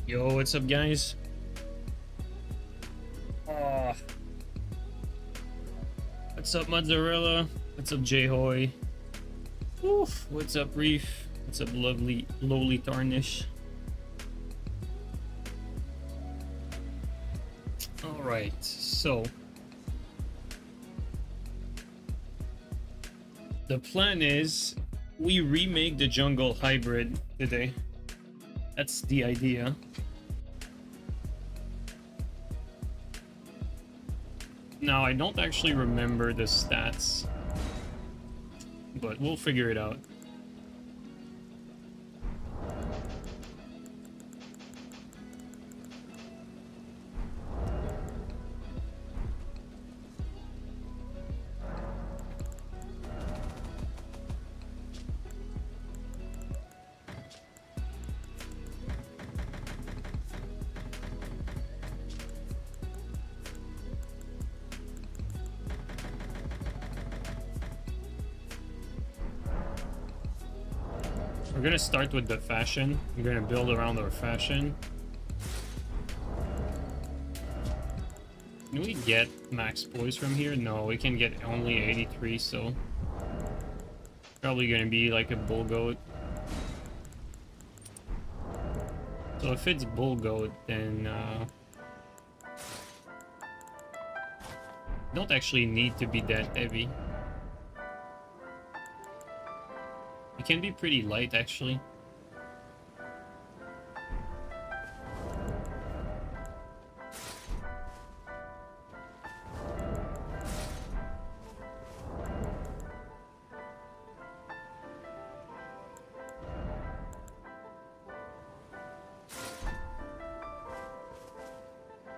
Yo, what's up, guys? Uh, what's up, Mozzarella? What's up, J-Hoy? Oof, what's up, Reef? What's up, lowly Tarnish? Alright, so the plan is we remake the jungle hybrid today. That's the idea. Now, I don't actually remember the stats, but we'll figure it out. We're gonna start with the fashion. We're gonna build around our fashion. Can we get max poise from here? No, we can get only 83, so probably gonna be like a bull goat. So if it's bull goat, then don't actually need to be that heavy. It can be pretty light, actually.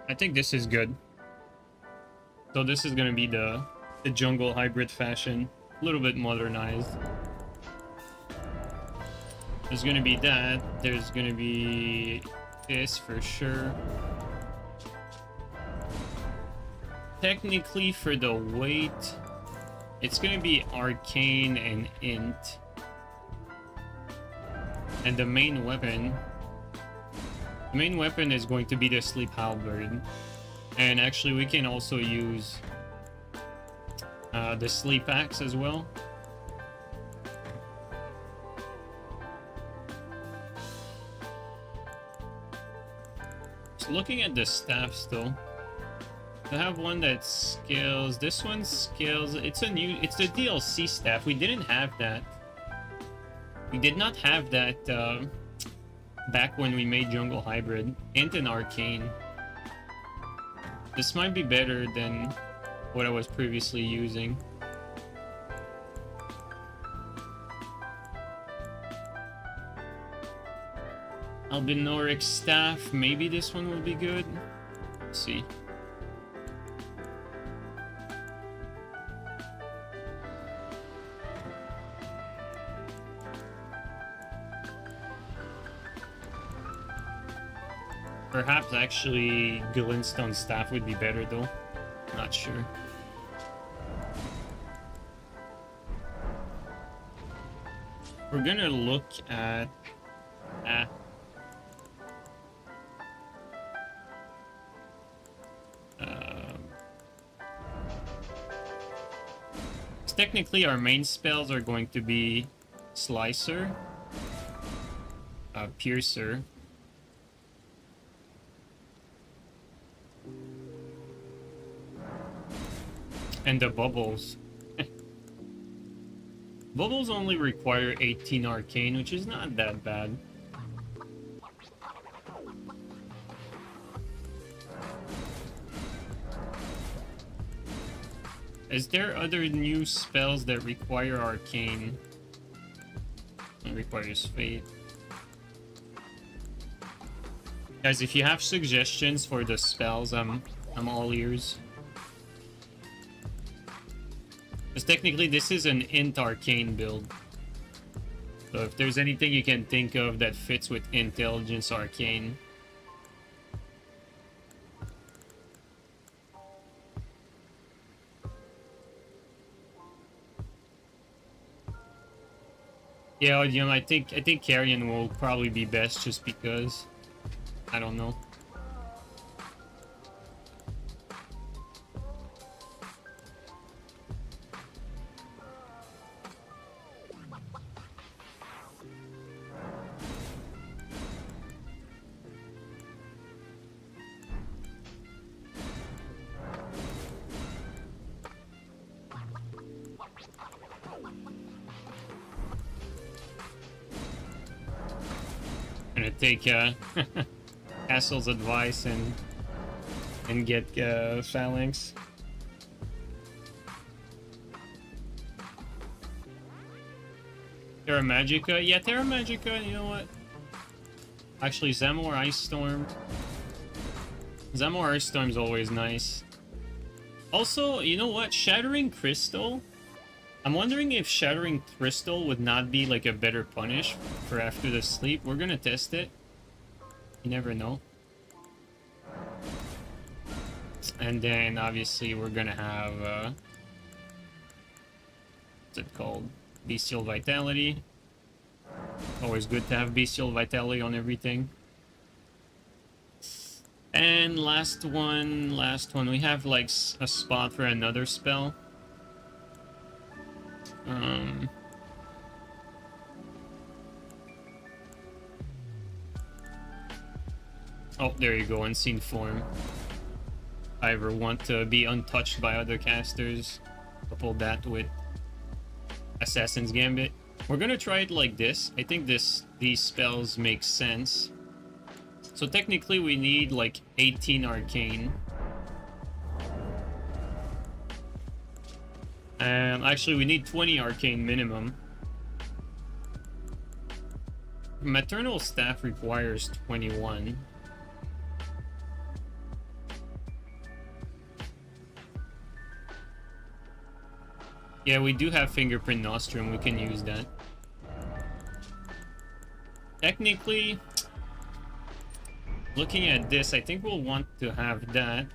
I think this is good. So this is gonna be the jungle hybrid fashion, a little bit modernized. There's gonna be that. There's gonna be this for sure. Technically, for the weight, it's gonna be arcane and int. And the main weapon is going to be the sleep halberd. And actually, we can also use the sleep axe as well. Looking at the staffs though, I have one that scales. This one scales. It's the DLC staff. We didn't have that. We did not have that back when we made jungle hybrid. Int and arcane. This might be better than what I was previously using. Albinoric staff, maybe this one will be good. Let's see. Perhaps actually Glintstone staff would be better though. Not sure. We're gonna look at technically our main spells are going to be Slicer, Piercer, and the bubbles. Bubbles only require 18 arcane, which is not that bad. Is there other new spells that require arcane? It requires fate. Guys, if you have suggestions for the spells, I'm all ears. Because technically this is an int arcane build. So if there's anything you can think of that fits with intelligence arcane. Yeah, you know, I think Carrion will probably be best just because I don't know. Gonna take Castle's advice and get Phalanx. Terra Magica? Yeah, Terra Magica, you know what? Actually, Zamor Ice Storm. Zamor Ice Storm's always nice. Also, you know what? Shattering Crystal? I'm wondering if Shattering Crystal would not be like a better punish for after the sleep. We're gonna test it. You never know. And then, obviously, we're gonna have... what's it called? Bestial Vitality. Always good to have Bestial Vitality on everything. And last one. We have, like, a spot for another spell. Oh, there you go, Unseen Form. If I ever want to be untouched by other casters, couple that with Assassin's Gambit. We're gonna try it like this. I think these spells make sense. So technically we need like 18 Arcane. Actually we need 20 Arcane minimum. Maternal Staff requires 21. Yeah, we do have Fingerprint Nostrum, we can use that. Technically, looking at this, I think we'll want to have that.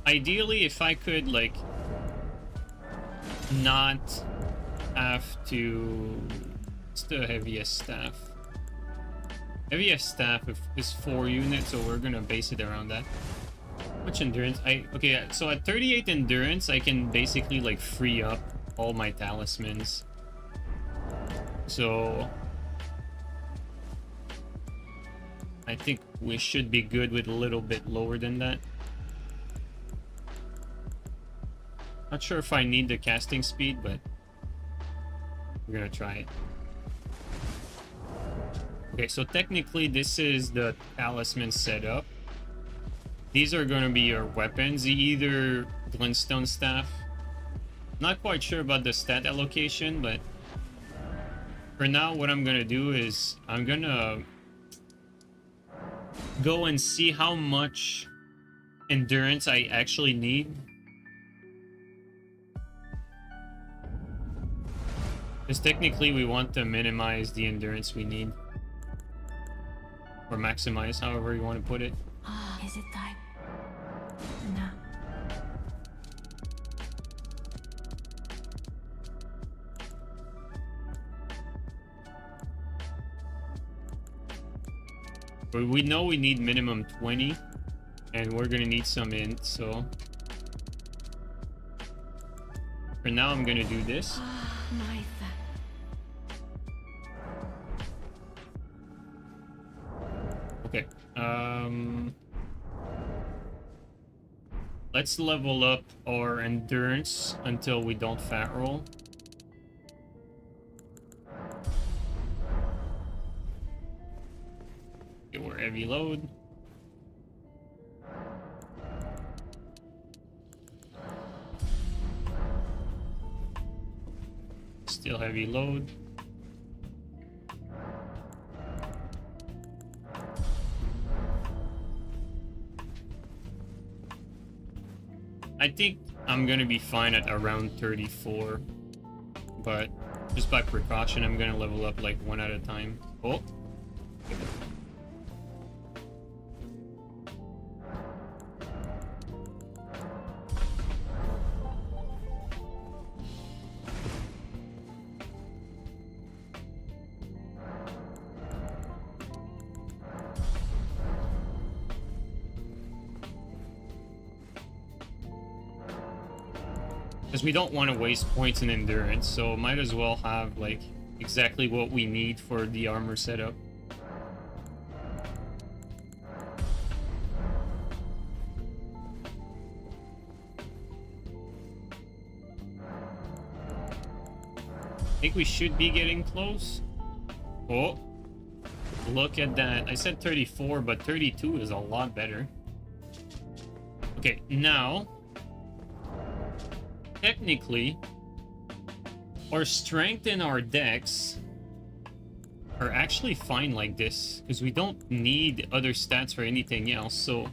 Ideally, if I could, like, not have to... What's the heaviest staff? Heaviest staff is 4 units, so we're gonna base it around that. Much endurance? Okay, so at 38 endurance, I can basically, like, free up all my talismans. So... I think we should be good with a little bit lower than that. Not sure if I need the casting speed, but we're gonna try it. Okay, so technically this is the talisman setup. These are gonna be your weapons, either Glintstone Staff. Not quite sure about the stat allocation, but for now what I'm gonna do is I'm gonna go and see how much endurance I actually need. Because technically we want to minimize the endurance we need. Or maximize, however you want to put it. Is it time? No. But we know we need minimum 20. And we're gonna need some int, so... For now I'm gonna do this. Okay, let's level up our endurance until we don't fat roll. Okay, we're heavy load. Still heavy load. I think I'm gonna be fine at around 34, but just by precaution, I'm gonna level up like one at a time. Oh. Because we don't want to waste points in endurance, so might as well have like exactly what we need for the armor setup. I think we should be getting close. Oh, look at that. I said 34, but 32 is a lot better. Okay, now, technically, our strength and our dex are actually fine like this, because we don't need other stats for anything else. So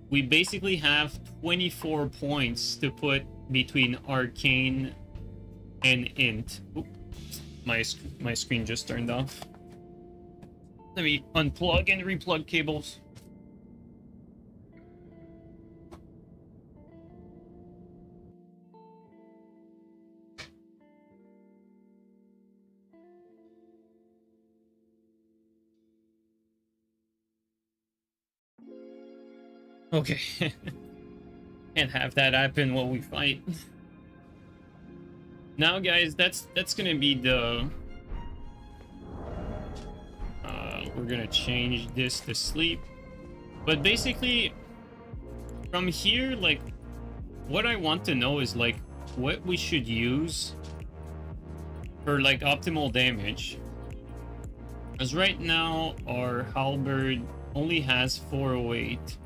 we basically have 24 points to put between arcane and int. Oop, my screen just turned off. Let me unplug and replug cables. Okay. Can't have that happen while we fight. Now, guys, that's gonna be the... we're gonna change this to sleep. But basically, from here, like, what I want to know is, like, what we should use for, like, optimal damage. Because right now, our halberd only has 408.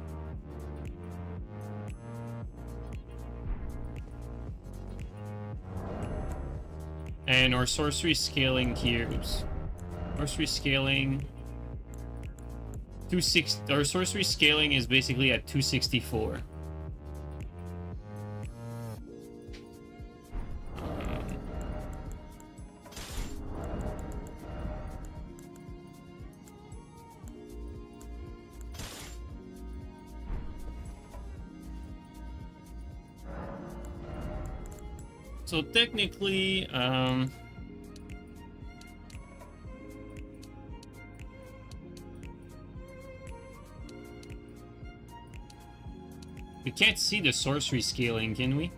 And our sorcery scaling here, oops. Sorcery scaling 260. Our sorcery scaling is basically at 264. So technically, we can't see the sorcery scaling, can we?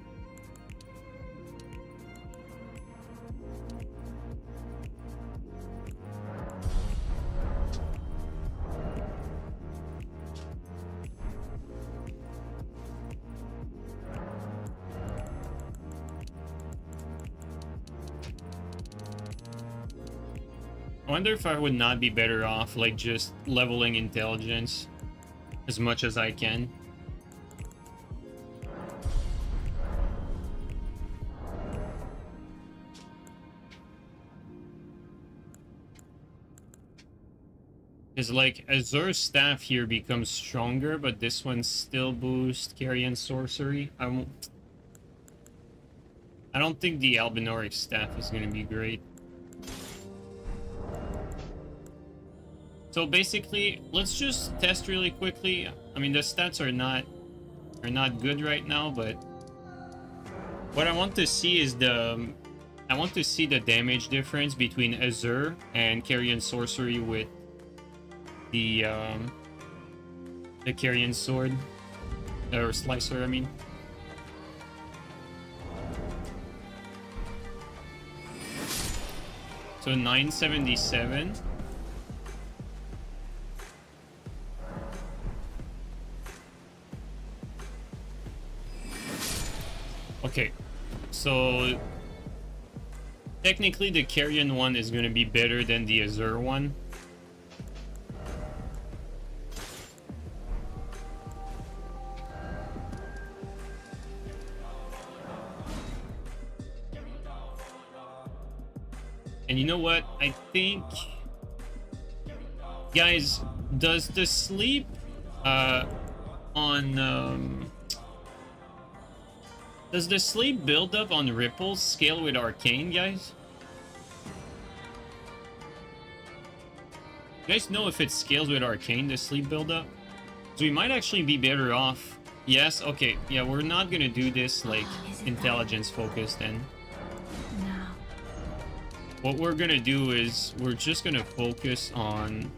I wonder if I would not be better off, like, just leveling intelligence as much as I can. Because, like, Azur's staff here becomes stronger, but this one still boosts carry and sorcery. I don't think the Albinoric staff is going to be great. So basically, let's just test really quickly. I mean, the stats are not good right now, but what I want to see is the damage difference between Azur and Carrion Sorcery with the Carrion Sword or Slicer, I mean. So 977. Okay, so technically the Carrion one is going to be better than the Azur one. And you know what? I think, guys, does the sleep does the sleep build up on ripples scale with arcane, guys? You guys know if it scales with arcane, the sleep buildup? So we might actually be better off. Yes, okay, yeah, we're not gonna do this like intelligence focused then. No. What we're gonna do is we're just gonna focus on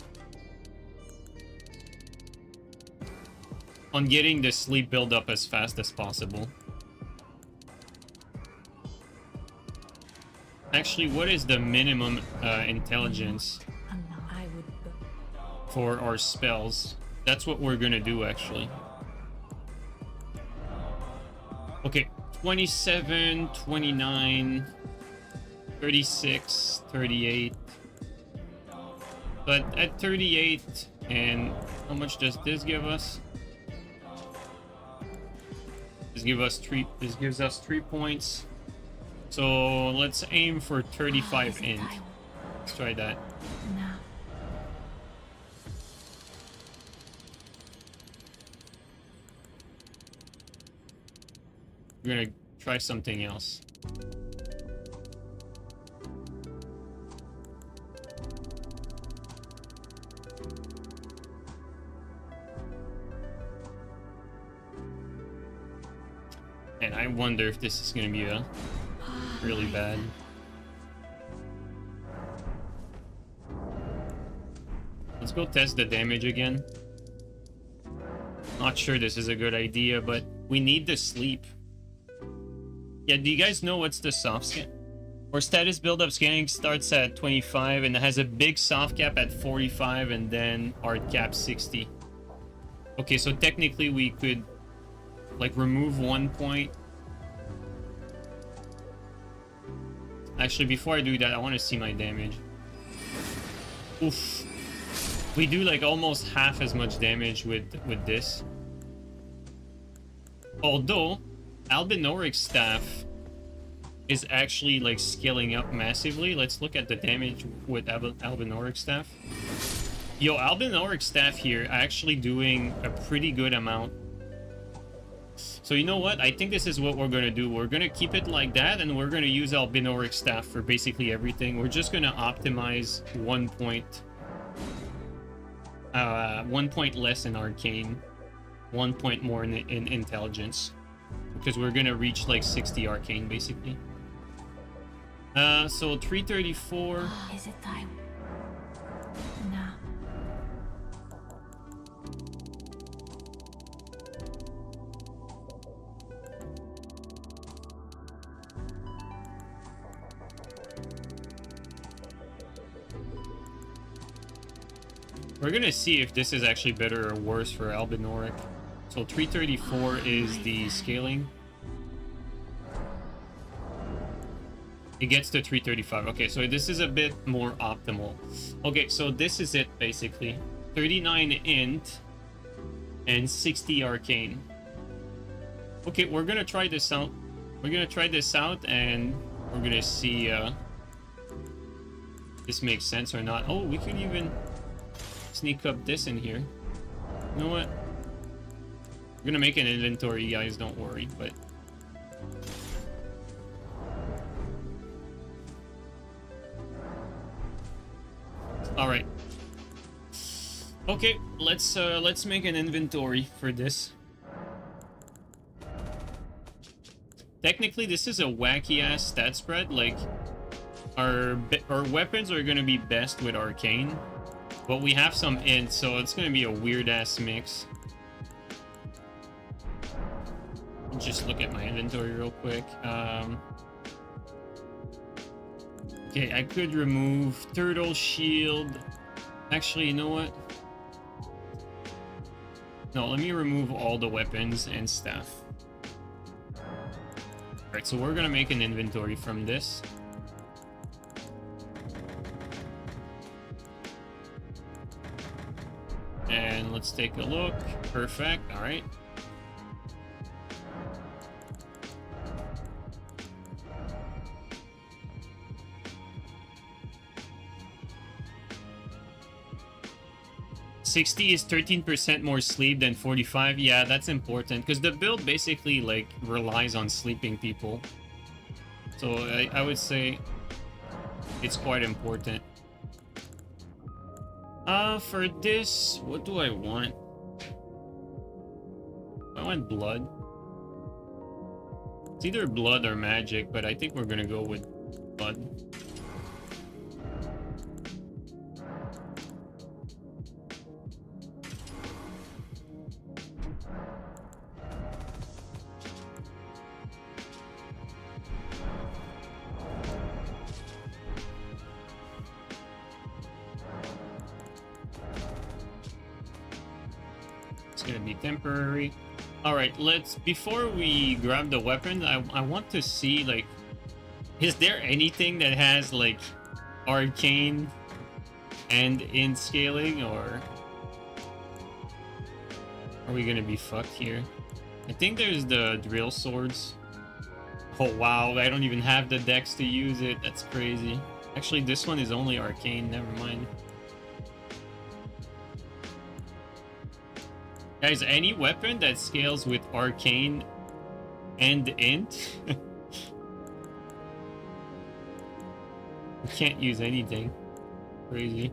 getting the sleep buildup as fast as possible. Actually, what is the minimum intelligence I would. for our spells? That's what we're gonna do, actually. Okay, 27, 29, 36, 38. But at 38, and how much does this give us? This gives us 3 points. So let's aim for 35 int. Let's try that. Now. We're gonna try something else. And I wonder if this is gonna be really bad. Let's go test the damage again. Not sure this is a good idea, but we need the sleep. Yeah, do you guys know what's the soft scan? Our status build-up scanning starts at 25 and it has a big soft cap at 45 and then hard cap 60. Okay, so technically we could like remove 1 point. Actually, before I do that, I want to see my damage. Oof. We do like almost half as much damage with this. Although Albinoric staff is actually like scaling up massively. Let's look at the damage with Albinoric staff. Yo, Albinoric staff here actually doing a pretty good amount. So you know what? I think this is what we're going to do. We're going to keep it like that, and we're going to use Albinoric staff for basically everything. We're just going to optimize 1 point. 1 point less in arcane. 1 point more in intelligence. Because we're going to reach like 60 arcane, basically. So 334. Is it time? Now. We're gonna see if this is actually better or worse for Albinoric. So 334 is the scaling. It gets to 335. Okay, so this is a bit more optimal. Okay, so this is it basically. 39 int and 60 arcane. Okay, we're gonna try this out. We're gonna try this out and we're gonna see this makes sense or not. Oh, we could even sneak up this in here. You know what? We're gonna make an inventory, guys, don't worry, but all right. Okay, let's make an inventory for this. Technically, this is a wacky ass stat spread. Like, our weapons are gonna be best with arcane, but we have some int, so it's gonna be a weird ass mix. Just look at my inventory real quick. Okay, I could remove turtle shield. Actually, you know what? No, let me remove all the weapons and stuff. Alright, so we're gonna make an inventory from this. And let's take a look. Perfect, alright. $60 is 13% more sleep than 45. Yeah, that's important because the build basically like relies on sleeping people. So I would say it's quite important. For this, what do I want? I want blood. It's either blood or magic, but I think we're gonna go with blood. gonna be temporary. All right, let's, before we grab the weapon, I want to see, like, is there anything that has like arcane and in scaling, or are we gonna be fucked here? I think there's the drill swords. Oh wow, I don't even have the dex to use it. That's crazy. Actually, this one is only arcane. Never mind. Guys, any weapon that scales with arcane and int, we can't use anything. Crazy.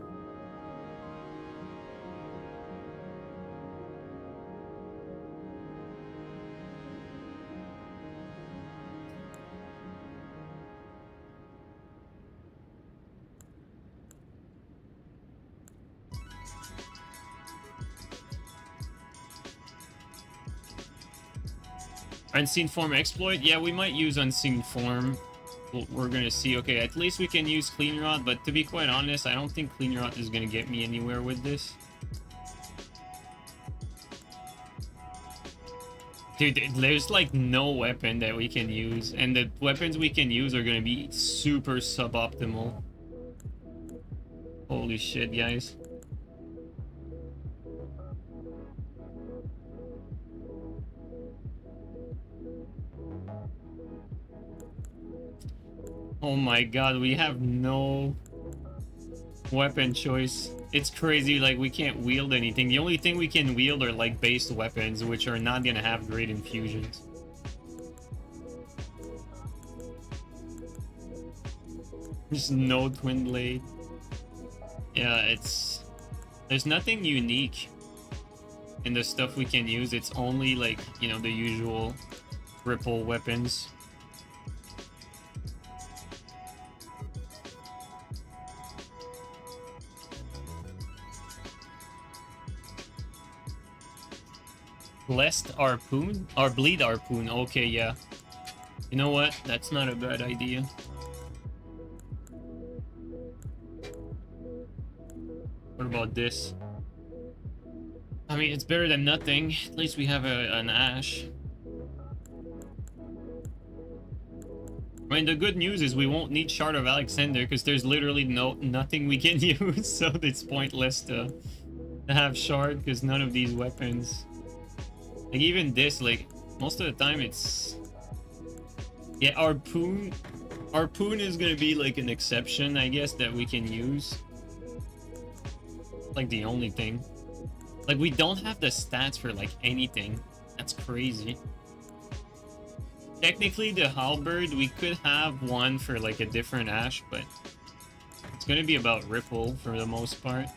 Unseen form exploit? Yeah, we might use unseen form. We're gonna see. Okay, at least we can use clean rot, but to be quite honest, I don't think clean rot is gonna get me anywhere with this. Dude, there's like no weapon that we can use, and the weapons we can use are gonna be super suboptimal. Holy shit, guys. Oh my god, we have no weapon choice. It's crazy, like we can't wield anything. The only thing we can wield are like based weapons, which are not gonna have great infusions. There's no twin blade. Yeah, there's nothing unique in the stuff we can use. It's only like, you know, the usual ripple weapons. Blessed harpoon? Or bleed harpoon. Okay, yeah. You know what? That's not a bad idea. What about this? I mean, it's better than nothing. At least we have an ash. I mean, the good news is we won't need Shard of Alexander because there's literally nothing we can use, so it's pointless to have Shard because none of these weapons. Like even this, like most of the time it's, yeah, harpoon is gonna be like an exception, I guess, that we can use. Like the only thing. Like we don't have the stats for like anything. That's crazy. Technically the halberd, we could have one for like a different ash, but it's gonna be about ripple for the most part.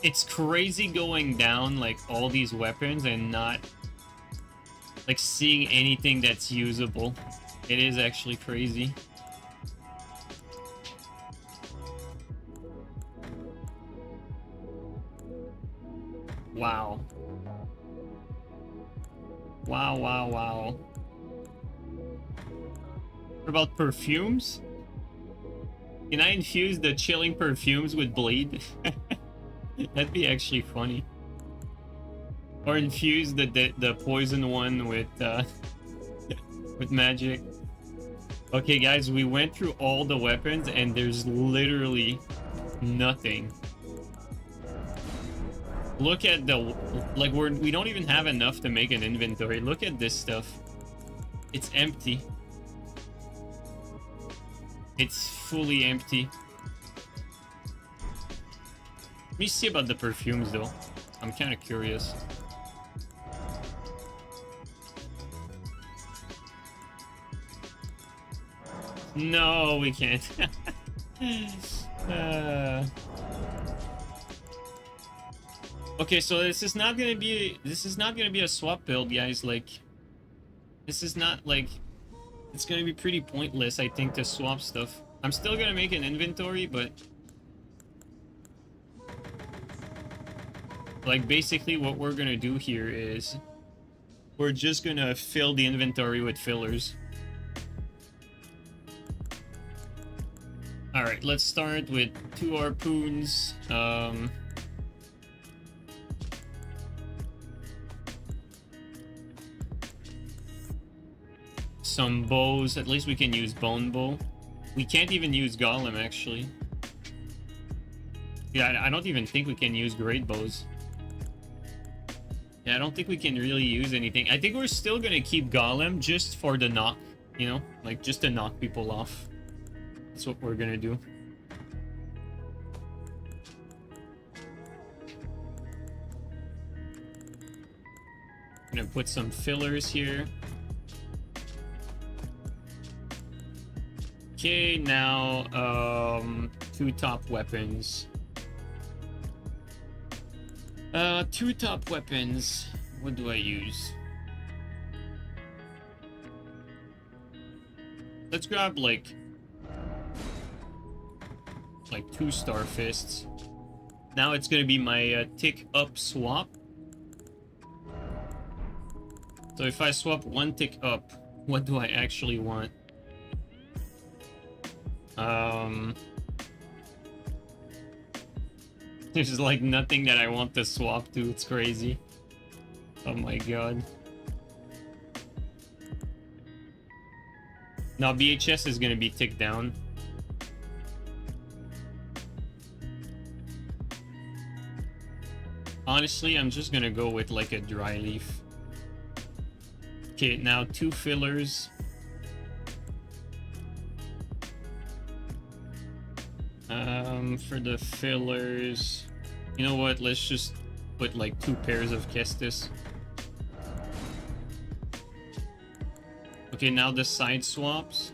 It's crazy going down like all these weapons and not like seeing anything that's usable. It is actually crazy. Wow. Wow, wow, wow. What about perfumes? Can I infuse the chilling perfumes with bleed? That'd be actually funny. Or infuse the poison one with with magic. Okay, guys, we went through all the weapons and there's literally nothing. Look at the, like, we don't even have enough to make an inventory. Look at this stuff. It's empty. It's fully empty. Let me see about the perfumes though. I'm kind of curious. No, we can't. Okay, so this is not gonna be a swap build, guys. Like, this is not like, it's gonna be pretty pointless, I think, to swap stuff. I'm still gonna make an inventory, but like basically what we're gonna do here is we're just gonna fill the inventory with fillers. All right, let's start with 2 harpoons. some bows. At least we can use bone bow. We can't even use golem, actually. Yeah, I don't even think we can use great bows. Yeah, I don't think we can really use anything. I think we're still gonna keep golem just for the knock, you know? Like, just to knock people off. That's what we're gonna do. Gonna put some fillers here. Okay, now, 2 top weapons. 2 top weapons. What do I use? Let's grab, like 2 star fists. Now it's gonna be my tick up swap. So if I swap 1 tick up, what do I actually want? There's like nothing that I want to swap to. It's crazy. Oh my god. Now BHS is gonna be ticked down. Honestly, I'm just gonna go with like a dry leaf. Okay, now 2 fillers. For the fillers, you know what? Let's just put like 2 pairs of Kestis. Okay, now the side swaps.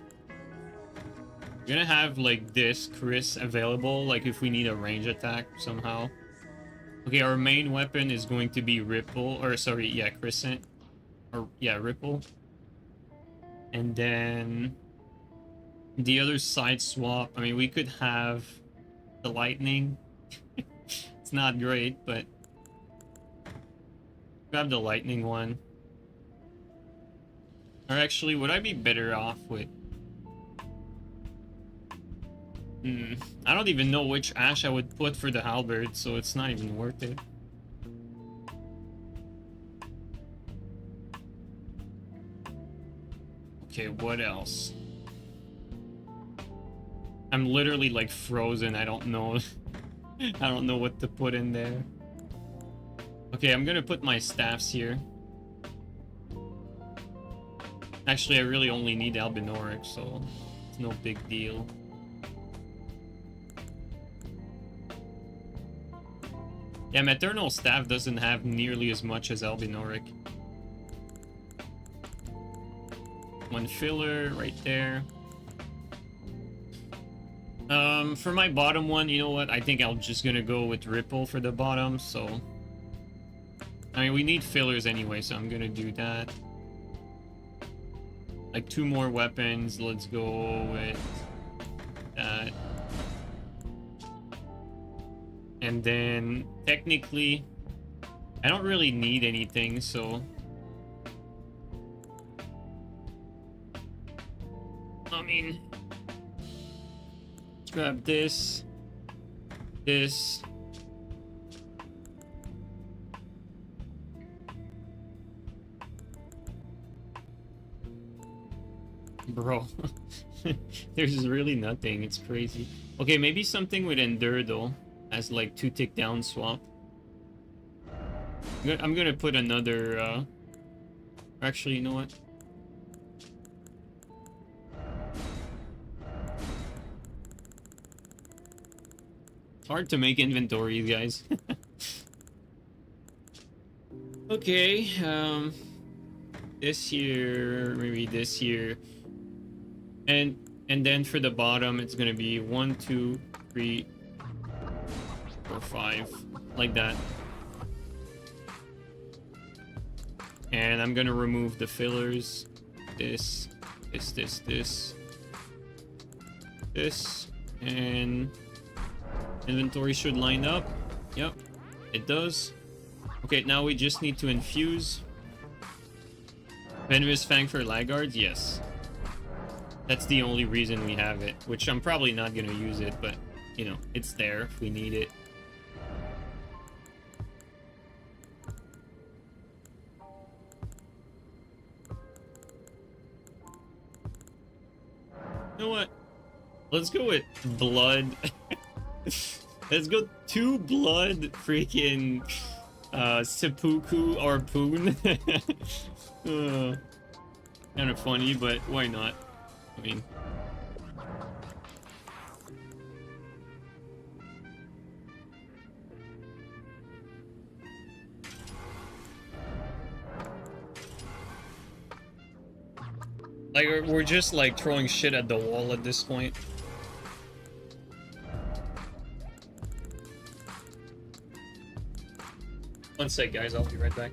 We're gonna have like this Chris available, like if we need a range attack somehow. Okay, our main weapon is going to be Ripple, or sorry, yeah, Crescent. Or, yeah, Ripple. And then the other side swap, I mean, we could have the Lightning. It's not great, but grab the Lightning one. Or actually, would I be better off with... I don't even know which Ash I would put for the Halberd, so it's not even worth it. Okay, what else? I'm literally like frozen. I don't know. I don't know what to put in there. Okay, I'm gonna put my staffs here. Actually, I really only need Albinoric, so it's no big deal. Yeah, Maternal Staff doesn't have nearly as much as Albinoric. 1 filler right there. For my bottom one, you know what? I think I'm just gonna go with Ripple for the bottom, so... I mean, we need fillers anyway, so I'm gonna do that. Like 2 more weapons, let's go with that. And then, technically, I don't really need anything, so... I mean... Let's grab this. This. Bro. There's really nothing, it's crazy. Okay, maybe something with Endure, though. As like 2 tick down swap. I'm gonna put another actually, you know what? It's hard to make inventories, guys. Okay, this here, maybe this here. And then for the bottom it's gonna be 1, 2, 3, 4, 5, like that. And I'm gonna remove the fillers. This, and inventory should line up. Yep, it does. Okay, now we just need to infuse. Venomous Fang for Laggards, yes. That's the only reason we have it, which I'm probably not gonna use it, but you know, it's there if we need it. know what? Let's go with blood. Let's go 2 blood freaking seppuku or poon. Kind of funny, but why not? I mean, like we're just like throwing shit at the wall at this point. One sec, guys. I'll be right back.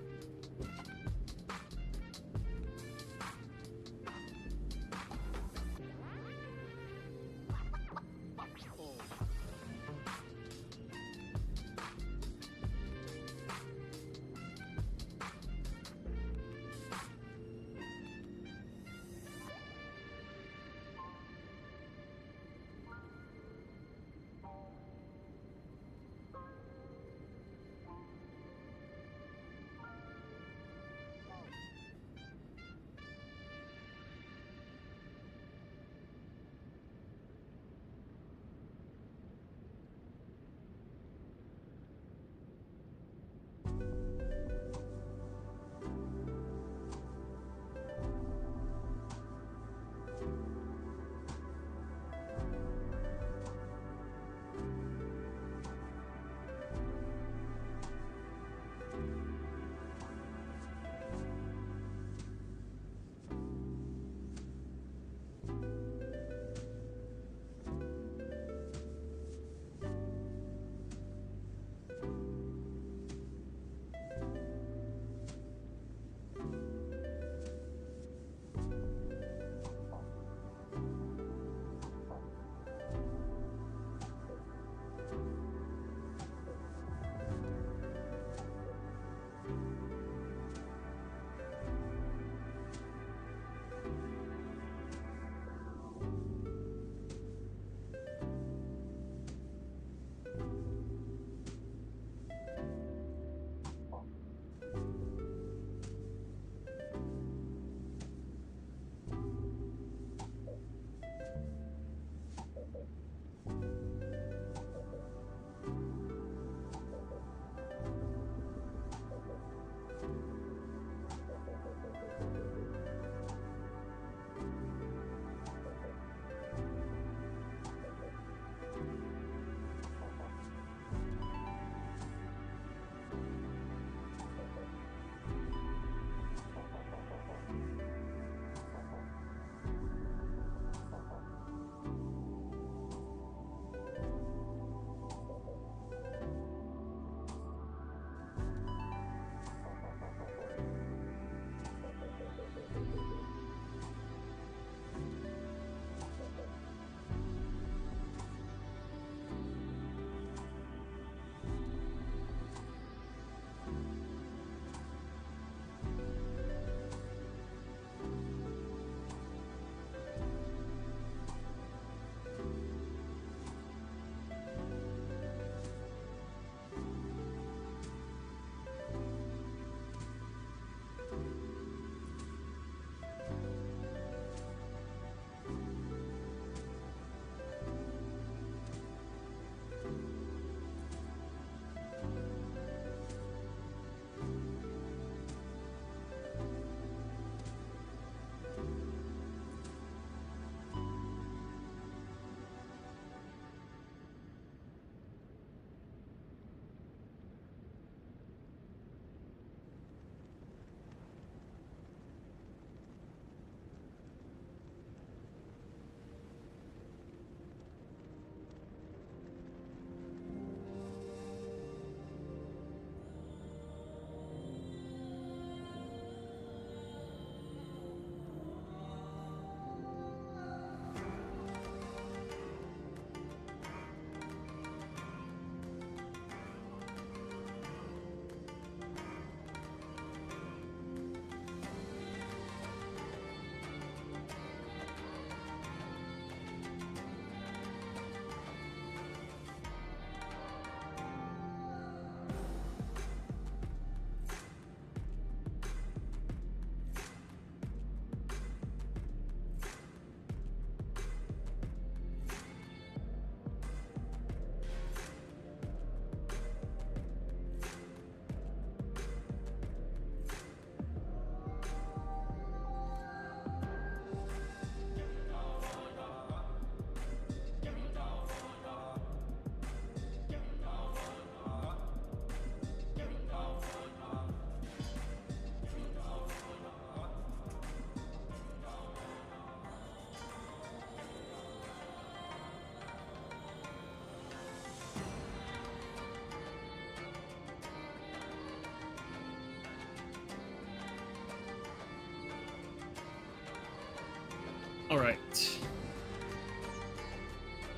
Alright.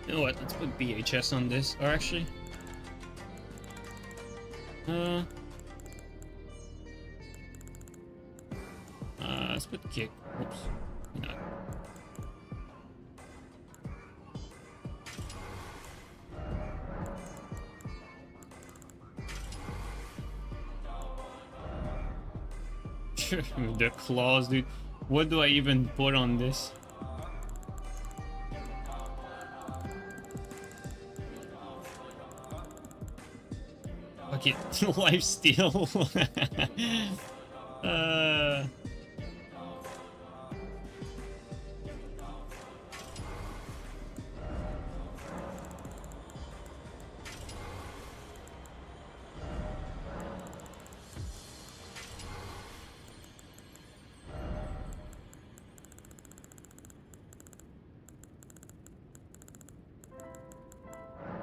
You know what? Let's put BHS on this. Or actually... let's put kick. Oops. No. The claws, dude. What do I even put on this? Okay, life steal.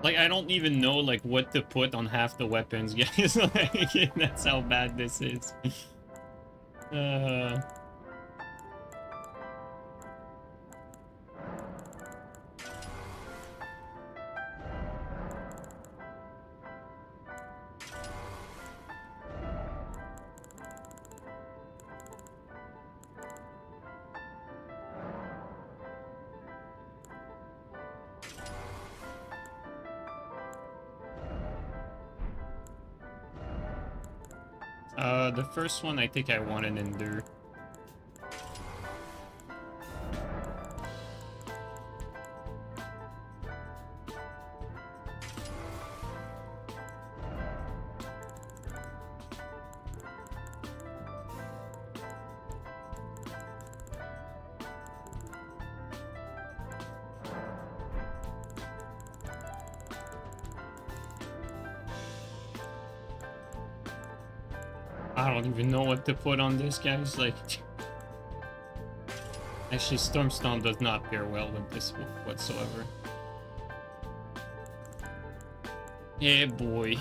Like, I don't even know, like, what to put on half the weapons, guys. Like, that's how bad this is. The first one, I think I want an endure. I don't even know what to put on this, guys. Like, actually, Stormstone does not pair well with this whatsoever. Yeah, boy.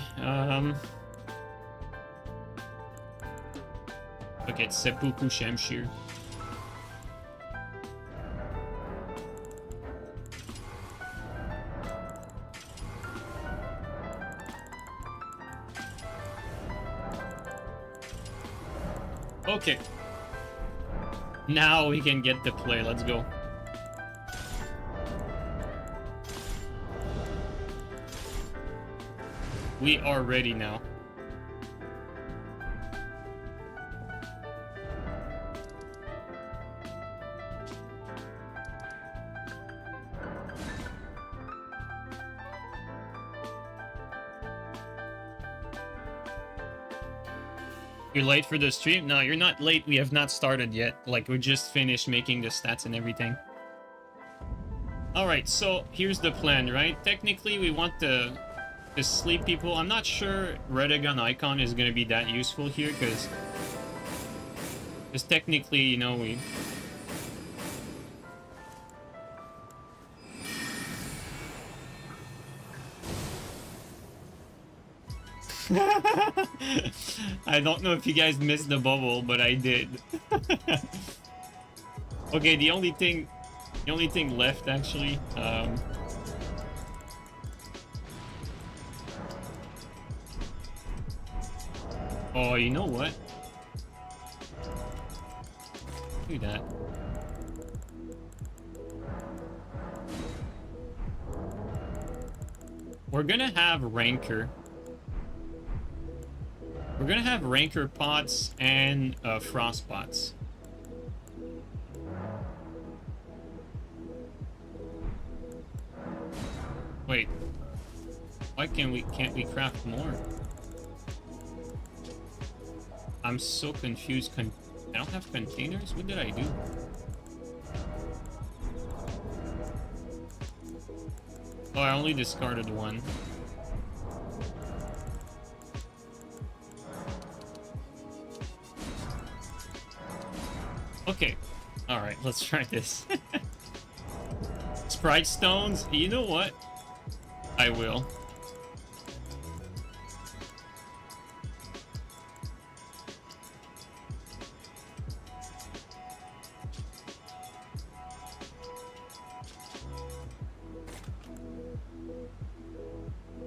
Okay, it's Seppuku Shamshir. Okay. Now we can get to play. Let's go. We are ready now. You're late for the stream? No, you're not late. We have not started yet. Like, we just finished making the stats and everything. Alright, so here's the plan, right? Technically, we want to sleep people. I'm not sure Redagon icon is going to be that useful here, because technically, you know, we... I don't know if you guys missed the bubble, but I did. Okay, the only thing left actually, oh, you know what? Do that. We're gonna have Rancor. We're gonna have Rancor pots and Frost pots. Wait, why can't we craft more? I'm so confused. I don't have containers? What did I do? Oh, I only discarded one. Okay. Alright, let's try this. Sprite stones? You know what? I will.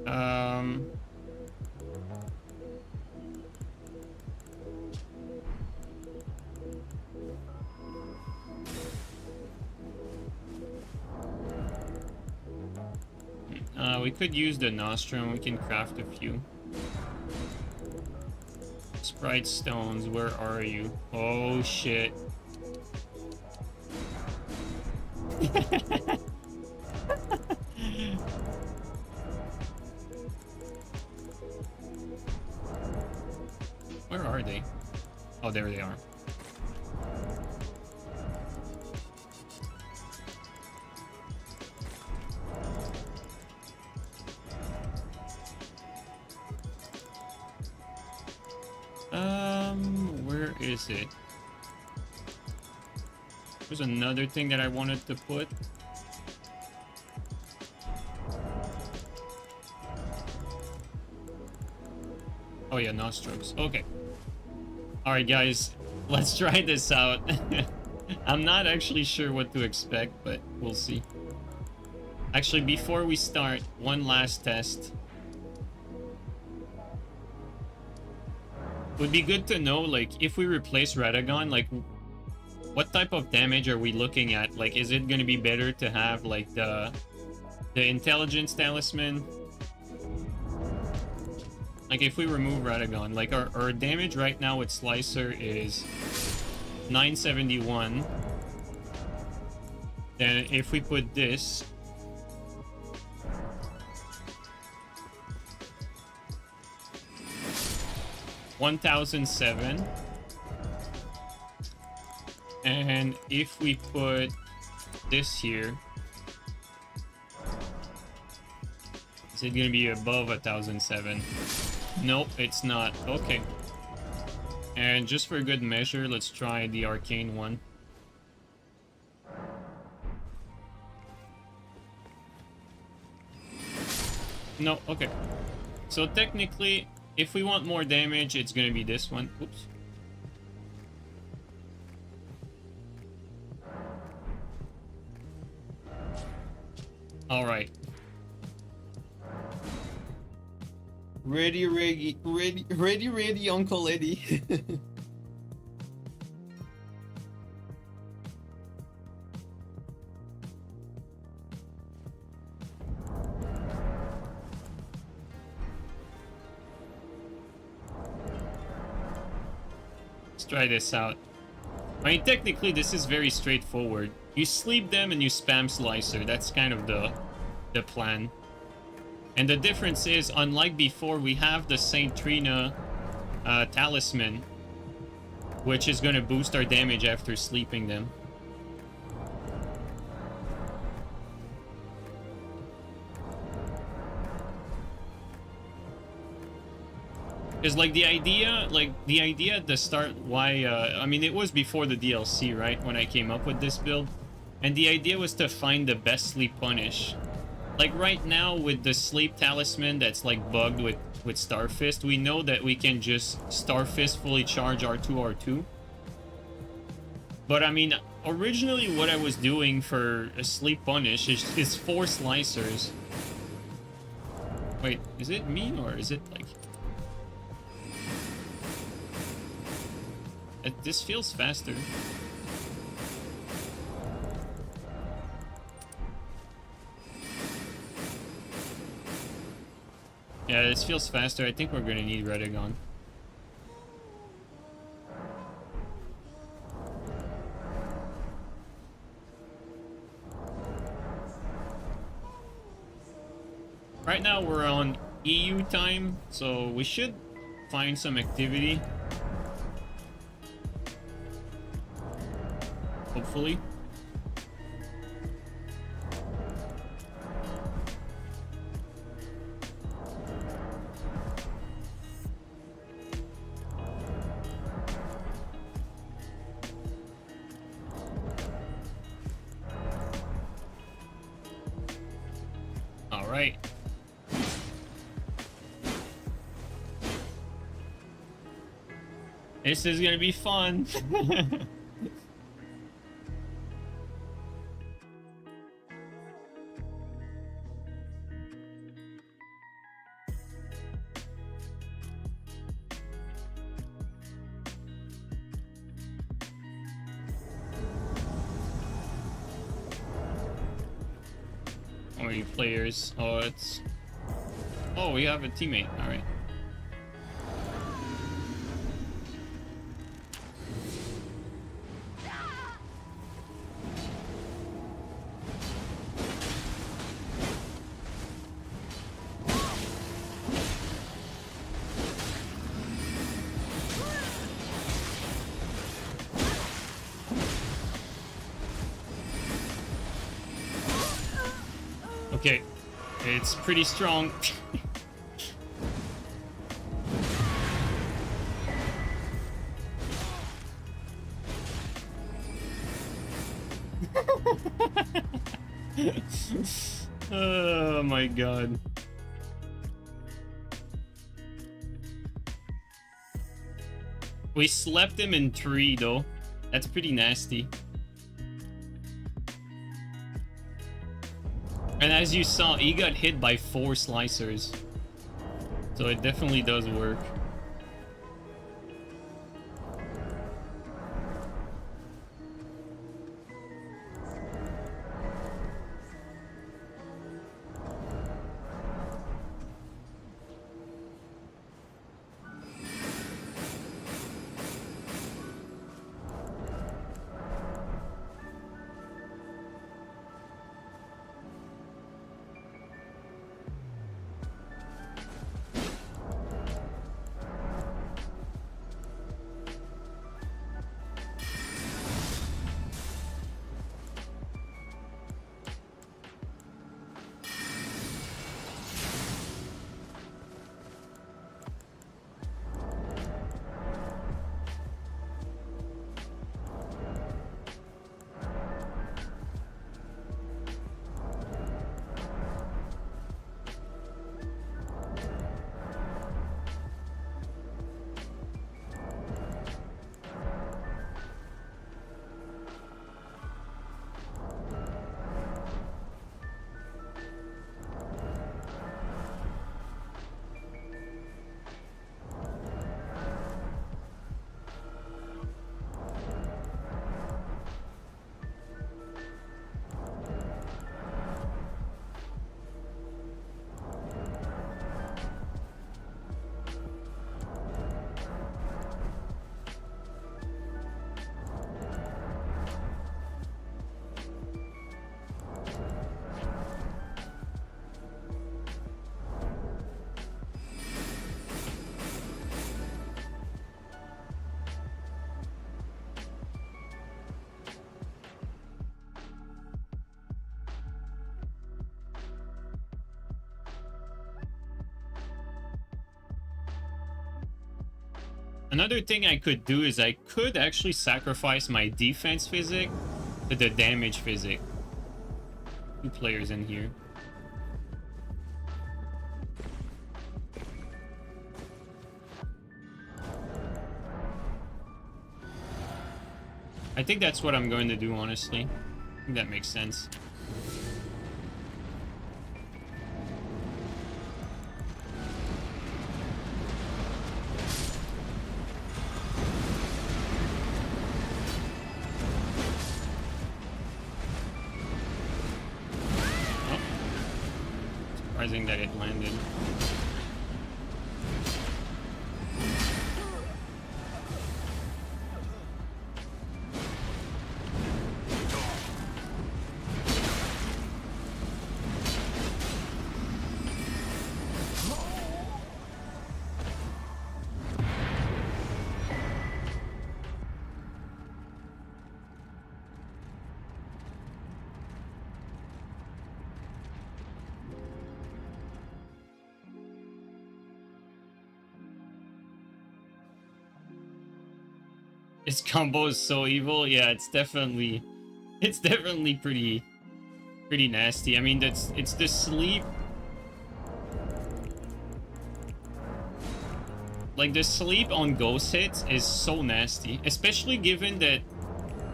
Um... we could use the nostrum. We can craft a few. Sprite stones, where are you? Oh shit. Where are they? Oh, there they are. Where is it? There's another thing that I wanted to put. Oh yeah, nostrums. Okay. Alright guys, let's try this out. I'm not actually sure what to expect, but we'll see. Actually, before we start, one last test. Would be good to know, like, if we replace Radagon, like, what type of damage are we looking at? Like, is it gonna be better to have, like, the Intelligence Talisman? Like, if we remove Radagon, like, our damage right now with Slicer is 971. Then if we put this... 1007. And if we put this here, is it gonna be above 1007? Nope, it's not. Okay. And just for good measure, let's try the arcane one. No, okay. So technically, if we want more damage, it's gonna be this one. Oops. Alright. Ready, Uncle Eddie. Let's try this out. I mean, technically, this is very straightforward. You sleep them and you spam Slicer. That's kind of the plan. And the difference is, unlike before, we have the Saint Trina talisman, which is going to boost our damage after sleeping them. Because, like, the idea at the start, why, I mean, it was before the DLC, right, when I came up with this build. And the idea was to find the best sleep punish. Like, right now, with the sleep talisman that's, like, bugged with Starfist, we know that we can just Starfist fully charge R2, R2. But, I mean, originally what I was doing for a sleep punish is 4 slicers. Wait, is it me, or is it, like... This feels faster. Yeah, this feels faster. I think we're gonna need Radagon. Right now we're on EU time, so we should find some activity. Hopefully. All right. This is gonna be fun. many players? Oh, it's... Oh, we have a teammate. Alright. Okay, it's pretty strong. Oh my god. We slept him in 3 though. That's pretty nasty. And as you saw, he got hit by 4 slicers. So it definitely does work. Another thing I could do is I could actually sacrifice my defense physic to the damage physic. 2 players in here. I think that's what I'm going to do, honestly. I think that makes sense. Surprising that it landed. His combo is so evil. Yeah, it's definitely pretty nasty. I mean, it's the sleep. Like, the sleep on ghost hits is so nasty, especially given that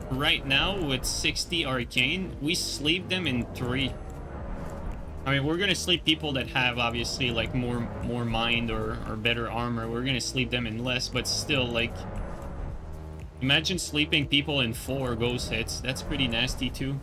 right now with 60 arcane, we sleep them in 3. I mean, we're gonna sleep people that have obviously like more mind or better armor. We're gonna sleep them in less, but still, like, imagine sleeping people in 4 ghost hits. That's pretty nasty too.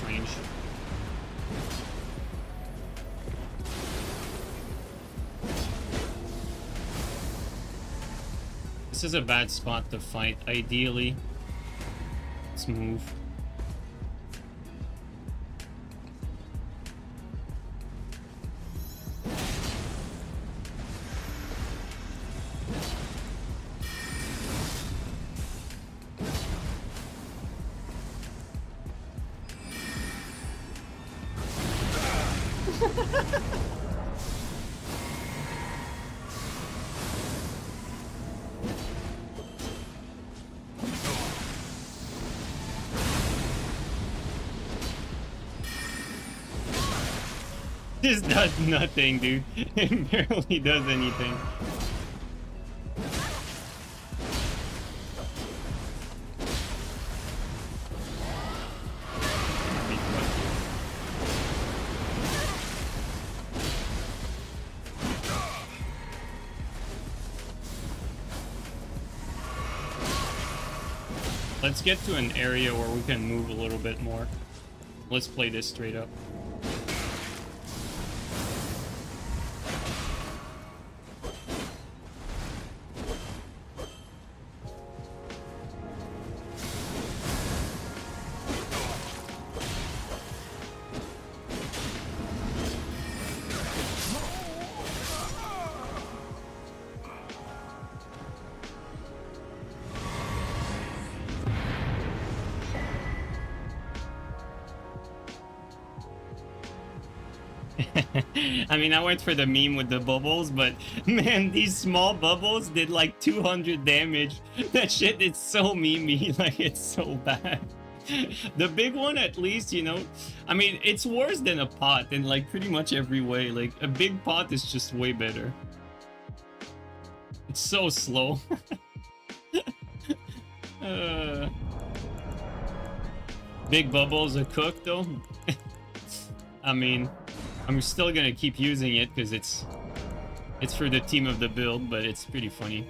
range. This is a bad spot to fight, ideally. Let's move. This does nothing, dude. It barely does anything. Let's get to an area where we can move a little bit more. Let's play this straight up. I mean, I went for the meme with the bubbles, but man, these small bubbles did like 200 damage. That shit is so memey, like it's so bad. The big one, at least, you know, I mean, it's worse than a pot in like pretty much every way. Like a big pot is just way better. It's so slow. Big bubbles are cooked though. I mean, I'm still gonna keep using it because it's for the team of the build, but it's pretty funny.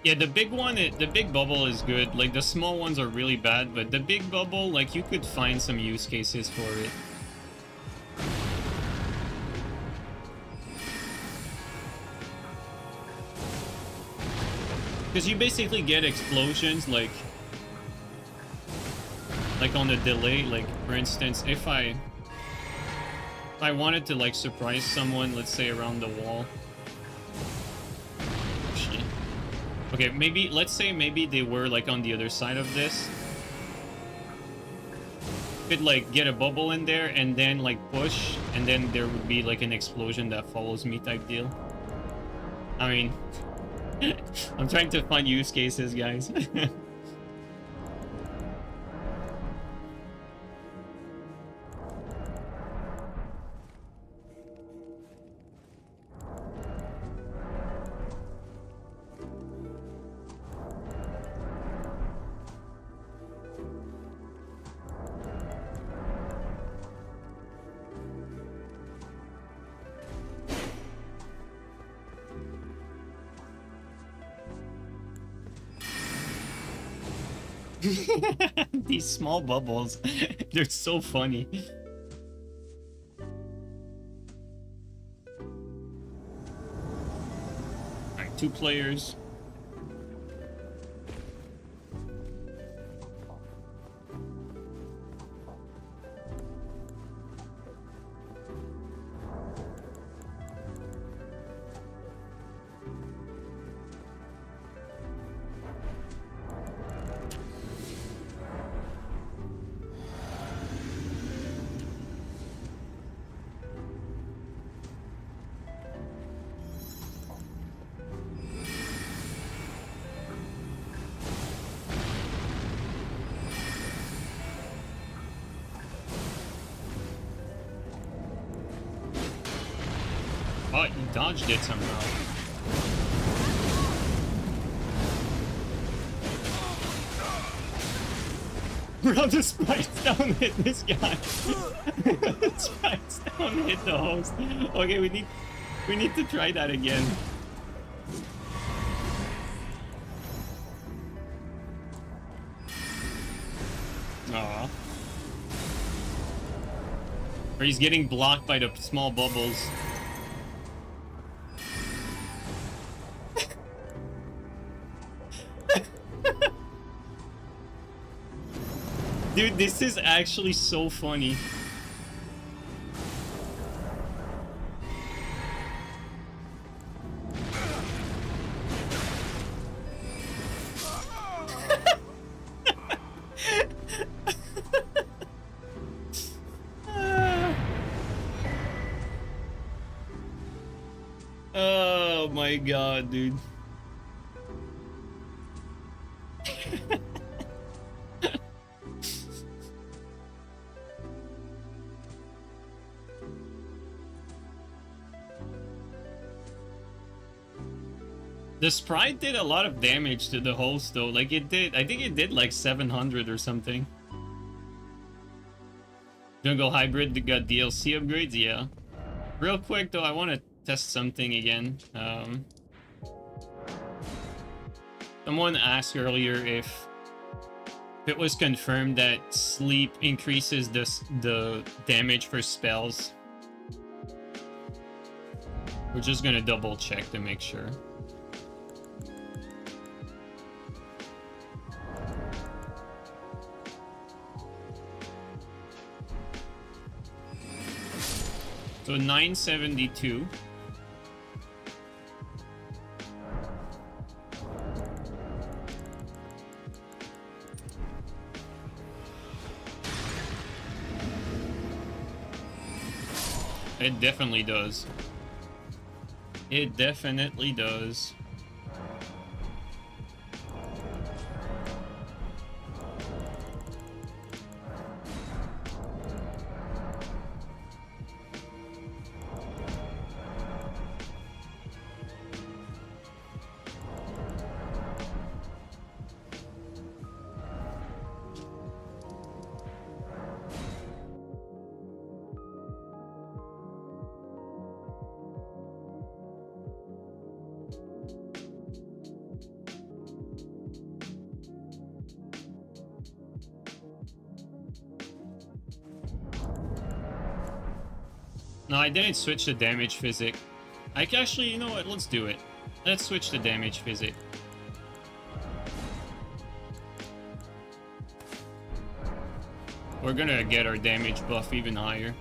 Yeah, the big one, the big bubble is good. Like, the small ones are really bad, but the big bubble, like, you could find some use cases for it. Because you basically get explosions, like on a delay. Like, for instance, if I wanted to, like, surprise someone, let's say, around the wall. Okay, maybe, let's say maybe they were, like, on the other side of this. Could, like, get a bubble in there and then, like, push, and then there would be, like, an explosion that follows me type deal. I mean, I'm trying to find use cases, guys. These small bubbles, they're so funny. Alright, 2 players. Oh, he dodged it somehow. Bro, the sprites don't hit this guy. The sprites don't hit the host. Okay, we need to try that again. Aw. Or he's getting blocked by the small bubbles. Dude, this is actually so funny. Oh my god, dude. The sprite did a lot of damage to the host though, like it did, I think it did like 700 or something. Jungle Hybrid got DLC upgrades, yeah. Real quick though, I want to test something again. Someone asked earlier if it was confirmed that sleep increases the damage for spells. We're just gonna double check to make sure. So 972. It definitely does. It definitely does. No, I didn't switch the damage physic. Actually, you know what? Let's do it. Let's switch the damage physic. We're gonna get our damage buff even higher.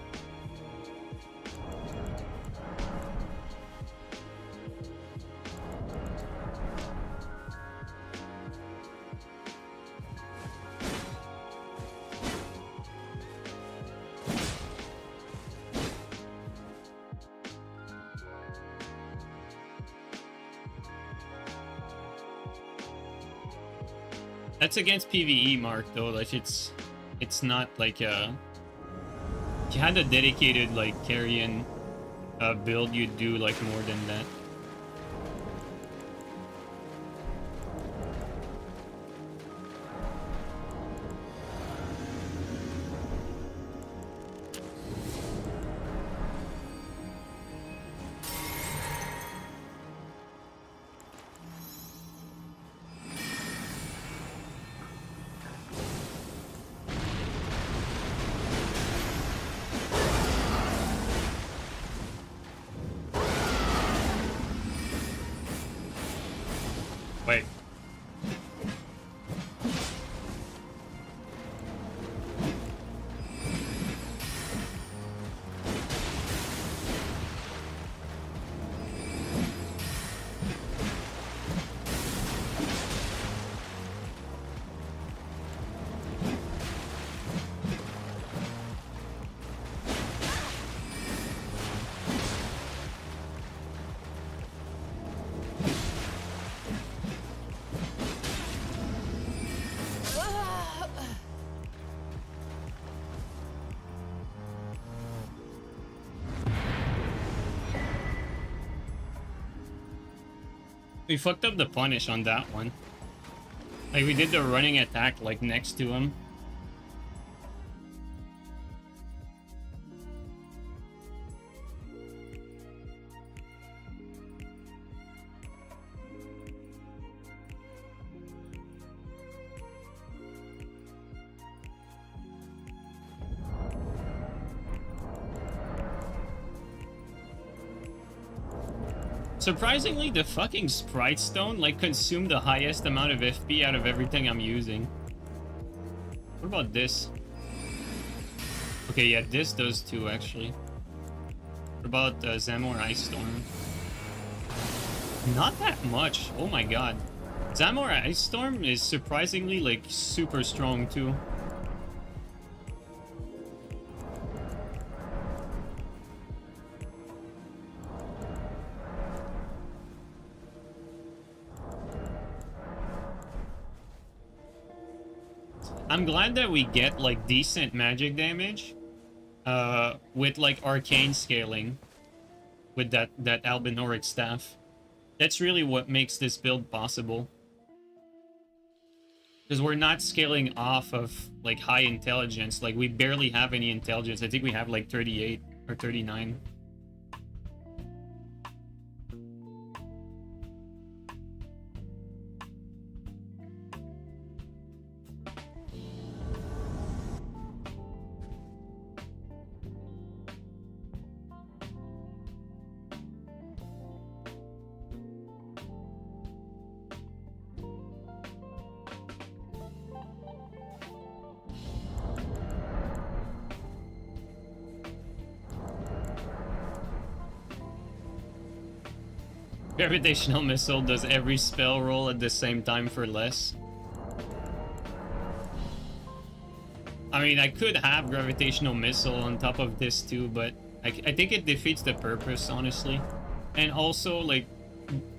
That's against PvE, Mark, though. Like, it's not like if you had a dedicated like carrion build, you'd do like more than that. We fucked up the punish on that one. Like, we did the running attack, like, next to him. Surprisingly, the fucking Sprite Stone, like, consumed the highest amount of FP out of everything I'm using. What about this? Okay, yeah, this does too, actually. What about Zamor Ice Storm? Not that much. Oh my god. Zamor Ice Storm is surprisingly, like, super strong, too. I'm glad that we get, like, decent magic damage with, like, arcane scaling with that Albinoric staff. That's really what makes this build possible. Because we're not scaling off of, like, high intelligence. Like, we barely have any intelligence. I think we have, like, 38 or 39. Gravitational Missile does every spell roll at the same time for less. I mean, I could have Gravitational Missile on top of this too, but I think it defeats the purpose, honestly. And also, like,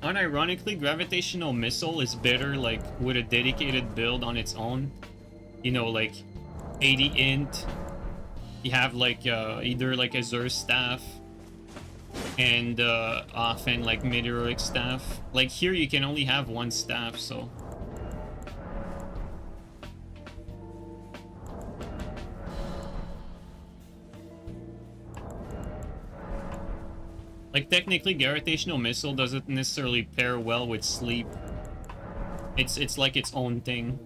unironically, Gravitational Missile is better, like, with a dedicated build on its own. You know, like, 80 int. You have, like, either, like, Azure Staff and often like meteoric staff. Like here you can only have one staff, so like technically gravitational missile doesn't necessarily pair well with sleep. It's like its own thing.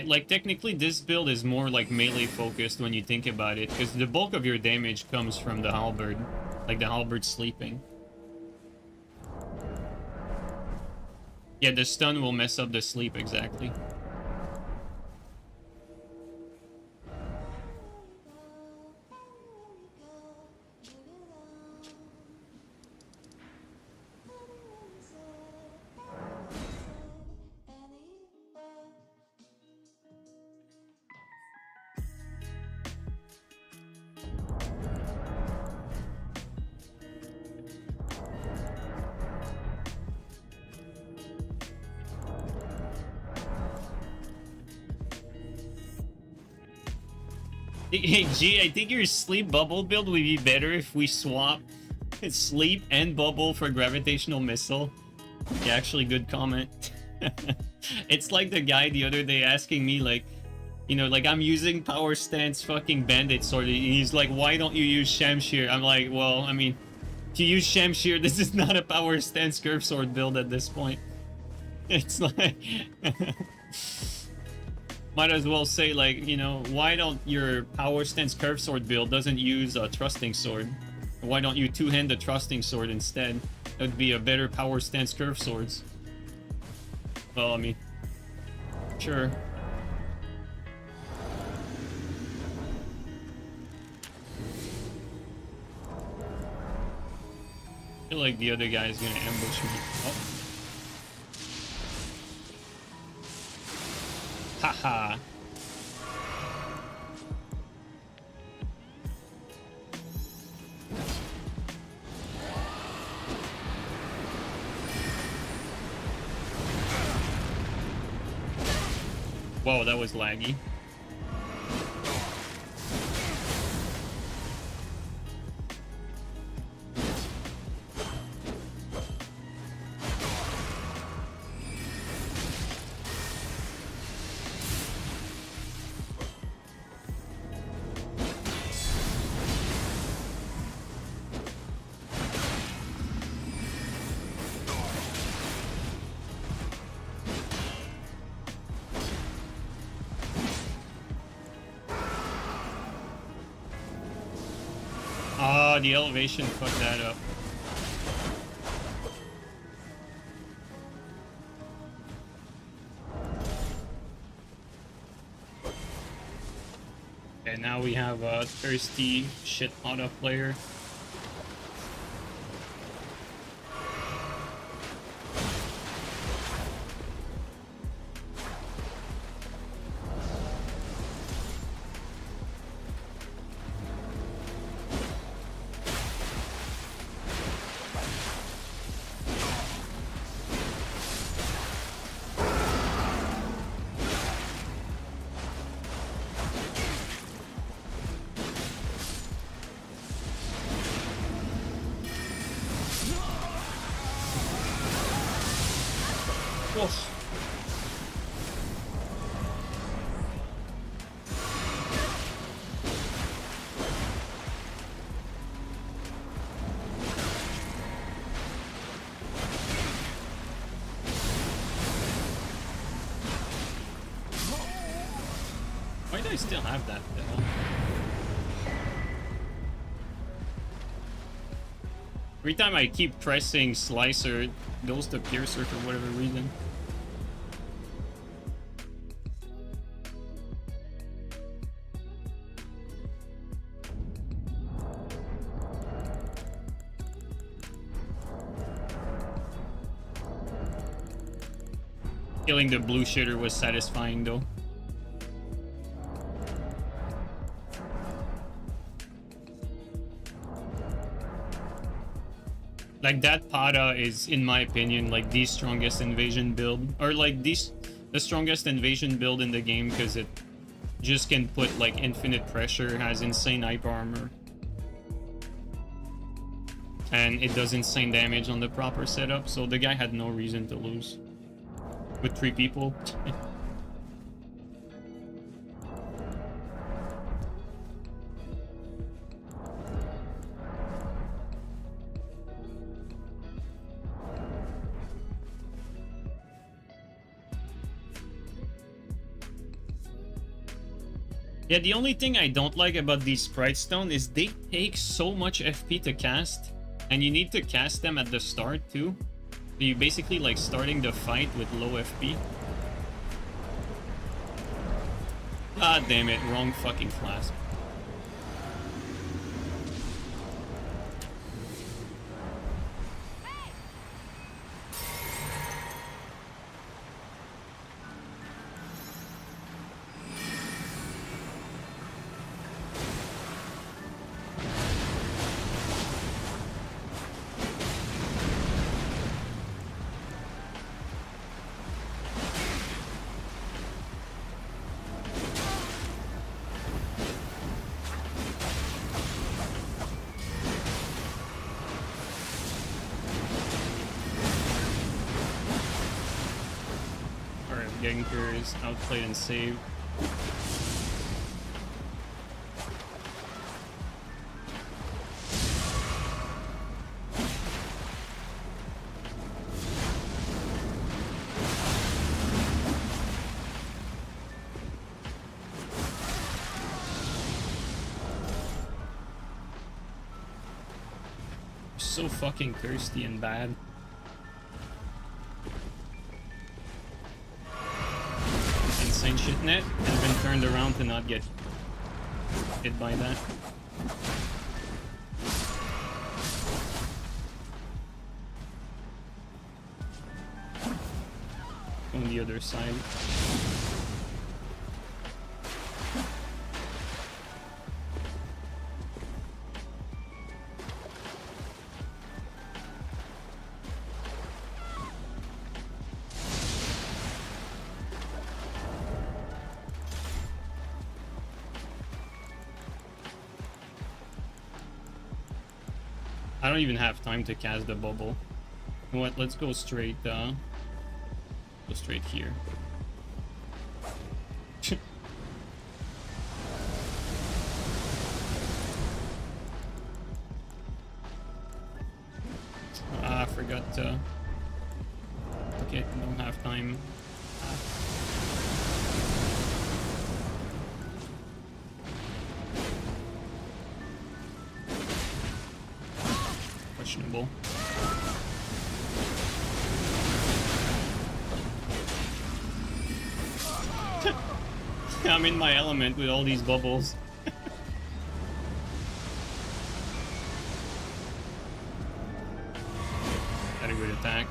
Like, technically, this build is more, like, melee-focused when you think about it, because the bulk of your damage comes from the halberd. Like, the halberd sleeping. Yeah, the stun will mess up the sleep, exactly. Hey, G, I think your sleep bubble build would be better if we swap sleep and bubble for gravitational missile. Yeah, actually, good comment. It's like the guy the other day asking me, like, you know, like, I'm using power stance fucking bandit sword. And he's like, why don't you use Shamshir? I'm like, well, I mean, if you use Shamshir, this is not a power stance curve sword build at this point. It's like... Might as well say, like, you know, why don't your power stance curve sword build doesn't use a trusting sword? Why don't you two-hand the trusting sword instead? That would be a better power stance curve swords. Well, I mean, sure. I feel like the other guy is gonna ambush me. Oh. Haha. Whoa, that was laggy. Oh, the elevation fucked that up. Okay, now we have a thirsty shit auto player. Why do I still have that? The hell? Every time I keep pressing slicer, it goes to piercer for whatever reason. Killing the blue shitter was satisfying though. Like that Pada is, in my opinion, like the strongest invasion build, or like the strongest invasion build in the game because it just can put like infinite pressure, has insane hyper armor, and it does insane damage on the proper setup. So the guy had no reason to lose with 3 people. Yeah, the only thing I don't like about these Sprite Stone is they take so much FP to cast, and you need to cast them at the start too. So you basically like starting the fight with low FP. God damn it, wrong fucking flask. Genker is outplayed and saved. So fucking thirsty and bad. Insane shit net has been turned around to not get hit by that. On the other side. I don't even have time to cast the bubble. You know what? Let's go straight. Go straight here. I forgot to. Okay, don't have time. questionable. I'm in my element with all these bubbles. Got a good attack.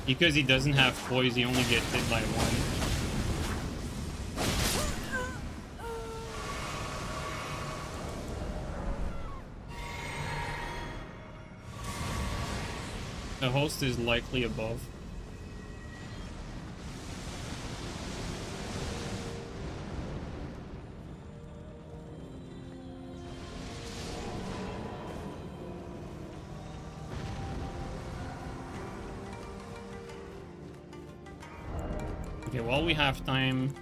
Because he doesn't have poise, he only gets hit by one. The host is likely above. Okay, while we have time...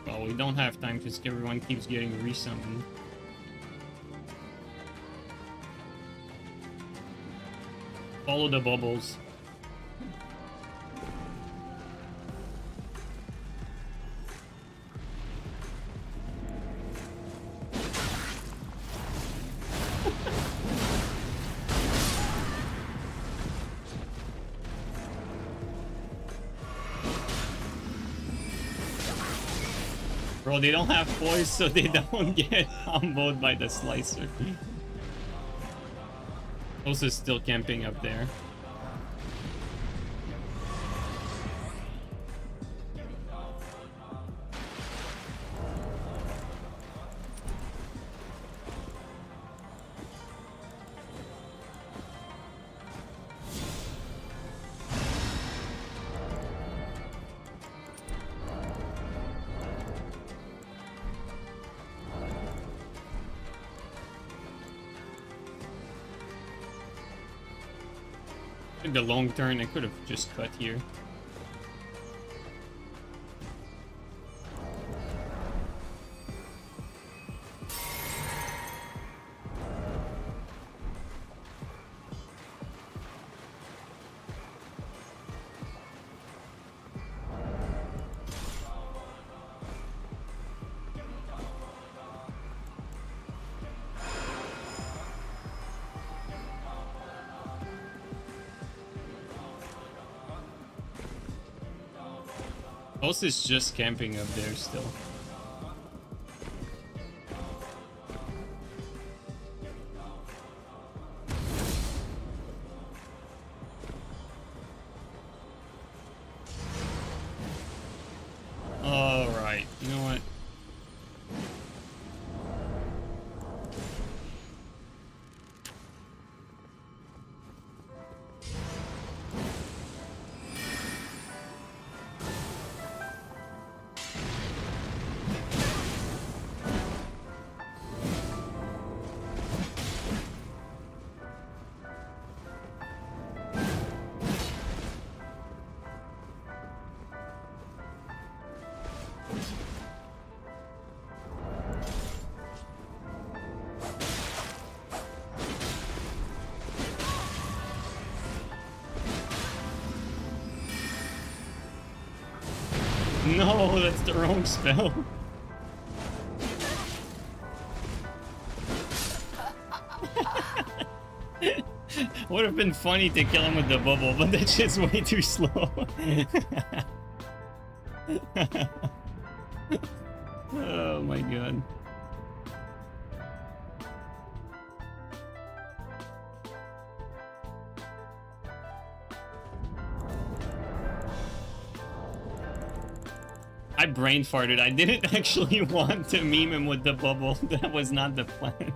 Well, we don't have time because everyone keeps getting resummoned. Follow the bubbles. Bro, they don't have poise, so they don't get comboed by the slicer. Also still camping up there. The long turn, I could have just cut here. Boss is just camping up there still. Alright, you know what? No, that's the wrong spell. Would have been funny to kill him with the bubble, but that shit's way too slow. Oh my god. I brain farted. I didn't actually want to meme him with the bubble. That was not the plan.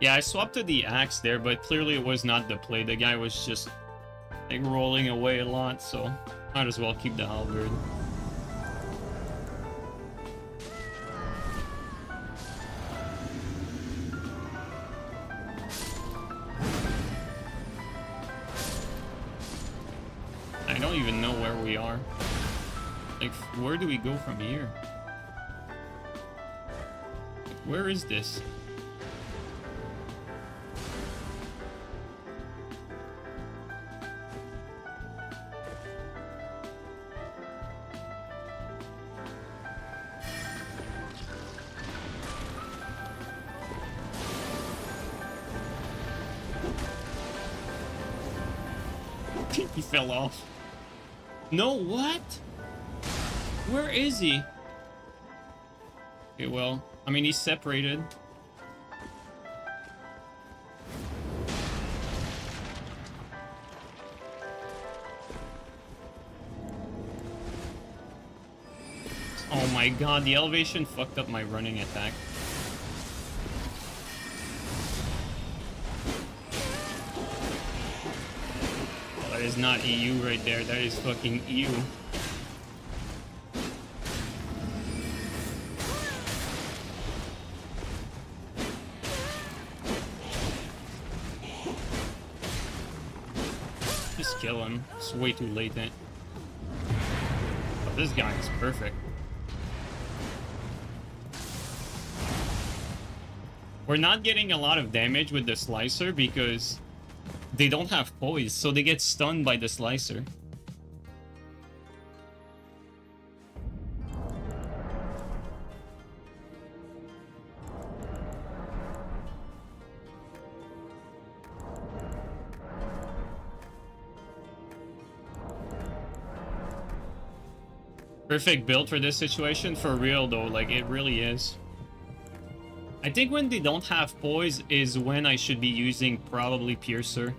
Yeah, I swapped to the axe there, but clearly it was not the play. The guy was just like rolling away a lot, so might as well keep the halberd. don't even know where we are. Like, where do we go from here? Like, where is this? He fell off. No, what? Where is he? Okay, well, I mean, he's separated. Oh my god, the elevation fucked up my running attack. That is not EU right there, that is fucking EU. Just kill him, it's way too late then. Oh, this guy is perfect. We're not getting a lot of damage with the slicer because they don't have poise, so they get stunned by the slicer. Perfect build for this situation, for real though, like it really is. I think when they don't have poise is when I should be using probably Piercer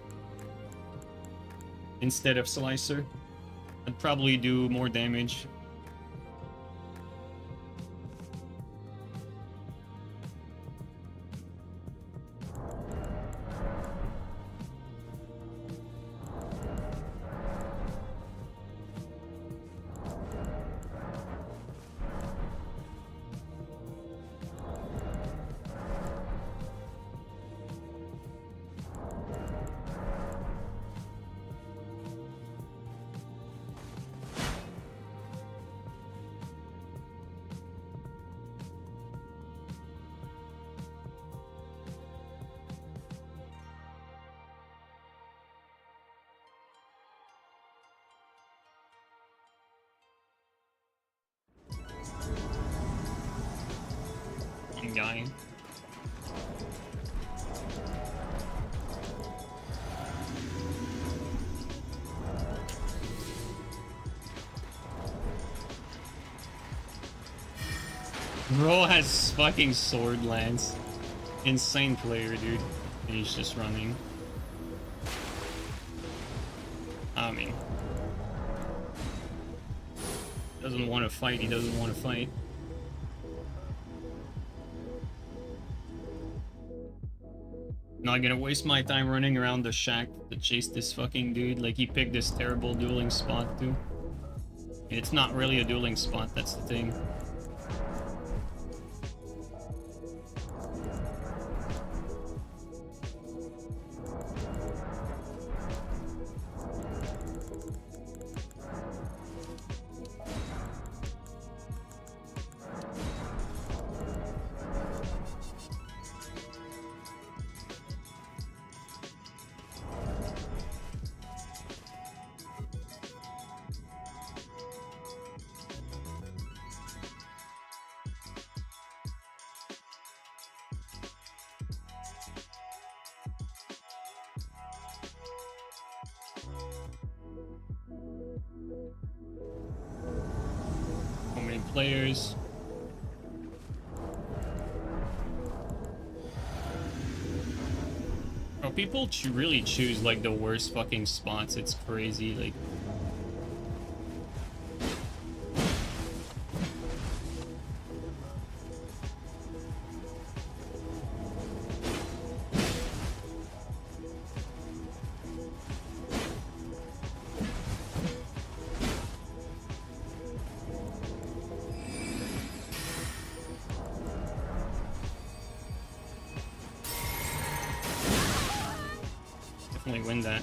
instead of Slicer. I'd probably do more damage. Guy. Bro has fucking sword lance. Insane player, dude. And he's just running. I mean, doesn't want to fight. He doesn't want to fight. Not gonna waste my time running around the shack to chase this fucking dude. Like, he picked this terrible dueling spot too. It's not really a dueling spot, that's the thing. Players. Oh, people really choose like the worst fucking spots. It's crazy. Like, definitely win that.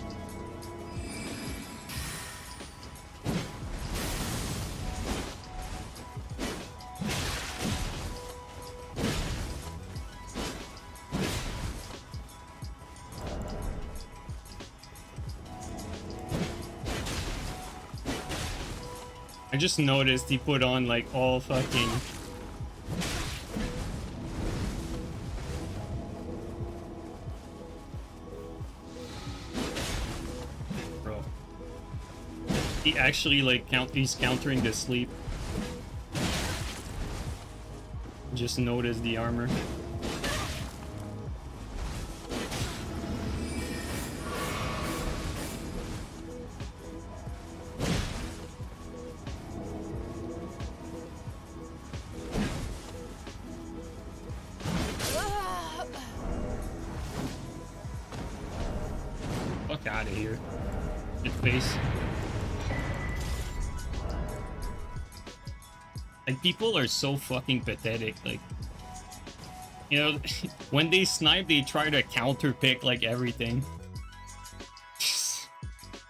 I just noticed he put on like all fucking... Bro. He actually like he's countering the sleep. Just noticed the armor. Fuck out of here. Shit face. Like, people are so fucking pathetic. Like, you know, when they snipe, they try to counter pick like everything.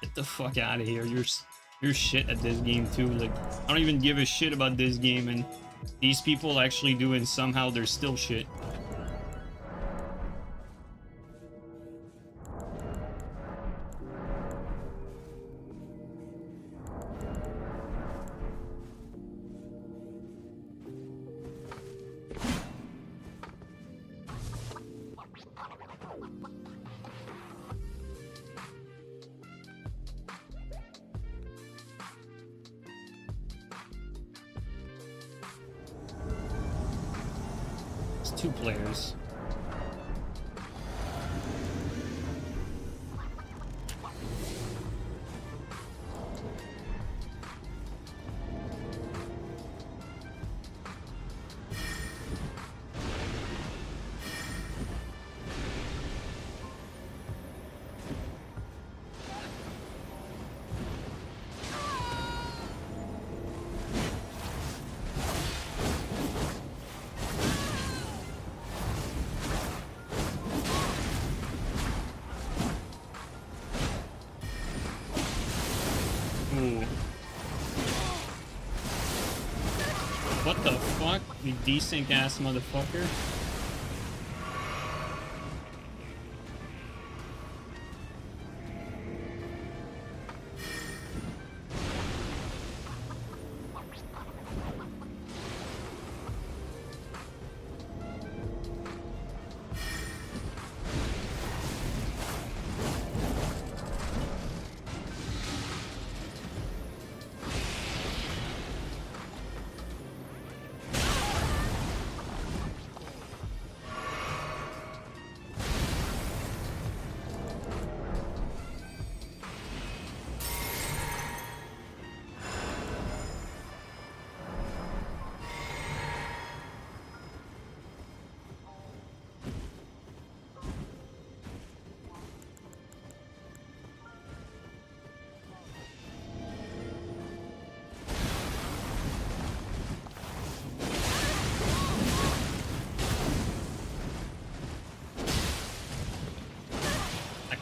Get the fuck out of here. You're shit at this game too. Like, I don't even give a shit about this game, and these people actually do, and somehow they're still shit. It's 2 players. Ooh. What the fuck? You desync ass motherfucker.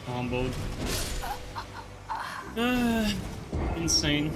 Comboed. Insane.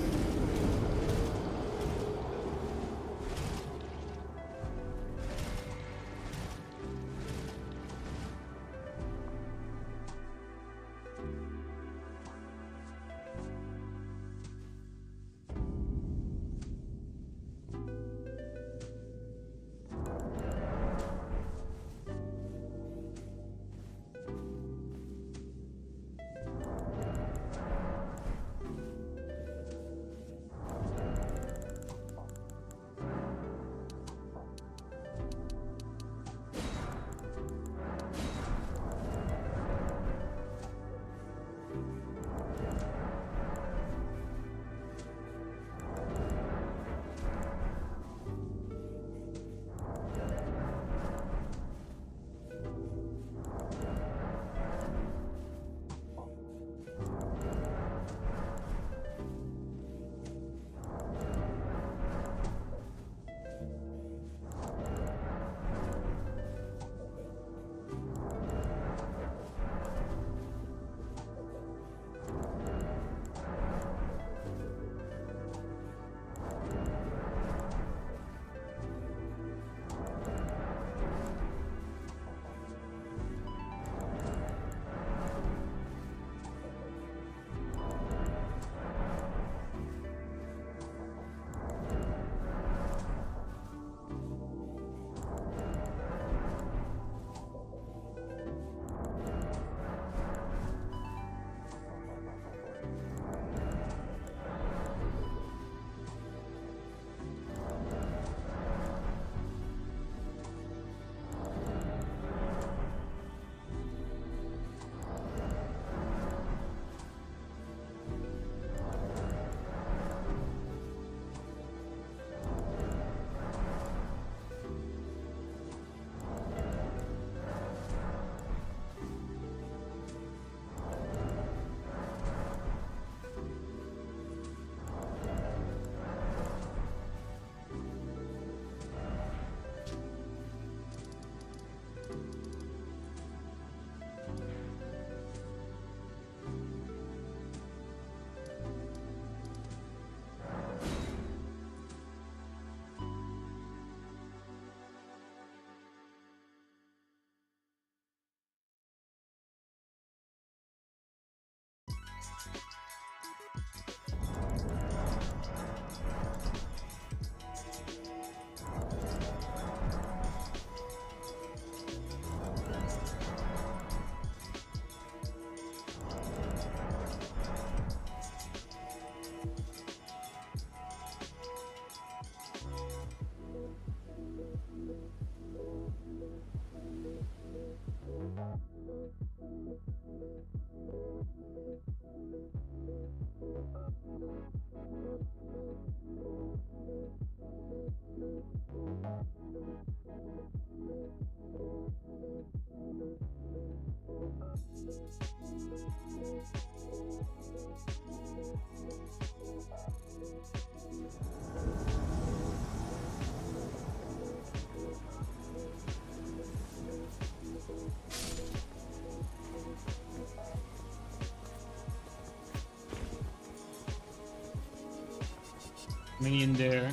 Many in there.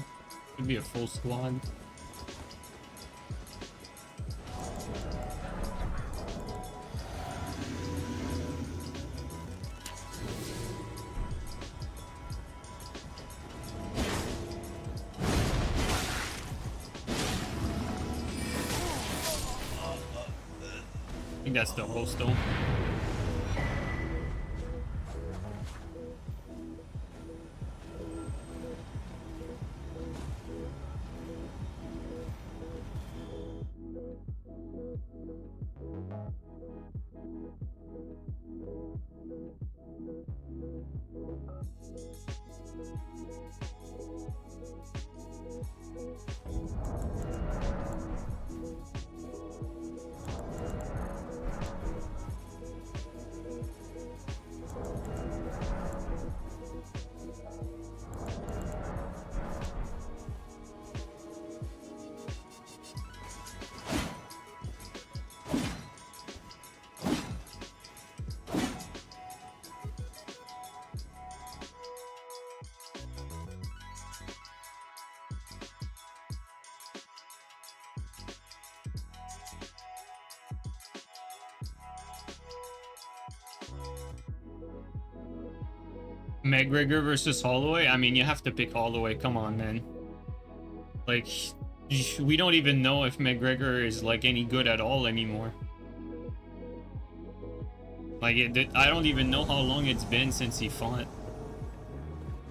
Could be a full squad. I think that's the host though. McGregor versus Holloway? I mean, you have to pick Holloway. Come on, man. Like, we don't even know if McGregor is, like, any good at all anymore. Like, I don't even know how long it's been since he fought.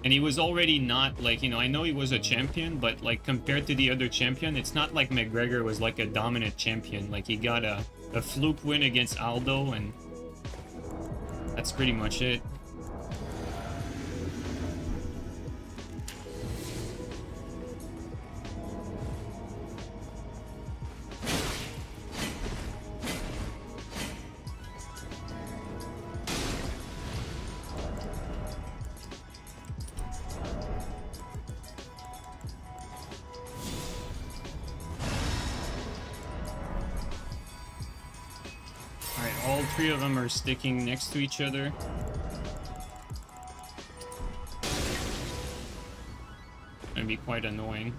And he was already not, like, you know, I know he was a champion, but, like, compared to the other champion, it's not like McGregor was, like, a dominant champion. Like, he got a fluke win against Aldo, and that's pretty much it. All three of them are sticking next to each other. Gonna be quite annoying.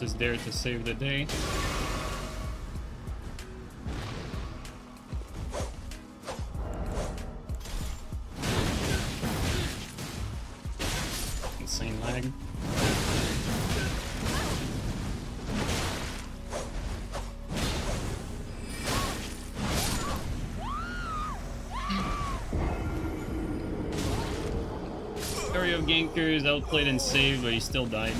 Is there to save the day. Insane lag. Story of Gankers outplayed and saved, but he still died.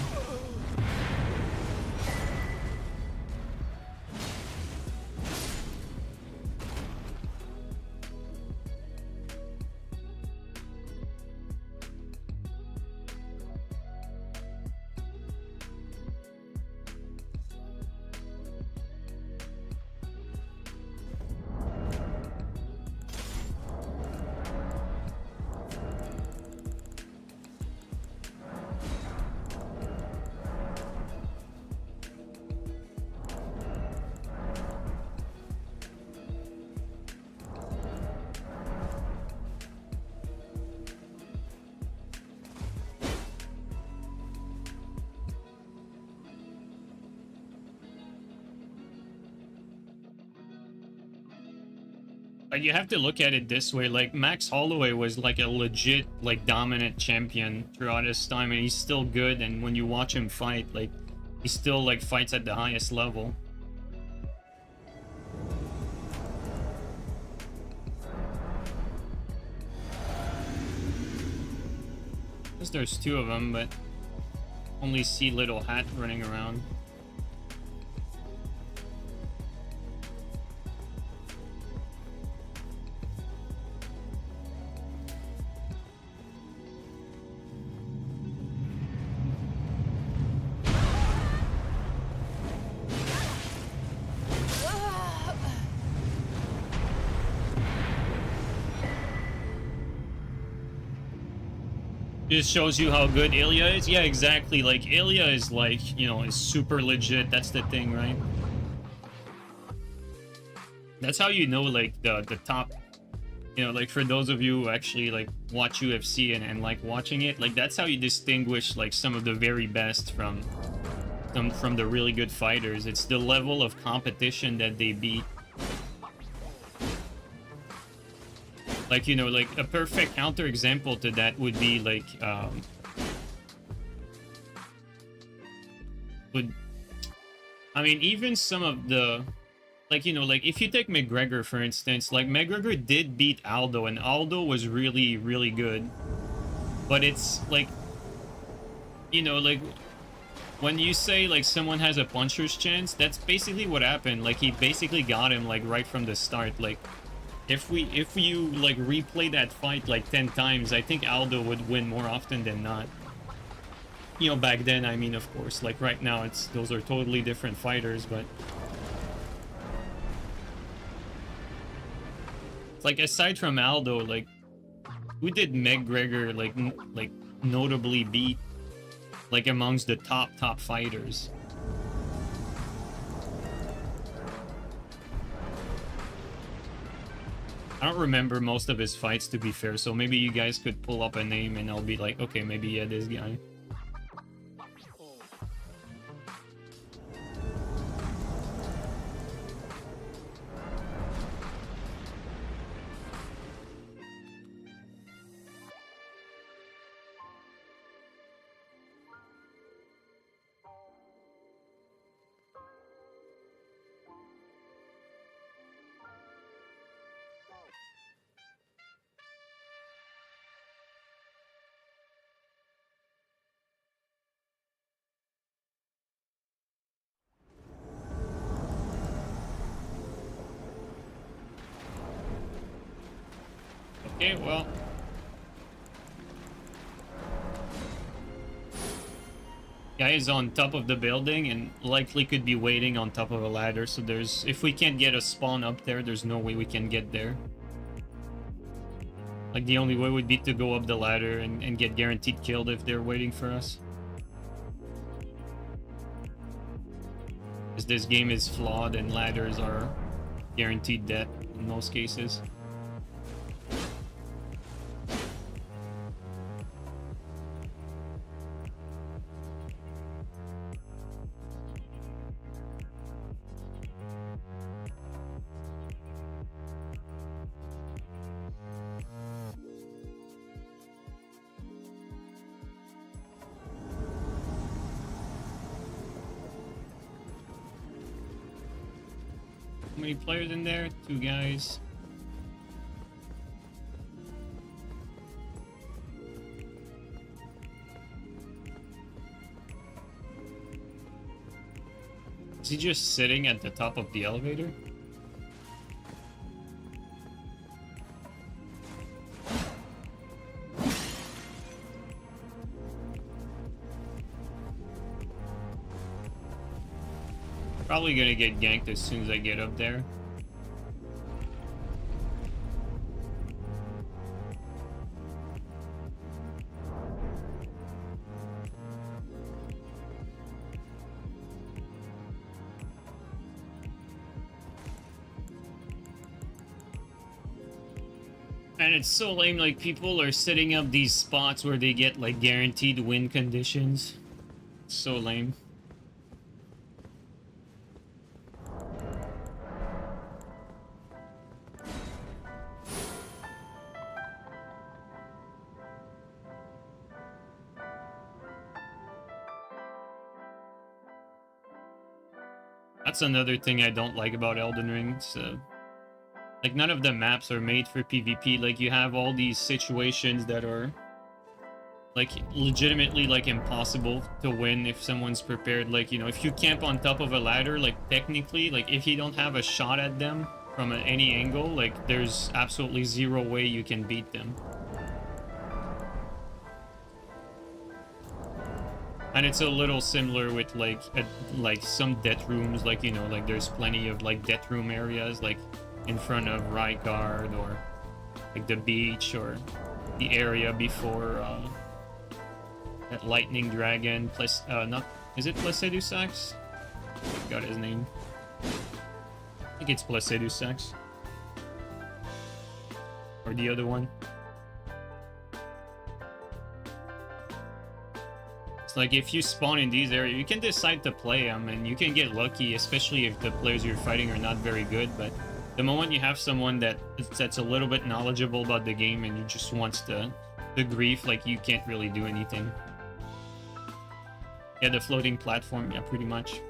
Like, you have to look at it this way, like, Max Holloway was, like, a legit, like, dominant champion throughout his time, and he's still good, and when you watch him fight, like, he still, like, fights at the highest level. I guess there's two of them, but only see Little Hat running around. Just shows you how good Ilya is. Yeah, exactly. Like, Ilya is like, you know, is super legit. That's the thing, right? That's how you know, like, the top, you know, like, for those of you who actually, like, watch UFC and like watching it, like, that's how you distinguish, like, some of the very best from the really good fighters. It's the level of competition that they beat. Like, you know, like, a perfect counterexample to that would be, like, I mean, even some of the, like, you know, like, if you take McGregor, for instance, like, McGregor did beat Aldo, and Aldo was really, really good. But it's, like, you know, like, when you say, like, someone has a puncher's chance, that's basically what happened. Like, he basically got him, like, right from the start. Like, if you, like, replay that fight, like, 10 times, I think Aldo would win more often than not. You know, back then, I mean, of course. Like, right now, those are totally different fighters, but... like, aside from Aldo, like, who did McGregor, like, notably beat, like, amongst the top fighters? I don't remember most of his fights, to be fair, so maybe you guys could pull up a name and I'll be like, okay, maybe, yeah, this guy. Okay, well... guy is on top of the building and likely could be waiting on top of a ladder, so there's... if we can't get a spawn up there, there's no way we can get there. Like, the only way would be to go up the ladder and get guaranteed killed if they're waiting for us. Because this game is flawed and ladders are guaranteed death in most cases. How many players in there? 2 guys. Is he just sitting at the top of the elevator? Probably gonna get ganked as soon as I get up there. And it's so lame, like, people are setting up these spots where they get, like, guaranteed win conditions. It's so lame. That's another thing I don't like about Elden Ring. So, like, none of the maps are made for PvP. Like, you have all these situations that are, like, legitimately, like, impossible to win if someone's prepared. Like, you know, if you camp on top of a ladder, like, technically, like, if you don't have a shot at them from any angle, like, there's absolutely zero way you can beat them. And it's a little similar with, like, like, some death rooms. Like, you know, like, there's plenty of, like, death room areas, like, in front of Rykard, or, like, the beach, or the area before That lightning dragon, plus not is it Placidusax? Forgot his name. I think it's Placidusax. Or the other one. It's like if you spawn in these areas, you can decide to play them and you can get lucky, especially if the players you're fighting are not very good. But the moment you have someone that's a little bit knowledgeable about the game and you just wants the grief, like you can't really do anything. Yeah, the floating platform, yeah, pretty much.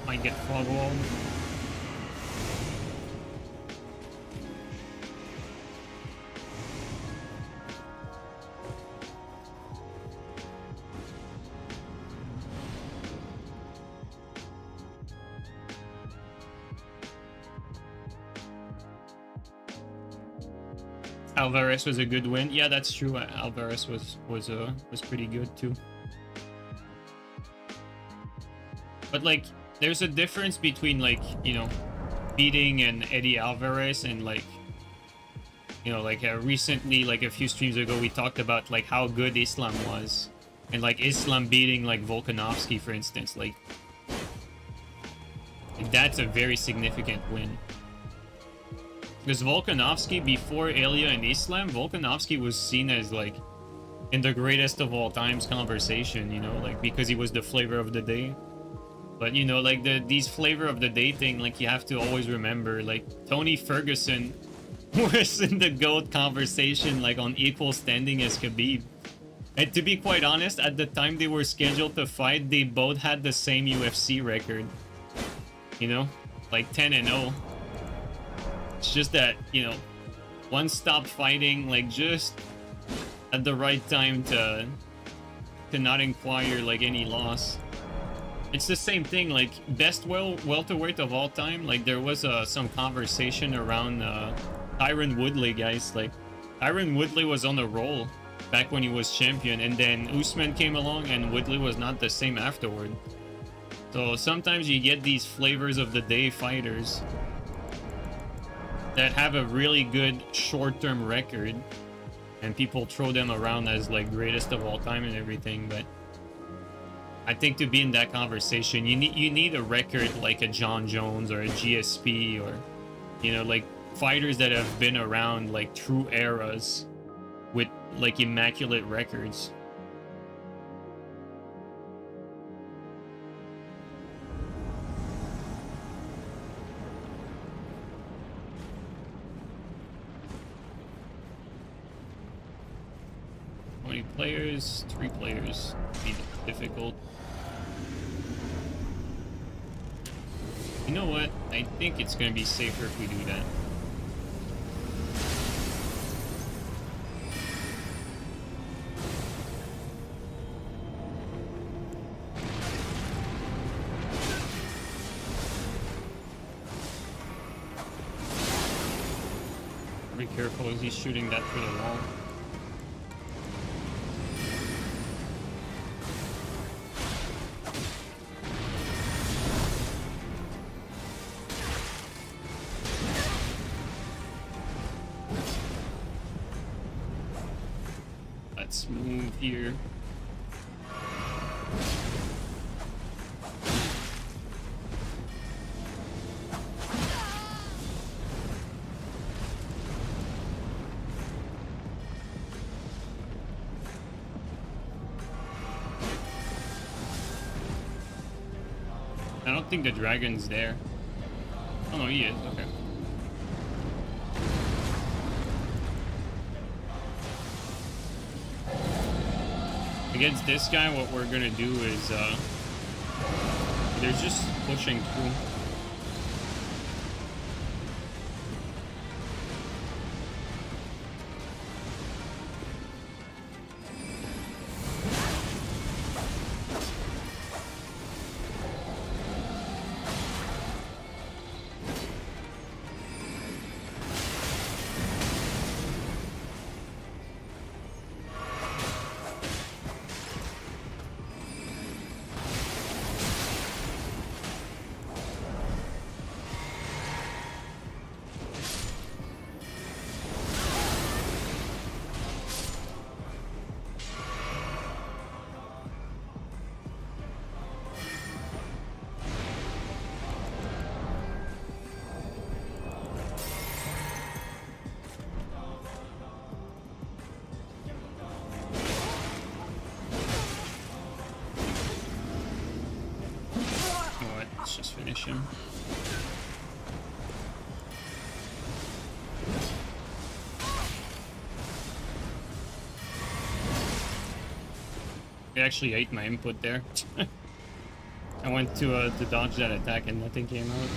Might get fog walled. Alvarez was a good win. Yeah, that's true. Alvarez was pretty good too. But like, there's a difference between like, you know, beating an Eddie Alvarez and like, you know, like recently, like a few streams ago, we talked about like how good Islam was, and like Islam beating like Volkanovski, for instance, like that's a very significant win. Because Volkanovski, before Ilya and Islam, Volkanovski was seen as like in the greatest of all times conversation, you know, like because he was the flavor of the day. But you know, like these flavor of the day thing, like you have to always remember, like Tony Ferguson was in the GOAT conversation, like on equal standing as Khabib. And to be quite honest, at the time they were scheduled to fight, they both had the same UFC record. You know, like 10-0. It's just that, you know, one stopped fighting like just at the right time to not inquire like any loss. It's the same thing, like best welterweight of all time. Like there was some conversation around Tyron Woodley, guys. Like Tyron Woodley was on a roll back when he was champion, and then Usman came along and Woodley was not the same afterward. So sometimes you get these flavors of the day fighters that have a really good short-term record, and people throw them around as like greatest of all time and everything. But I think to be in that conversation, you need a record like a John Jones or a GSP, or you know, like fighters that have been around like true eras with like immaculate records. How many players? 3 players. Be difficult. You know what? I think it's gonna be safer if we do that. Be careful as he's shooting that through the wall. Let's move here. I don't think the dragon's there. Oh no, he is. Okay. Against this guy, what we're gonna do is they're just pushing through. Let's just finish him. I actually ate my input there. I went to dodge that attack and nothing came out.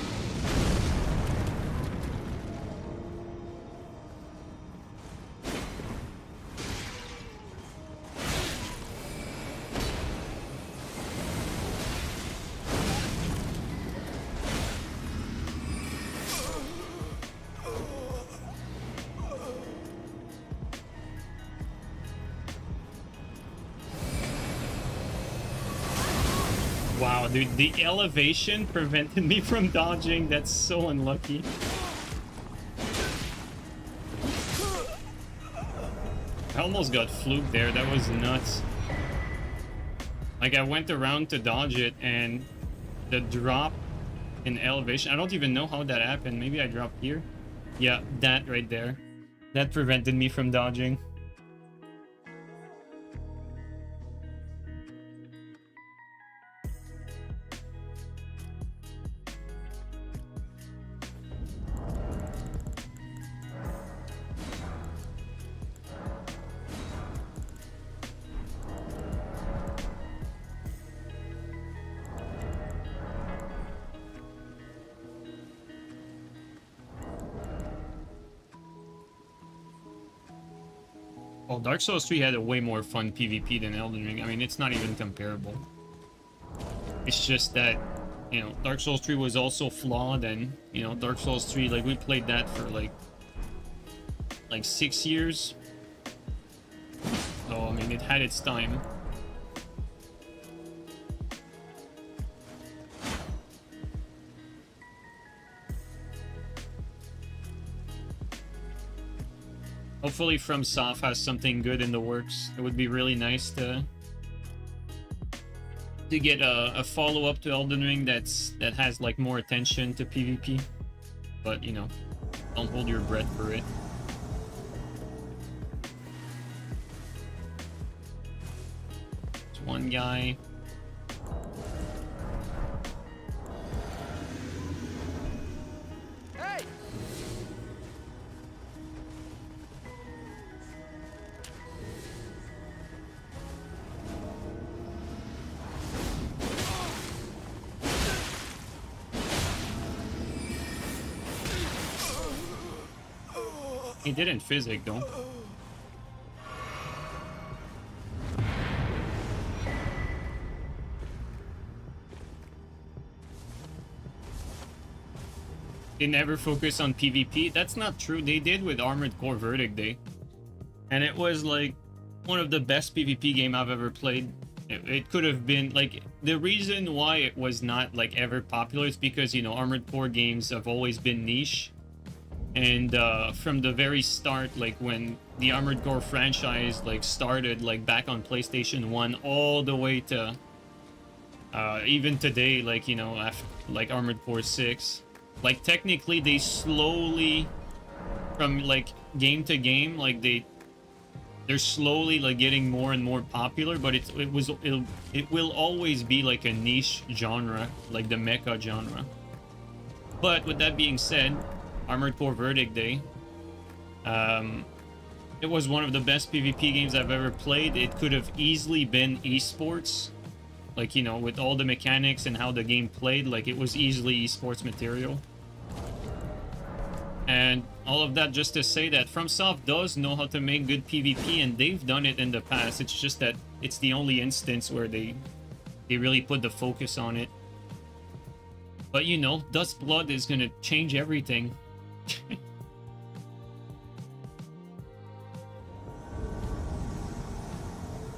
Wow, dude, the elevation prevented me from dodging. That's so unlucky. I almost got fluked there. That was nuts. Like, I went around to dodge it, and the drop in elevation... I don't even know how that happened. Maybe I dropped here? Yeah, that right there. That prevented me from dodging. Well, Dark Souls 3 had a way more fun PvP than Elden Ring. I mean, it's not even comparable. It's just that, you know, Dark Souls 3 was also flawed, and, you know, Dark Souls 3, like, we played that for, like 6 years. So, I mean, it had its time. Hopefully FromSoft has something good in the works. It would be really nice to get a follow-up to Elden Ring that has like more attention to PvP. But, you know, don't hold your breath for it. There's one guy. He didn't physic though. They never focus on PvP. That's not true. They did with Armored Core Verdict Day. And it was like one of the best PvP game I've ever played. It could have been like, the reason why it was not like ever popular is because, you know, Armored Core games have always been niche. And from the very start, like when the Armored Core franchise like started, like back on PlayStation 1, all the way to even today, like, you know, after like Armored Core 6, like technically they slowly, from like game to game, like they're slowly like getting more and more popular, but it will always be like a niche genre, like the mecha genre. But with that being said, Armored Core Verdict Day, it was one of the best PvP games I've ever played. It could have easily been esports, like, you know, with all the mechanics and how the game played, like it was easily esports material. And all of that just to say that FromSoft does know how to make good PvP, and they've done it in the past. It's just that it's the only instance where they really put the focus on it. But, you know, Duskblood is gonna change everything.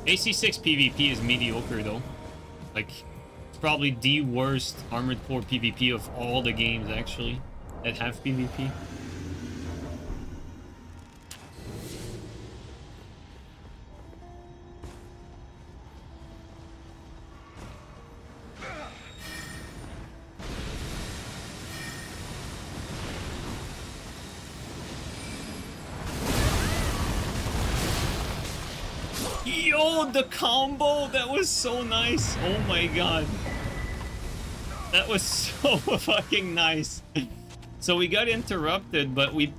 AC6 PvP is mediocre, though. Like, it's probably the worst Armored Core PvP of all the games, actually, that have PvP. Yo, the combo! That was so nice! Oh my god. That was so fucking nice. So we got interrupted, but we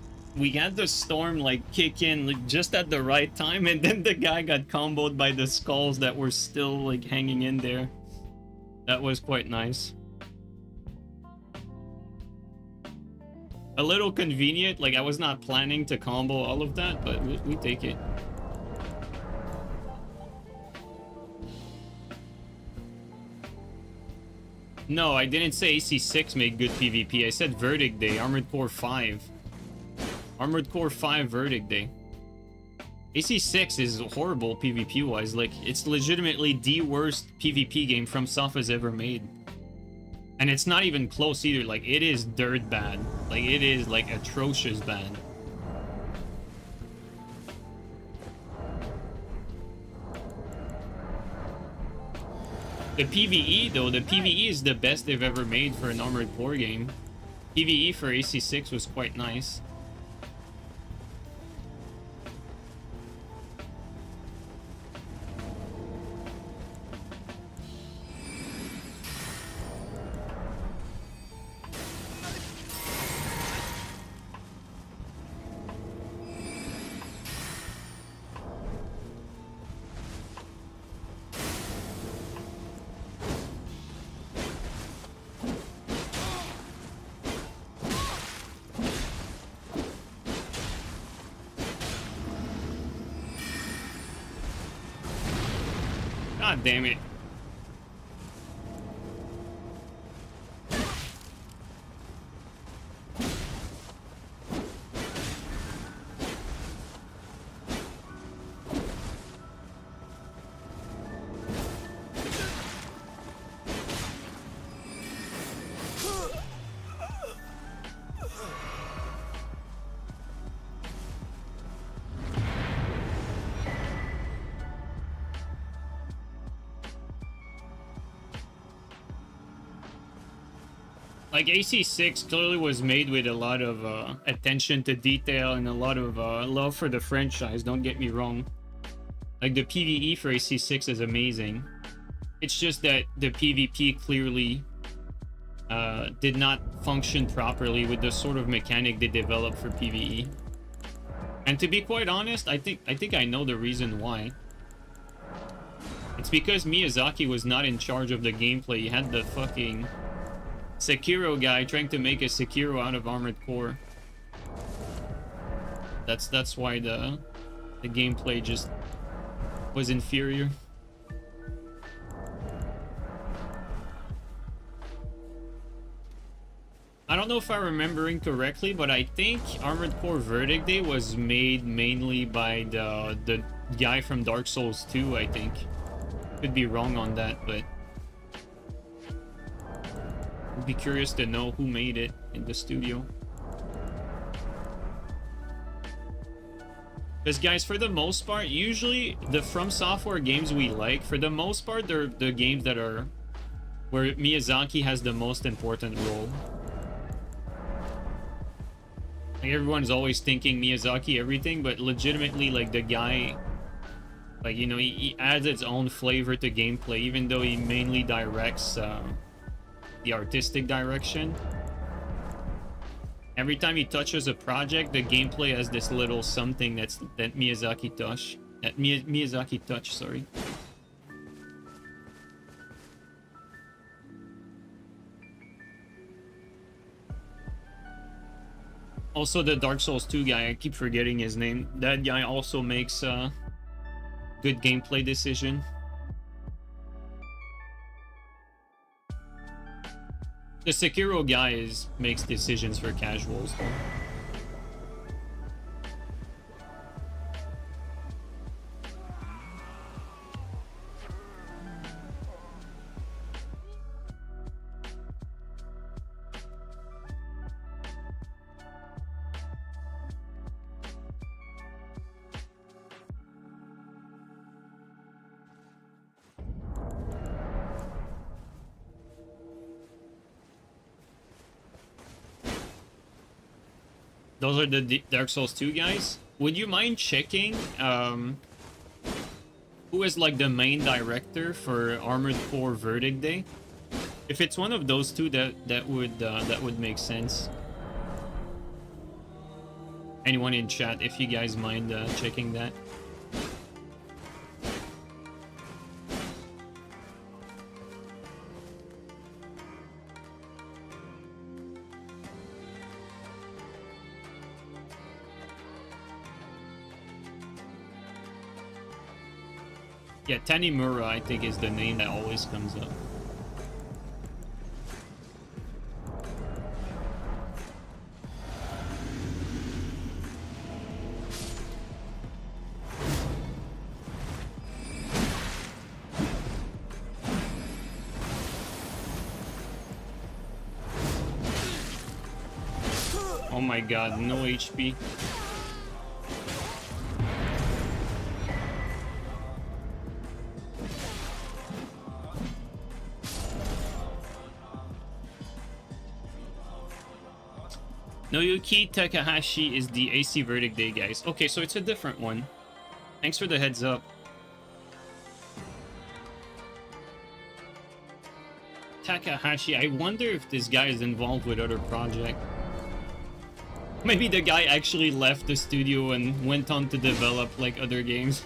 had the storm like kick in like, just at the right time, and then the guy got comboed by the skulls that were still like hanging in there. That was quite nice. A little convenient, like I was not planning to combo all of that, but we take it. No, I didn't say AC6 made good PvP. I said Verdict Day, Armored Core 5. Armored Core 5 Verdict Day. AC6 is horrible PvP-wise. Like, it's legitimately the worst PvP game FromSoft has ever made. And it's not even close either. Like, it is dirt bad. Like, it is, like, atrocious bad. The PvE, though, the PvE is the best they've ever made for an Armored Core game. PvE for AC6 was quite nice. God damn it. Like, AC6 clearly was made with a lot of attention to detail and a lot of love for the franchise, don't get me wrong. Like, the PvE for AC6 is amazing. It's just that the PvP clearly did not function properly with the sort of mechanic they developed for PvE. And to be quite honest, I think I know the reason why. It's because Miyazaki was not in charge of the gameplay. He had the fucking Sekiro guy trying to make a Sekiro out of Armored Core. That's why the gameplay just was inferior. I don't know if I'm remembering correctly, but I think Armored Core Verdict Day was made mainly by the guy from Dark Souls 2, I think. Could be wrong on that, but I'd be curious to know who made it in the studio. Because guys, for the most part, usually the From Software games we like, for the most part, they're the games that are where Miyazaki has the most important role. Like, everyone's always thinking Miyazaki everything, but legitimately, like, the guy, like, you know, he adds its own flavor to gameplay, even though he mainly directs the artistic direction. Every time he touches a project, the gameplay has this little something that Miyazaki touch. Miyazaki touch, sorry. Also, the Dark Souls 2 guy, I keep forgetting his name. That guy also makes good gameplay decision. The Sekiro guy makes decisions for casuals, though. Those are the Dark Souls 2 guys. Would you mind checking who is like the main director for Armored Core Verdict Day? If it's one of those two, that would make sense. Anyone in chat, if you guys mind checking that. Yeah, Tanimura, I think, is the name that always comes up. Oh my god, no HP. Noyuki Takahashi is the AC Verdict Day, guys. Okay, so it's a different one. Thanks for the heads up. Takahashi, I wonder if this guy is involved with other project. Maybe the guy actually left the studio and went on to develop like other games.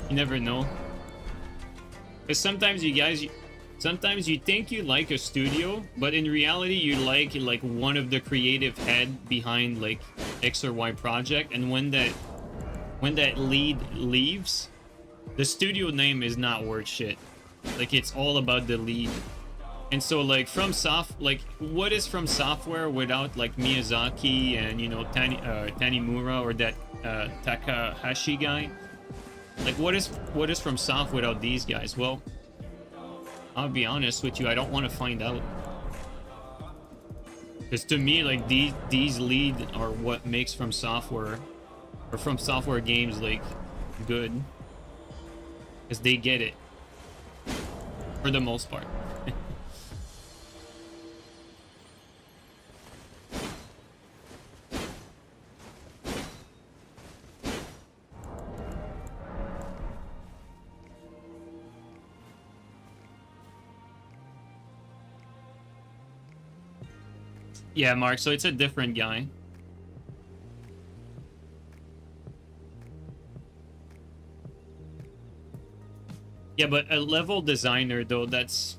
You never know. Because sometimes you guys, sometimes you think you like a studio, but in reality you like one of the creative head behind like X or Y project, and when that lead leaves, the studio name is not worth shit. Like, it's all about the lead. And so like what is From Software without like Miyazaki and, you know, Tanimura or that Takahashi guy? Like, what is From Software without these guys? Well, I'll be honest with you, I don't want to find out. Because to me, like, these lead are what makes From Software or From Software games like good. Because they get it. For the most part. Yeah, Mark, so it's a different guy. Yeah, but a level designer, though, that's...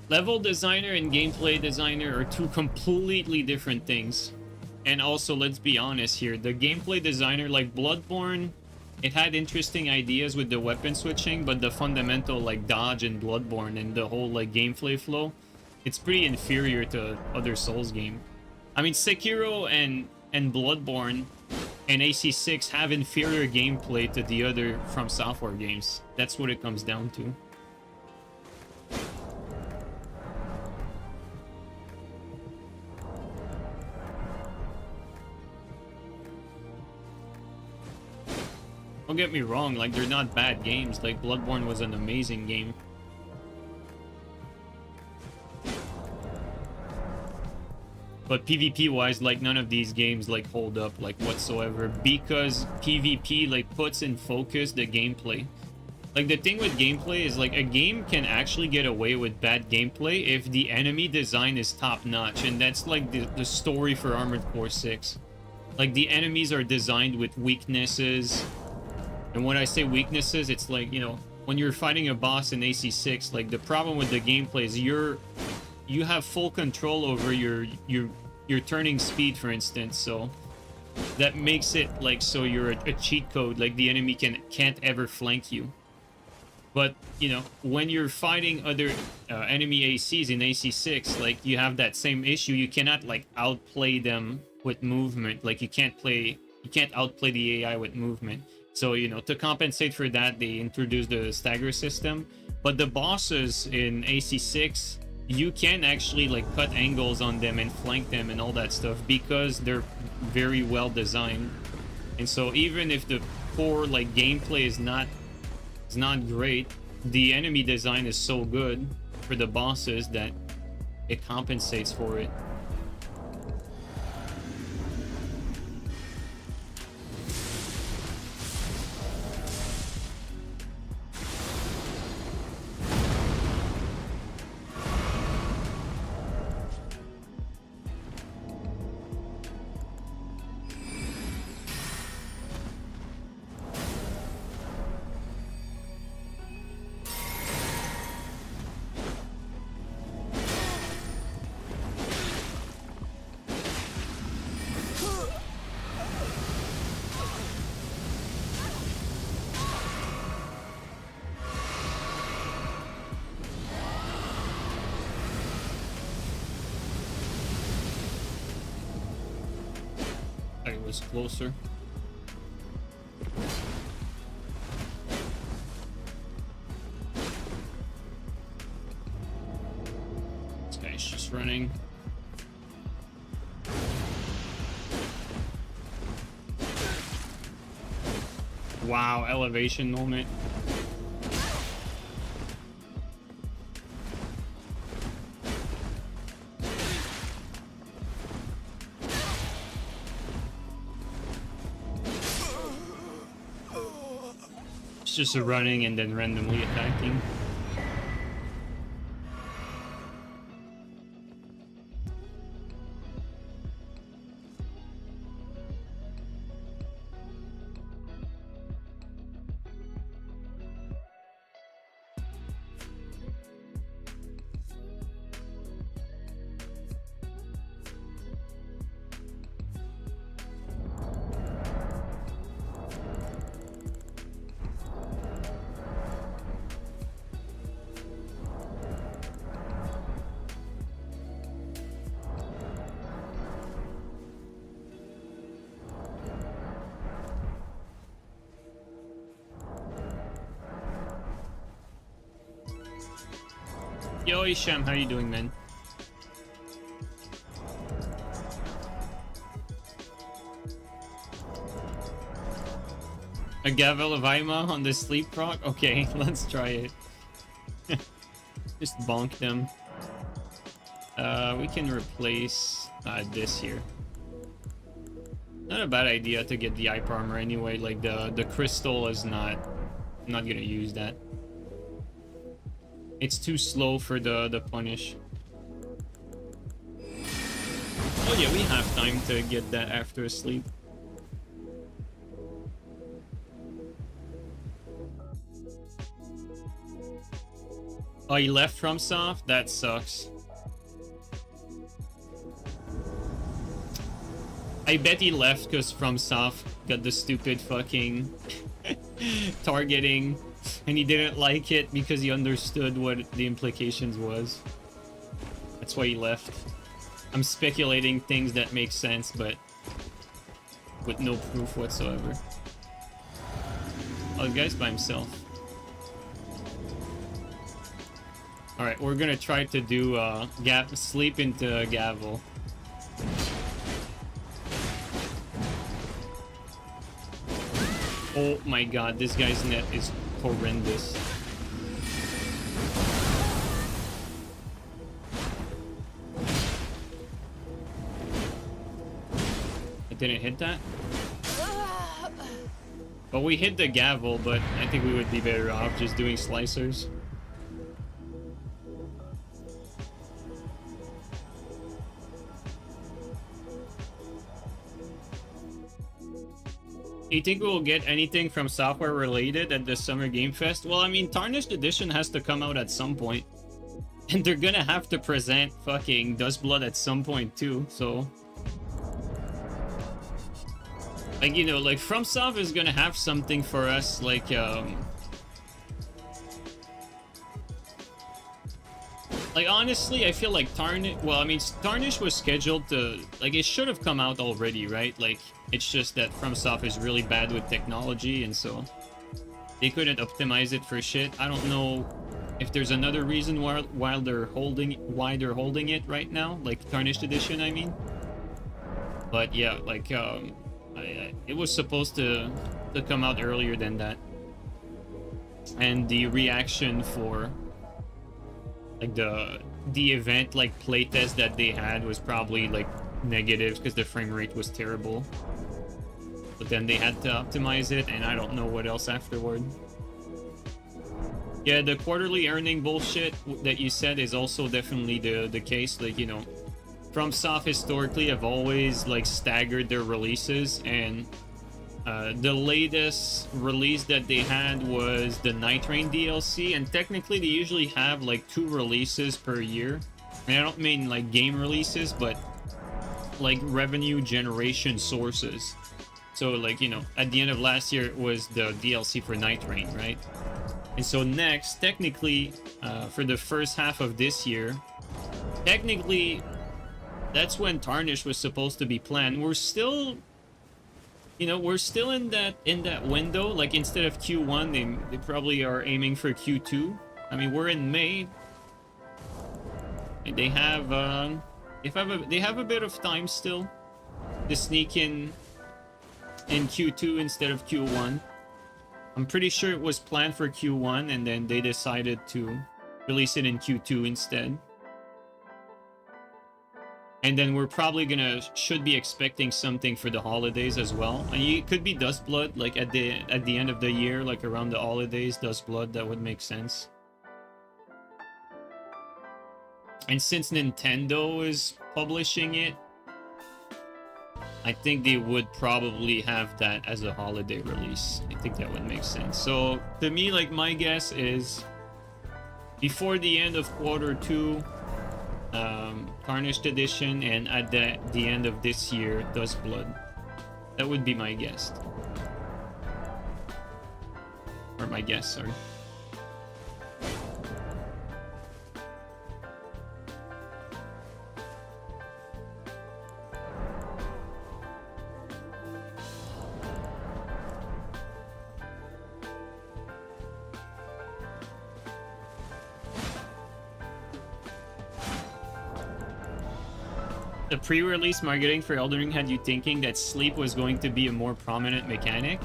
Level designer and gameplay designer are two completely different things. And also, let's be honest here, the gameplay designer, like Bloodborne, it had interesting ideas with the weapon switching, but the fundamental, like, dodge in Bloodborne and the whole, like, gameplay flow, it's pretty inferior to other Souls game. I mean, Sekiro and Bloodborne and AC6 have inferior gameplay to the other From Software games. That's what it comes down to. Don't get me wrong, like, they're not bad games. Like, Bloodborne was an amazing game. But PvP-wise, like, none of these games, like, hold up, like, whatsoever. Because PvP, like, puts in focus the gameplay. Like, the thing with gameplay is, like, a game can actually get away with bad gameplay if the enemy design is top-notch. And that's, like, the story for Armored Core 6. Like, the enemies are designed with weaknesses. And when I say weaknesses, it's like, you know, when you're fighting a boss in AC6, like, the problem with the gameplay is you have full control over your turning speed, for instance, so that makes it like so you're a cheat code, like the enemy can't ever flank you. But you know, when you're fighting other enemy ACs in AC6, like you have that same issue. You cannot like outplay them with movement. Like you can't outplay the AI with movement. So you know, to compensate for that, they introduced the stagger system. But the bosses in AC6, you can actually like cut angles on them and flank them and all that stuff because they're very well designed. And so even if the core like gameplay is not great, the enemy design is so good for the bosses that it compensates for it. Closer. This guy's just running. Wow, elevation moment. Just running and then randomly attacking. Yo, Isham, how you doing, man? A Gavel of Aima on the sleep proc? Okay, let's try it. Just bonk them. We can replace this here. Not a bad idea to get the hyper armor anyway. Like the crystal is not. I'm not gonna use that. It's too slow for the punish. Oh yeah, we have time to get that after sleep. Oh, he left from Soft? That sucks. I bet he left because from Soft got the stupid fucking targeting. And he didn't like it because he understood what the implications was. That's why he left. I'm speculating things that make sense, but with no proof whatsoever. Oh, the guy's by himself. Alright, we're gonna try to do sleep into Gavel. Oh my god, this guy's net is horrendous. I didn't hit that. But we hit the gavel, but I think we would be better off just doing slicers. You think we'll get anything from software related at the Summer Game Fest? Well, I mean, Tarnished Edition has to come out at some point. And they're gonna have to present fucking Duskblood at some point too, so... Like, you know, like, FromSoft is gonna have something for us, like, like, honestly, I feel like Tarnished... Well, I mean, Tarnished was scheduled to... Like, it should have come out already, right? Like, it's just that FromSoft is really bad with technology, and so... They couldn't optimize it for shit. I don't know if there's another reason why they're holding it right now. Like, Tarnished Edition, I mean. But, yeah, like, it was supposed to come out earlier than that. And the reaction for... like the event like playtest that they had was probably like negative because the frame rate was terrible, but then they had to optimize it, and I don't know what else afterward. Yeah, the quarterly earning bullshit that you said is also definitely the case. Like, you know, FromSoft historically have always like staggered their releases, and the latest release that they had was the Night Rain DLC, and technically they usually have like 2 releases per year. And I don't mean like game releases, but like revenue generation sources. So like, you know, at the end of last year it was the DLC for Night Rain, right? And so next, technically, for the first half of this year, technically that's when Tarnished was supposed to be planned. We're still... You know, we're still in that window. Like, instead of Q1, they probably are aiming for Q2. I mean, we're in May. And they have a bit of time still to sneak in Q2 instead of Q1. I'm pretty sure it was planned for Q1, and then they decided to release it in Q2 instead. And then we're probably should be expecting something for the holidays as well. And it could be Duskblood, like at the end of the year, like around the holidays, Duskblood, that would make sense. And since Nintendo is publishing it, I think they would probably have that as a holiday release. I think that would make sense. So to me, like, my guess is before the end of Q2, Tarnished Edition, and at the end of this year, Duskblood. That would be my guess. Or my guess, sorry. The pre-release marketing for Elden Ring had you thinking that sleep was going to be a more prominent mechanic?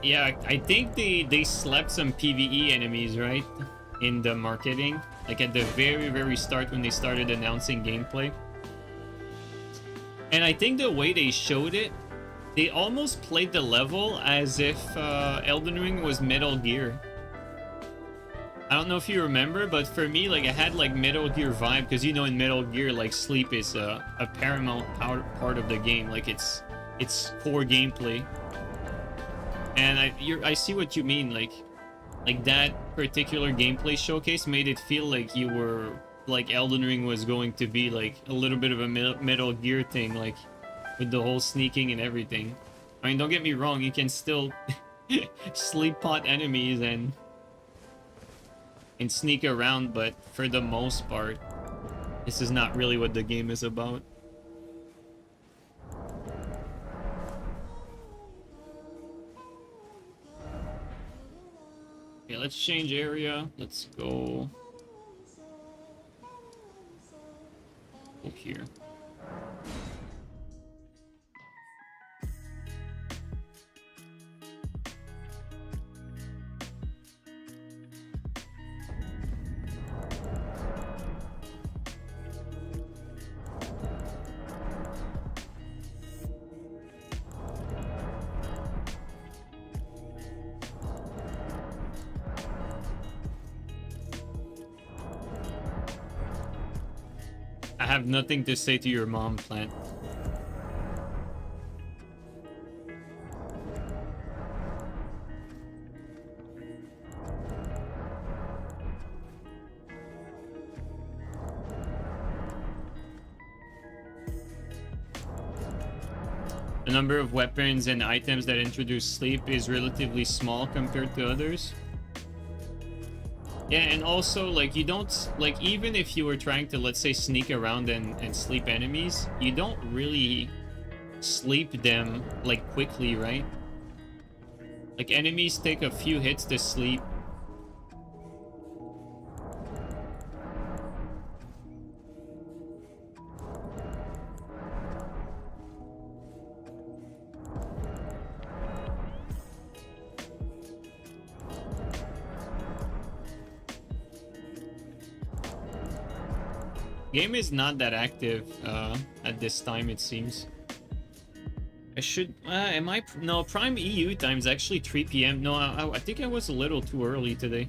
Yeah, I think they slept some PvE enemies, right? In the marketing. Like at the very start when they started announcing gameplay. And I think the way they showed it, they almost played the level as if Elden Ring was Metal Gear. I don't know if you remember, but for me, like, I had like Metal Gear vibe, because you know in Metal Gear, like, sleep is a paramount part of the game. Like, it's core gameplay. And I see what you mean. Like that particular gameplay showcase made it feel like you were like Elden Ring was going to be like a little bit of a Metal Gear thing, like with the whole sneaking and everything. I mean, don't get me wrong, you can still sleep pot enemies and sneak around, but for the most part, this is not really what the game is about. Okay, let's change area. Let's go here. I have nothing to say to your mom, Plant. The number of weapons and items that introduce sleep is relatively small compared to others. Yeah, and also, like, you don't, like, even if you were trying to, let's say, sneak around and sleep enemies, you don't really sleep them, like, quickly, right? Like, enemies take a few hits to sleep. Game is not that active at this time, it seems. I should... am I... No, Prime EU time is actually 3 p.m. No, I think I was a little too early today.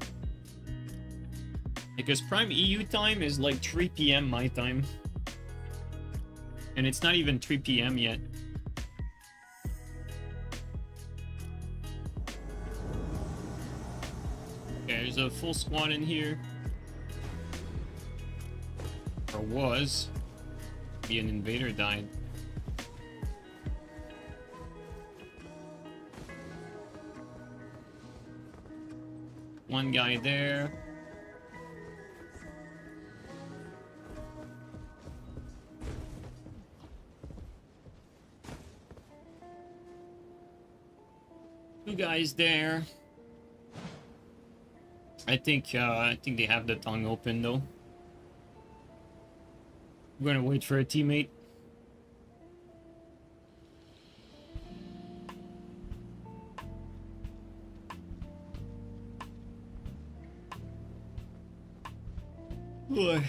Because Prime EU time is like 3 p.m. my time. And it's not even 3 p.m. yet. Okay, there's a full squad in here. Or was. Maybe an invader died. One guy there. Two guys there. I think they have the tongue open though. I'm gonna wait for a teammate. Boy.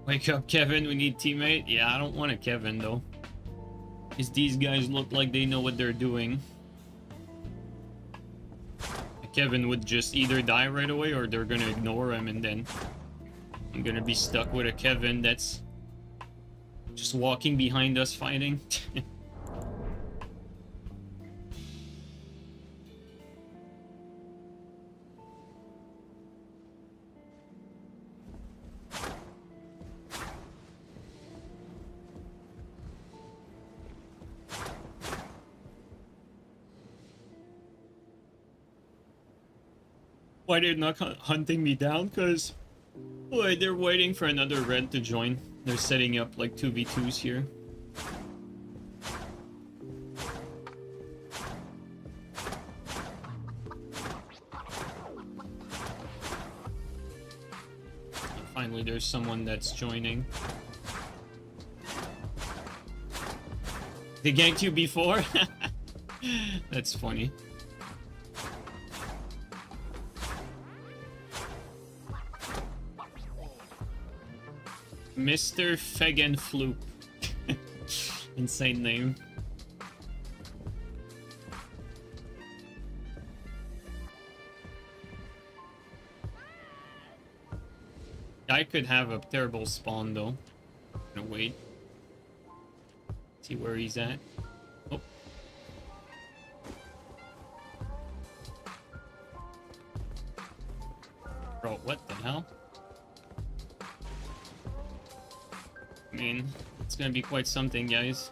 Wake up, Kevin. We need teammate. Yeah, I don't want a Kevin, though. Because these guys look like they know what they're doing. A Kevin would just either die right away or they're gonna ignore him, and then I'm gonna be stuck with a Kevin that's just walking behind us fighting. Why they're not hunting me down? Because, boy, they're waiting for another red to join. They're setting up like 2v2s here. And finally, there's someone that's joining. They ganked you before? That's funny. Mr. Fegenfloop. Insane name. I could have a terrible spawn though. Gonna wait. See where he's at. Oh. Bro, what the hell? I mean, it's gonna be quite something, guys.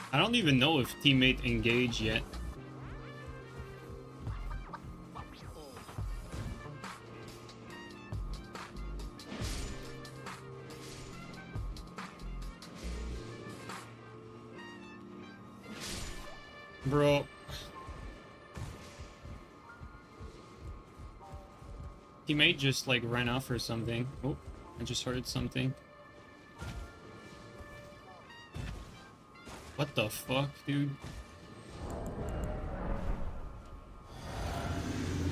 I don't even know if teammate engaged yet. Bro. Teammate just like ran off or something. Oh, I just heard something. What the fuck, dude?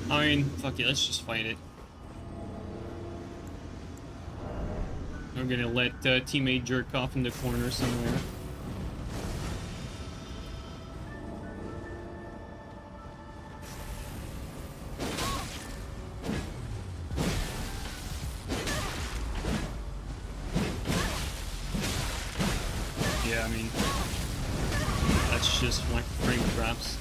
I mean, fuck it, let's just fight it. I'm gonna let teammate jerk off in the corner somewhere. Yeah, I mean, that's just like frame traps.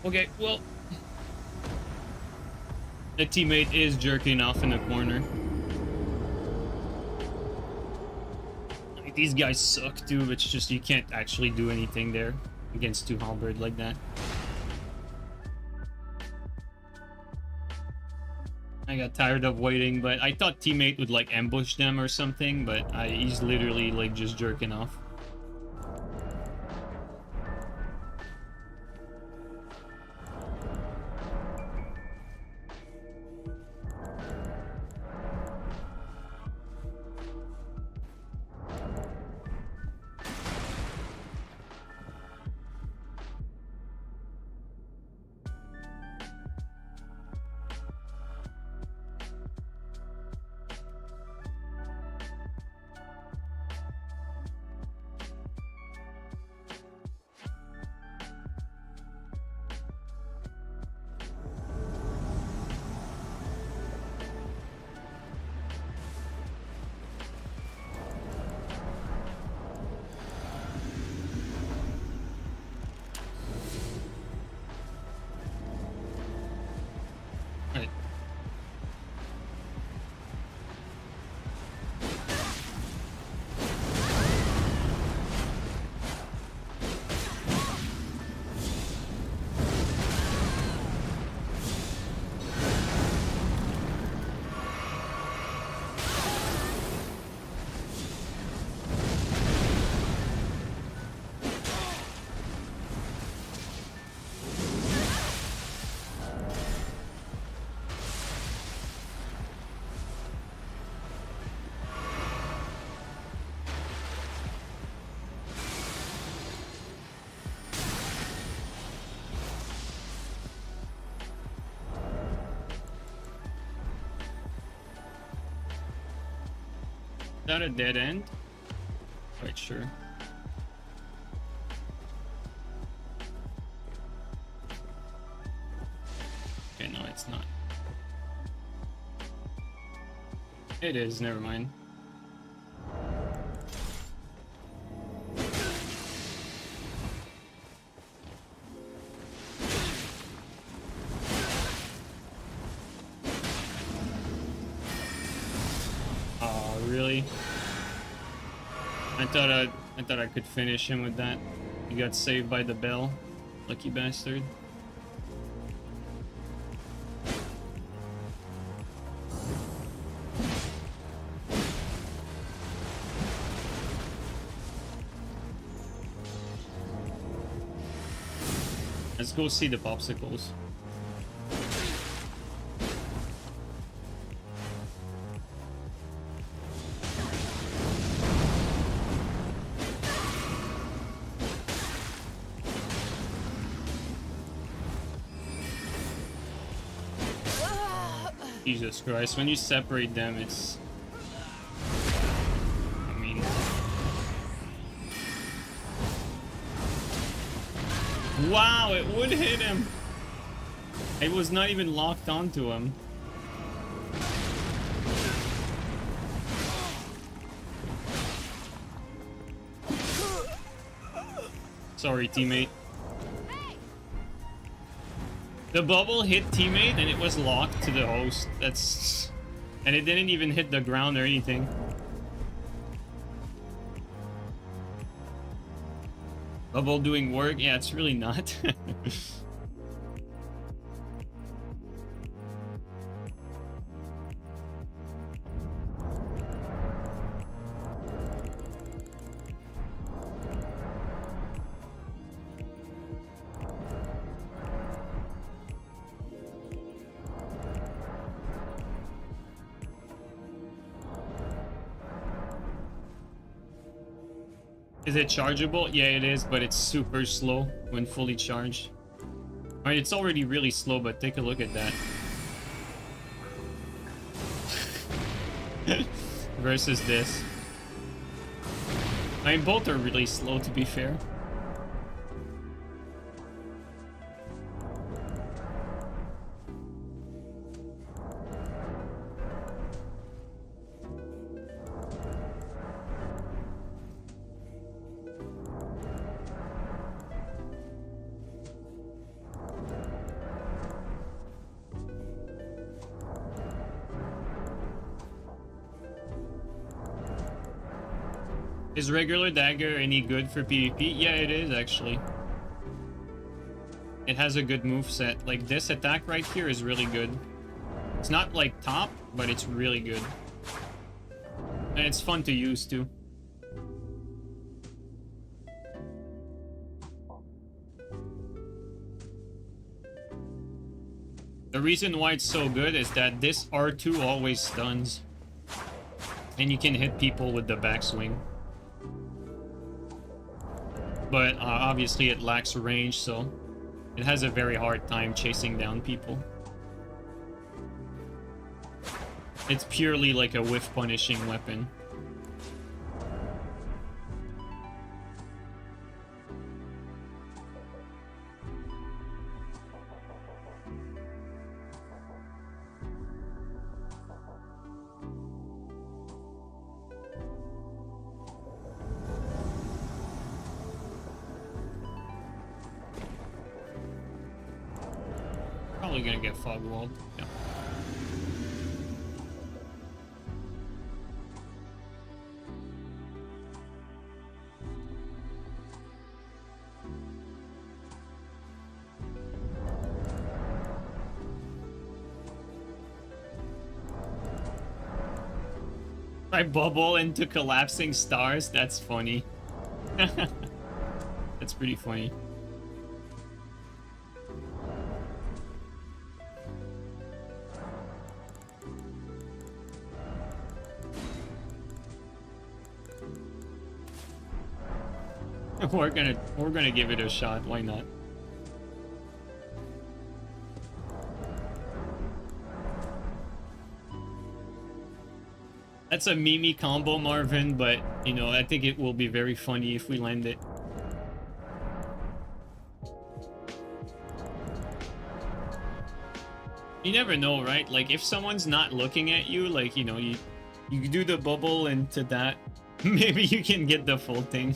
Okay, well, the teammate is jerking off in the corner. Like, these guys suck too. It's just you can't actually do anything there against two halberd like that. I got tired of waiting, but I thought teammate would like ambush them or something, but he's literally like just jerking off. Is that a dead end? Quite sure. Okay, no, it's not. It is, never mind. Really? I thought I could finish him with that. He got saved by the bell. Lucky bastard. Let's go see the popsicles. Jesus Christ, when you separate them, it's... Wow, it would hit him. It was not even locked onto him. Sorry, teammate. The bubble hit teammate and it was locked to the host. That's... And it didn't even hit the ground or anything. Bubble doing work? Yeah, it's really not. Is it chargeable? Yeah, it is, but it's super slow when fully charged. Alright, it's already really slow, but take a look at that. Versus this. I mean, both are really slow, to be fair. Is regular dagger any good for PvP? Yeah, it is actually. It has a good move set. Like this attack right here is really good. It's not like top, but it's really good. And it's fun to use too. The reason why it's so good is that this R2 always stuns. And you can hit people with the backswing. But obviously it lacks range, so it has a very hard time chasing down people. It's purely like a whiff punishing weapon. Probably gonna get fog walled. Yeah. I bubble into collapsing stars. That's funny. That's pretty funny. We're gonna give it a shot. Why not? That's a Mimi combo, Marvin, but you know, I think it will be very funny if we land it. You never know, right? Like if someone's not looking at you, like, you know, you do the bubble into that, maybe you can get the full thing.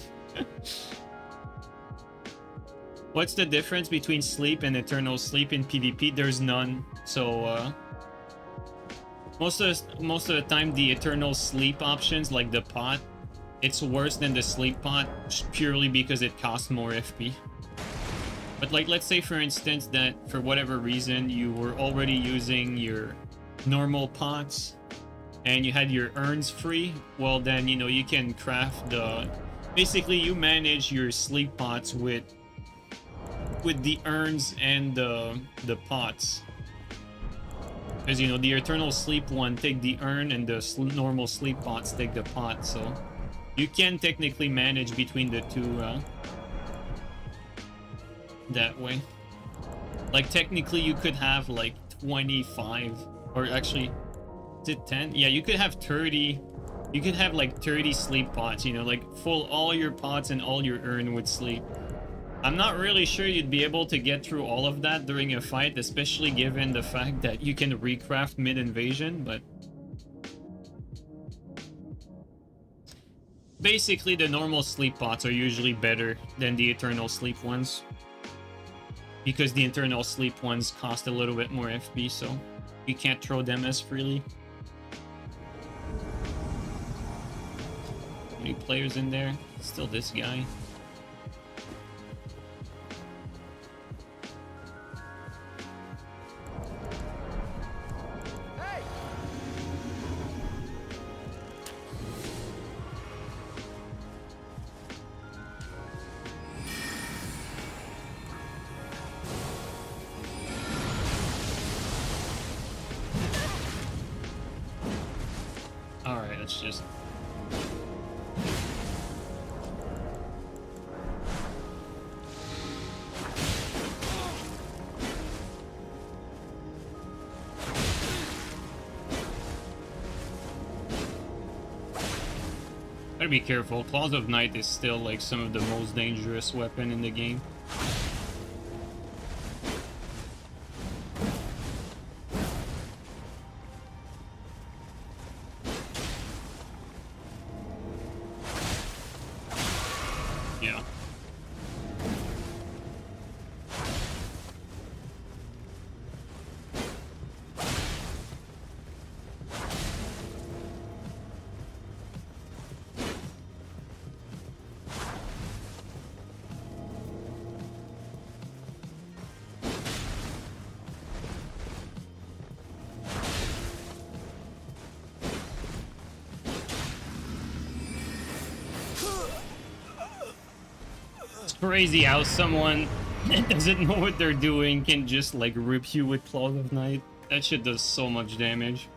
What's the difference between sleep and eternal sleep in PvP? There's none. So most of the time the eternal sleep options, like the pot, it's worse than the sleep pot purely because it costs more FP. But like, let's say for instance that for whatever reason you were already using your normal pots and you had your urns free, well then, you know, you can craft the... Basically you manage your sleep pots with the urns and the pots. Because, you know, the eternal sleep one take the urn and the normal sleep pots take the pot, so you can technically manage between the two that way. Like technically you could have like 25, or actually is it 10? Yeah, you could have 30. You could have like 30 sleep pots, you know, like full all your pots and all your urn would sleep. I'm not really sure you'd be able to get through all of that during a fight, especially given the fact that you can recraft mid-invasion, but... Basically, the normal sleep pots are usually better than the eternal sleep ones. Because the eternal sleep ones cost a little bit more FP, so you can't throw them as freely. Any players in there? Still this guy. Alright, let's just... Gotta be careful. Claws of Night is still like some of the most dangerous weapon in the game. Yeah. Crazy how someone that doesn't know what they're doing can just like rip you with Claws of Night. That shit does so much damage.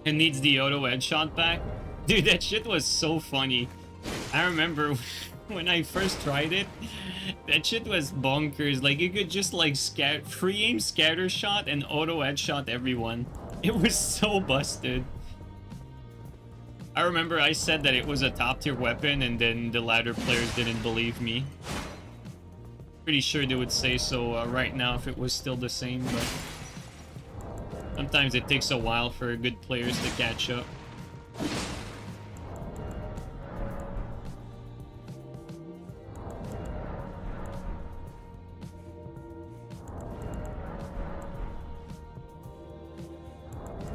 It needs the auto headshot back. Dude, that shit was so funny. I remember when I first tried it, that shit was bonkers. Like, you could just, like, free aim scatter shot and auto headshot everyone. It was so busted. I remember I said that it was a top tier weapon, and then the latter players didn't believe me. Pretty sure they would say so right now if it was still the same, but... Sometimes it takes a while for good players to catch up.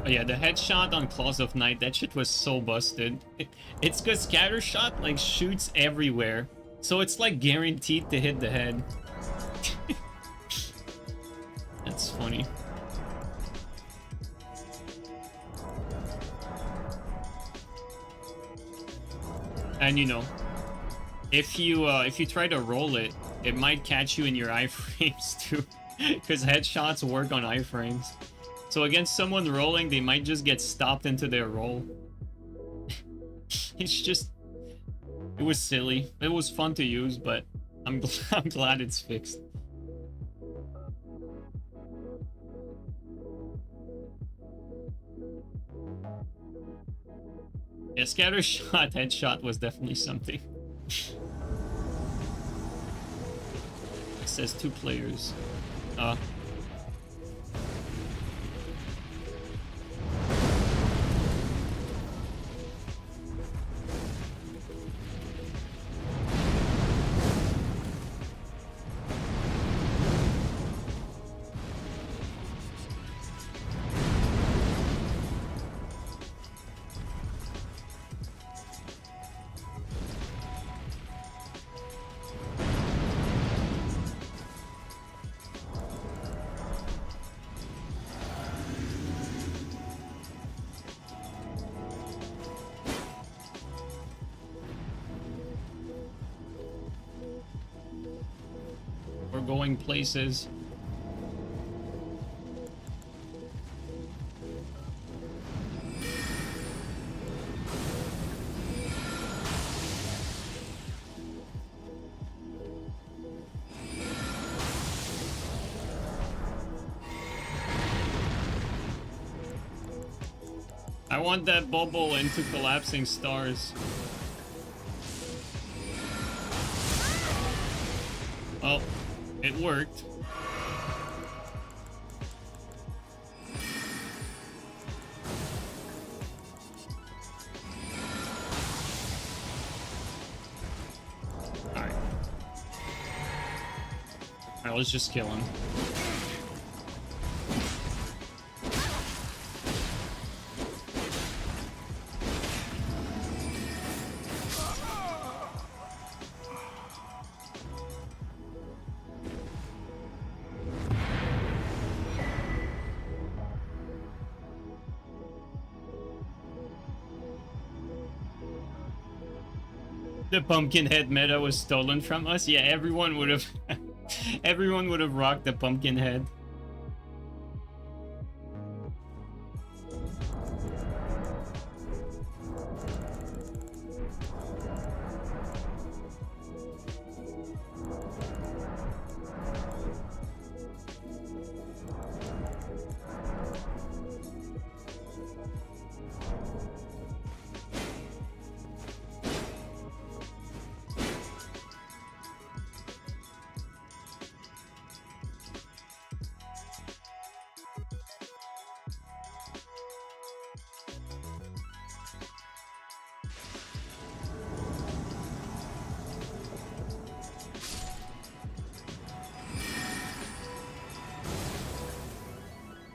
Oh yeah, the headshot on Claws of Night, that shit was so busted. It's because scatter shot like shoots everywhere, so it's like guaranteed to hit the head. That's funny. And you know, if you try to roll it, it might catch you in your iframes too, because headshots work on iframes. So against someone rolling, they might just get stopped into their roll. It's just... It was silly. It was fun to use, but I'm glad it's fixed. Yeah, scatter shot, headshot was definitely something. It says 2 players. We're going places. I want that bubble into collapsing stars. Oh, it worked. Alright. Alright, let's just kill him. The pumpkin head meta was stolen from us. Yeah, everyone would have everyone would have rocked the pumpkin head.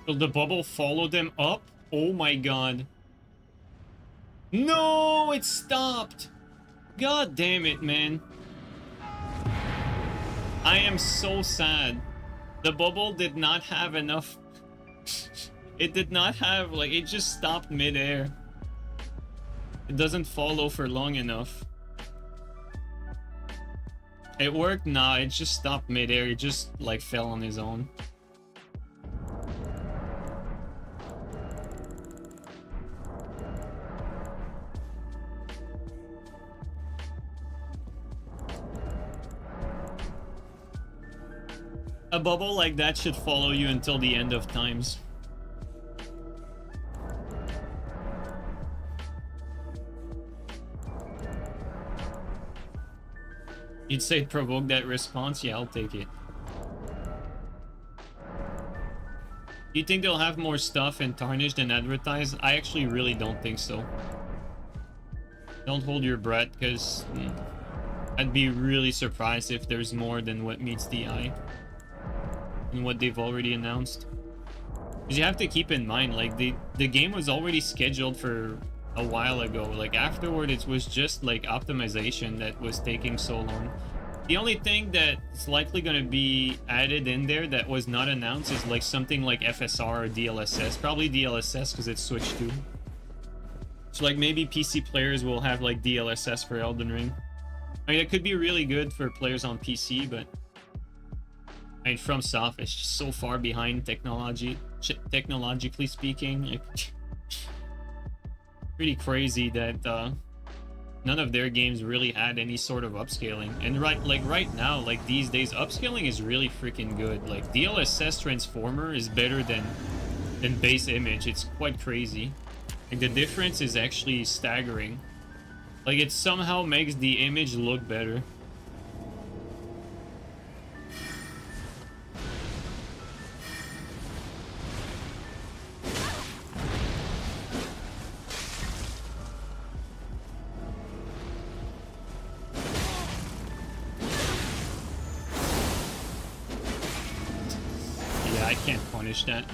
Will the bubble follow them up? Oh my god. No, it stopped. God damn it, man. I am so sad. The bubble did not have enough. It did not have, like, it just stopped midair. It doesn't follow for long enough. It worked? Nah, it just stopped midair. It just, like, fell on his own. A bubble like that should follow you until the end of times. You'd say provoke that response? Yeah, I'll take it. Do you think they'll have more stuff in Tarnished than advertised? I actually really don't think so. Don't hold your breath, because I'd be really surprised if there's more than what meets the eye. And what they've already announced. Because you have to keep in mind, like, the game was already scheduled for a while ago. Like, afterward, it was just, like, optimization that was taking so long. The only thing that's likely going to be added in there that was not announced is, like, something like FSR or DLSS. Probably DLSS, because it's Switch 2. So, like, maybe PC players will have, like, DLSS for Elden Ring. I mean, it could be really good for players on PC, but... I mean, FromSoft is just so far behind technologically speaking. Like, pretty crazy that none of their games really had any sort of upscaling. And right now, like these days, upscaling is really freaking good. Like DLSS transformer is better than base image. It's quite crazy. Like the difference is actually staggering. Like it somehow makes the image look better. I can't punish that.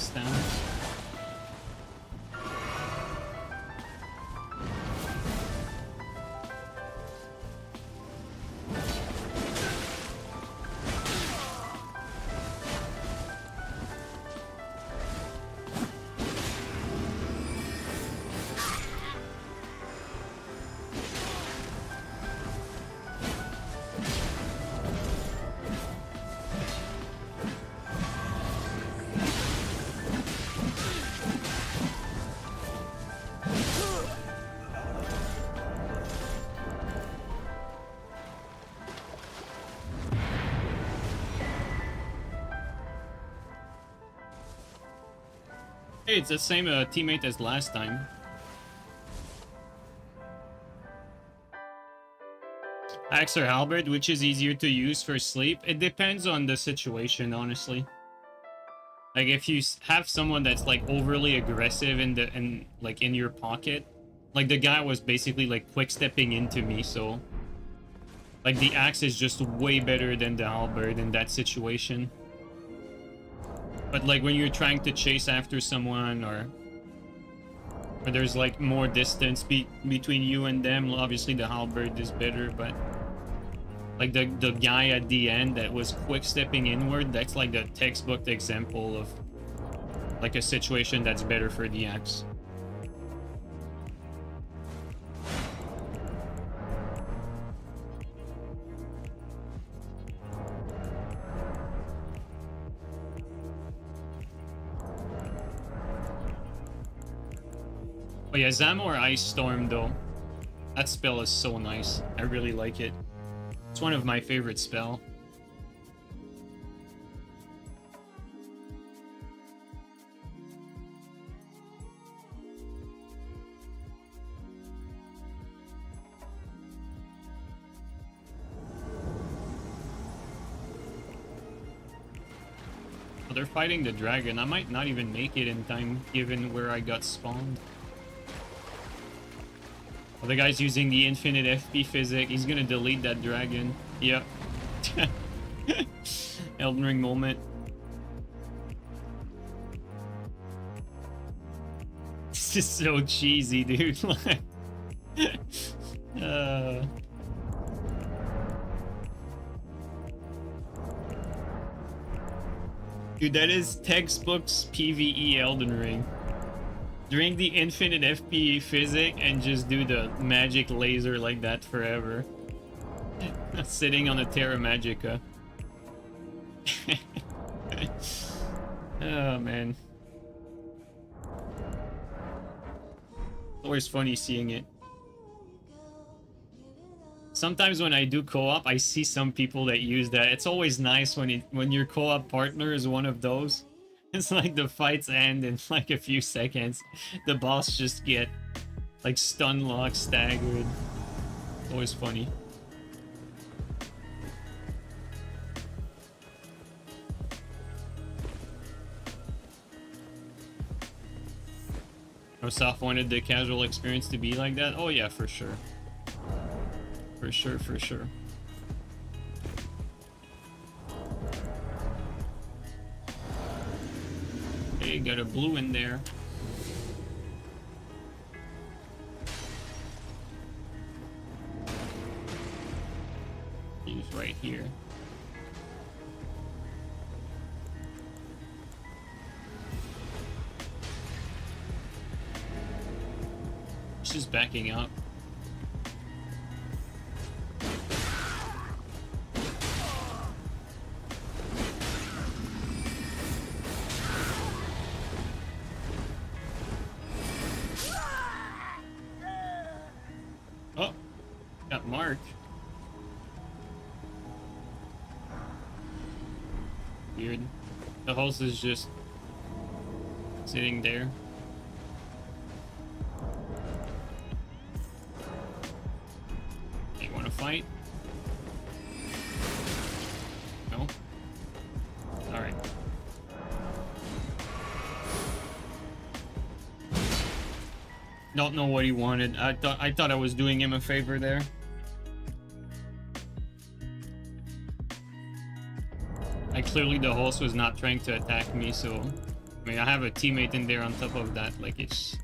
this down. Hey, it's the same teammate as last time. Axe or halberd, which is easier to use for sleep? It depends on the situation, honestly. Like if you have someone that's like overly aggressive in like in your pocket, like the guy was basically like quick stepping into me, so like the axe is just way better than the halberd in that situation. But like when you're trying to chase after someone or there's like more distance between you and them, obviously the halberd is better. But like the guy at the end that was quick stepping inward, that's like the textbook example of like a situation that's better for the axe. Oh yeah, Zamor Ice Storm though. That spell is so nice. I really like it. It's one of my favorite spell. Oh, they're fighting the dragon. I might not even make it in time given where I got spawned. Oh, the guy's using the infinite FP physic. He's gonna delete that dragon. Yep. Elden Ring moment. This is so cheesy, dude. Dude, that is textbooks PvE Elden Ring. Drink the infinite FP physic and just do the magic laser like that forever. Sitting on a Terra Magica. Oh man. Always funny seeing it. Sometimes when I do co-op, I see some people that use that. It's always nice when your co-op partner is one of those. It's like the fights end in like a few seconds. The boss just get like stun locked, staggered. Always funny. Soft wanted the casual experience to be like that? Oh yeah, for sure. For sure, for sure. Hey, got a blue in there. He's right here. She's just backing up. Oh, got Mark. Weird. The host is just sitting there. You want to fight? No? Alright. Don't know what he wanted. I thought I was doing him a favor there. Clearly the host was not trying to attack me, so I mean, I have a teammate in there on top of that. Like, it's...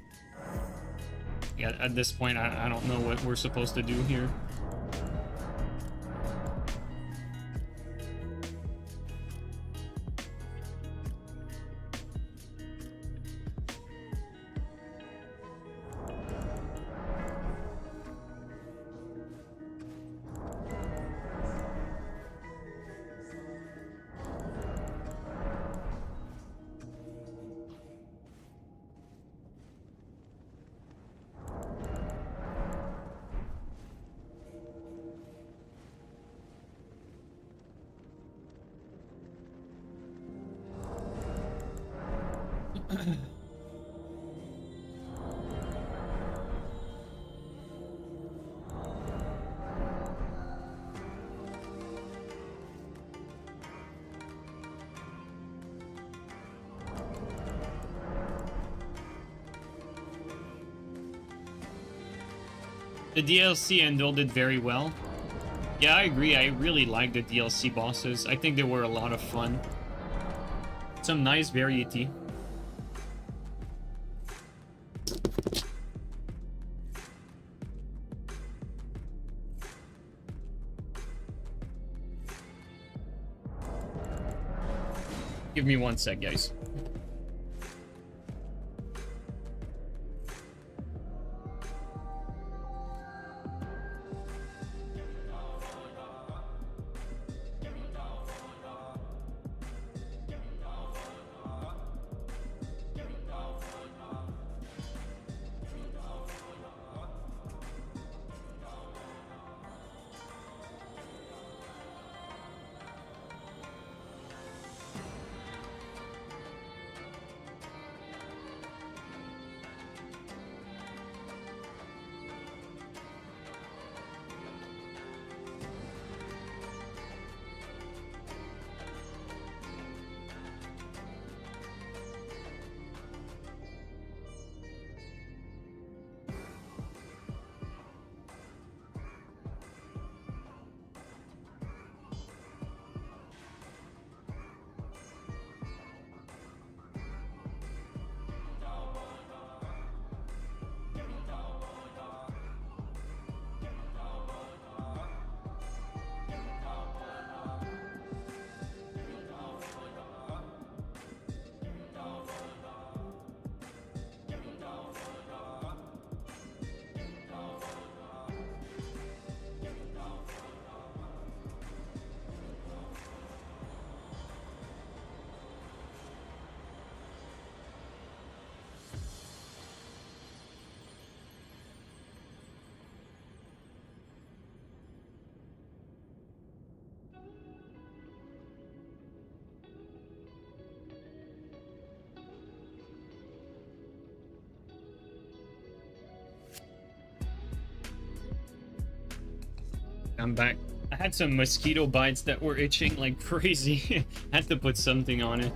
Yeah, at this point, I don't know what we're supposed to do here. The DLC handled it very well. Yeah, I agree. I really like the DLC bosses. I think they were a lot of fun. Some nice variety. Give me 1 sec, guys. I'm back. I had some mosquito bites that were itching like crazy. Had to put something on it.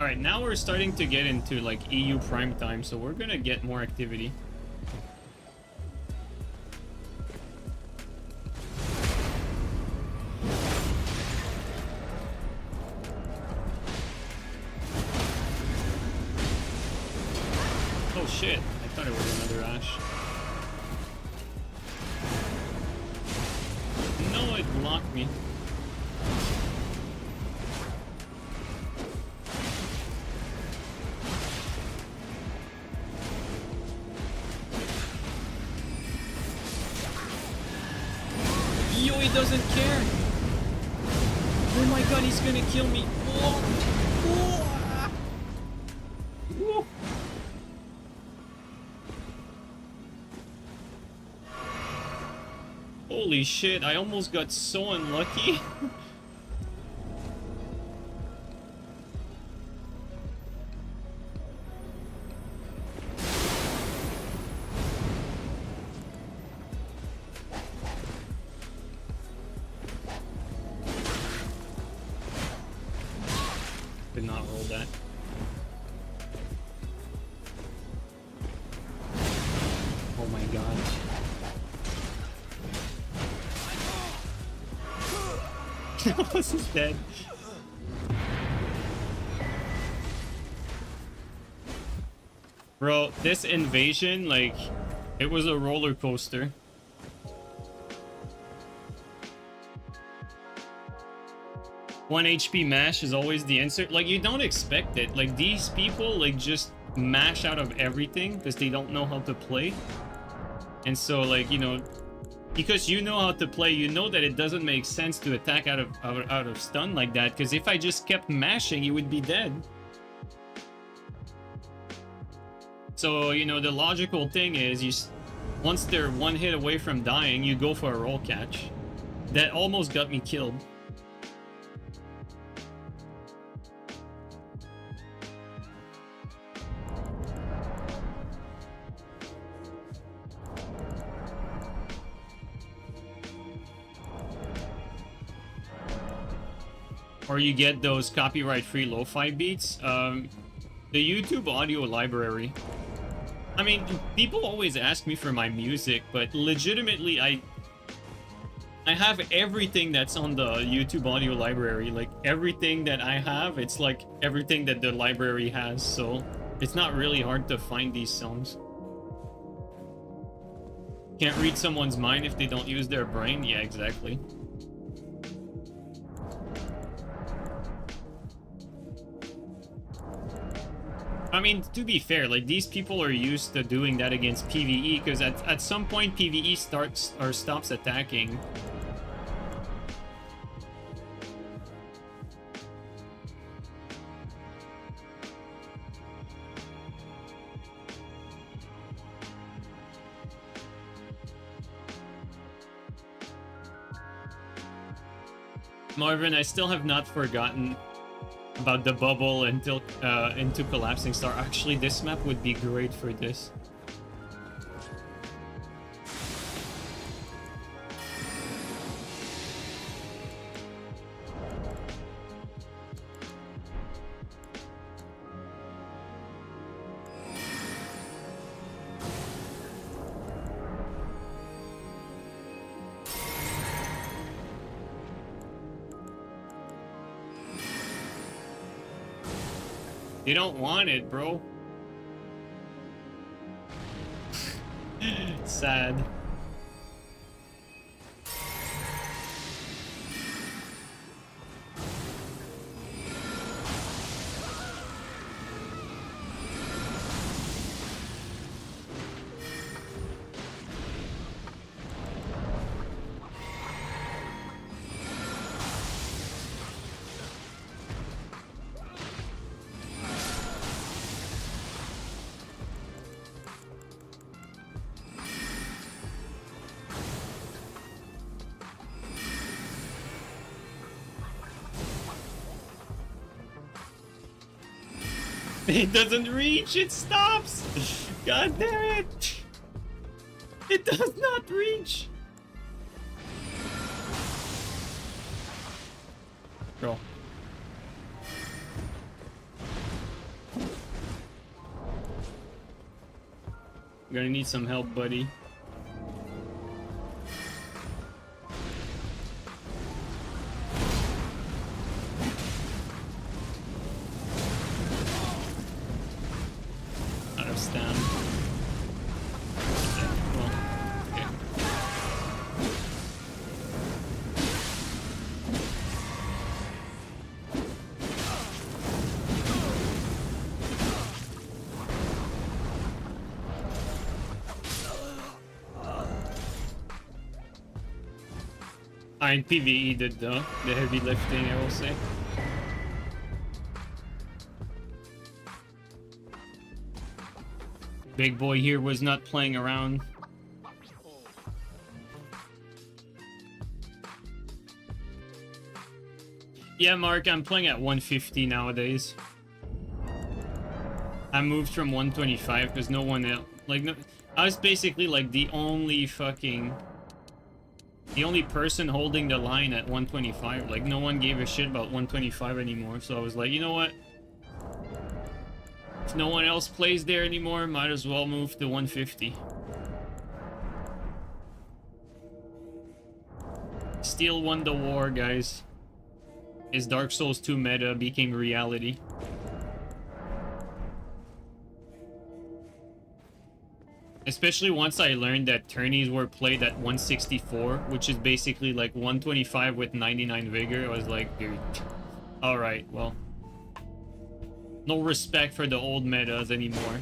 Alright, now we're starting to get into like EU prime time, so we're gonna get more activity. Oh shit, I thought it was another Ash. No, it blocked me. Yo, he doesn't care. Oh my god, he's gonna kill me. Oh. Oh. Holy shit, I almost got so unlucky. Did not roll that. Oh my god. This is dead. Bro, this invasion, like, it was a roller coaster. One HP mash is always the answer. Like, you don't expect it. Like, these people, like, just mash out of everything because they don't know how to play. And so, like, you know, because you know how to play, you know that it doesn't make sense to attack out of stun like that. Because if I just kept mashing, you would be dead. So, you know, the logical thing is, once they're one hit away from dying, you go for a roll catch. That almost got me killed. Or you get those copyright-free lo-fi beats. The YouTube audio library. I mean, people always ask me for my music, but legitimately, I have everything that's on the YouTube audio library. Like, everything that I have, it's like everything that the library has, so it's not really hard to find these songs. Can't read someone's mind if they don't use their brain? Yeah, exactly. I mean, to be fair, like, these people are used to doing that against PvE, because at some point PvE starts or stops attacking. Marvin, I still have not forgotten about the bubble until into collapsing star. Actually, this map would be great for this. You don't want it, bro. Sad. It doesn't reach, it stops! God damn it! It does not reach! Bro. You're gonna need some help, buddy. PvE did the heavy lifting, I will say. Big boy here was not playing around. Yeah, Mark, I'm playing at 150 nowadays. I moved from 125 because no one else, like, no, I was basically like the only person holding the line at 125. Like, no one gave a shit about 125 anymore. So I was like, you know what? If no one else plays there anymore, might as well move to 150. Steel won the war, guys. His Dark Souls 2 meta became reality. Especially once I learned that tourneys were played at 164, which is basically like 125 with 99 vigor. I was like, dude, alright, well. No respect for the old metas anymore.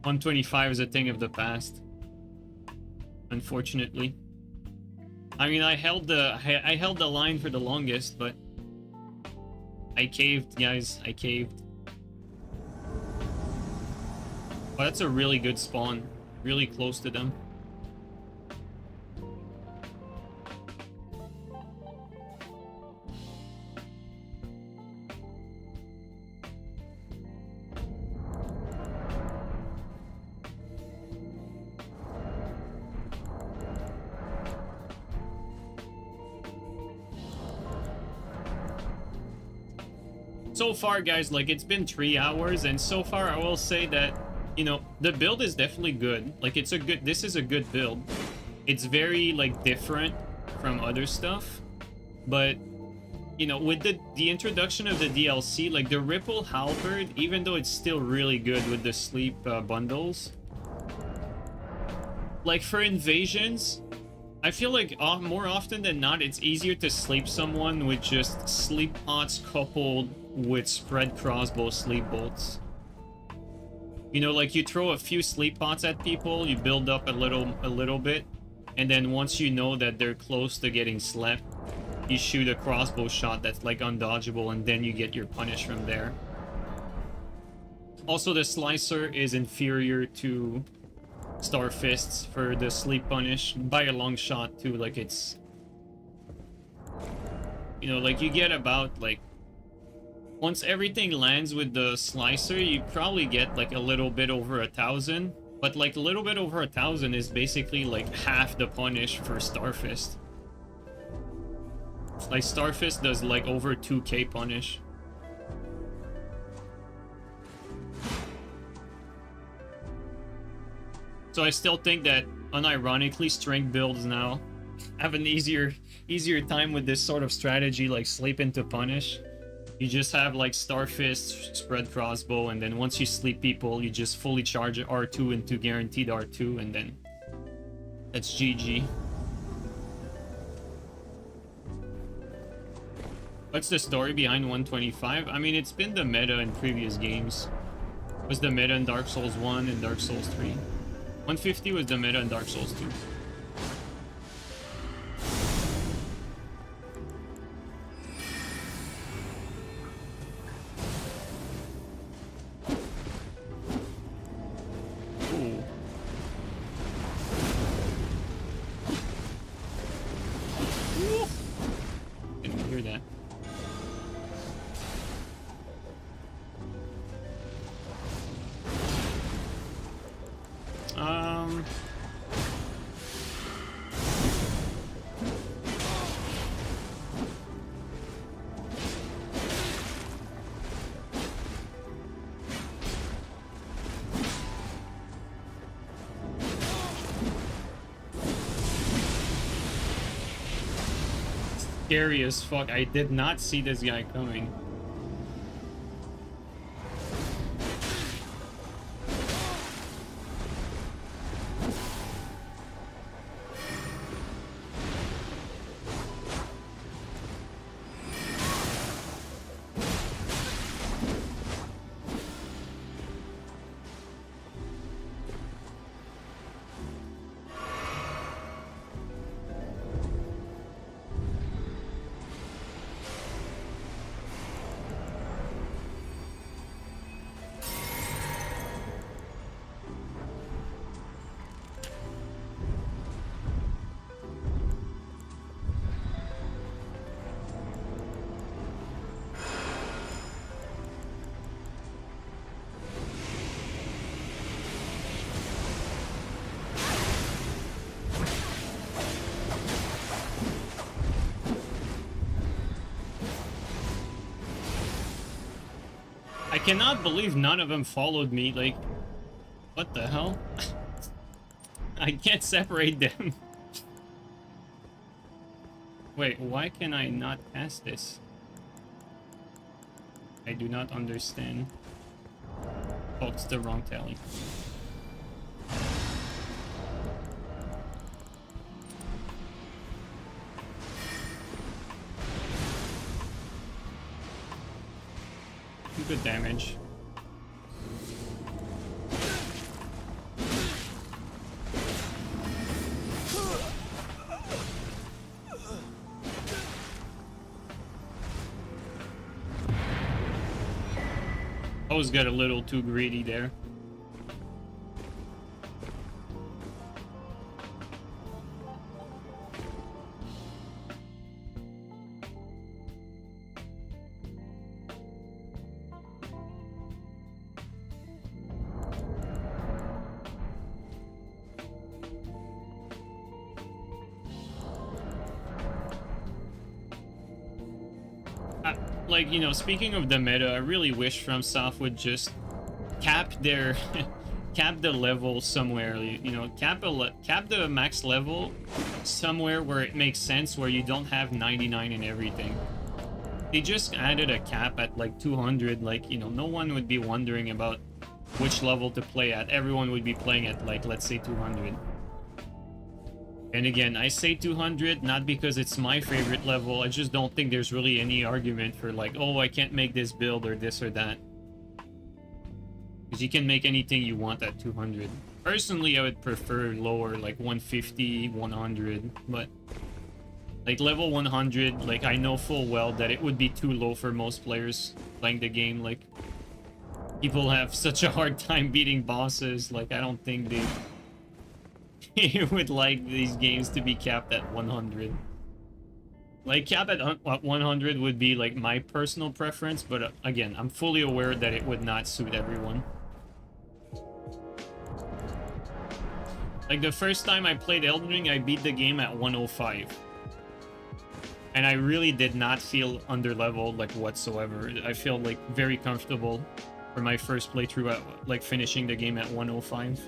125 is a thing of the past. Unfortunately. I mean, I held the line for the longest, but I caved, guys. I caved. Oh, that's a really good spawn. Really close to them. So far, guys, like, it's been 3 hours, and so far I will say that, you know, the build is definitely good. Like, it's a good, this is a good build. It's very, like, different from other stuff, but, you know, with the introduction of the DLC, like, the Ripple Halberd, even though it's still really good with the sleep bundles, like, for invasions, I feel like more often than not, it's easier to sleep someone with just sleep pots coupled with spread crossbow sleep bolts. You know, like, you throw a few sleep pots at people, you build up a little bit, and then once you know that they're close to getting slept, you shoot a crossbow shot that's like undodgeable, and then you get your punish from there. Also, the slicer is inferior to Star Fists for the sleep punish by a long shot too. Like, it's, you know, like, you get about, like, once everything lands with the slicer, you probably get like a little bit over 1,000, but like a little bit over 1,000 is basically like half the punish for Starfist. Like, Starfist does like over 2k punish. So I still think that, unironically, strength builds now have an easier time with this sort of strategy, like sleep into punish. You just have like Starfist, spread crossbow, and then once you sleep people, you just fully charge R2 into guaranteed R2, and then that's GG. What's the story behind 125? I mean, it's been the meta in previous games. It was the meta in Dark Souls 1 and Dark Souls 3. 150 was the meta in Dark Souls 2. Ooh. Ooh. Didn't hear that. Scary as fuck. I did not see this guy coming. cannot believe none of them followed me. Like, what the hell? I can't separate them. Wait, why can I not pass this? I do not understand. Oh, it's the wrong tally. Good damage. I was got a little too greedy there. Like, you know, speaking of the meta, I really wish FromSoft would just cap their cap the level somewhere, you know, cap the max level somewhere where it makes sense, where you don't have 99 in everything. They just added a cap at like 200, like, you know, no one would be wondering about which level to play at. Everyone would be playing at, like, let's say 200. And again, I say 200 not because it's my favorite level. I just don't think there's really any argument for like, oh, I can't make this build or this or that. Because you can make anything you want at 200. Personally, I would prefer lower, like 150, 100. But like level 100, like I know full well that it would be too low for most players playing the game. Like, people have such a hard time beating bosses. Like, I don't think they would like these games to be capped at 100. Like, cap at 100 would be like my personal preference, but again, I'm fully aware that it would not suit everyone. Like, the first time I played Elden Ring, I beat the game at 105. And I really did not feel under-leveled, like, whatsoever. I feel, like, very comfortable for my first playthrough at, like, finishing the game at 105.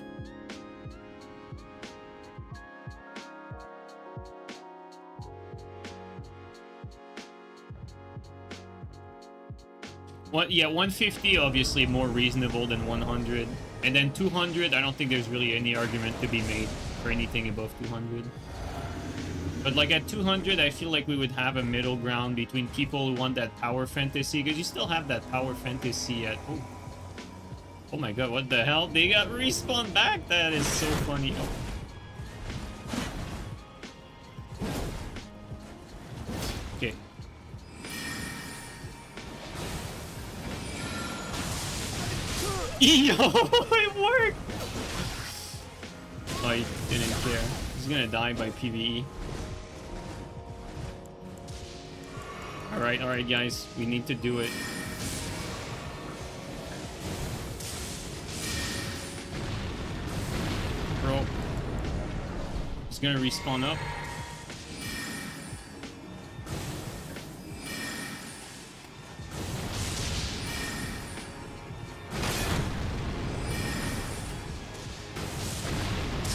Yeah, 150 obviously more reasonable than 100, and then 200. I don't think there's really any argument to be made for anything above 200. But like at 200, I feel like we would have a middle ground between people who want that power fantasy, because you still have that power fantasy at. Oh my god, what the hell? They got respawned back. That is so funny. Oh. Okay. Yo, it worked! Oh, he didn't care. He's gonna die by PvE. Alright, guys. We need to do it. Bro. He's gonna respawn up.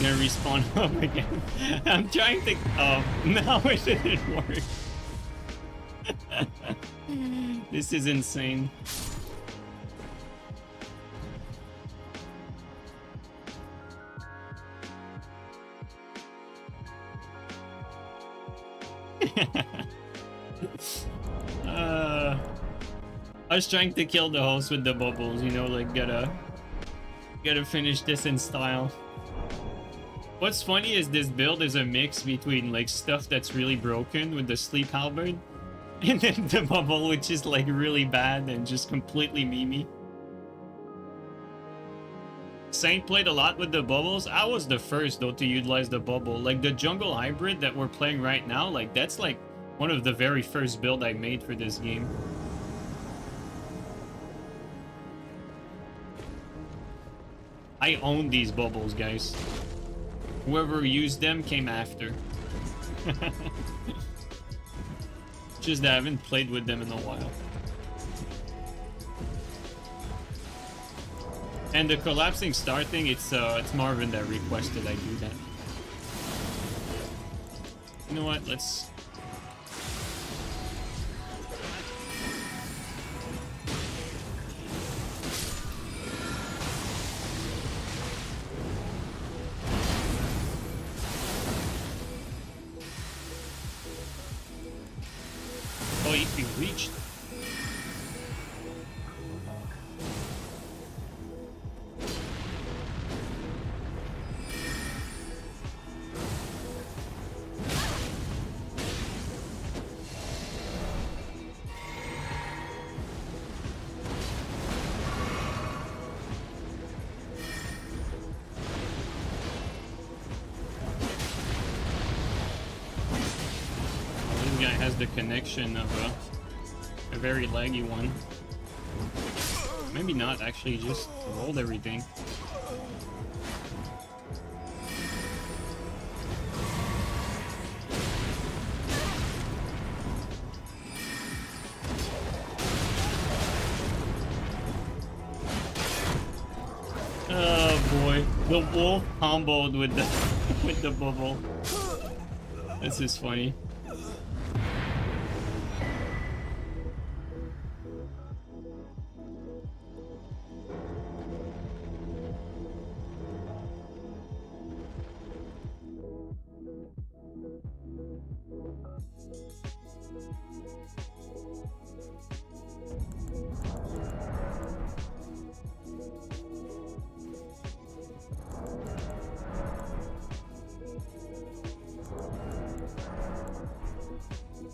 Gonna respawn up again. I'm trying to. Oh, no, it didn't work. This is insane. I was trying to kill the host with the bubbles, you know, like gotta finish this in style. What's funny is this build is a mix between like stuff that's really broken with the sleep halberd and then the bubble, which is like really bad and just completely memey. Saint played a lot with the bubbles. I was the first though to utilize the bubble. Like the jungle hybrid that we're playing right now, like that's like one of the very first build I made for this game. I own these bubbles, guys. Whoever used them came after. Just that I haven't played with them in a while. And the collapsing star thing, it's Marvin that requested I do that. You know what? Let's. Oh, if we reached. The connection of a very laggy one. Maybe not, actually, just rolled everything. Oh boy, the wolf comboed with the with the bubble. This is funny.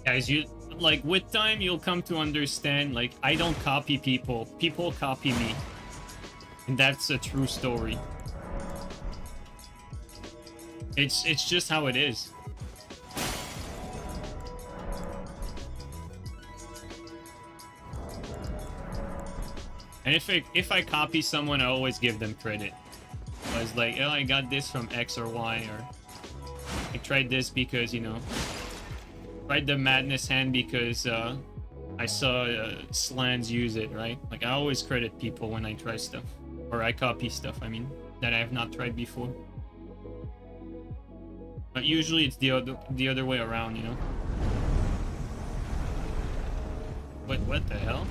Guys, you like with time you'll come to understand, like, I don't copy people, people copy me, and that's a true story. It's just how it is. And if I copy someone, I always give them credit. I was like, oh, I got this from X or Y, or I tried this because, you know, tried the madness hand because I saw Slans use it, right? Like, I always credit people when I try stuff, or I copy stuff, I mean, that I have not tried before. But usually it's the other way around, you know. What the hell?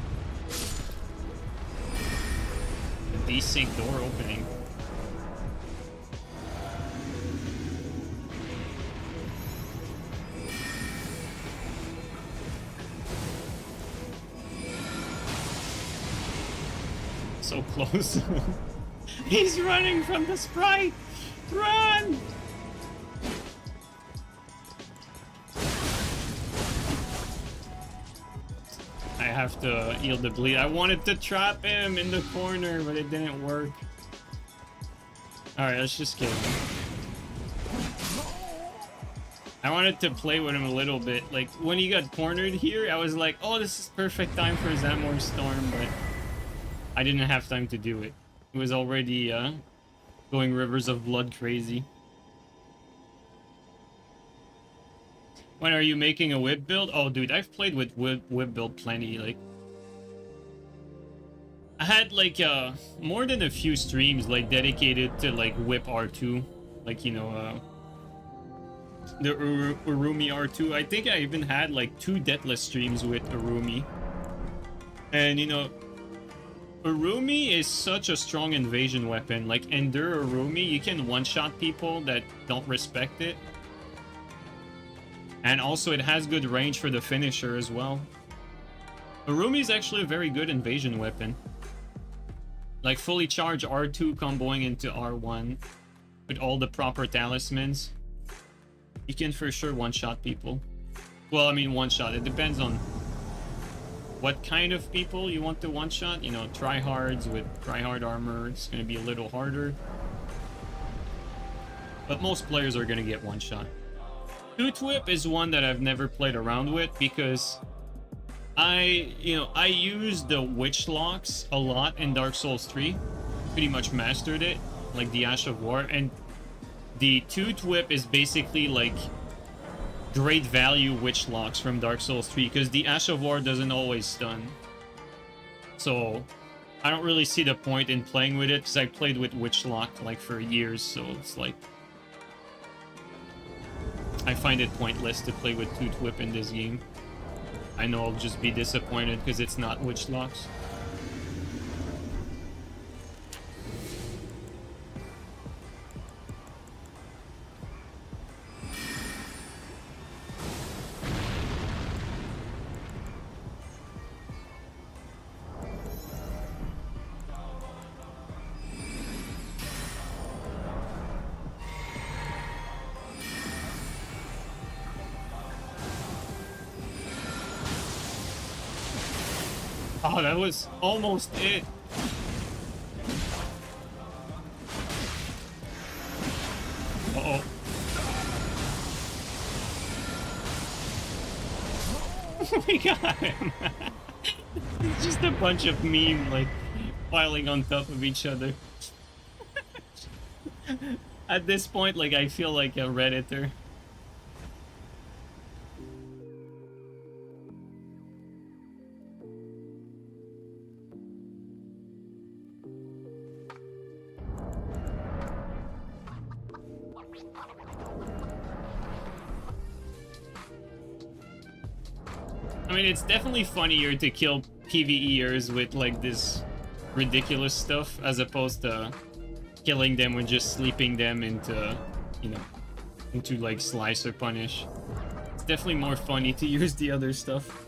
The desync door opening. So close. He's running from the sprite. Run! I have to yield the bleed. I wanted to trap him in the corner, but it didn't work. Alright, let's just kill him. I wanted to play with him a little bit. Like, when he got cornered here, I was like, oh, this is perfect time for Zamor Storm, but I didn't have time to do it. It was already going Rivers of Blood crazy. When are you making a whip build? Oh, dude, I've played with whip build plenty. Like, I had like more than a few streams like dedicated to like whip R2, like, you know, the Urumi R2. I think I even had like 2 Deathless streams with Urumi, and you know, Urumi is such a strong invasion weapon. Like, Endure Urumi, you can one-shot people that don't respect it. And also, it has good range for the finisher as well. Urumi is actually a very good invasion weapon. Like, fully charged R2 comboing into R1 with all the proper talismans. You can for sure one-shot people. Well, I mean, one-shot. It depends on what kind of people you want to one-shot. You know, tryhards with tryhard armor, it's going to be a little harder. But most players are going to get one-shot. Tooth Whip is one that I've never played around with because I used the Witch Locks a lot in Dark Souls 3. Pretty much mastered it, like the Ash of War. And the Tooth Whip is basically like great value Witch Locks from Dark Souls 3 because the Ash of War doesn't always stun. So I don't really see the point in playing with it because I played with Witchlock like for years, so it's like I find it pointless to play with Toot Whip in this game. I know I'll just be disappointed because it's not Witchlocks. Oh, that was almost it. Uh-oh. We got him. It's just a bunch of meme, like, piling on top of each other. At this point, like, I feel like a Redditor. I mean, it's definitely funnier to kill PvEers with, like, this ridiculous stuff as opposed to killing them with just sleeping them into, you know, into, like, slice or punish. It's definitely more funny to use the other stuff.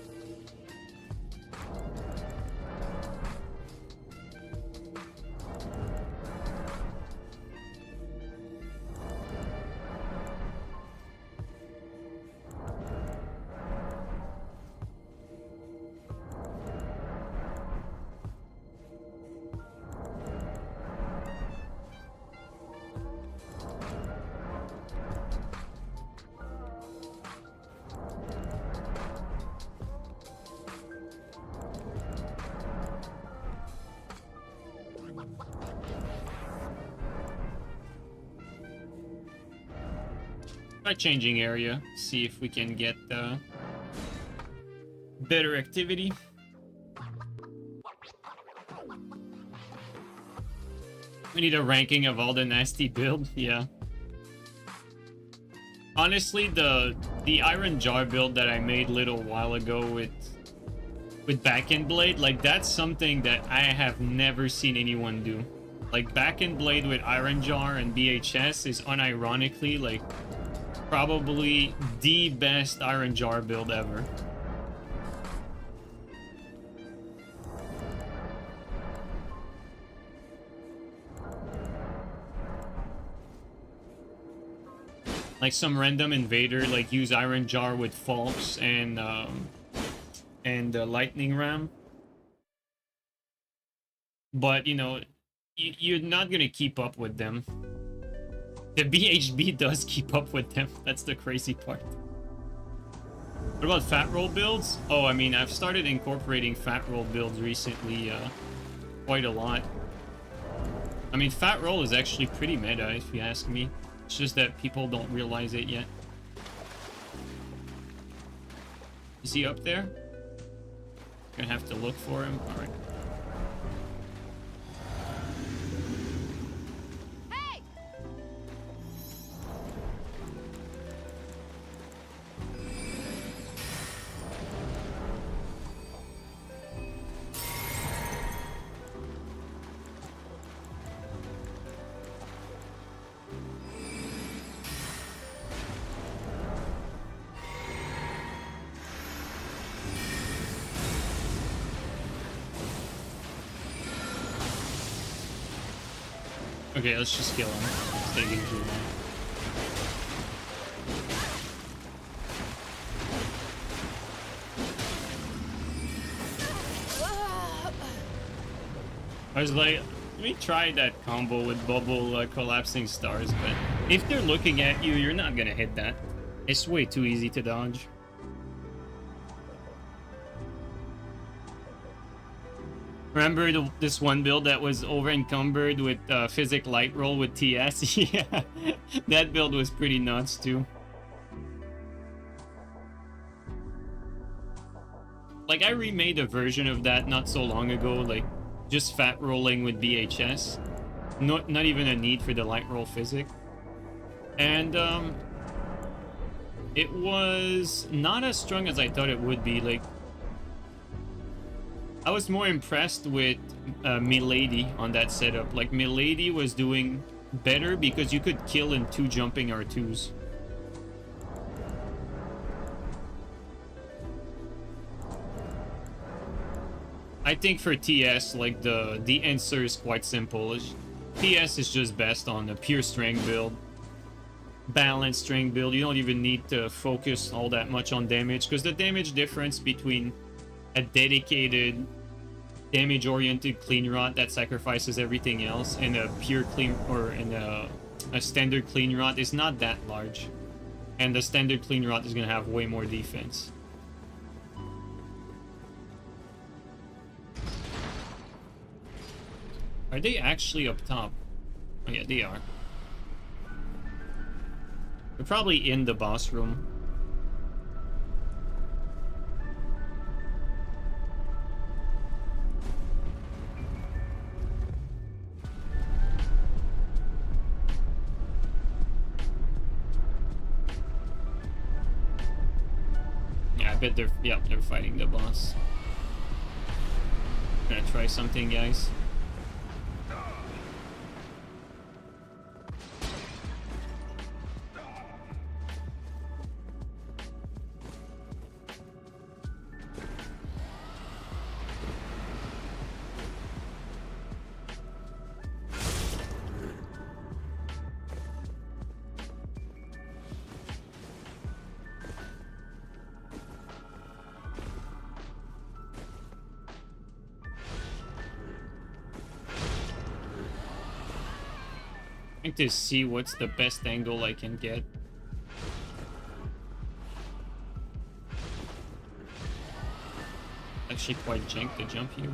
Try changing area, see if we can get better activity. We need a ranking of all the nasty build, yeah. Honestly, the Iron Jar build that I made a little while ago with Back End Blade, like, that's something that I have never seen anyone do. Like, Back End Blade with Iron Jar and BHS is unironically, like, probably the best Iron Jar build ever. Like, some random invader, like, use Iron Jar with Falks and Lightning Ram. But, you know, you're not gonna keep up with them. The BHB does keep up with them. That's the crazy part. What about fat roll builds? Oh, I mean, I've started incorporating fat roll builds recently quite a lot. I mean, fat roll is actually pretty meta, if you ask me. It's just that people don't realize it yet. Is he up there? Gonna have to look for him. All right. Okay, let's just kill him. It's taking too long. I was like, let me try that combo with bubble collapsing stars, but if they're looking at you, you're not gonna hit that. It's way too easy to dodge. Remember this one build that was over encumbered with Physic Light Roll with TS? Yeah, that build was pretty nuts too. Like, I remade a version of that not so long ago, like just fat rolling with BHS. Not even a need for the light roll physic. And it was not as strong as I thought it would be. Like, I was more impressed with Milady on that setup. Like, Milady was doing better because you could kill in 2 jumping R2s. I think for TS, like, the answer is quite simple. TS is just best on a pure strength build. Balanced strength build. You don't even need to focus all that much on damage, because the damage difference between a dedicated damage-oriented clean rot that sacrifices everything else and a pure clean, or in a standard clean rot is not that large. And the standard clean rot is going to have way more defense. Are they actually up top? Oh yeah, they are. They're probably in the boss room. Yeah, I bet they're, yeah, they're fighting the boss. Gonna try something, guys. To see what's the best angle I can get. Actually quite jank to jump here.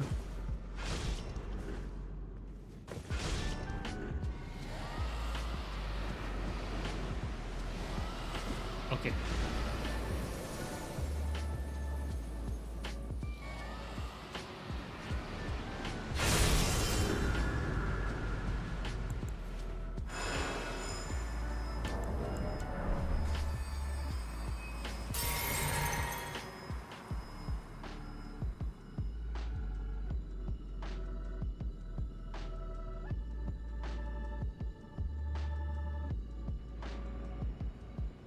Okay.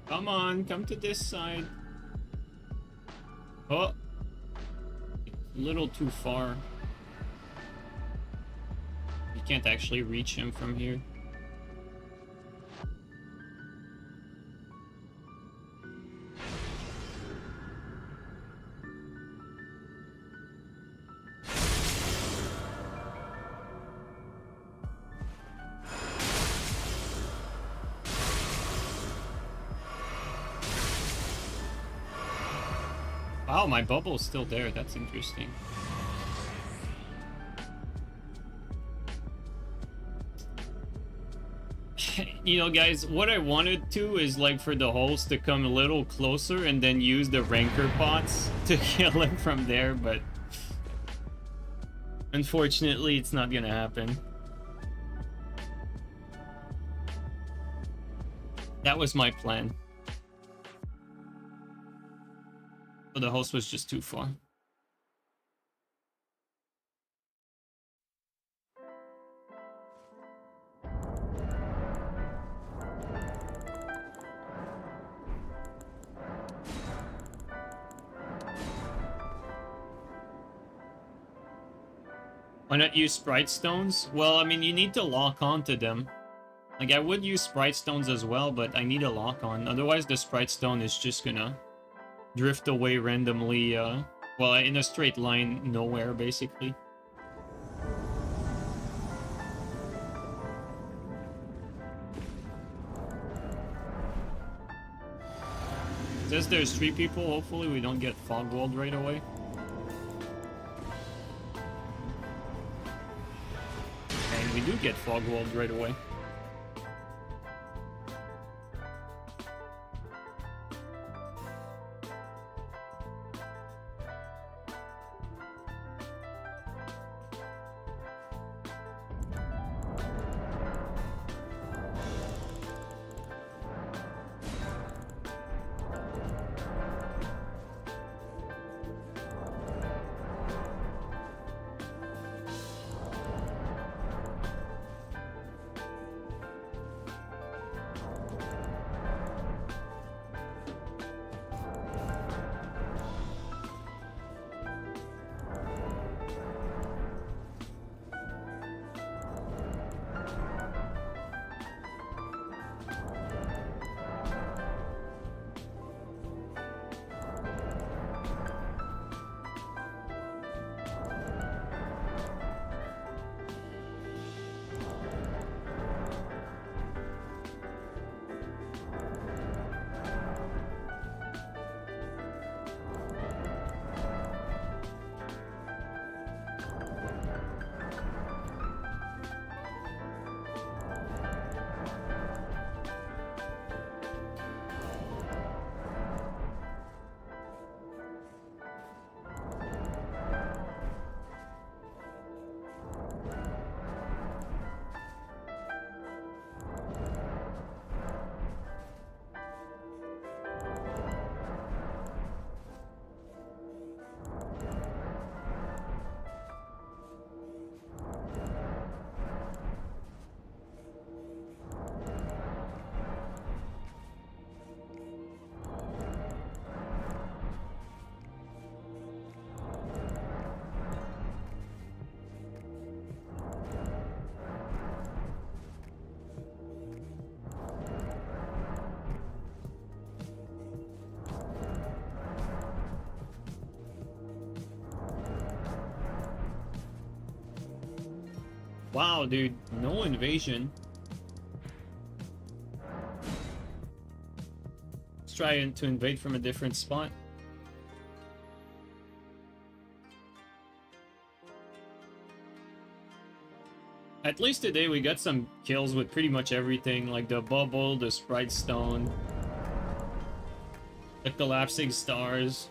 Come on, come to this side. Oh, a little too far. You can't actually reach him from here. Wow, my bubble's still there. That's interesting. You know, guys, what I wanted to is, like, for the host to come a little closer and then use the rancor pots to kill him from there, but unfortunately, it's not gonna happen. That was my plan. But the host was just too far. Why not use Sprite Stones? Well, I mean, you need to lock onto them. Like, I would use Sprite Stones as well, but I need a lock on. Otherwise, the Sprite Stone is just gonna drift away randomly, well, in a straight line, nowhere, basically. It says there's 3 people. Hopefully we don't get fog walled right away. And we do get fog walled right away. Wow, dude, no invasion. Let's try to invade from a different spot. At least today we got some kills with pretty much everything, like the bubble, the sprite stone, the collapsing stars.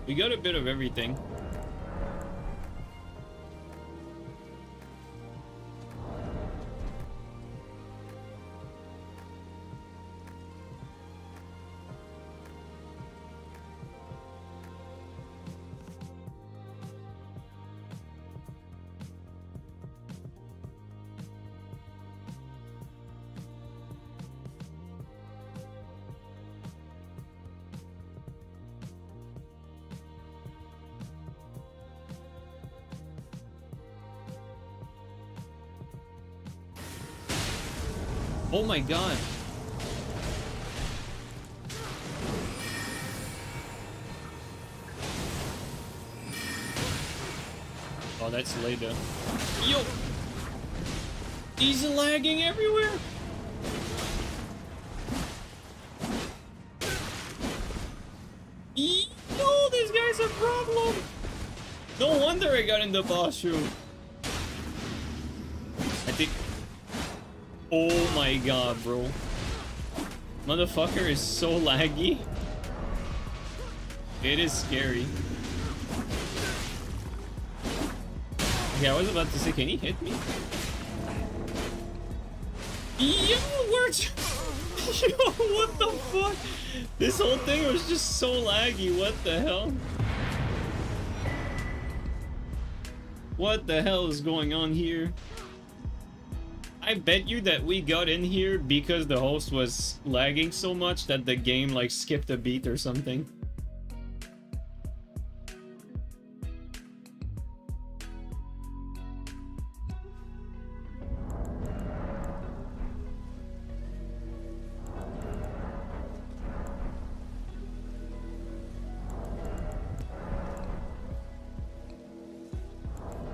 We got a bit of everything. Oh my god. Oh, that's later. Yo! He's lagging everywhere! Yo, this guy's a problem! No wonder I got in the boss room. I think... Oh my god, bro. Motherfucker is so laggy. It is scary. Okay, I was about to say, can he hit me? Yo, where'd you... Yo, what the fuck? This whole thing was just so laggy, what the hell? What the hell is going on here? I bet you that we got in here because the host was lagging so much that the game like skipped a beat or something.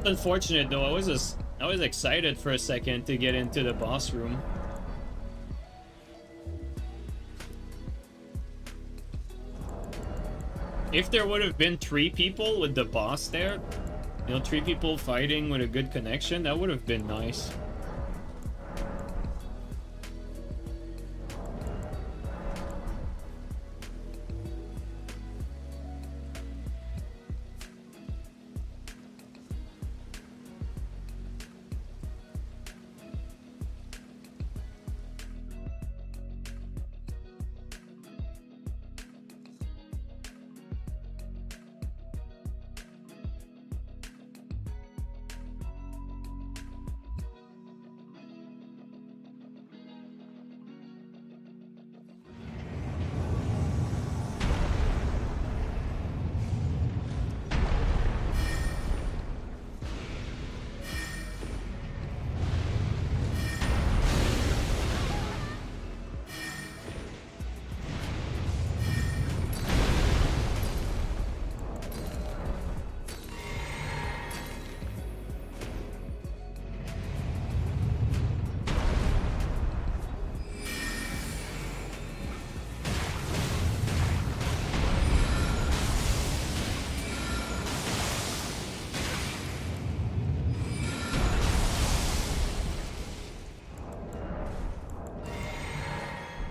Unfortunate though, I was excited for a second to get into the boss room. If there would have been 3 people with the boss there, you know, 3 people fighting with a good connection, that would have been nice.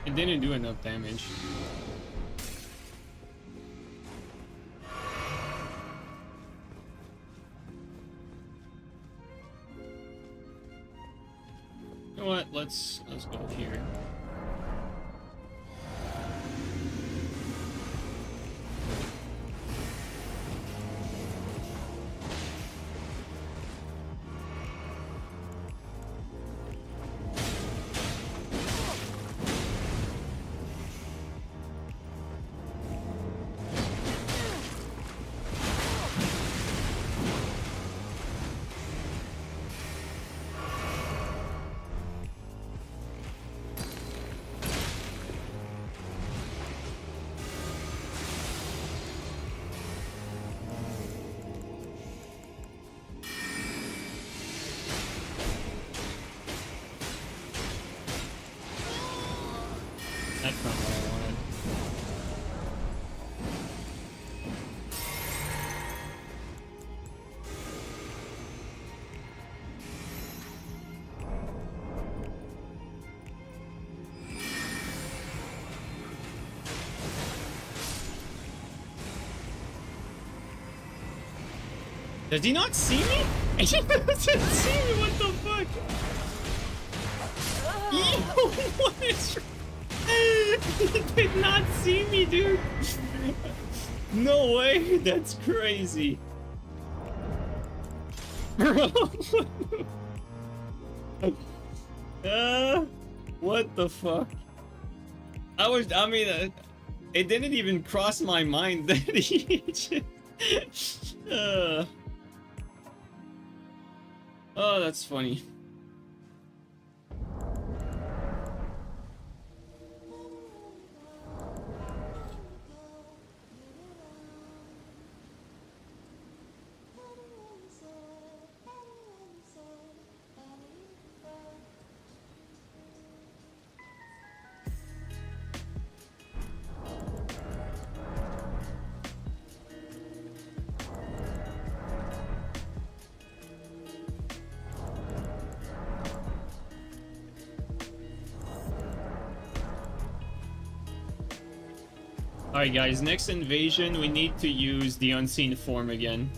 It didn't do enough damage. You know what? Let's go here. Does he not see me? He doesn't see me, what the fuck? Yo, what is... He did not see me, dude. No way, that's crazy. What the fuck? It didn't even cross my mind that he just... Oh, that's funny. Alright guys, next invasion we need to use the unseen form again.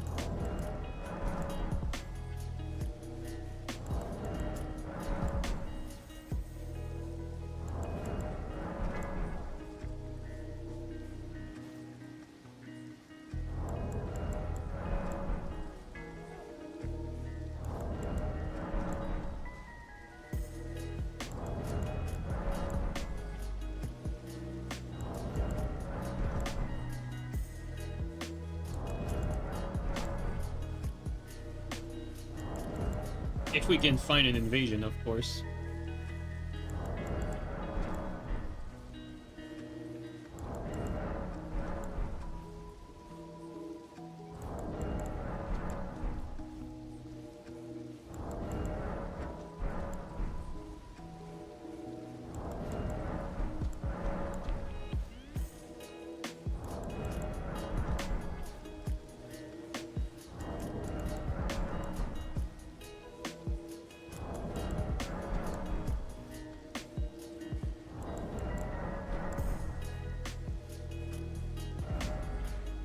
If we can find an invasion, of course.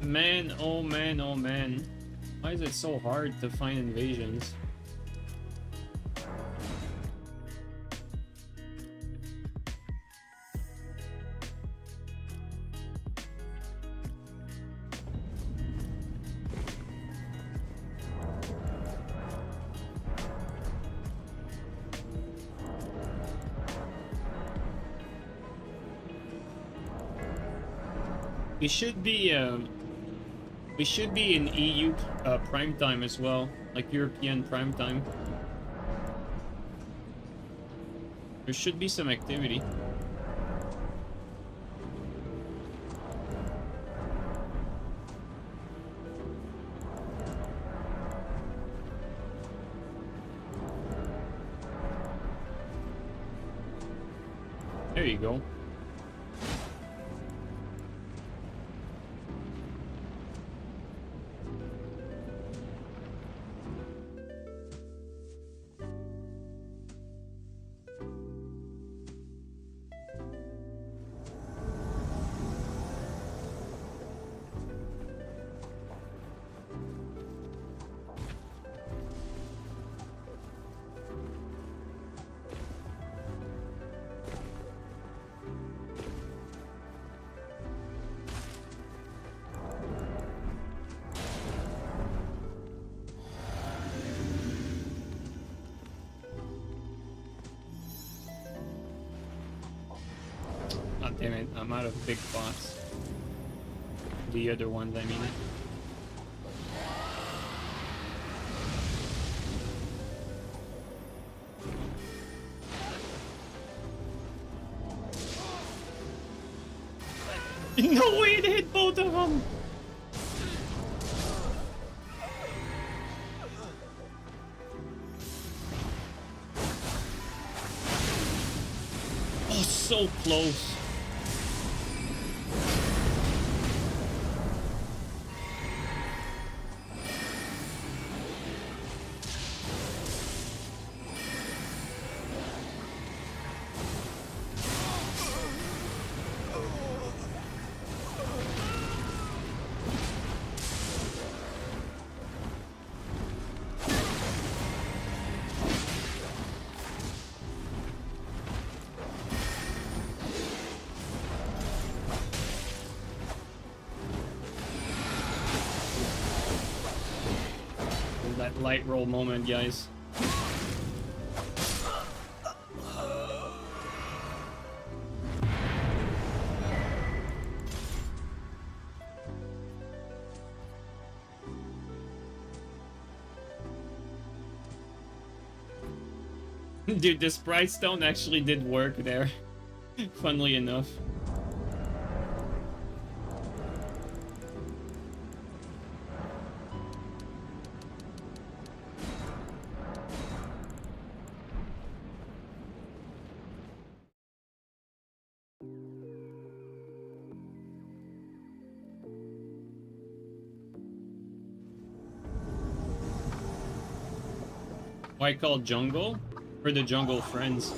Man, oh man, oh man. Why is it so hard to find invasions? We should be in EU prime time as well, like European prime time. There should be some activity. There you go. God damn it, I'm out of big bots. The other ones, I mean. No way to hit both of them! Oh, so close. light roll moment, guys. Dude, the sprite stone actually did work there. Funnily enough. Why called jungle? For the jungle friends.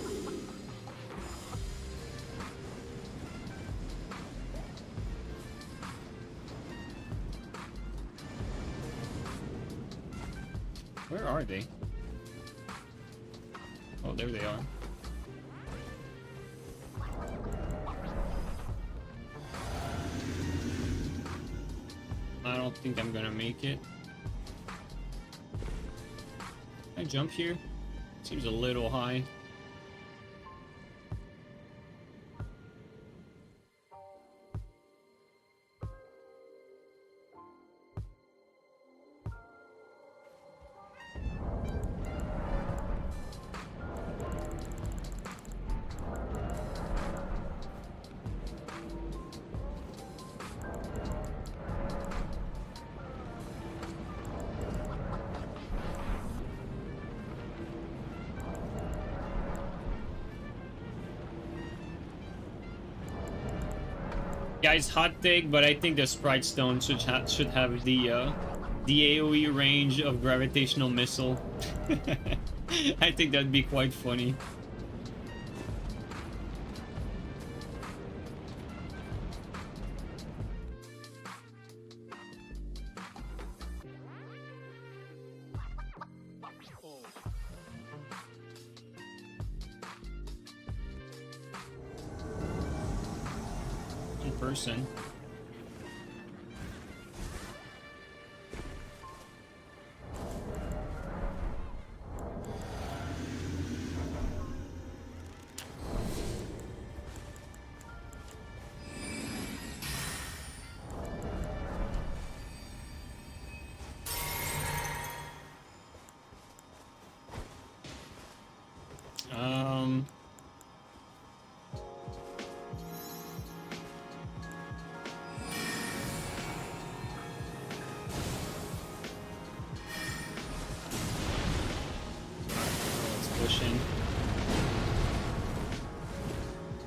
Where are they? Oh, there they are. I don't think I'm gonna make it. Can I jump here? Seems a little high. Guys, hot take, but I think the sprite stone should have the AoE range of gravitational missile. I think that'd be quite funny. Person.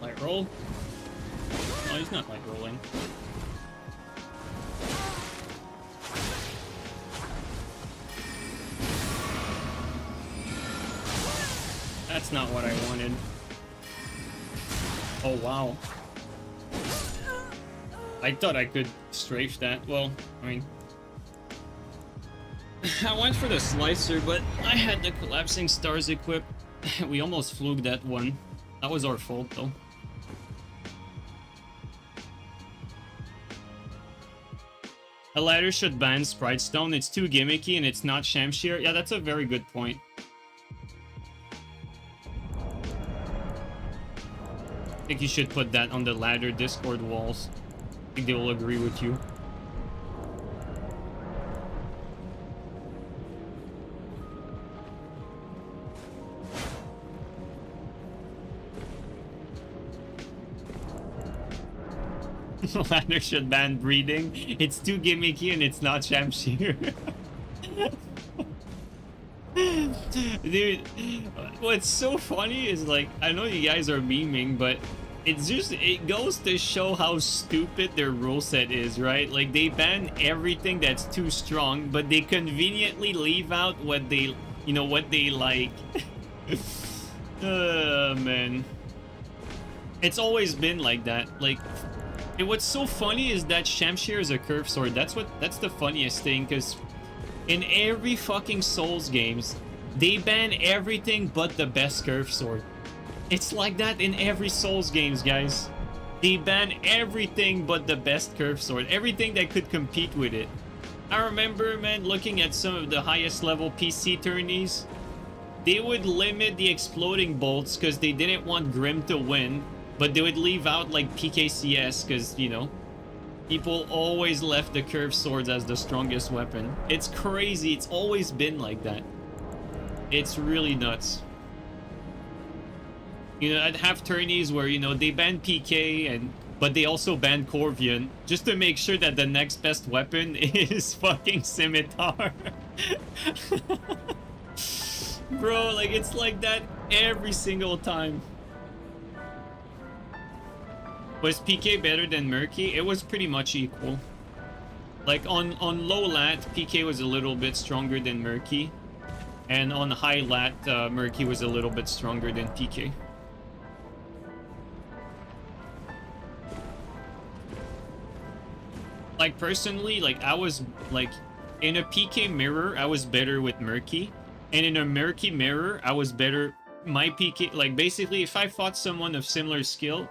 Light roll? Oh, he's not light rolling. That's not what I wanted. Oh, wow. I thought I could strafe that. Well, I mean... I went for the slicer, but I had the collapsing stars equipped. We almost fluked that one. That was our fault, though. A ladder should ban Sprite Stone. It's too gimmicky and it's not Shamshir. Yeah, that's a very good point. I think you should put that on the ladder Discord walls. I think they will agree with you. Ladder should ban breeding. It's too gimmicky and it's not Shamshir. Dude, what's so funny is, like, I know you guys are memeing, but it's just, it goes to show how stupid their rule set is, right? Like, they ban everything that's too strong, but they conveniently leave out what they, you know, what they like. Man. It's always been like that. Like, and what's so funny is that Shamshir is a curved sword. That's the funniest thing, because in every fucking Souls games, they ban everything but the best curved sword. It's like that in every Souls games, guys. They ban everything but the best curved sword. Everything that could compete with it. I remember, man, looking at some of the highest level PC tourneys. They would limit the exploding bolts because they didn't want Grim to win, but they would leave out like PKCS because, you know, people always left the curved swords as the strongest weapon. It's crazy. It's always been like that. It's really nuts. You know, I'd have tourneys where, you know, they ban PK but they also ban Corvian just to make sure that the next best weapon is fucking Scimitar. Bro, like it's like that every single time. Was PK better than Murky? It was pretty much equal. Like on low lat, PK was a little bit stronger than Murky. And on high lat, Murky was a little bit stronger than PK. Like personally, like I was like in a PK mirror, I was better with Murky. And in a Murky mirror, I was better. My PK, like basically if I fought someone of similar skill,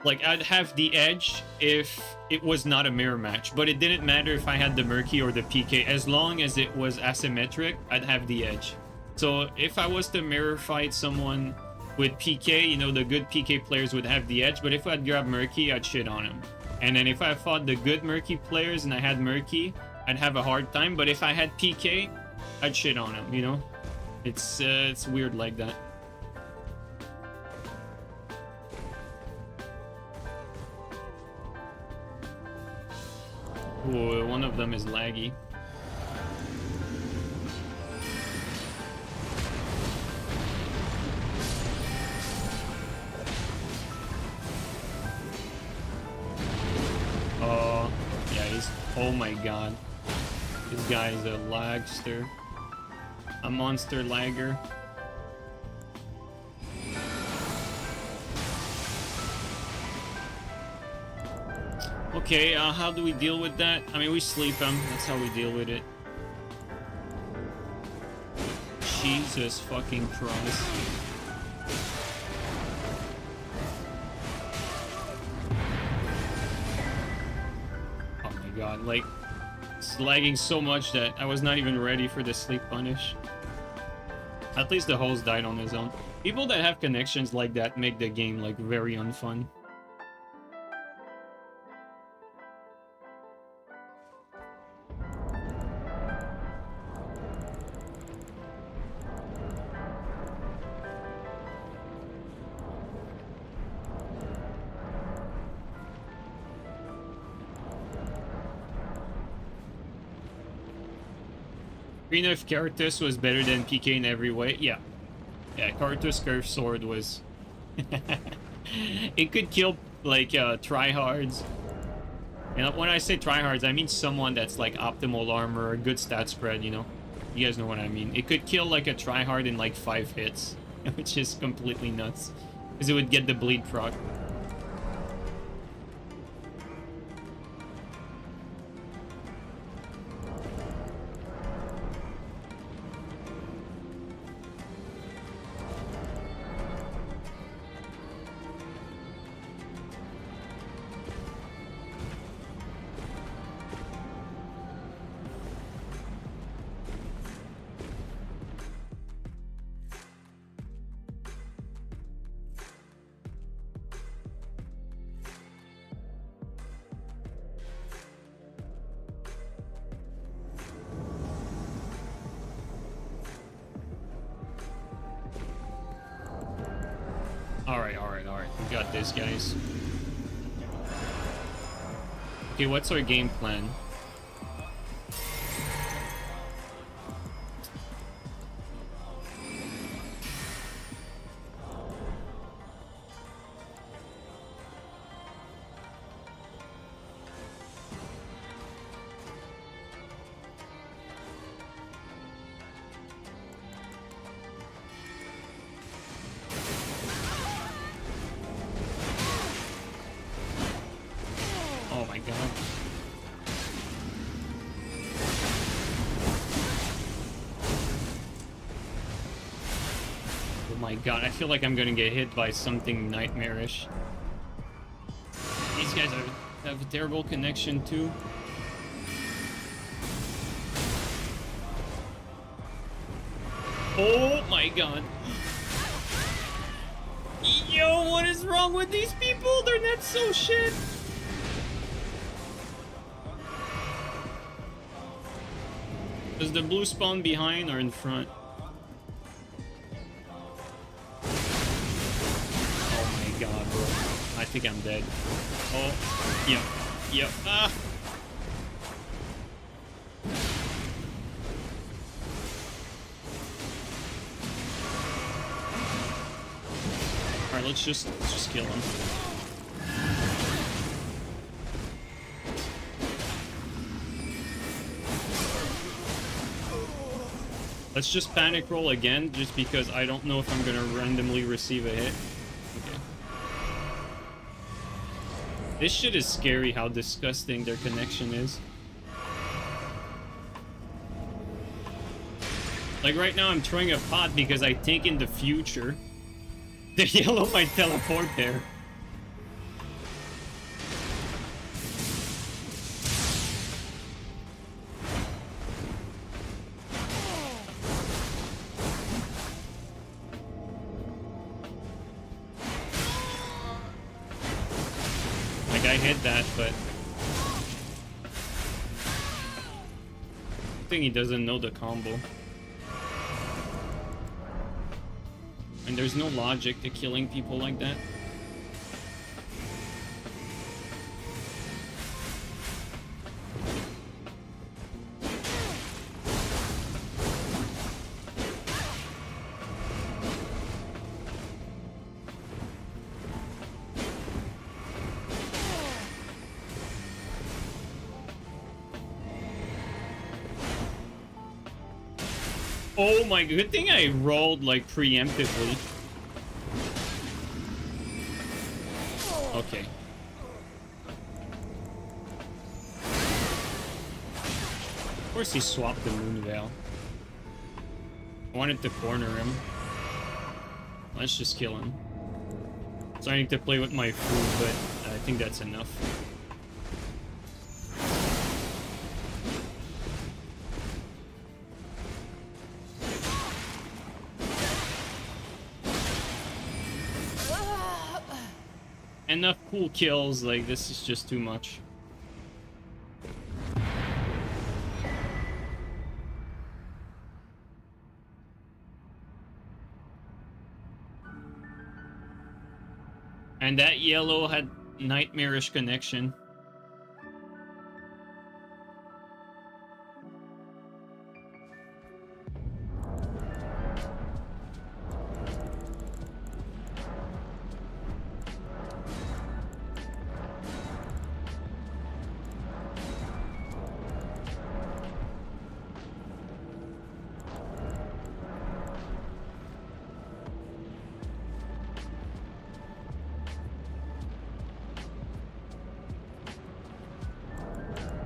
like I'd have the edge if it was not a mirror match. But it didn't matter if I had the Murky or the PK. As long as it was asymmetric, I'd have the edge. So if I was to mirror fight someone with PK, you know, the good PK players would have the edge. But if I'd grab Murky, I'd shit on him. And then if I fought the good Murky players and I had Murky, I'd have a hard time. But if I had PK, I'd shit on him, you know? It's weird like that. Ooh, one of them is laggy. Oh, yeah, he's... Oh my god. This guy is a lagster. A monster lagger. Okay, how do we deal with that? I mean, we sleep him. That's how we deal with it. Jesus fucking Christ. Oh my god, like... It's lagging so much that I was not even ready for the sleep punish. At least the host died on his own. People that have connections like that make the game, like, very unfun. Green if Karatus was better than PK in every way. Yeah. Yeah, Karatus Curve Sword was... It could kill, like, tryhards. And when I say tryhards, I mean someone that's, like, optimal armor or good stat spread, you know? You guys know what I mean. It could kill, like, a tryhard in, like, 5 hits. Which is completely nuts. Because it would get the bleed proc. Alright. We got this, guys. Okay, what's our game plan? God, I feel like I'm gonna get hit by something nightmarish. These guys have a terrible connection too. Oh my god. Yo, what is wrong with these people? They're not so shit. Does the blue spawn behind or in front? Oh my god, bro. I think I'm dead. Oh, yep, yep. Ah. Alright, let's just kill him. Let's just panic roll again, just because I don't know if I'm gonna randomly receive a hit. Okay. This shit is scary, how disgusting their connection is. Like right now I'm throwing a pot because I think in the future the yellow might teleport there. Like I hit that, but I think he doesn't know the combo. And there's no logic to killing people like that. Oh my, good thing I rolled like preemptively. Okay. Of course he swapped the Moon Veil. I wanted to corner him. Let's just kill him. Starting to play with my food, but I think that's enough. Enough cool kills, like this is just too much. And that yellow had nightmarish connection.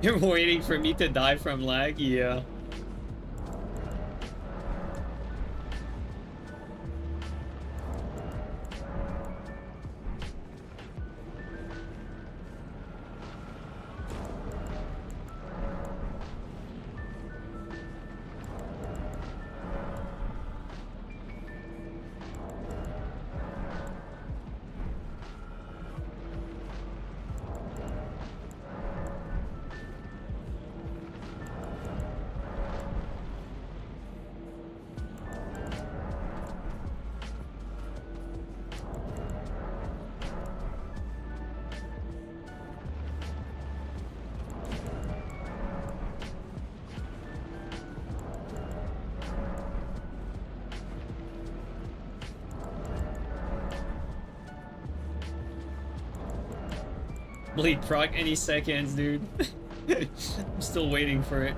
You're waiting for me to die from lag? Yeah. Bleed proc any seconds, dude. I'm still waiting for it.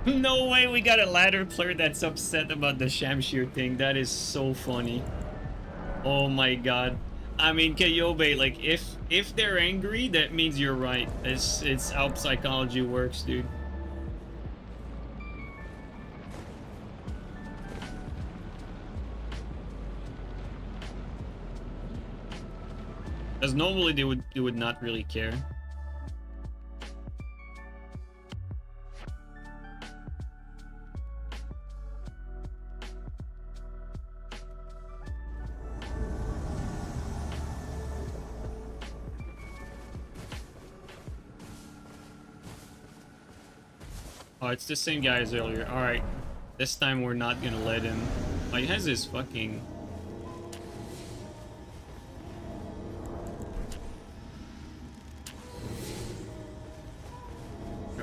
No way we got a ladder player that's upset about the Shamshir thing. That is so funny. Oh my god. I mean, Kyobe, like if they're angry, that means you're right. It's how psychology works, dude. Because normally they would not really care. Oh, it's the same guy as earlier. Alright. This time we're not gonna let him. Oh, he has his fucking...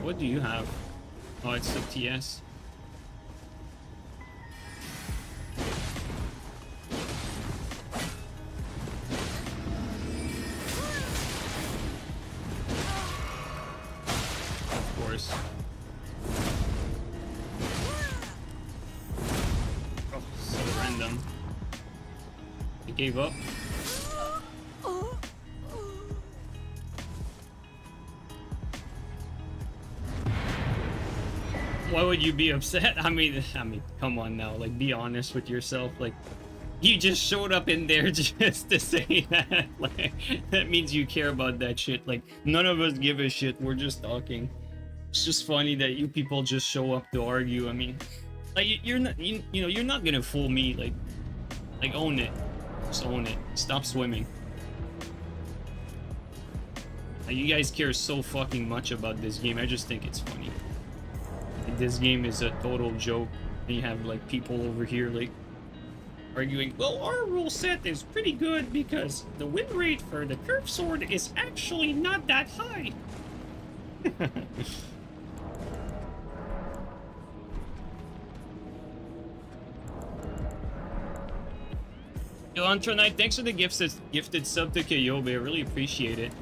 What do you have? Oh, it's the TS. Of course. Oh, so random. He gave up. Why would you be upset? I mean, come on now. Like, be honest with yourself. Like, you just showed up in there just to say that. Like, that means you care about that shit. Like, none of us give a shit. We're just talking. It's just funny that you people just show up to argue. I mean, like, you're not, you know, you're not gonna fool me. Like, own it. Just own it. Stop swimming. Like, you guys care so fucking much about this game. I just think it's funny. This game is a total joke, and you have like people over here like arguing, well, our rule set is pretty good because the win rate for the curved sword is actually not that high. Yo, Antronite, thanks for the gifted sub to Kyobe. I really appreciate it.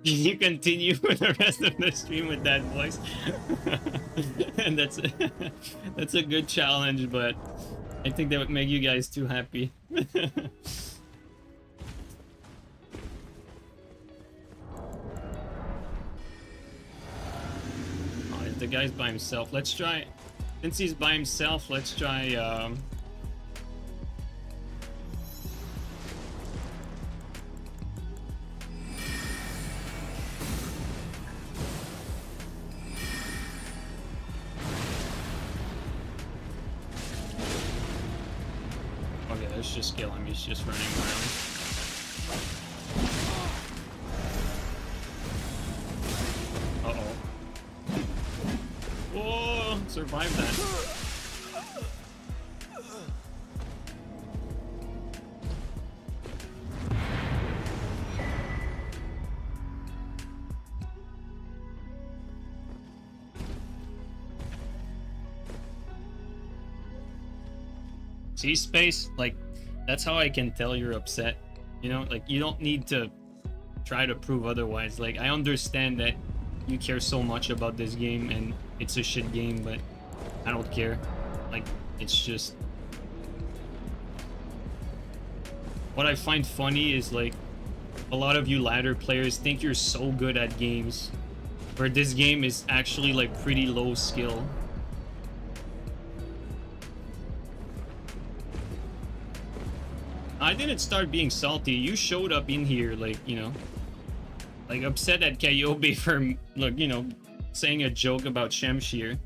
You continue for the rest of the stream with that voice. And that's a good challenge, but I think that would make you guys too happy. Oh, the guy's by himself. Let's try, since he's by himself, let's try let's just kill him. He's just running around. Uh-oh. Whoa! Survived that. See, Space? Like, that's how I can tell you're upset. You know, like, you don't need to try to prove otherwise. Like, I understand that you care so much about this game and it's a shit game, but I don't care. Like, it's just... What I find funny is, like, a lot of you ladder players think you're so good at games, where this game is actually, like, pretty low skill. I didn't start being salty. You showed up in here, like, you know, like, upset at Kyobe for, look, you know, saying a joke about Shemshir.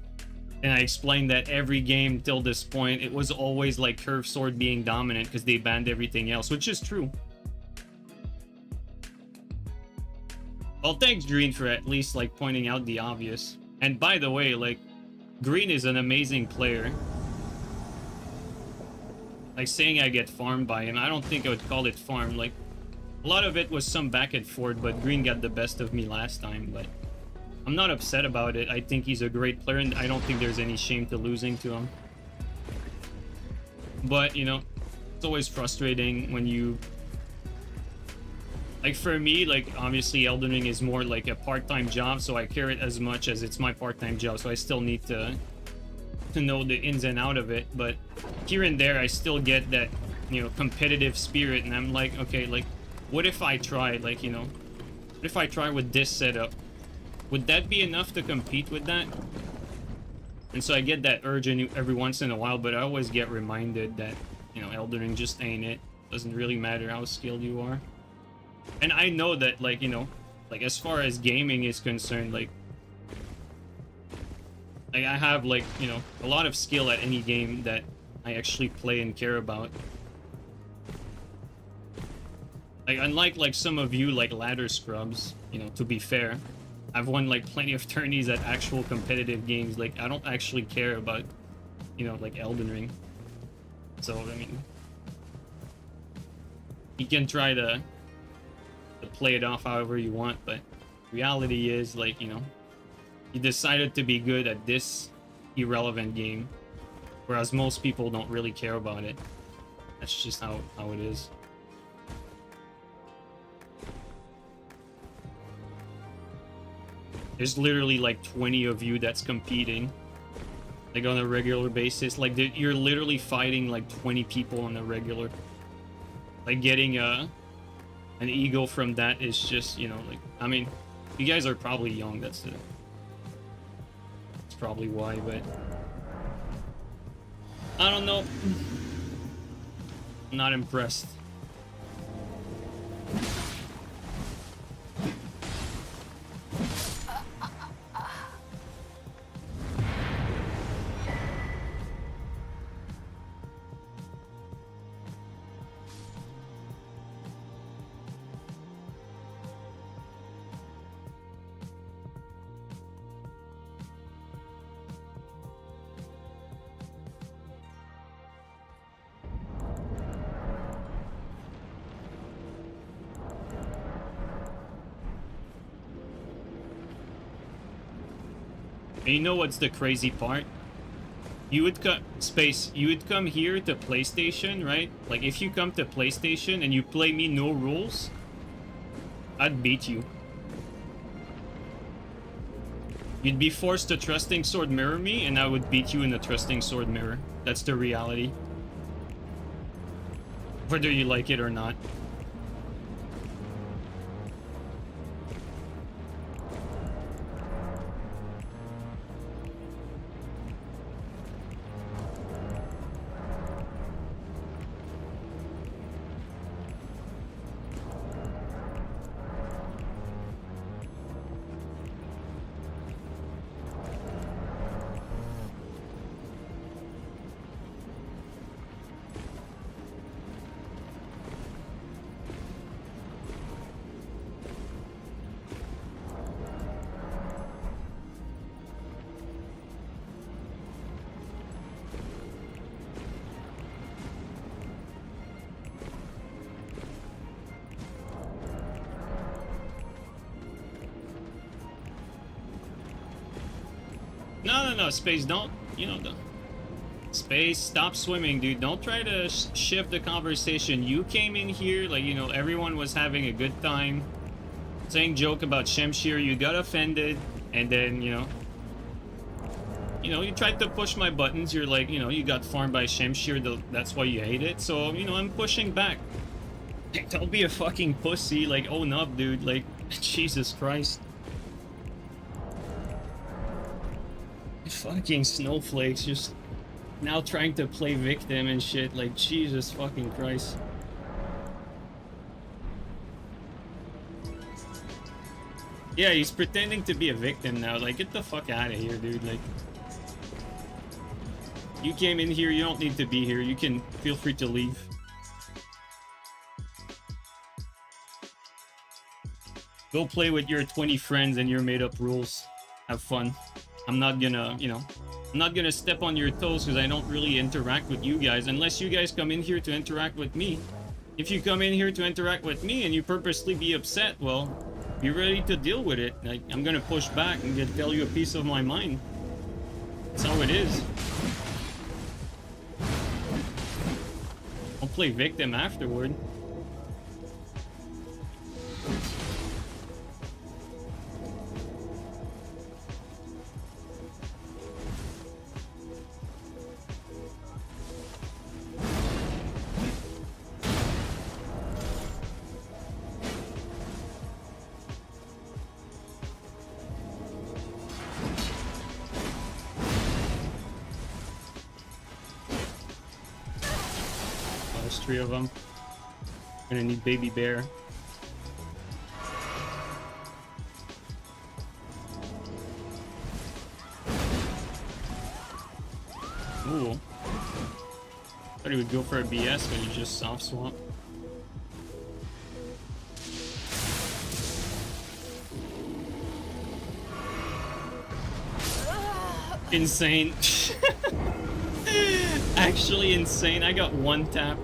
And I explained that every game till this point, it was always, like, curved sword being dominant because they banned everything else, which is true. Well, thanks, Green, for at least, like, pointing out the obvious. And by the way, like, Green is an amazing player. Like, saying I get farmed by him, I don't think I would call it farm. Like, a lot of it was some back and forth, but Green got the best of me last time, but I'm not upset about it. I think he's a great player, and I don't think there's any shame to losing to him. But, you know, it's always frustrating when you... Like, for me, like, obviously Elden Ring is more like a part-time job, so I care it as much as it's my part-time job, so I still need to know the ins and out of it. But here and there, I still get that, you know, competitive spirit, and I'm like, okay, like, what if I tried, like, you know, what if I try with this setup? Would that be enough to compete with that? And so I get that urge every once in a while, but I always get reminded that, you know, Elden Ring just ain't it. Doesn't really matter how skilled you are. And I know that, like, you know, like, as far as gaming is concerned, like I have, like, you know, a lot of skill at any game that I actually play and care about. Like, unlike, like, some of you, like, ladder scrubs, you know, to be fair, I've won, like, plenty of tourneys at actual competitive games. Like, I don't actually care about, you know, like, Elden Ring. So, I mean, you can try to play it off however you want, but reality is, like, you know, you decided to be good at this irrelevant game, whereas most people don't really care about it. That's just how it is. There's literally like 20 of you that's competing, like, on a regular basis. Like, you're literally fighting like 20 people on a regular. Like, getting an ego from that is just, you know, like, I mean, you guys are probably young, that's probably why, but I don't know. I'm not impressed. And you know what's the crazy part? You would come you would come here to PlayStation, right? Like, if you come to PlayStation and you play me no rules, I'd beat you. You'd be forced to trusting sword mirror me, and I would beat you in the trusting sword mirror. That's the reality. Whether you like it or not. No, Space, don't, you know, Space, stop swimming, dude. Don't try to shift the conversation. You came in here, like, you know, everyone was having a good time, saying joke about Shemshir, you got offended, and then, you know, you tried to push my buttons, you're like, you know, you got farmed by Shemshir, that's why you hate it, so, you know, I'm pushing back. Don't be a fucking pussy, like, own up, dude, like, Jesus Christ. Fucking snowflakes, just now trying to play victim and shit, like, Jesus fucking Christ. Yeah, he's pretending to be a victim now, like, get the fuck out of here, dude, like, you came in here, you don't need to be here, you can feel free to leave. Go play with your 20 friends and your made-up rules. Have fun. I'm not gonna, you know, I'm not gonna step on your toes because I don't really interact with you guys unless you guys come in here to interact with me. If you come in here to interact with me and you purposely be upset, well, be ready to deal with it. Like, I'm gonna push back and gonna tell you a piece of my mind. That's how it is. I'll play victim afterward. There's 3 of them. Gonna need baby bear. Ooh. Thought he would go for a BS, but he just soft swap. Insane. Actually insane. I got 1 tap.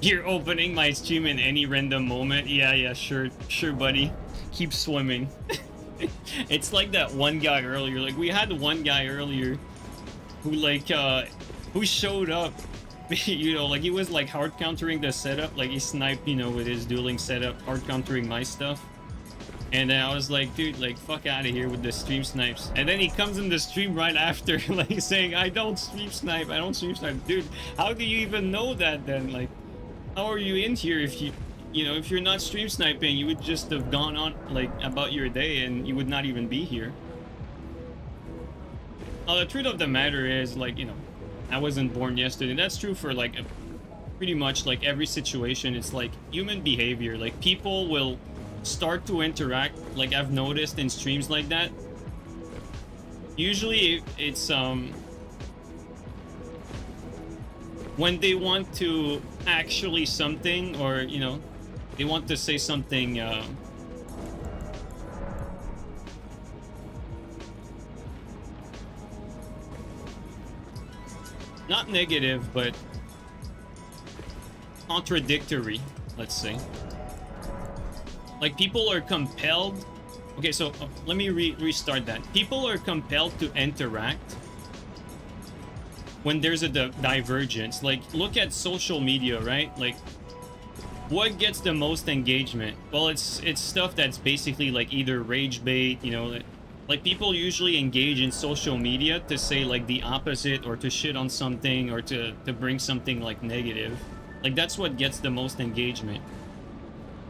You're opening my stream in any random moment. Yeah, sure, buddy. Keep swimming. It's like that one guy earlier. Like, we had one guy earlier who, like, who showed up, you know, like, he was, like, hard countering the setup. Like, he sniped, you know, with his dueling setup, hard countering my stuff. And then I was like, dude, like, fuck out of here with the stream snipes. And then he comes in the stream right after, like, saying, I don't stream snipe. Dude, how do you even know that then? Like, how are you in here if you know, if you're not stream sniping, you would just have gone on, like, about your day and you would not even be here. Well, the truth of the matter is, like, you know, I wasn't born yesterday. That's true for, like, pretty much, like, every situation. It's, like, human behavior. Like, people will start to interact, like, I've noticed in streams like that. Usually, it's, when they want to actually something, or, you know, they want to say something, not negative, but contradictory, let's say. Like, people are compelled. Okay, so let me restart that. People are compelled to interact when there's a divergence. Like, look at social media, right? Like, what gets the most engagement? Well, it's stuff that's basically, like, either rage bait, you know, like, people usually engage in social media to say, like, the opposite, or to shit on something, or to bring something, like, negative. Like, that's what gets the most engagement.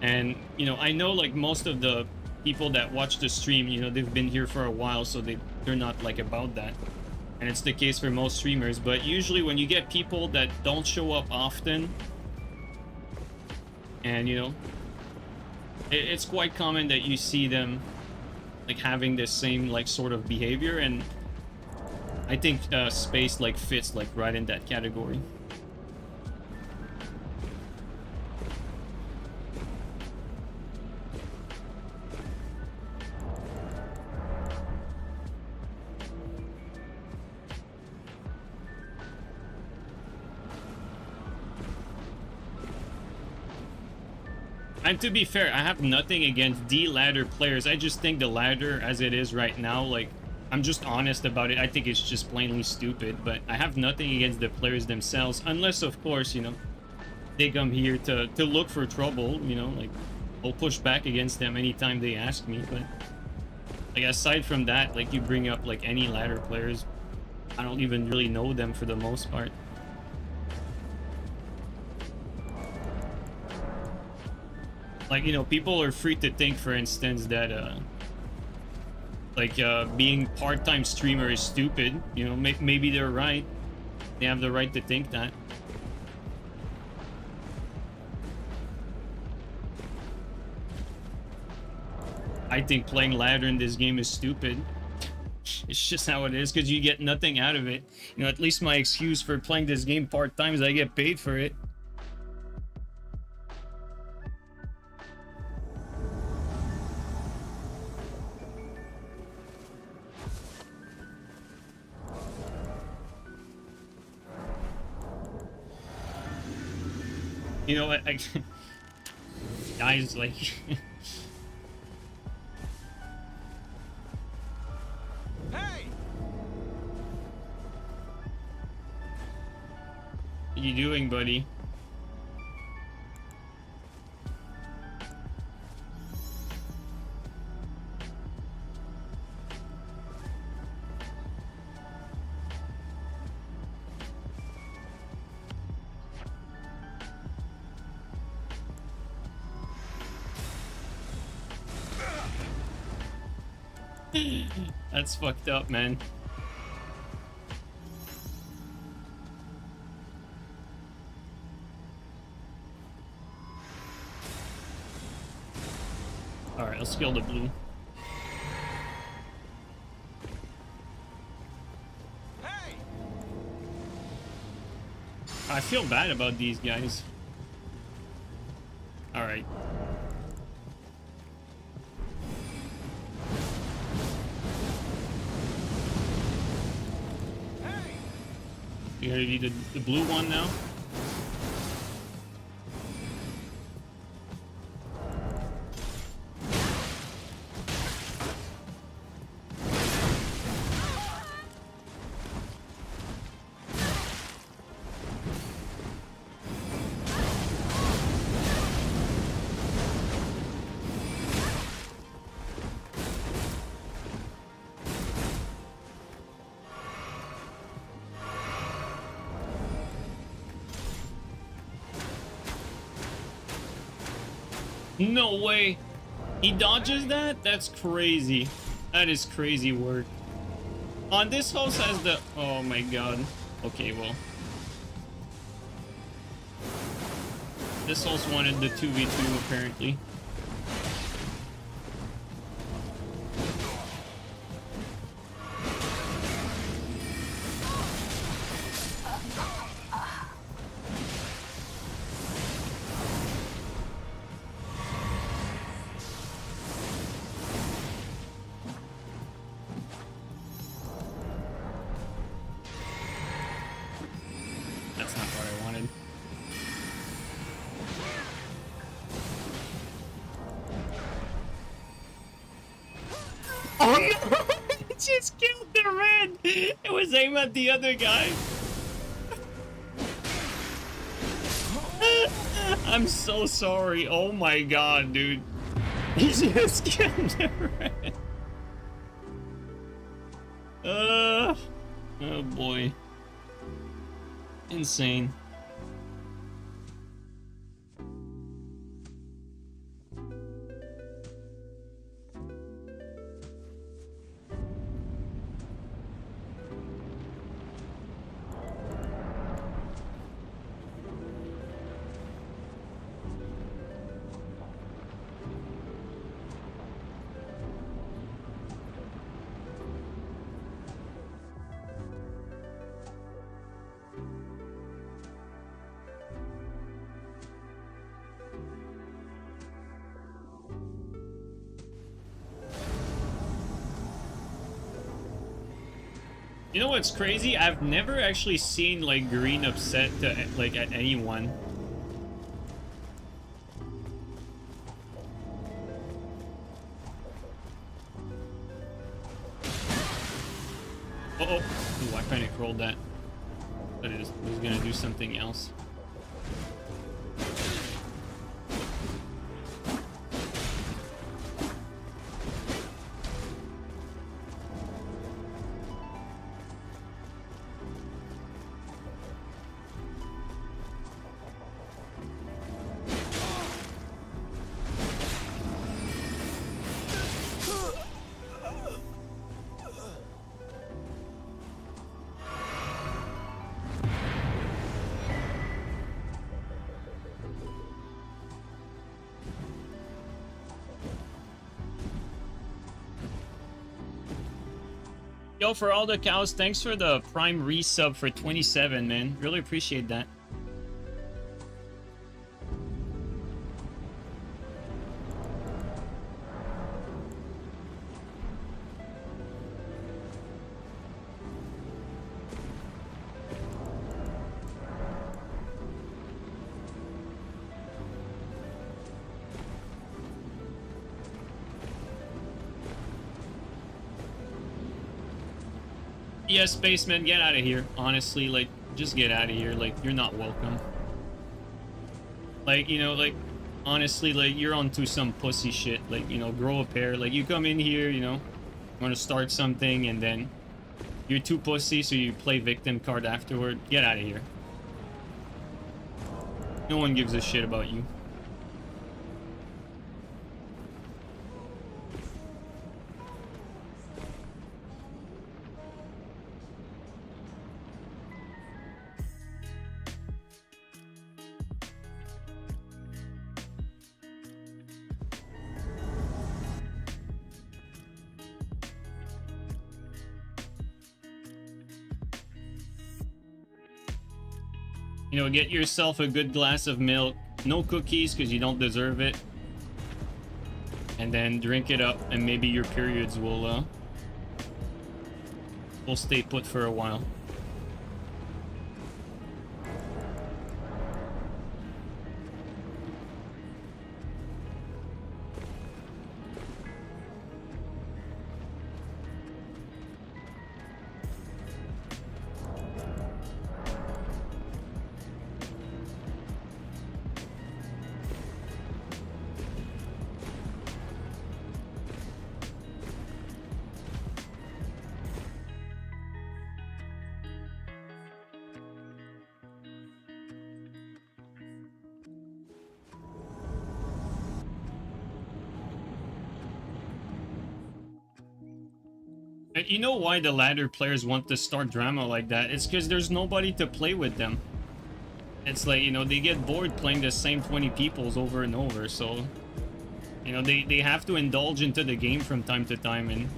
And, you know, I know, like, most of the people that watch the stream, you know, they've been here for a while, so they're not, like, about that. And it's the case for most streamers. But usually when you get people that don't show up often, and, you know, it's quite common that you see them, like, having this same, like, sort of behavior. And I think space, like, fits, like, right in that category. And to be fair, I have nothing against the ladder players. I just think the ladder as it is right now, like, I'm just honest about it. I think it's just plainly stupid, but I have nothing against the players themselves, unless, of course, you know, they come here to look for trouble, you know, like, I'll push back against them anytime they ask me. But, like, aside from that, like, you bring up, like, any ladder players, I don't even really know them for the most part. Like, you know, people are free to think, for instance, that, like, being part-time streamer is stupid. You know, maybe they're right. They have the right to think that. I think playing ladder in this game is stupid. It's just how it is, because you get nothing out of it. You know, at least my excuse for playing this game part-time is I get paid for it. You know what? Guys, like... Hey! What you doing, buddy? That's fucked up, man. Alright, let's kill the blue. Hey! I feel bad about these guys. Alright. You gotta be the blue one now. No way. He dodges that? That's crazy. That is crazy work. On this house has the... Oh my god. Okay, well. This house wanted the 2v2 apparently. Just killed the red. It was aimed at the other guy. I'm so sorry. Oh my god, dude. He just killed the red. Oh boy. Insane. You know what's crazy? I've never actually seen like green upset to, like at anyone. Uh-oh. Ooh, I panic rolled that. But it was gonna do something else. Yo, for all the cows, thanks for the Prime resub for 27, man. Really appreciate that. Yeah, Spaceman, get out of here. Honestly, like, just get out of here. Like, you're not welcome. Like, you know, like, honestly, like, you're onto some pussy shit. Like, you know, grow a pair. Like, you come in here, you know, want to start something, and then you're too pussy, so you play victim card afterward. Get out of here. No one gives a shit about you. You know, get yourself a good glass of milk. No cookies, because you don't deserve it. And then drink it up, and maybe your periods will stay put for a while. You know why the ladder players want to start drama like that? It's because there's nobody to play with them. It's like, you know, they get bored playing the same 20 peoples over and over, so... You know, they have to indulge into the game from time to time and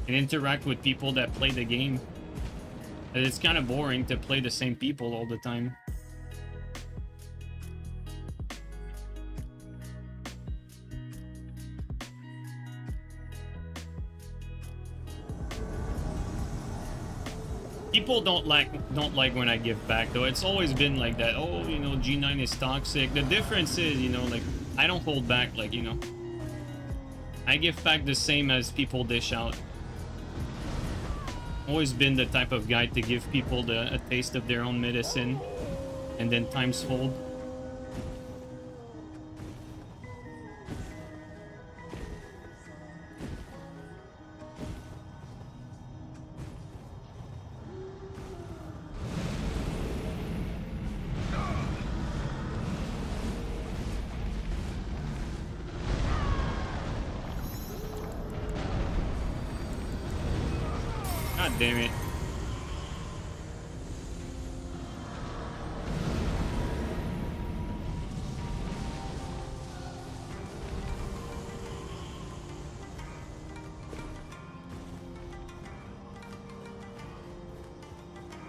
interact with people that play the game. And it's kind of boring to play the same people all the time. People don't like when I give back, though. It's always been like that. Oh, you know, JeeNiNe is toxic. The difference is, you know, like, I don't hold back, like, you know. I give back the same as people dish out. Always been the type of guy to give people a taste of their own medicine and then times fold. Damn it.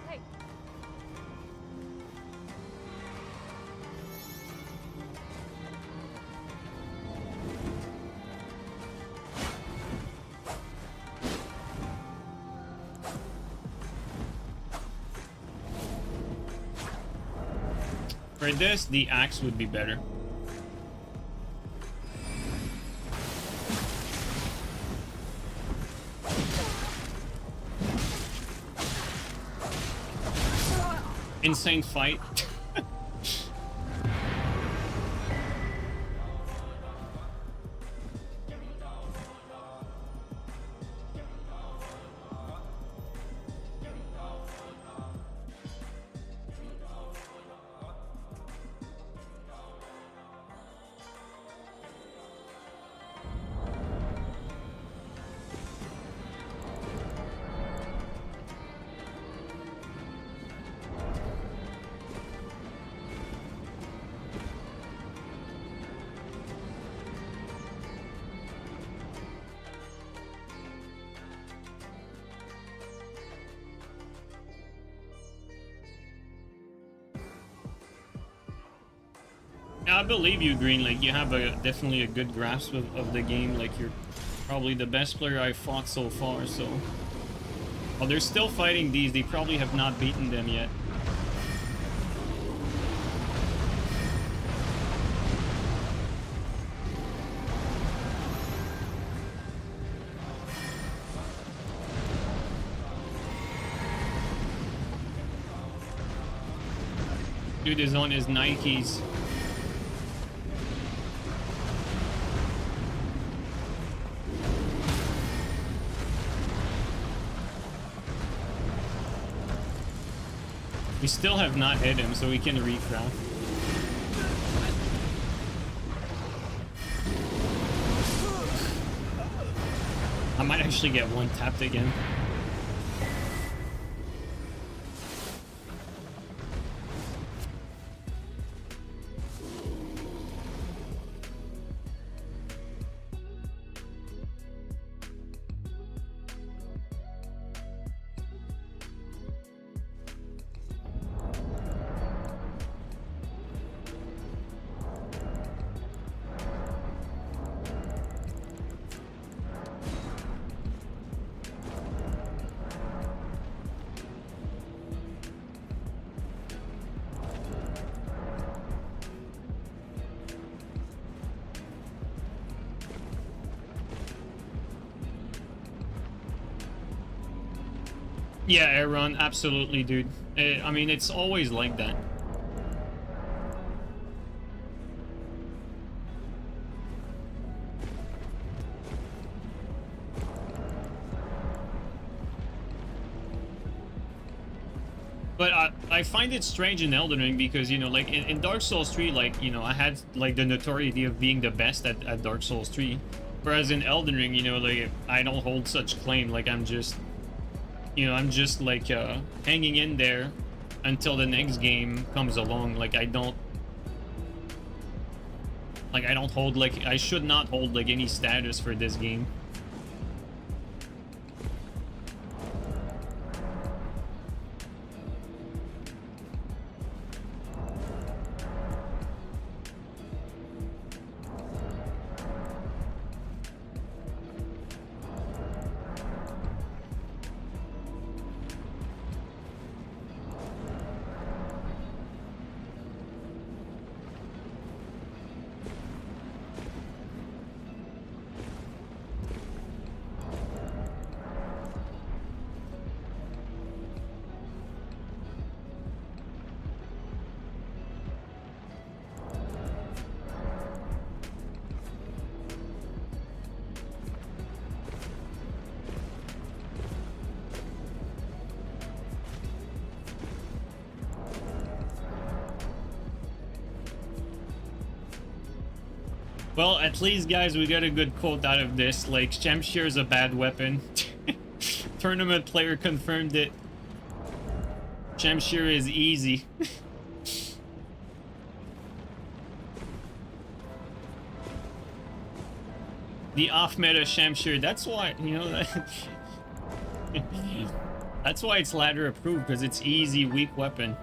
Hey. For this, the axe would be better. Insane fight. Yeah, I believe you, Green. Like, you have definitely a good grasp of the game. Like, you're probably the best player I've fought so far, so... Oh, they're still fighting these. They probably have not beaten them yet. Dude is on his Nikes. We still have not hit him, so we can recraft. I might actually get one tapped again. Yeah, air run, absolutely, dude. I mean, it's always like that. But I find it strange in Elden Ring because, you know, like in Dark Souls 3, like, you know, I had like the notoriety of being the best at Dark Souls 3. Whereas in Elden Ring, you know, like I don't hold such claim. Like I'm just, you know, I'm just like hanging in there until the next game comes along. Like I don't hold like, I should not hold like any status for this game. Well, at least, guys, we got a good quote out of this. Like, Shamshir is a bad weapon. Tournament player confirmed it. Shamshir is easy. The off-meta Shamshir. That's why, you know, that's why it's ladder approved, because it's easy, weak weapon.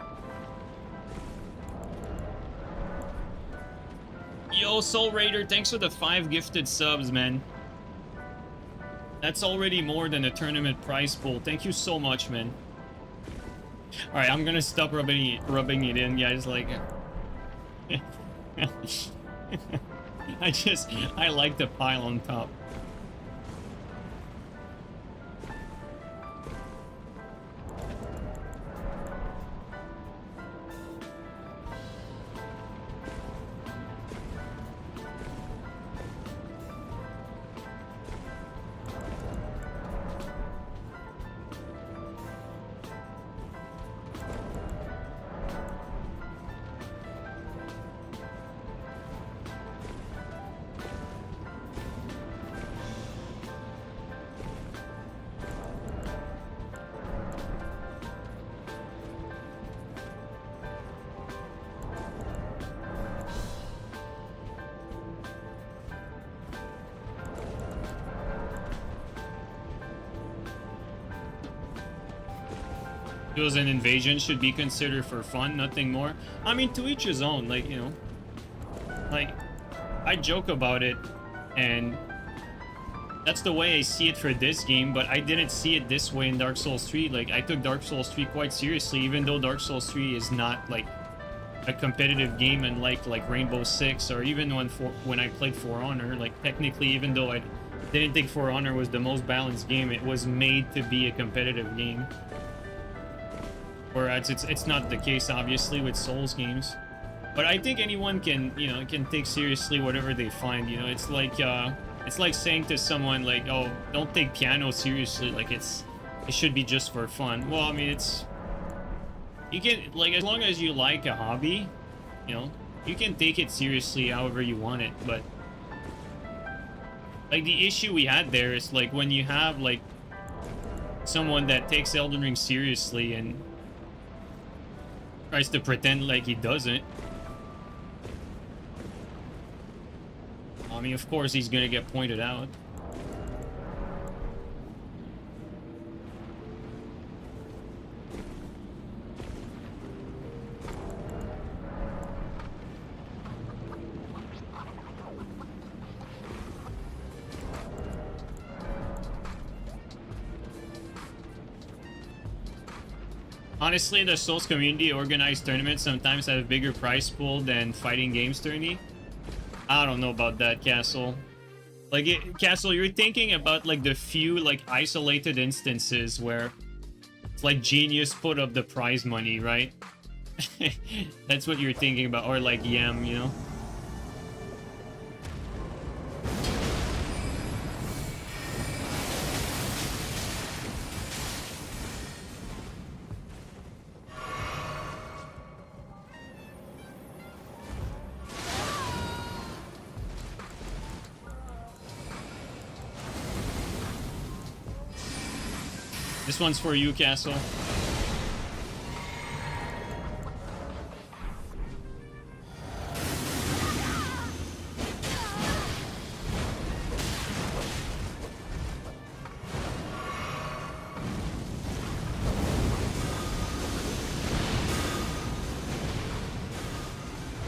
Yo, Soul Raider, thanks for the 5 gifted subs, man. That's already more than a tournament prize pool. Thank you so much, man. Alright, I'm gonna stop rubbing it in, guys. Like, I like the pile on top. Duels and invasion should be considered for fun, nothing more. I mean, to each his own, like, you know. like, I joke about it, and that's the way I see it for this game, but I didn't see it this way in Dark Souls 3. Like, I took Dark Souls 3 quite seriously, even though Dark Souls 3 is not, like, a competitive game, and like Rainbow Six, or even when I played For Honor. Like, technically, even though I didn't think For Honor was the most balanced game, it was made to be a competitive game. Whereas it's not the case, obviously, with Souls games. But I think anyone can, you know, can take seriously whatever they find. You know, it's like saying to someone like, "Oh, don't take piano seriously. Like, it should be just for fun." Well, I mean, you can, like, as long as you like a hobby, you know, you can take it seriously however you want it. But like, the issue we had there is, like, when you have like someone that takes Elden Ring seriously and tries to pretend like he doesn't. I mean, of course he's gonna get pointed out. Honestly, the Souls community organized tournaments sometimes have a bigger prize pool than fighting games tourney. I don't know about that, Castle. Like, Castle, you're thinking about like the few like isolated instances where it's like Genius put up the prize money, right? That's what you're thinking about, or like Yam, you know? This one's for you, Castle.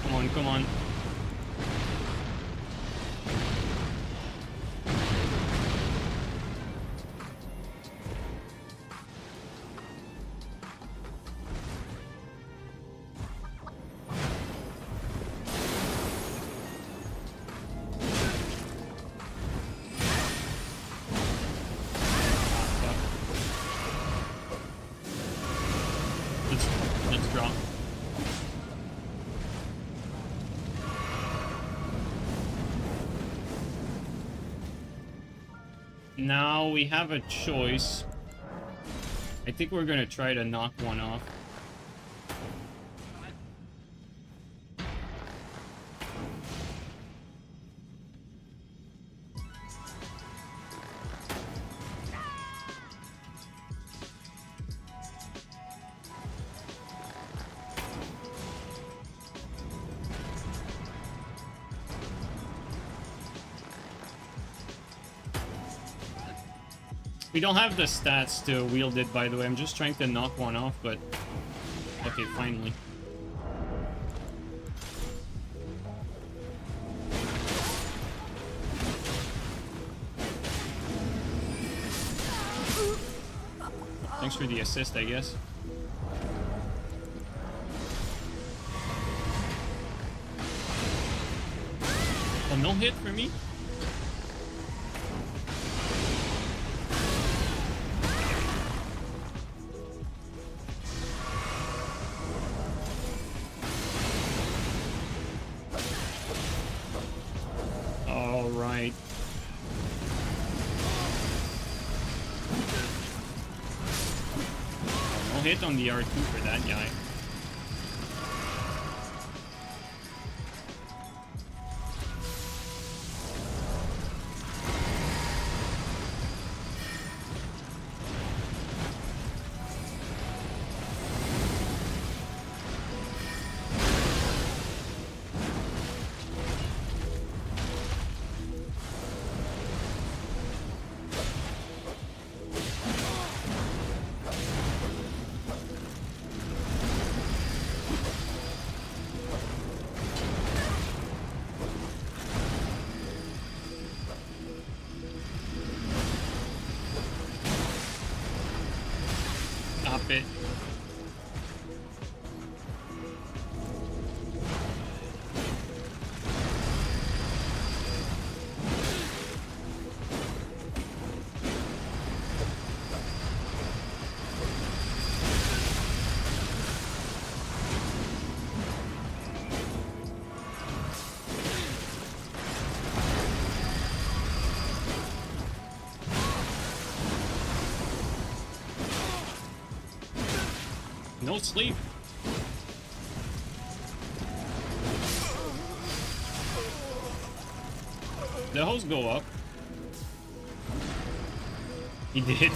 Come on, come on. Let's draw. Now we have a choice. I think we're gonna try to knock one off. We don't have the stats to wield it, by the way. I'm just trying to knock one off, but... Okay, finally. Thanks for the assist, I guess. Oh, no hit for me? Alright. No hit on the R2 for that guy. Keep it. No sleep. The hose go up. He did.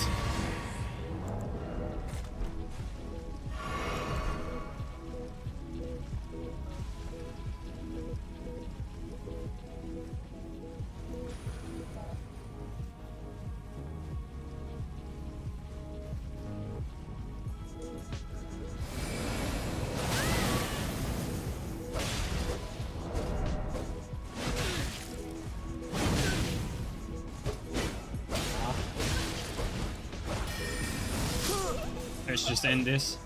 Let's just end this.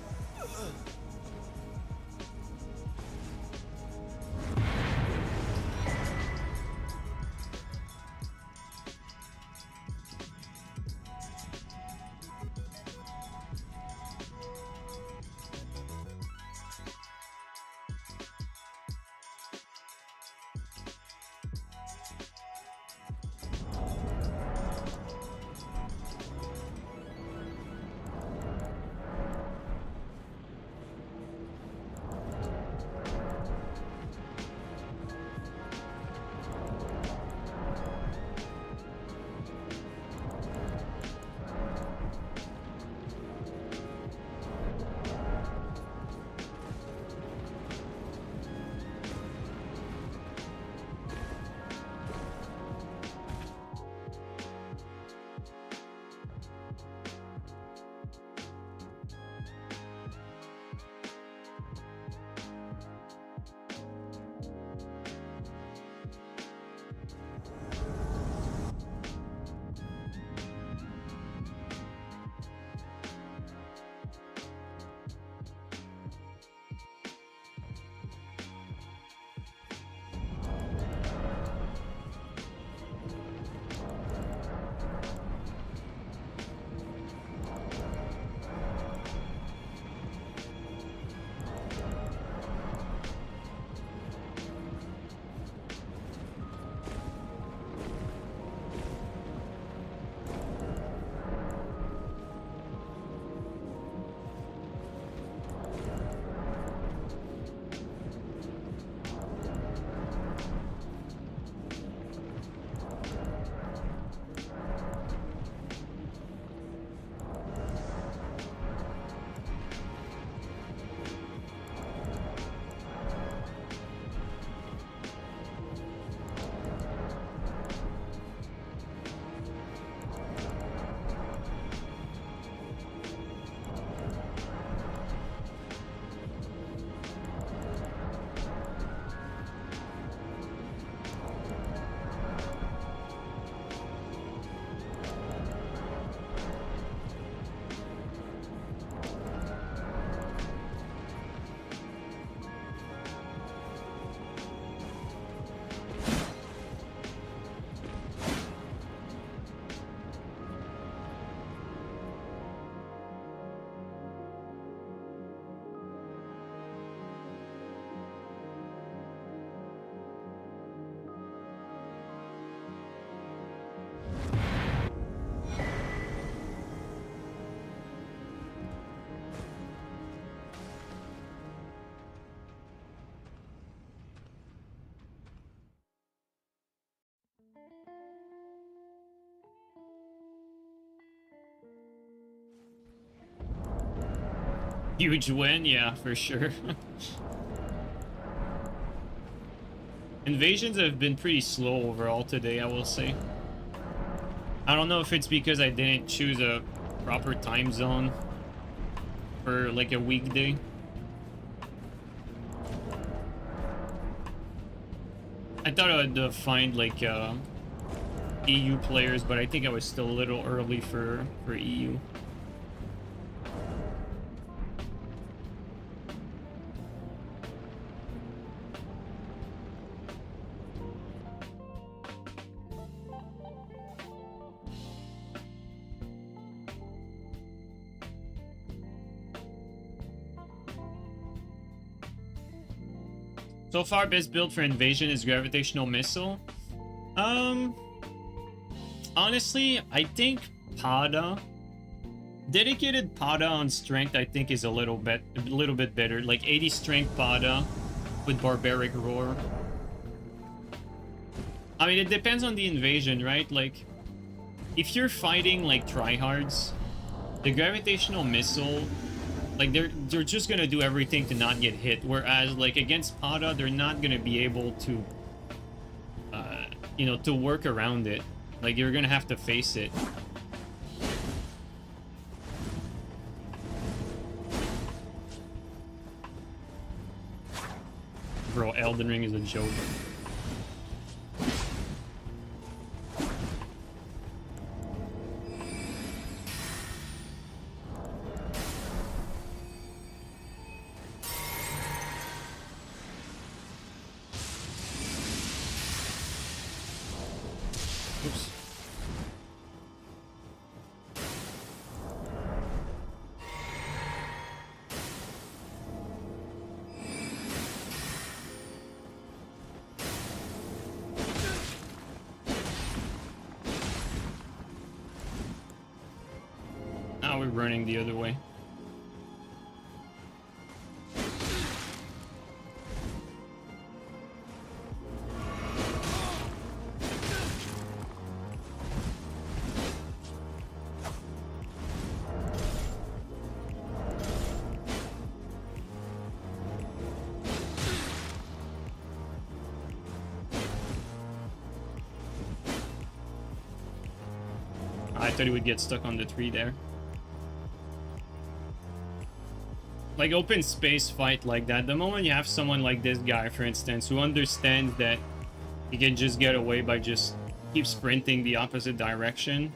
Huge win, yeah, for sure. Invasions have been pretty slow overall today, I will say. I don't know if it's because I didn't choose a proper time zone for like a weekday. I thought I would find like EU players, but I think I was still a little early for EU. So far, best build for invasion is gravitational missile. Honestly, I think Pada, dedicated Pada on strength, I think is a little bit better. Like 80 strength Pada with barbaric roar. I mean, it depends on the invasion, right? Like, if you're fighting like tryhards, the gravitational missile, like they're just gonna do everything to not get hit. Whereas like against Pada, they're not gonna be able to, you know, to work around it. Like you're gonna have to face it. Bro, Elden Ring is a joke. Oops. Now we're running the other way. I thought he would get stuck on the tree there. Like open space fight like that, the moment you have someone like this guy, for instance, who understands that he can just get away by just keep sprinting the opposite direction,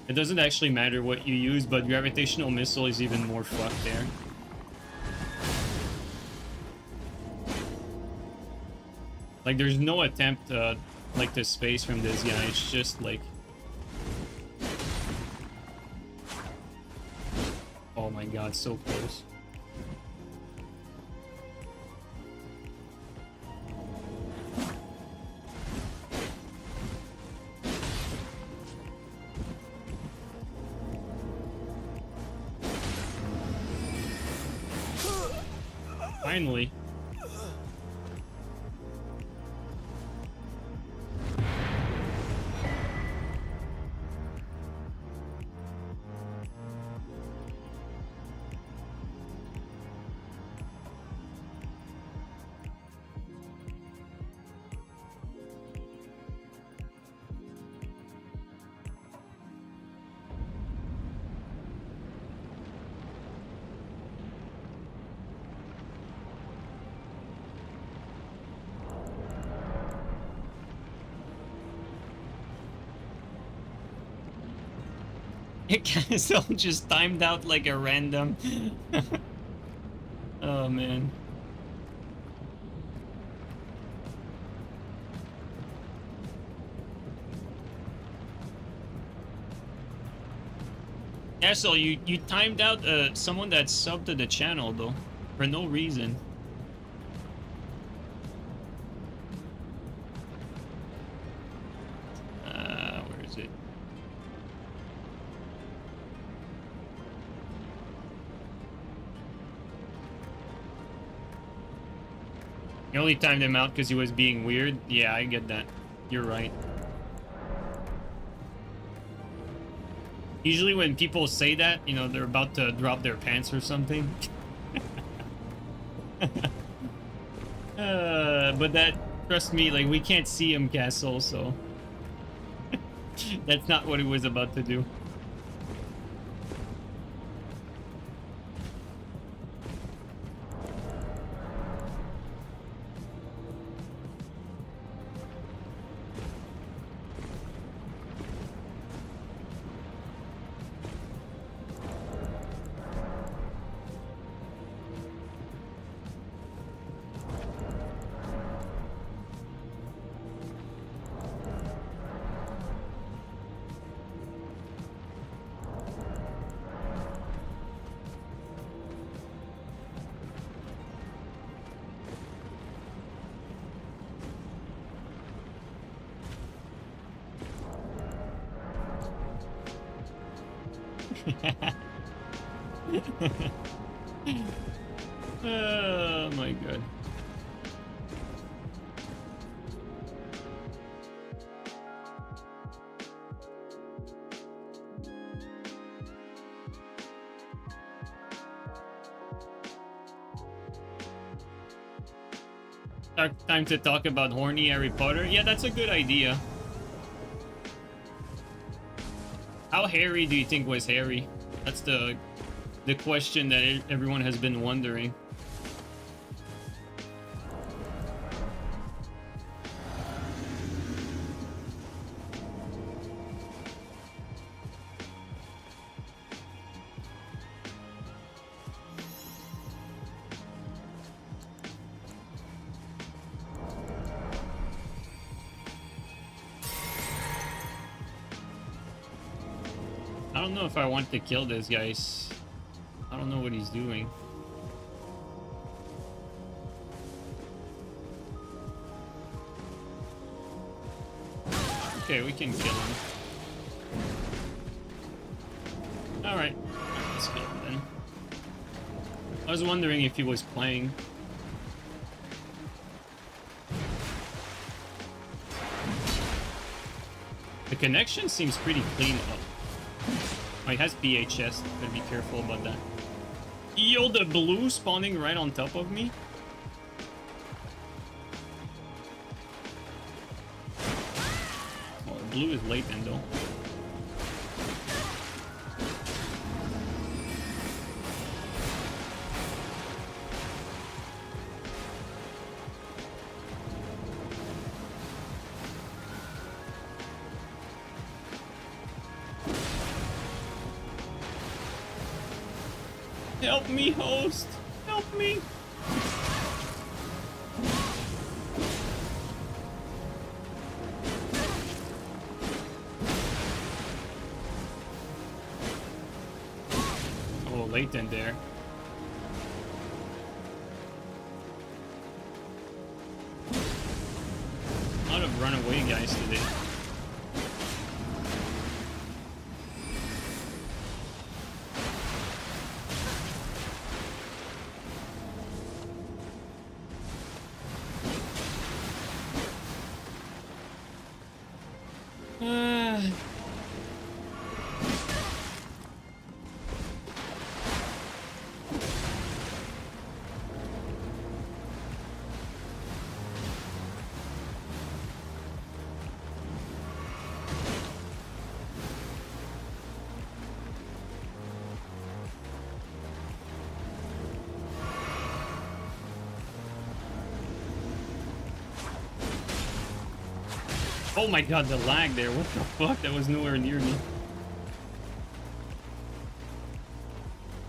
it doesn't actually matter what you use, but gravitational missile is even more fucked there. Like there's no attempt like to space from this guy, it's just like, oh my god, so close. Finally. Cancel just timed out like a random. Oh man. Yeah, so you timed out someone that subbed to the channel though, for no reason. Where is it? You only timed him out because he was being weird? Yeah, I get that. You're right. Usually when people say that, you know, they're about to drop their pants or something. But that, trust me, like, we can't see him, Castle, so... That's not what he was about to do. Oh my god. Time to talk about horny Harry Potter. Yeah, that's a good idea. How hairy do you think was Harry? That's the question that everyone has been wondering. I don't know if I want to kill this guy. I don't know what he's doing. Okay, we can kill him. Alright, let's kill him then. I was wondering if he was playing. The connection seems pretty clean up. Oh, he has BHS. Gotta be careful about that. Yo, the blue spawning right on top of me. Oh, the blue is latent though. Help me, host! Help me! Oh, latent there. A lot of runaway guys today. Oh my god, the lag there. What the fuck? That was nowhere near me.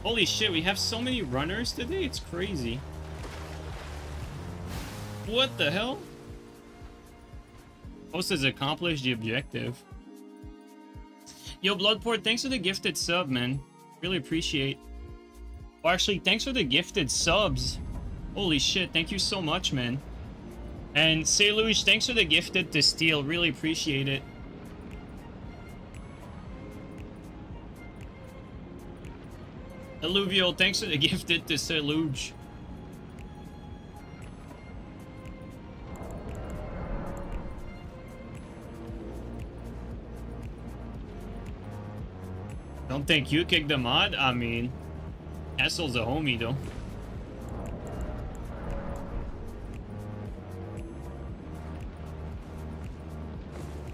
Holy shit, we have so many runners today. It's crazy. What the hell? Host has accomplished the objective. Yo, Bloodport, thanks for the gifted sub, man. Really appreciate. Oh, actually, thanks for the gifted subs. Holy shit, thank you so much, man. And Seluge, thanks for the gifted to steal. Really appreciate it. Alluvial, thanks for the gifted to Seluge. Don't think you kicked the mod? I mean, Castle's a homie, though.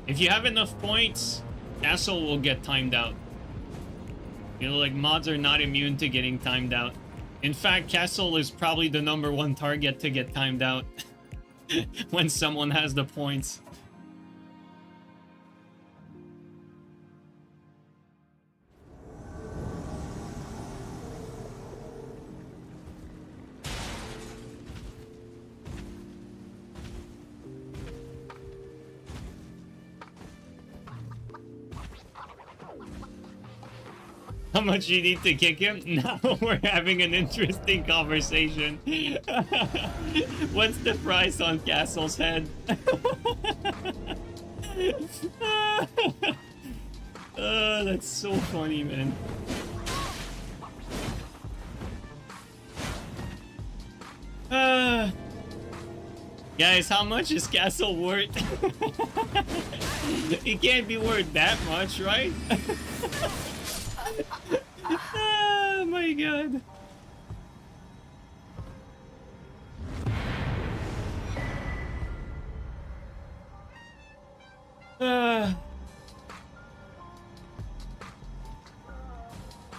If you have enough points, Castle will get timed out. You know, like, mods are not immune to getting timed out. In fact, Castle is probably the #1 target to get timed out when someone has the points. How much you need to kick him? Now we're having an interesting conversation. What's the price on Castle's head? Oh, that's so funny, man. Guys, how much is Castle worth? It can't be worth that much, right? Oh my god.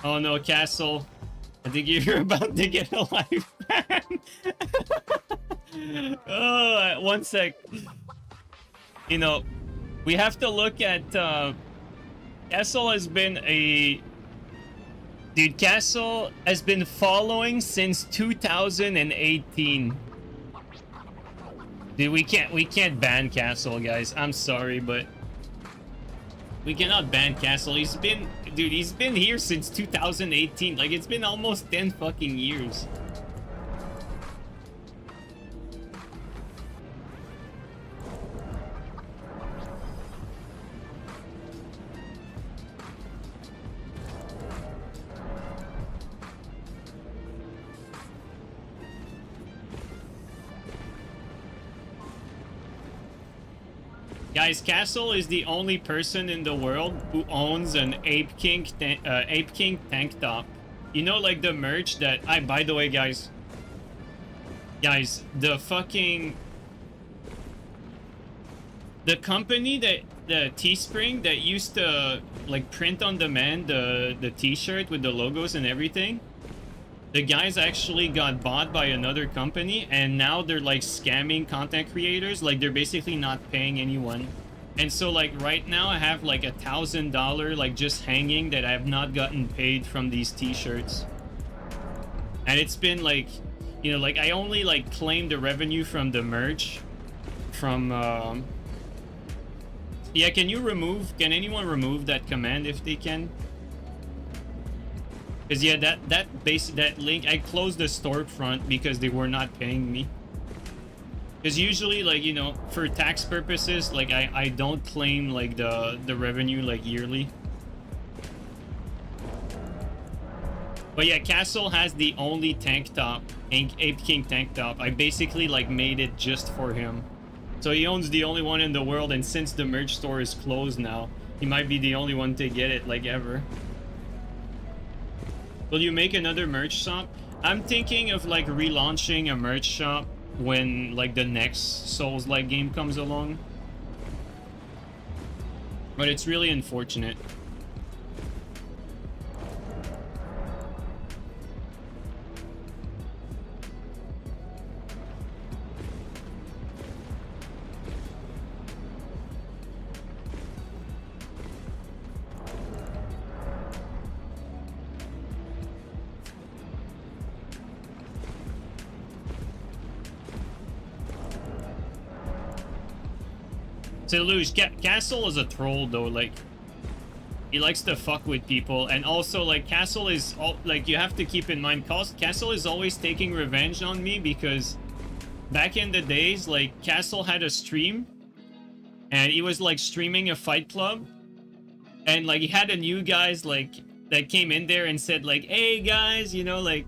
Oh no, Castle. I think you're about to get a life ban. Oh, one sec. You know, we have to look at Castle has been a dude. Castle has been following since 2018. Dude, we can't ban Castle, guys. I'm sorry, but we cannot ban Castle. He's been here since 2018. Like, it's been almost 10 fucking years. Guys, Castle is the only person in the world who owns an Ape King tank top. You know, like the merch that by the way, guys, the company that the Teespring that used to like print on demand the t-shirt with the logos and everything. The guys actually got bought by another company, and now they're like scamming content creators. Like, they're basically not paying anyone. And so, like, right now I have like $1,000 like just hanging that I have not gotten paid from these t-shirts. And it's been like, you know, like I only like claim the revenue from the merch from yeah, can anyone remove that command if they can? Because yeah, that link, I closed the storefront because they were not paying me. Because usually, like, you know, for tax purposes, like I don't claim like the revenue like yearly. But yeah, Castle has the only tank top, Ape King tank top. I basically like made it just for him. So he owns the only one in the world, and since the merch store is closed now, he might be the only one to get it like ever. Will you make another merch shop? I'm thinking of like relaunching a merch shop when like the next Souls-like game comes along. But it's really unfortunate. Luge, Castle is a troll though. Like, he likes to fuck with people, and also like Castle is like, you have to keep in mind, Castle is always taking revenge on me because back in the days, like, Castle had a stream and he was like streaming a fight club, and like he had a new guys like that came in there and said like, hey guys, you know, like,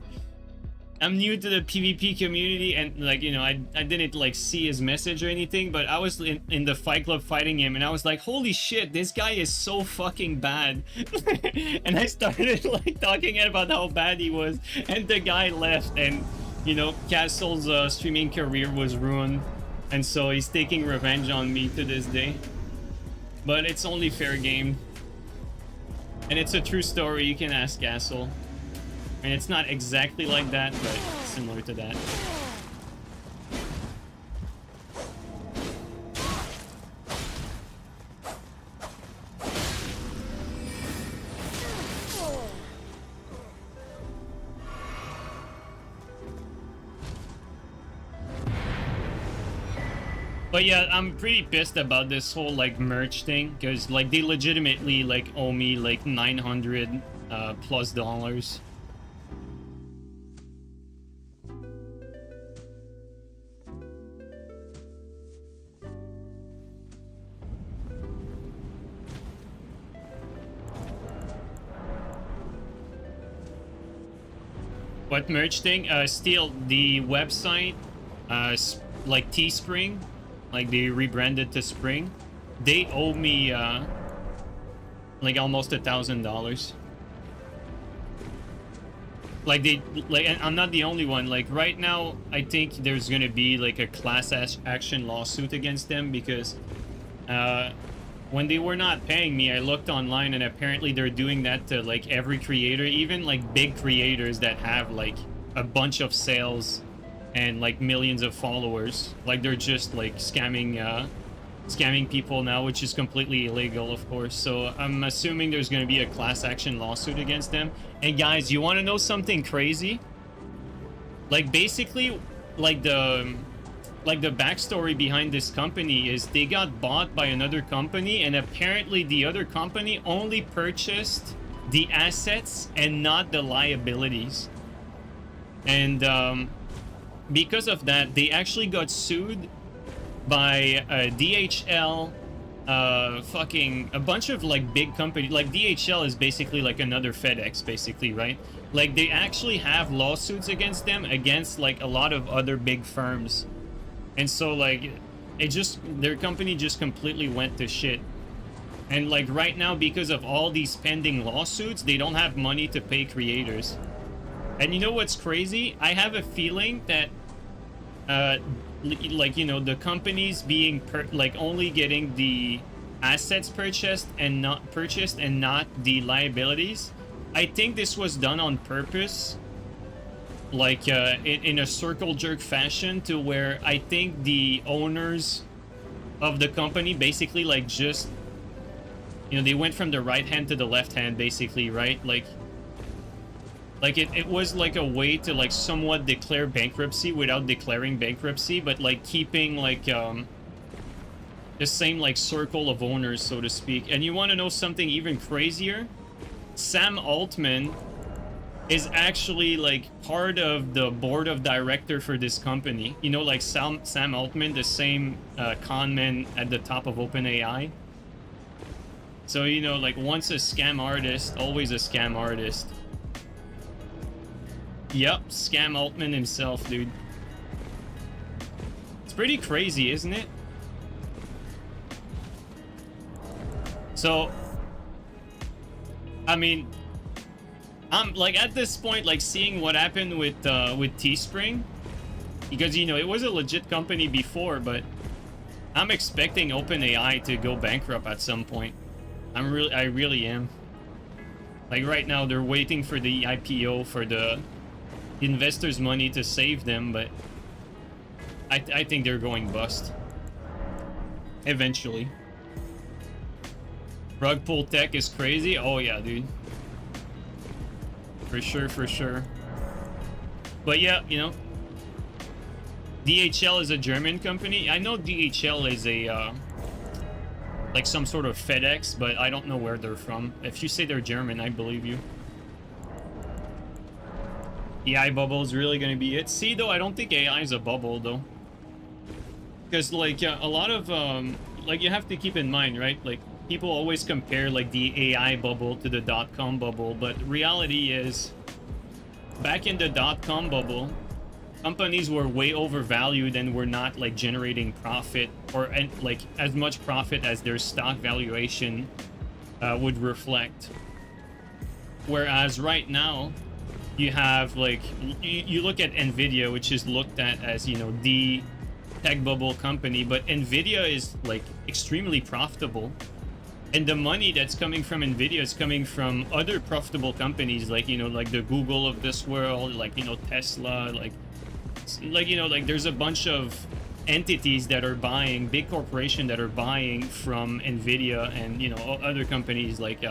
I'm new to the PvP community, and like, you know, I didn't like see his message or anything, but I was in the fight club fighting him, and I was like, holy shit, this guy is so fucking bad. And I started like talking about how bad he was, and the guy left, and you know, Castle's streaming career was ruined, and so he's taking revenge on me to this day. But it's only fair game, and it's a true story. You can ask Castle. I mean, it's not exactly like that, but similar to that. But yeah, I'm pretty pissed about this whole like merch thing, because like they legitimately like owe me like $900 plus. What merch thing? Still, the website like Teespring, like they rebranded to Spring, they owe me like almost $1,000. Like and I'm not the only one. Like right now, I think there's gonna be like a class action lawsuit against them because when they were not paying me, I looked online and apparently they're doing that to like every creator, even like big creators that have like a bunch of sales and like millions of followers. Like they're just like scamming people now, which is completely illegal, of course. So I'm assuming there's going to be a class action lawsuit against them. And guys, you want to know something crazy? Like basically, like the backstory behind this company is they got bought by another company, and apparently the other company only purchased the assets and not the liabilities. And because of that, they actually got sued by DHL, fucking a bunch of like big companies. Like DHL is basically like another FedEx, basically, right? Like they actually have lawsuits against them, against like a lot of other big firms. And so like their company just completely went to shit. And like right now, because of all these pending lawsuits, they don't have money to pay creators. And you know what's crazy? I have a feeling that like, you know, the companies being like only getting the assets purchased and not the liabilities. I think this was done on purpose, like in a circle jerk fashion, to where I think the owners of the company basically like just, you know, they went from the right hand to the left hand, basically, right? Like it was like a way to like somewhat declare bankruptcy without declaring bankruptcy, but like keeping like the same like circle of owners, so to speak. And you want to know something even crazier? Sam Altman is actually like part of the board of director for this company. You know, like Sam Altman, the same con man at the top of OpenAI. So, you know, like once a scam artist, always a scam artist. Yep, Scam Altman himself, dude. It's pretty crazy, isn't it? So, I mean, I'm like at this point, like seeing what happened with Teespring, because you know it was a legit company before, but I'm expecting OpenAI to go bankrupt at some point. I really am. Like right now, they're waiting for the IPO for the investors' money to save them, but I think they're going bust eventually. Rug pull tech is crazy. Oh yeah, dude. For sure, for sure. But yeah, you know, DHL is a German company. I know DHL is a like some sort of FedEx, but I don't know where they're from. If you say they're German, I believe you. AI bubble is really gonna be it. See, though, I don't think AI is a bubble, though. Because, like, a lot of, like, you have to keep in mind, right? Like, people always compare, like, the AI bubble to the .com bubble, but reality is, back in the .com bubble, companies were way overvalued and were not, like, generating profit or, like, as much profit as their stock valuation would reflect. Whereas right now, you have like you look at Nvidia, which is looked at as, you know, the tech bubble company, but Nvidia is like extremely profitable, and the money that's coming from Nvidia is coming from other profitable companies, like, you know, like the Google of this world, like, you know, Tesla, like you know, like there's a bunch of entities that are buying, big corporations that are buying from Nvidia, and, you know, other companies like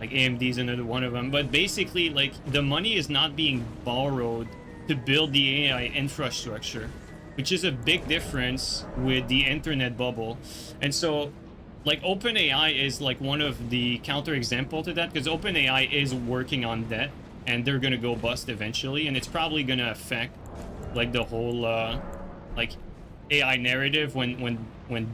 AMD is another one of them. But basically, like, the money is not being borrowed to build the AI infrastructure, which is a big difference with the internet bubble. And so, like, OpenAI is like one of the counterexample to that, because OpenAI is working on that, and they're gonna go bust eventually, and it's probably gonna affect like the whole like AI narrative when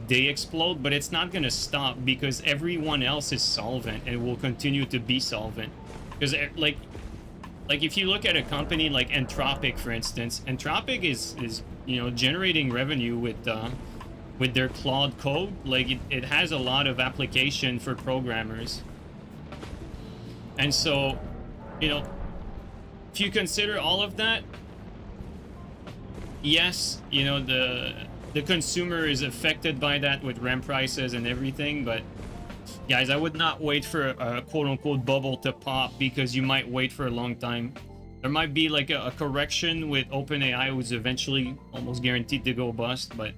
they explode, but it's not gonna stop because everyone else is solvent and will continue to be solvent. Because like Like if you look at a company like Entropic, for instance, Entropic is you know, generating revenue with their Claude code. Like it has a lot of application for programmers. And so, you know, if you consider all of that, yes, you know, the consumer is affected by that with RAM prices and everything, but guys, I would not wait for a quote-unquote bubble to pop, because you might wait for a long time. There might be like a correction with OpenAI, who's eventually almost guaranteed to go bust, but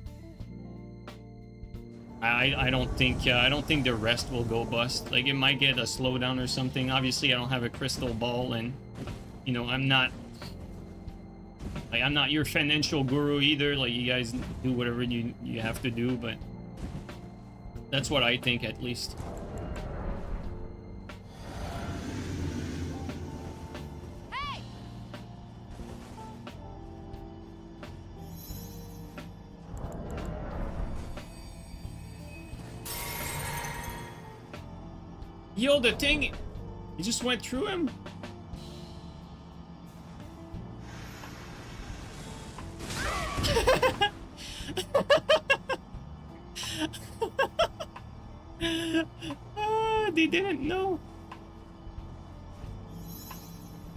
I don't think the rest will go bust. Like it might get a slowdown or something. Obviously, I don't have a crystal ball, and you know, I'm not your financial guru either. Like you guys do whatever you have to do, but that's what I think, at least. Hey! Yo, the thing, you just went through him. They didn't know.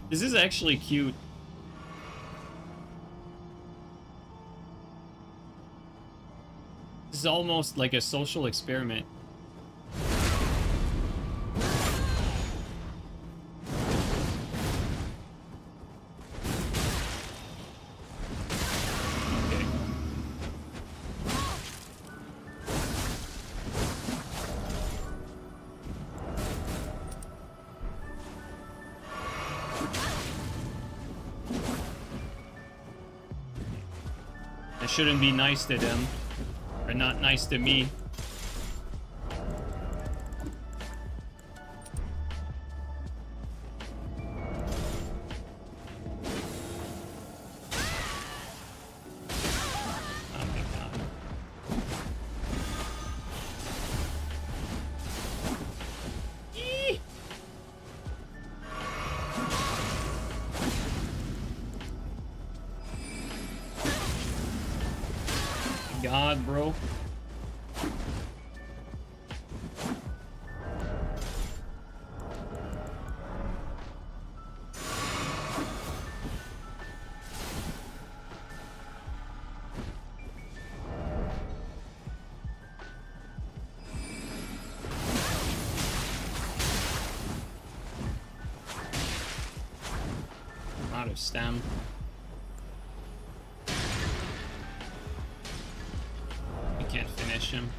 This is actually cute. This is almost like a social experiment. Shouldn't be nice to them, or not nice to me. Oh my god. Eee! God, bro. I'm out of stam. Can't finish him.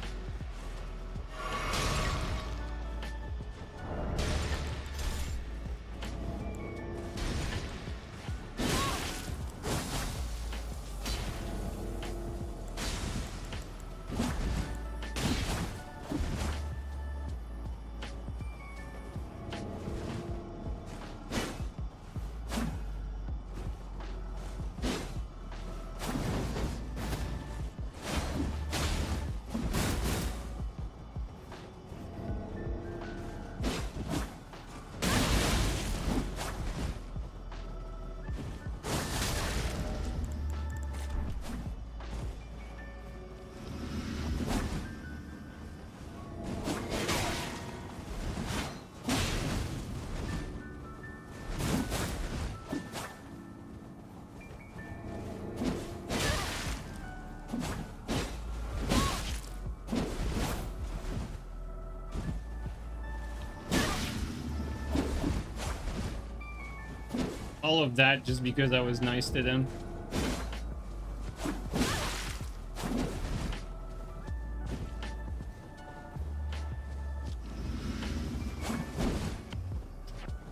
All of that just because I was nice to them.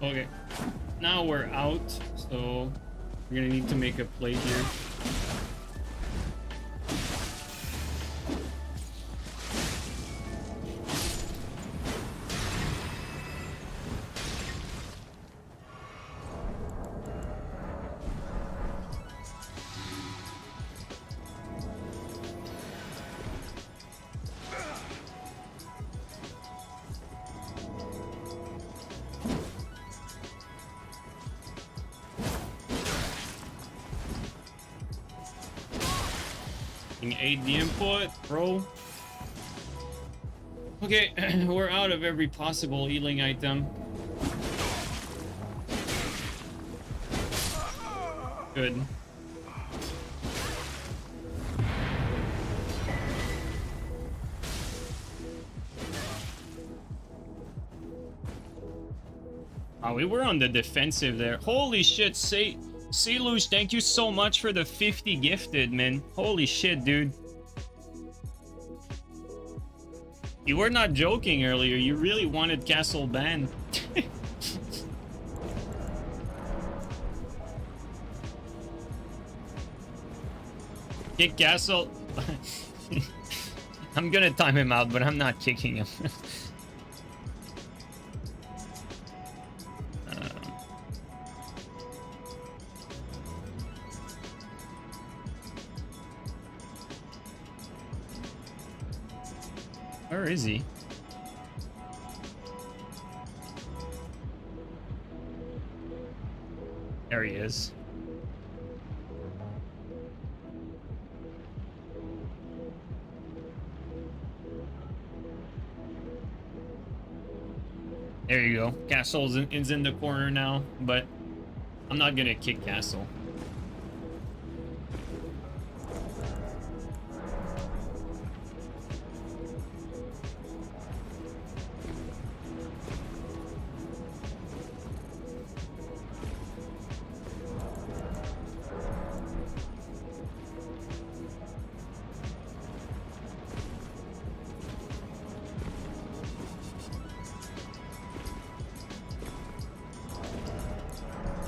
Okay, now we're out, so we're gonna need to make a play here. Aid the input, bro. Okay, we're out of every possible healing item. Good. Oh, we were on the defensive there. Holy shit, Selush, thank you so much for the 50 gifted, man. Holy shit, dude. You were not joking earlier. You really wanted Castle banned. Kick Castle. I'm gonna time him out, but I'm not kicking him. Where is he? There he is. There you go. Castle's is in the corner now, but I'm not gonna kick Castle.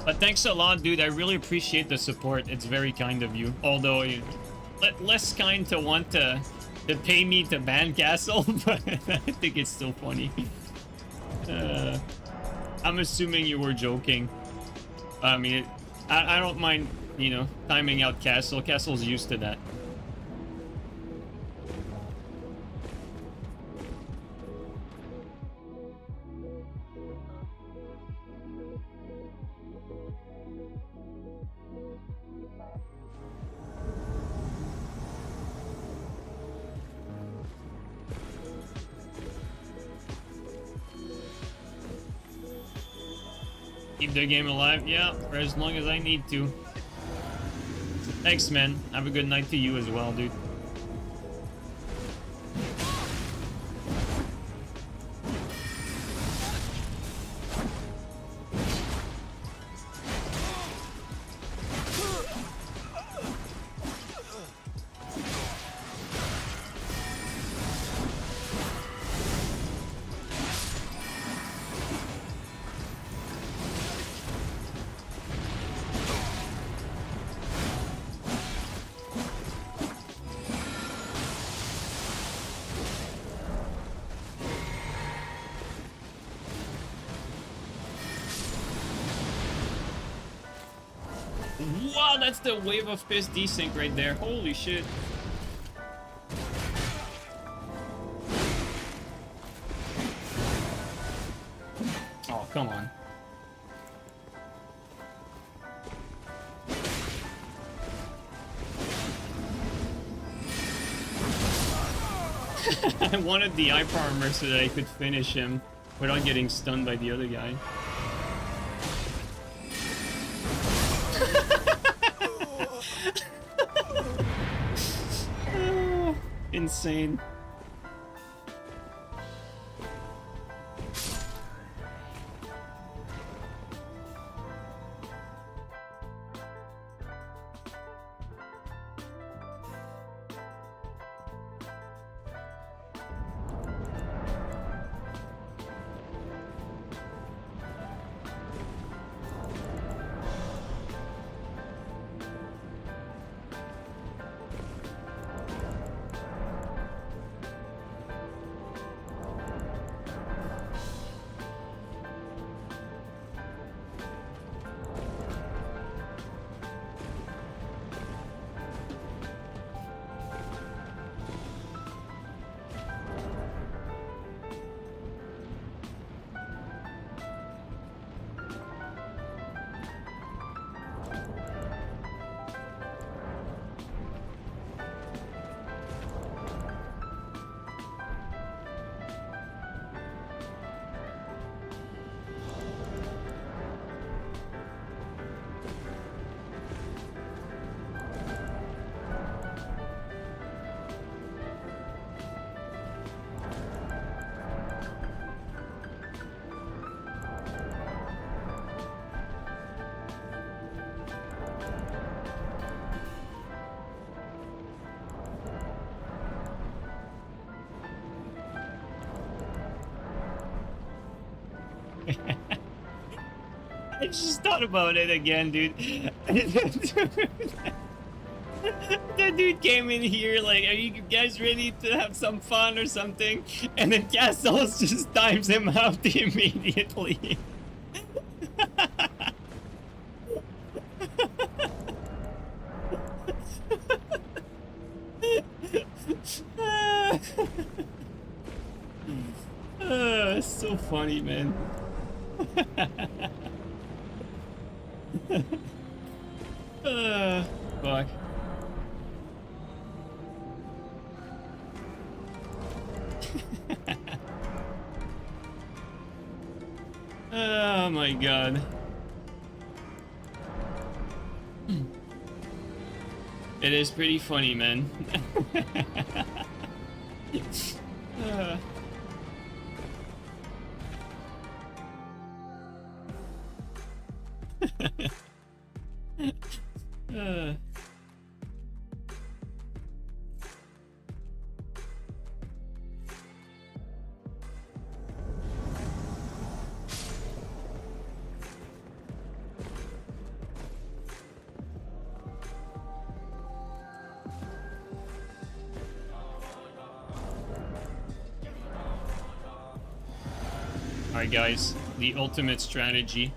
But thanks a lot, dude. I really appreciate the support. It's very kind of you. Although, less kind to want to pay me to ban Castle, but I think it's still funny. I'm assuming you were joking. I mean, I don't mind, you know, timing out Castle. Castle's used to that. Keep the game alive, yeah, for as long as I need to. Thanks, man. Have a good night to you as well, dude. Wow, that's the wave of piss desync right there. Holy shit. Oh, come on. I wanted the hyper armor so that I could finish him without getting stunned by the other guy. Insane. I just thought about it again, dude. That dude came in here like, are you guys ready to have some fun or something? And then Castles just times him out immediately. It's so funny, man. Fuck. Oh my god. It is pretty funny, man. uh. Alright guys, the ultimate strategy.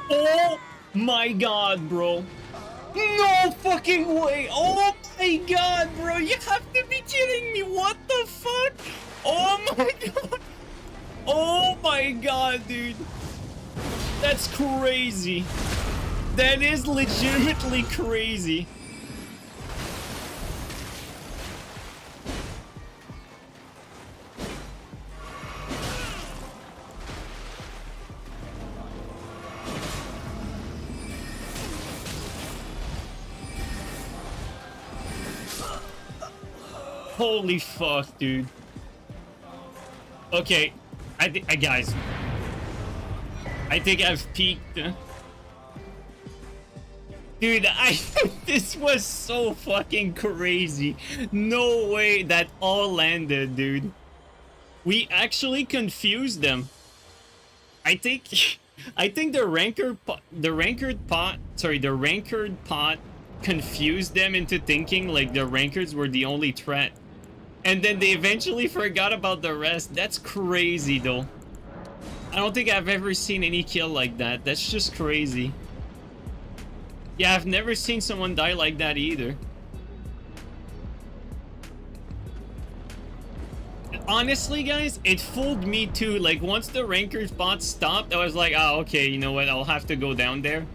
Oh my god, bro. No fucking way. Oh my god, bro. You have to be kidding me. What the fuck? Oh my god. Oh my god, dude. That's crazy. That is legitimately crazy. Holy fuck, dude. Okay, guys, I think I've peaked. Dude, this was so fucking crazy. No way that all landed, dude. We actually confused them. I think the rankered pot confused them into thinking like the rankards were the only threat. And then they eventually forgot about the rest. That's crazy, though. I don't think I've ever seen any kill like that. That's just crazy. Yeah, I've never seen someone die like that either. Honestly, guys, it fooled me too. Like, once the ranked spot stopped, I was like, oh, okay, you know what? I'll have to go down there.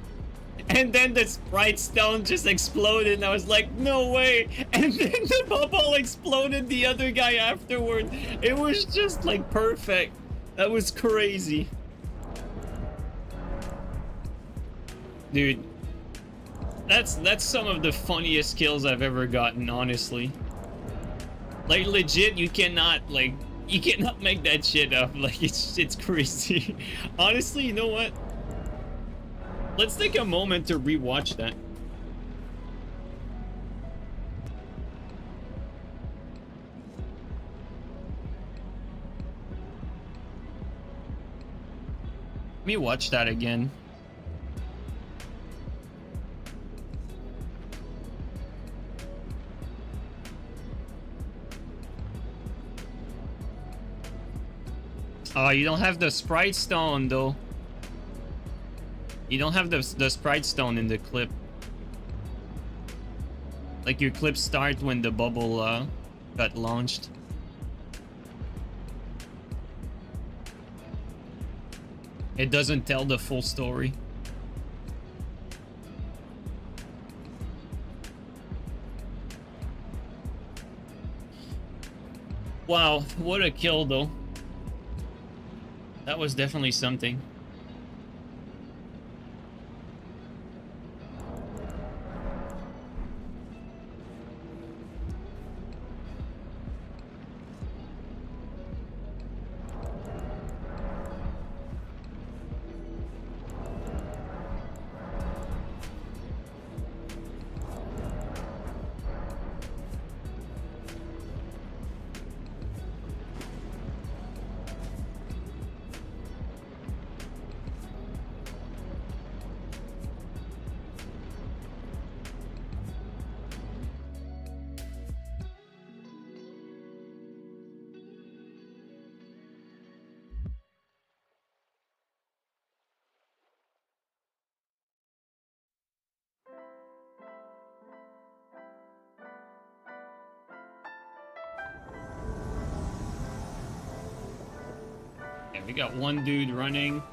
And then the Sprite Stone just exploded, and I was like, no way. And then the bubble exploded the other guy afterward. It was just like perfect. That was crazy. Dude, that's some of the funniest kills I've ever gotten, honestly. Like, legit, you cannot make that shit up. Like, it's crazy. Honestly, you know what? Let's take a moment to rewatch that. Let me watch that again. Oh, you don't have the Sprite Stone, though. You don't have the Sprite Stone in the clip. Like, your clips start when the bubble got launched. It doesn't tell the full story. Wow, what a kill, though. That was definitely something. We got one dude running.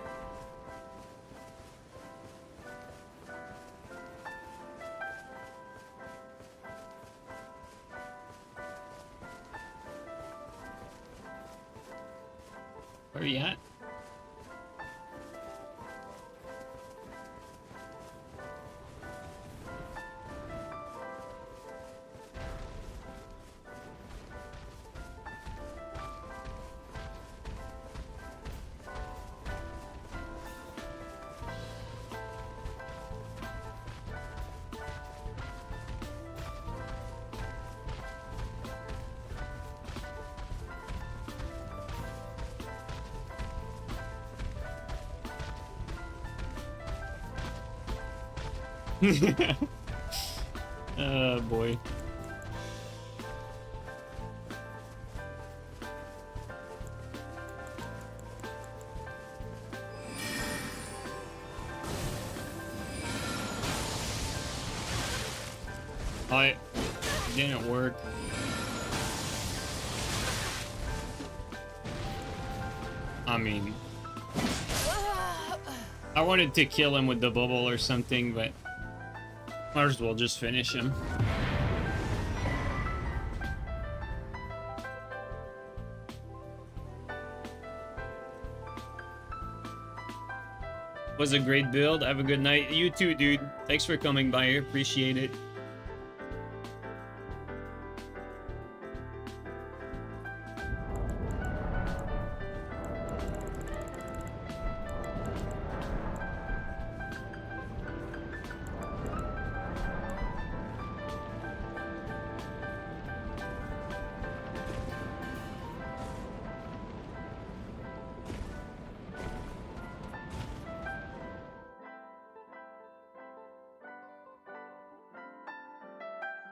Where are you at? Oh boy. Oh, it didn't work. I mean, I wanted to kill him with the bubble or something, but might as well just finish him. Was a great build. Have a good night. You too, dude. Thanks for coming by here. Appreciate it.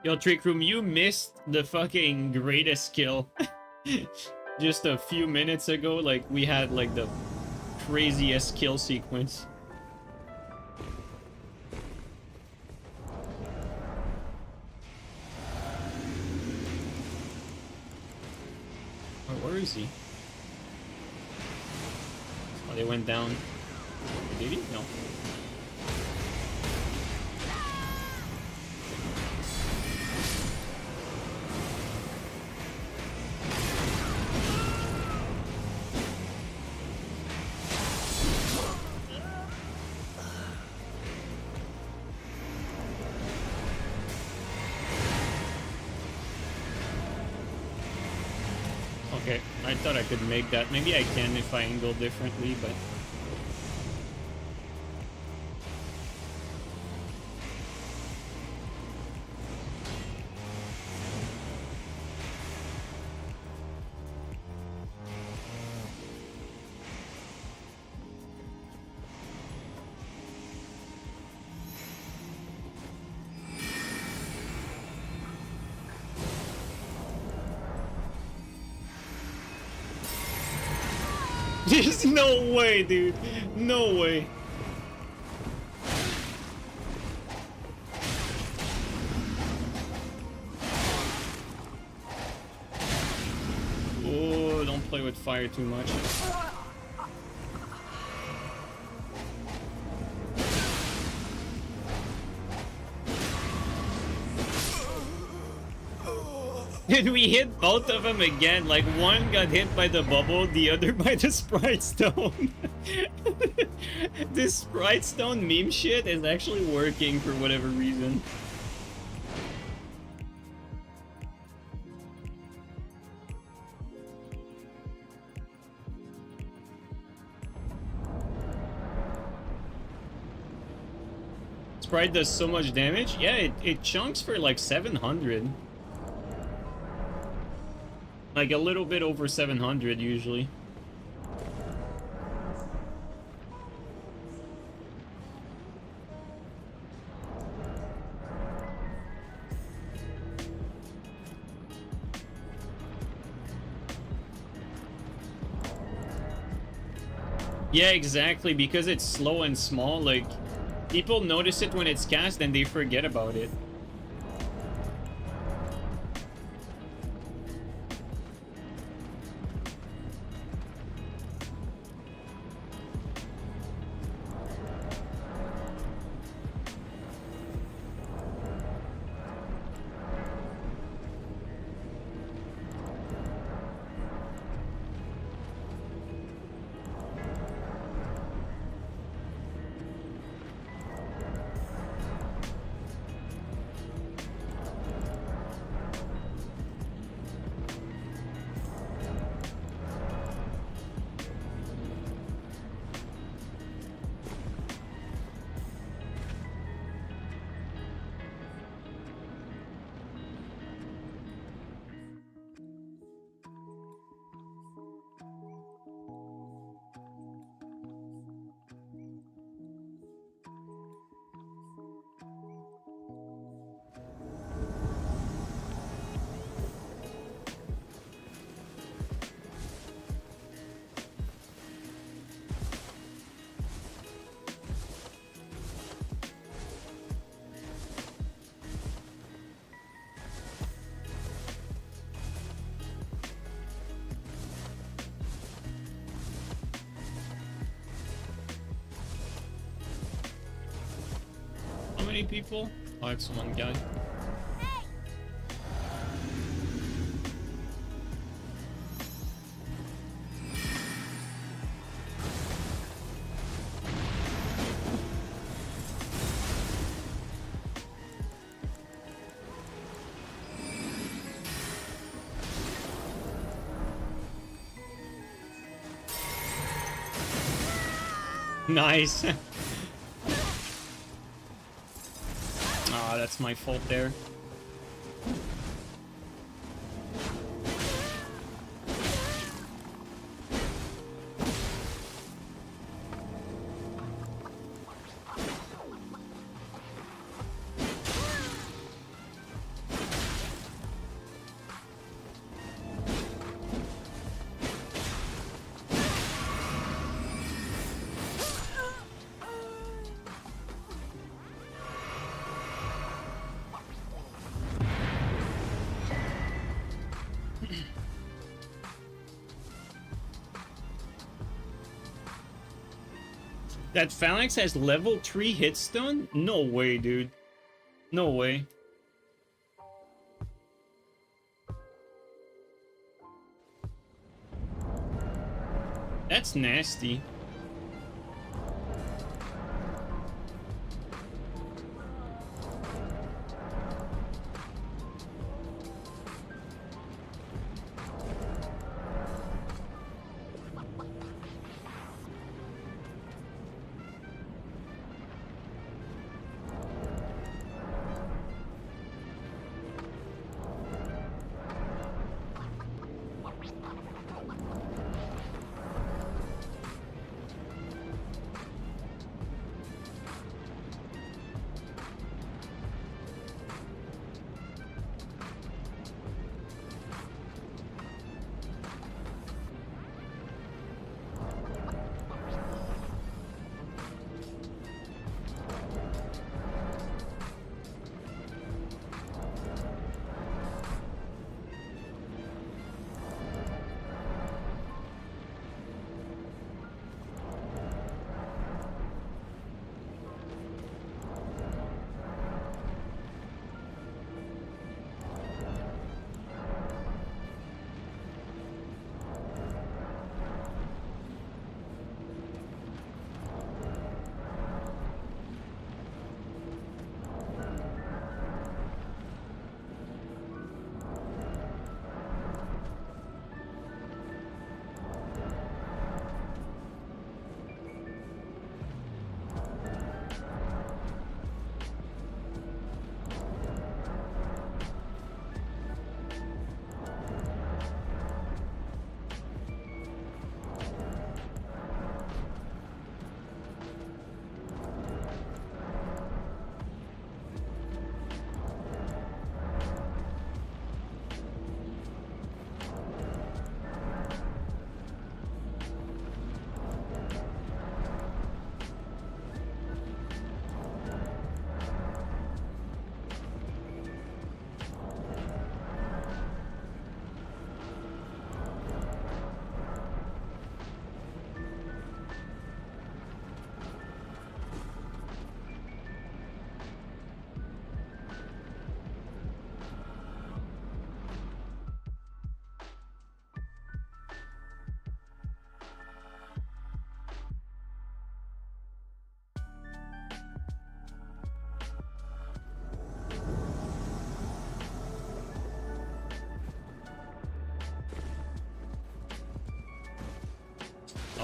Yo, Trick Room, you missed the fucking greatest kill. Just a few minutes ago, like, we had, like, the craziest kill sequence. Oh, where is he? Oh, they went down. Did he? No. Okay, I thought I could make that. Maybe I can if I angle differently, but... There's no way, dude. No way. Oh, don't play with fire too much. Did we hit both of them again? Like, one got hit by the bubble, the other by the Sprite Stone. This Sprite Stone meme shit is actually working for whatever reason. Sprite does so much damage? Yeah, it chunks for like 700. Like a little bit over 700 usually. Yeah, exactly, because it's slow and small, like, people notice it when it's cast and they forget about it. many people? Oh, it's one guy. Nice. Ah, that's my fault there. That Phalanx has level 3 hitstone? No way, dude. No way. That's nasty.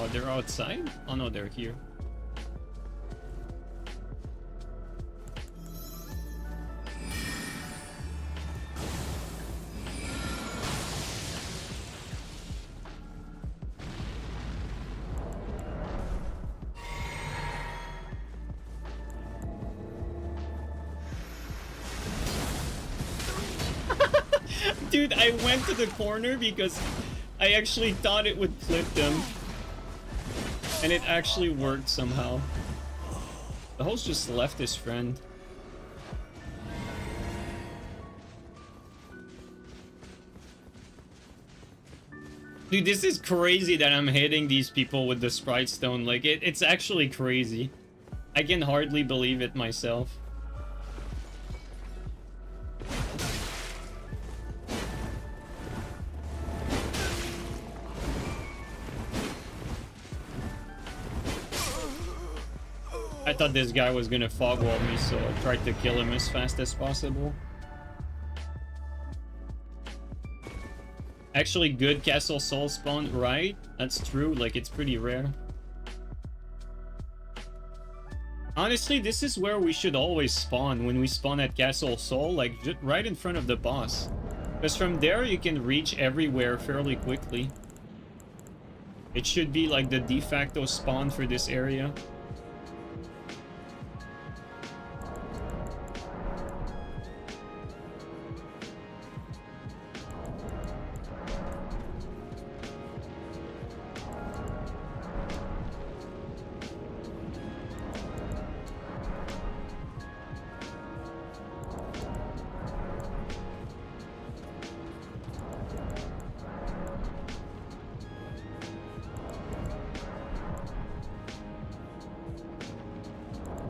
Oh, they're outside? Oh no, they're here. Dude, I went to the corner because I actually thought it would clip them. And it actually worked somehow. The host just left his friend. Dude, this is crazy that I'm hitting these people with the Sprite Stone. Like, it's actually crazy. I can hardly believe it myself. I thought this guy was gonna fog wall me, so I tried to kill him as fast as possible. Actually, good castle soul spawn, right? That's true, like it's pretty rare. Honestly, this is where we should always spawn when we spawn at Castle Soul, like right in front of the boss. Because from there you can reach everywhere fairly quickly. It should be like the de facto spawn for this area.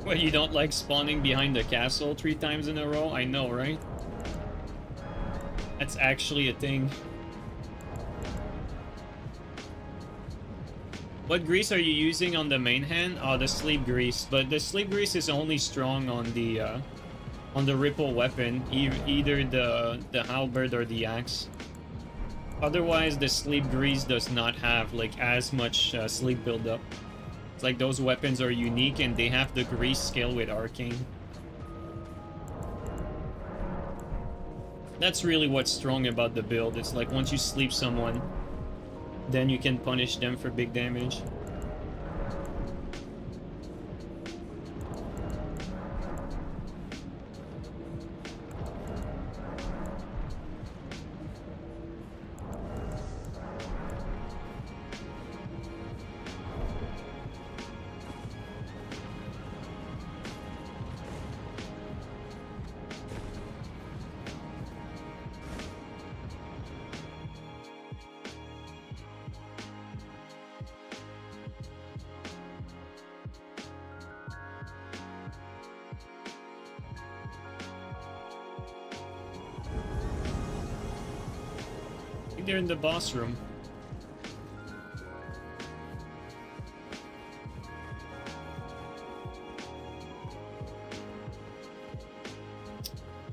What, you don't like spawning behind the castle 3 times in a row? I know, right? That's actually a thing. What grease are you using on the main hand? Oh, the sleep grease. But the sleep grease is only strong on the ripple weapon, either the halberd or the axe. Otherwise, the sleep grease does not have like as much sleep buildup. It's like those weapons are unique and they have the grease skill with arcane. That's really what's strong about the build. It's like once you sleep someone, then you can punish them for big damage. They're in the boss room.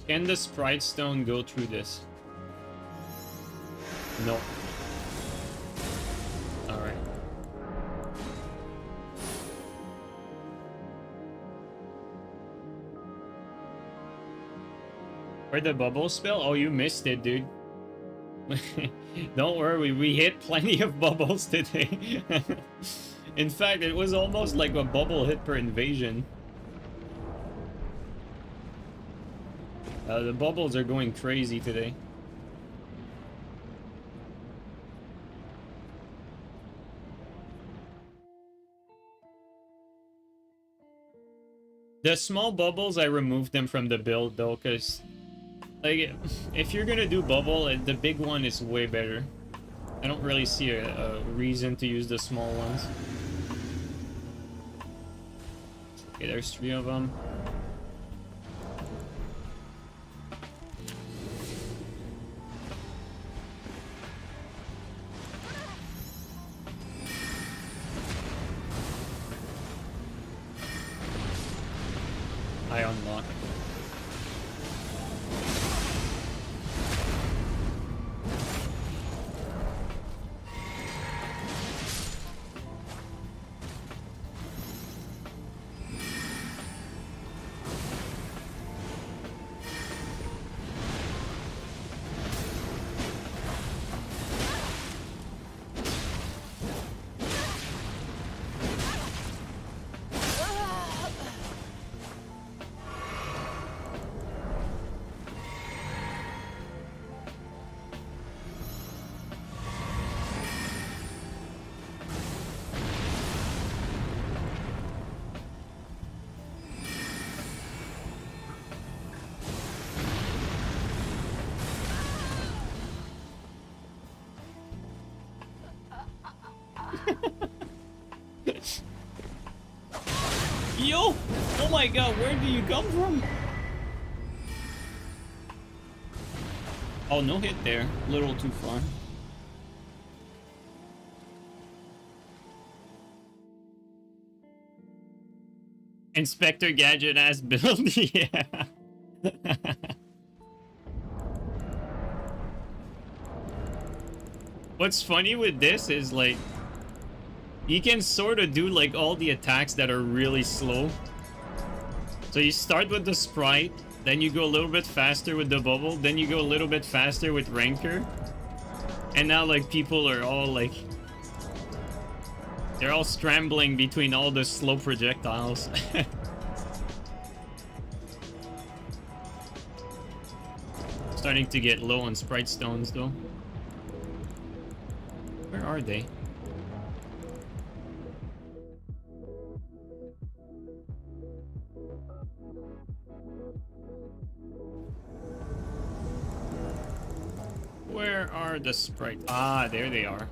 Can the sprite stone go through this? No. Alright. Where'd the bubble spill? Oh, you missed it, dude. Don't worry, we hit plenty of bubbles today. In fact, it was almost like a bubble hit per invasion. The bubbles are going crazy today. The small bubbles, I removed them from the build though, because like, if you're gonna do bubble, the big one is way better. I don't really see a reason to use the small ones. Okay, there's 3 of them. I unlock. Yo! Oh my god, where do you come from? Oh, no hit there. A little too far. Inspector Gadget ass build. Yeah. What's funny with this is like you can sort of do like all the attacks that are really slow. So you start with the sprite, then you go a little bit faster with the bubble, then you go a little bit faster with Rancor. And now like people are all like they're all scrambling between all the slow projectiles. Starting to get low on sprite stones though. Where are they? Where are the sprites? Ah, there they are.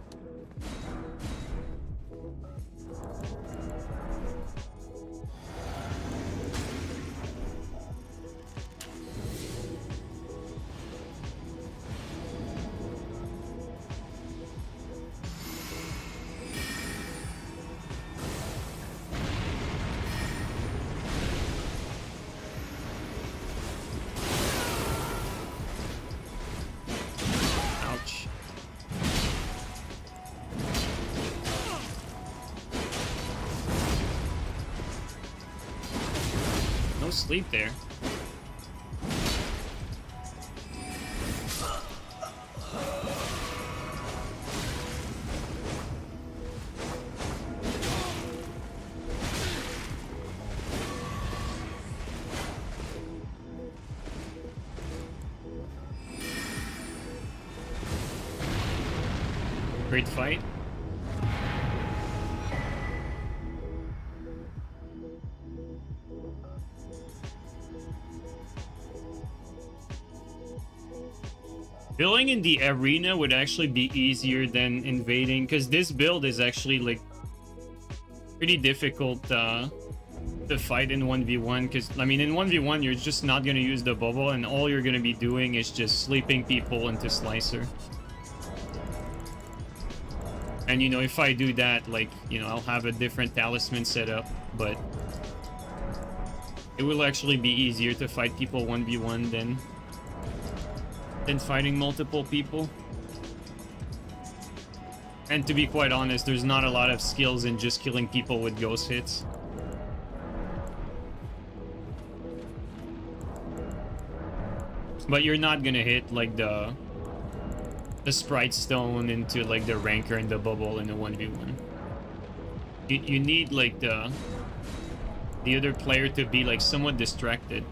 Ouch. No sleep there. Great fight. Building in the arena would actually be easier than invading, because this build is actually like pretty difficult to fight in 1v1, because I mean in 1v1 you're just not going to use the bubble and all you're going to be doing is just sleeping people into Slicer. And you know, if I do that, like, you know, I'll have a different talisman set up, but it will actually be easier to fight people 1v1 than fighting multiple people. And to be quite honest, there's not a lot of skills in just killing people with ghost hits. But you're not gonna hit like the sprite stone into like the Rancor and the bubble in a 1v1. You need like the other player to be like somewhat distracted.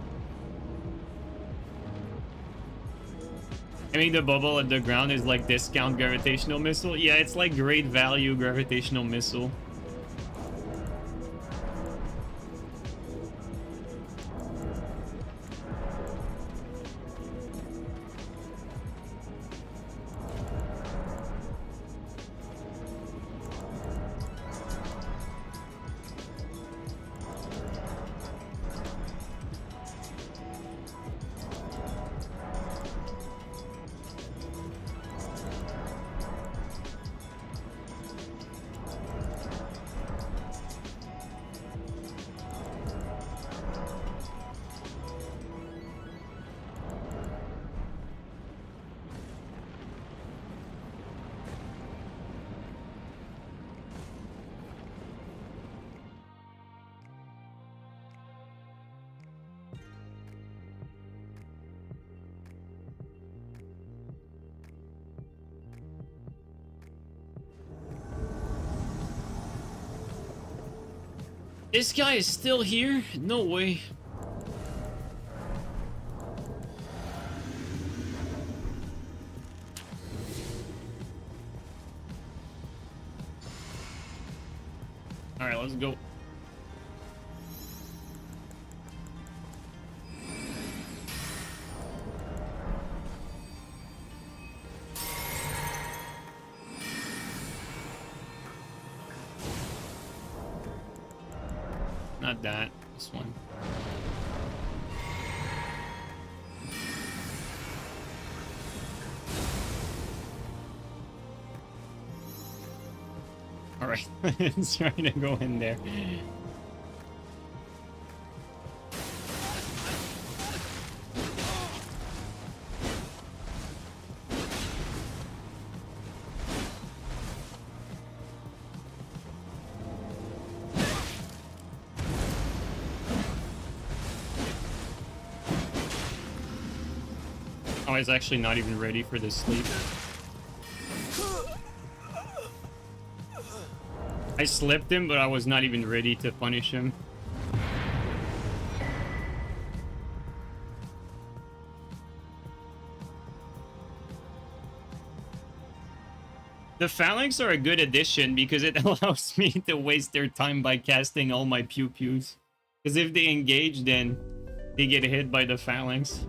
I mean, the bubble at the ground is like discount gravitational missile. Yeah, it's like great value gravitational missile. This guy is still here? No way. Alright, let's go. Not that. This one. Alright, let's try to go in there. I was actually not even ready for this sleep. I slipped him, but I was not even ready to punish him. The phalanx are a good addition because it allows me to waste their time by casting all my pew-pews. Because if they engage, then they get hit by the phalanx.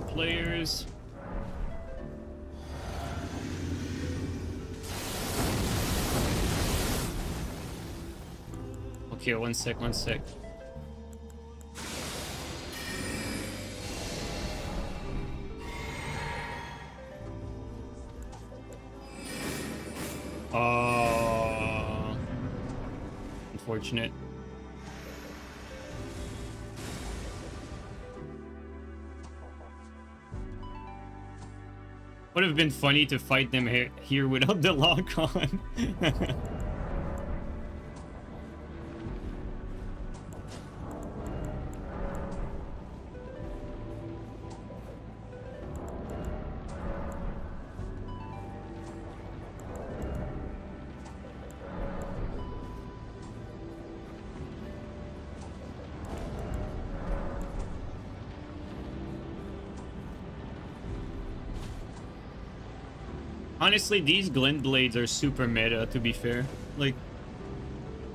Players. Okay, one sec. Unfortunate. Would have been funny to fight them here without the lock on. Honestly, these glint blades are super meta, to be fair. Like,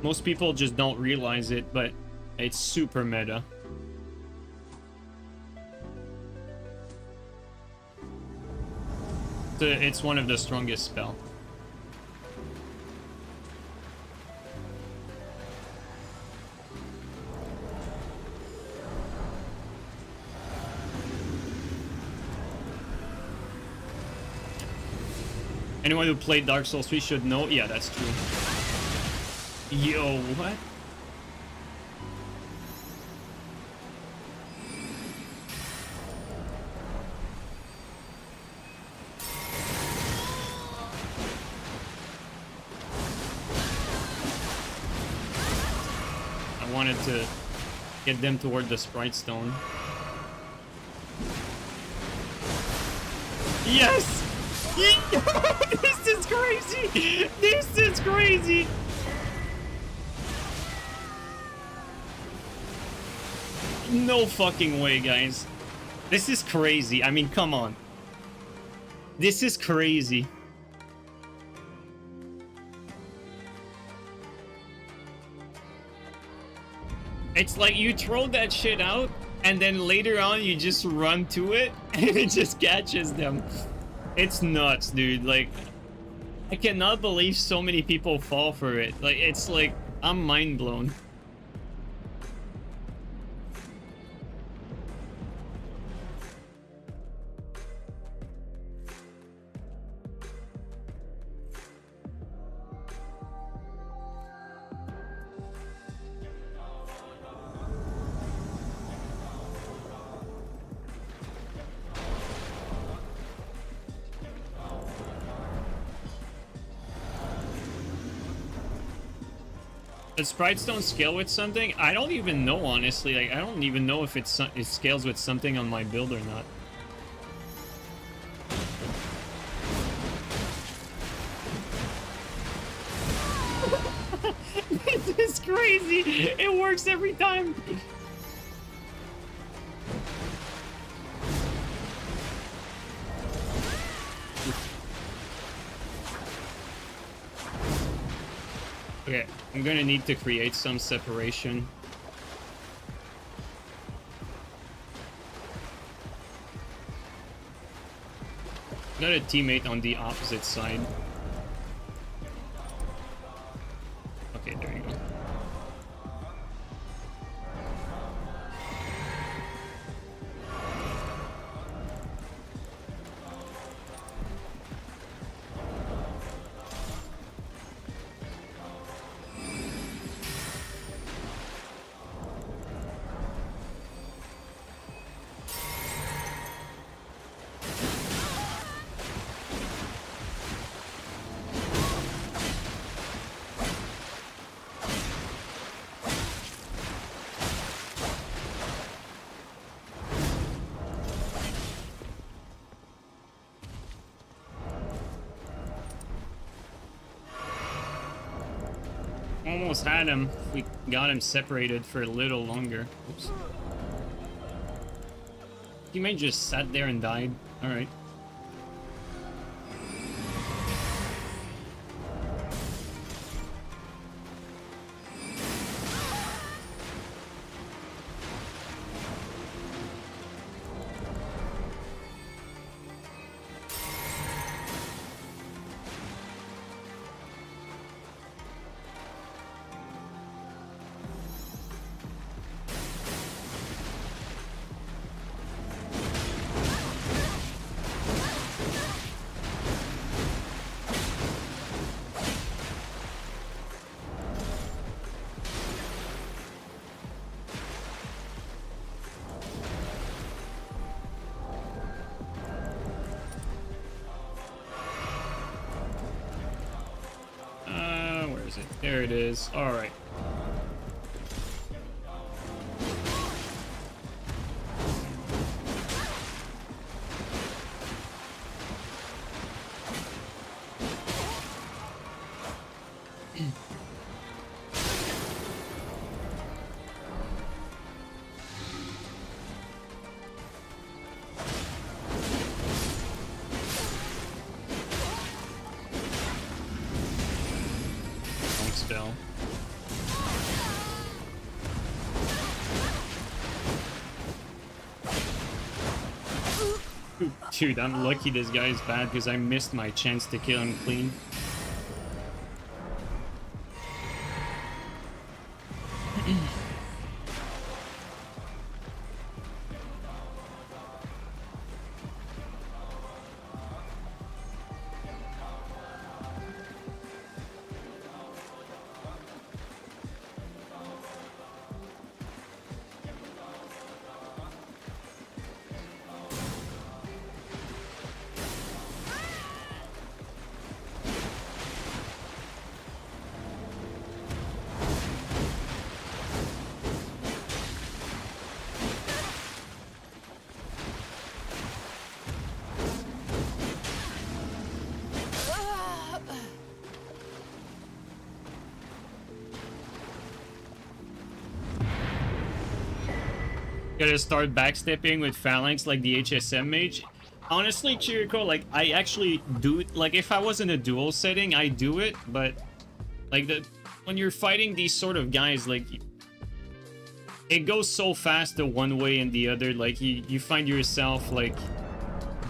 most people just don't realize it, but it's super meta. It's one of the strongest spell. Anyone who played Dark Souls 3 should know. Yeah, that's true. Yo, what? I wanted to get them toward the Sprite Stone. Yes! This is crazy! This is crazy! No fucking way, guys. This is crazy. I mean, come on. This is crazy. It's like you throw that shit out, and then later on you just run to it, and it just catches them. It's nuts, dude. Like, I cannot believe so many people fall for it. Like, it's like, I'm mind blown. Does Sprite Stone scale with something? I don't even know, honestly. Like, I don't even know if it scales with something on my build or not. This is crazy. It works every time. Yeah, I'm gonna need to create some separation. Got a teammate on the opposite side. Okay, there you go. Almost had him. We got him separated for a little longer. Oops. He may just sat there and died. Alright. Where is it? There it is. Alright. Spell. Dude, I'm lucky this guy is bad because I missed my chance to kill him clean. Gotta start backstepping with phalanx like the HSM mage. Honestly, Chirico, like, I actually do it. Like, if I was in a duel setting, I do it, but like when you're fighting these sort of guys, like, it goes so fast the one way and the other. Like, you find yourself like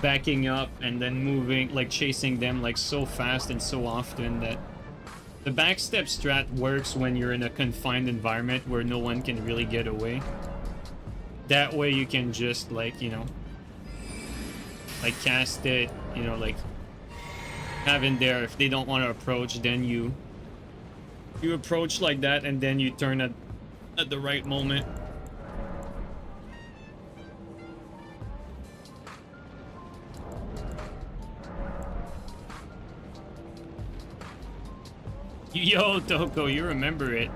backing up and then moving, like chasing them like so fast and so often that the backstep strat works when you're in a confined environment where no one can really get away. That way you can just, like, you know, like cast it, you know, like have in there. If they don't want to approach, then you approach like that, and then you turn at the right moment. Yo, Toko, you remember it.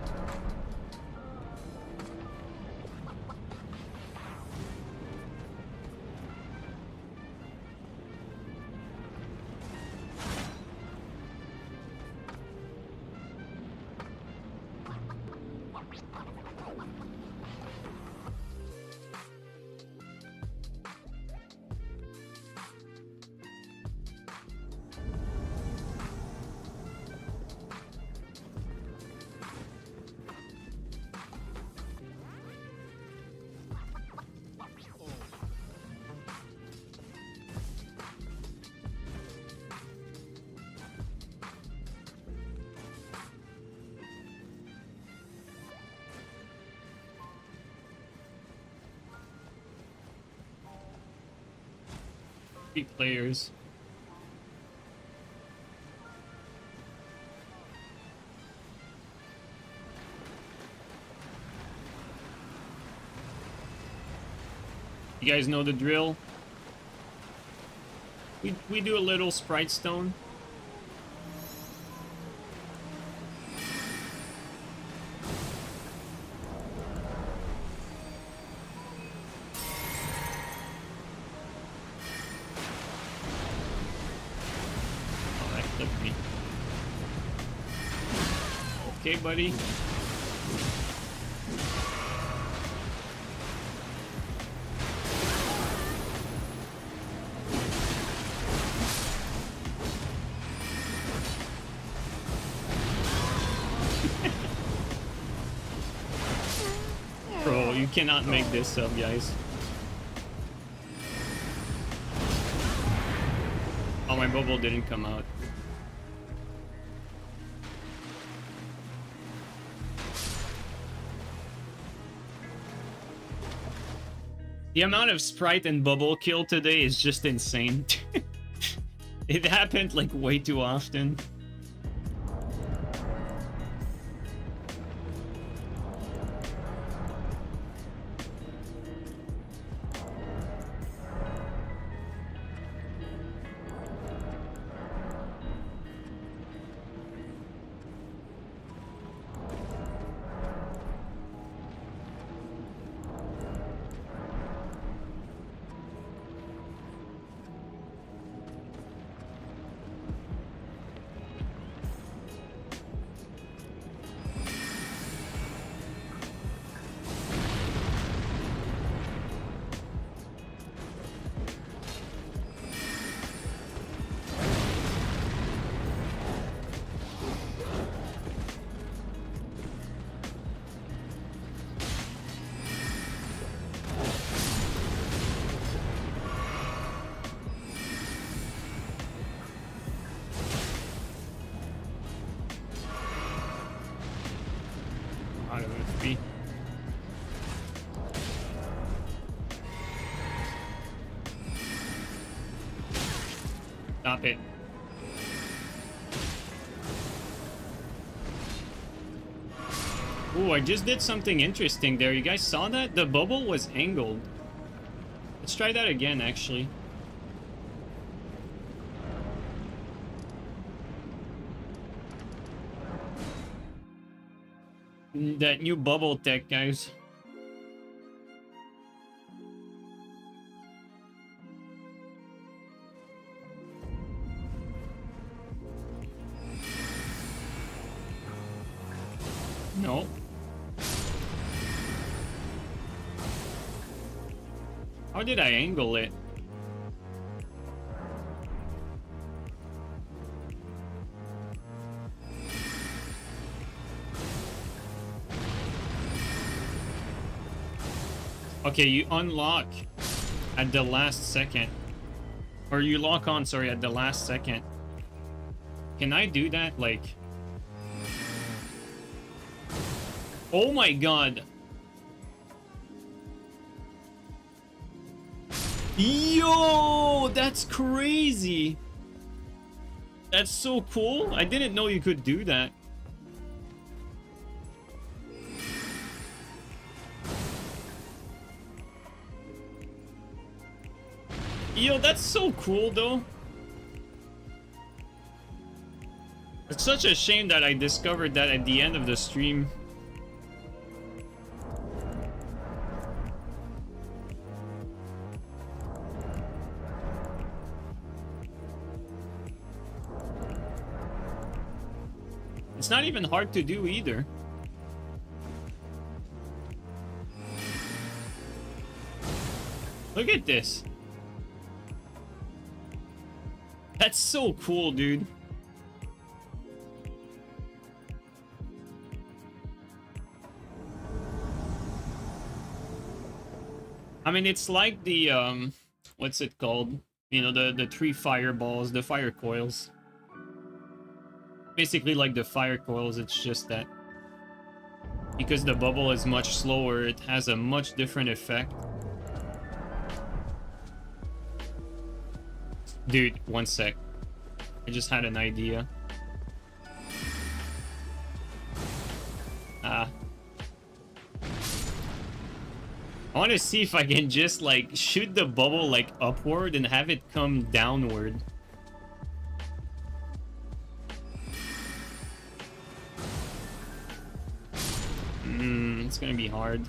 3 players. You guys know the drill. We do a little sprite stone. Oh, that clipped me. Okay, buddy. Bro, you cannot make this up, guys. Oh, my bubble didn't come out. The amount of sprite and bubble kill today is just insane. It happened like way too often. Out of FP. Stop it. Ooh, I just did something interesting there. You guys saw that? The bubble was angled. Let's try that again, actually. That new bubble tech, guys. No. How did I angle it? Okay, you unlock at the last second. Or you lock on, sorry, at the last second. Can I do that? Like... Oh my god. Yo, that's crazy. That's so cool. I didn't know you could do that. Yo, that's so cool though. It's such a shame that I discovered that at the end of the stream. It's not even hard to do either. Look at this. That's so cool, dude. I mean, it's like the, what's it called? You know, the 3 fireballs, the fire coils. Basically like the fire coils, it's just that because the bubble is much slower, it has a much different effect. Dude, one sec. I just had an idea. I want to see if I can just like shoot the bubble like upward and have it come downward. It's gonna be hard.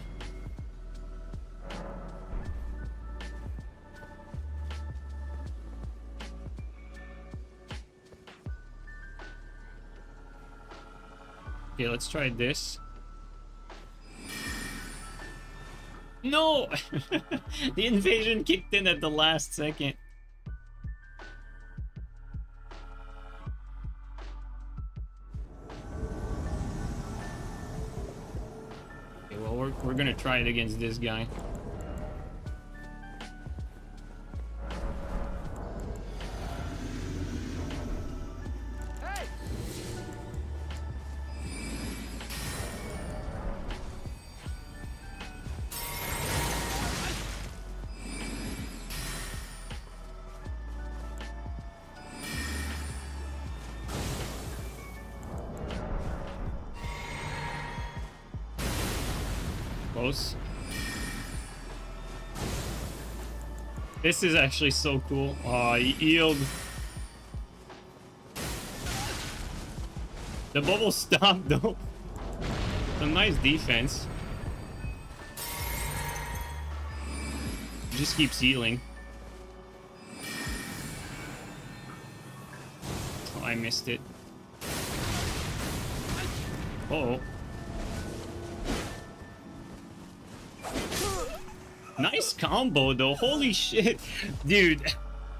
Okay, let's try this. No! The invasion kicked in at the last second. Okay, well, we're gonna try it against this guy. Hey! Close. This is actually so cool. Aw, he healed. The bubble stopped though. Some nice defense. Just keeps healing. Oh, I missed it. Uh-oh. Nice combo though, holy shit. Dude,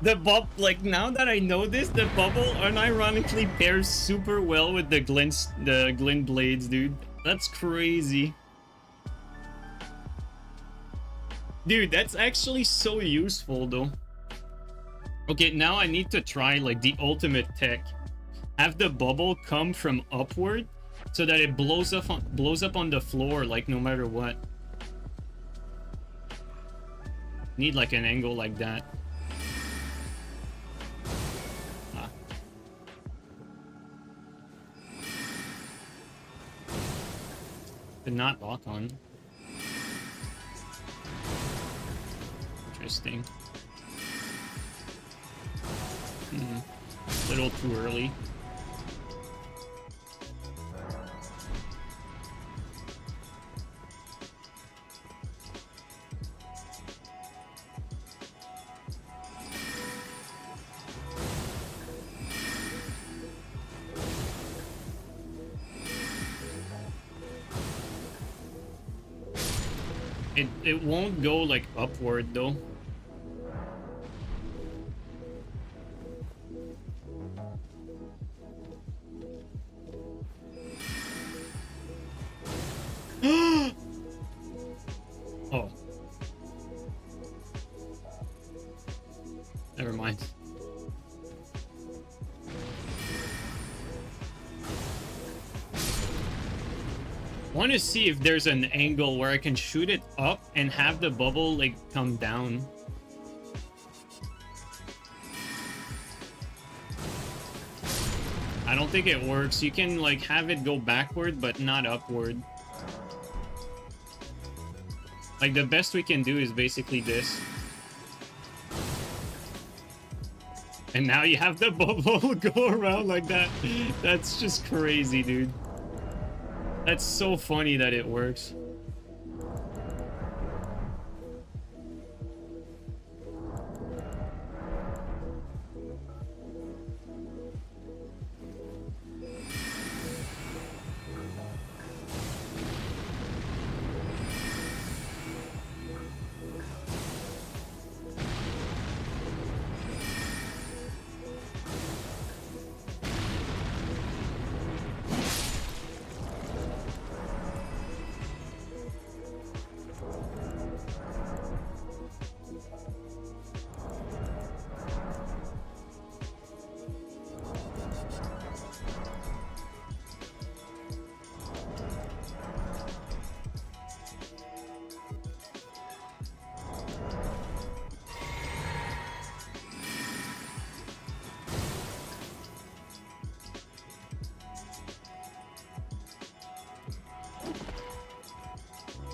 the like now that I know this, the bubble unironically pairs super well with the glint blades, dude. That's crazy. Dude, that's actually so useful though. Okay, now I need to try like the ultimate tech. Have the bubble come from upward so that it blows up on the floor like no matter what. Need like an angle like that. Ah. Did not lock on. Interesting. A little too early. It won't go like upward though. Oh. Never mind. Want to see if there's an angle where I can shoot it up and have the bubble like come down. I don't think it works. You can like have it go backward but not upward. Like the best we can do is basically this. And now you have the bubble go around like that. That's just crazy, dude. That's so funny that it works.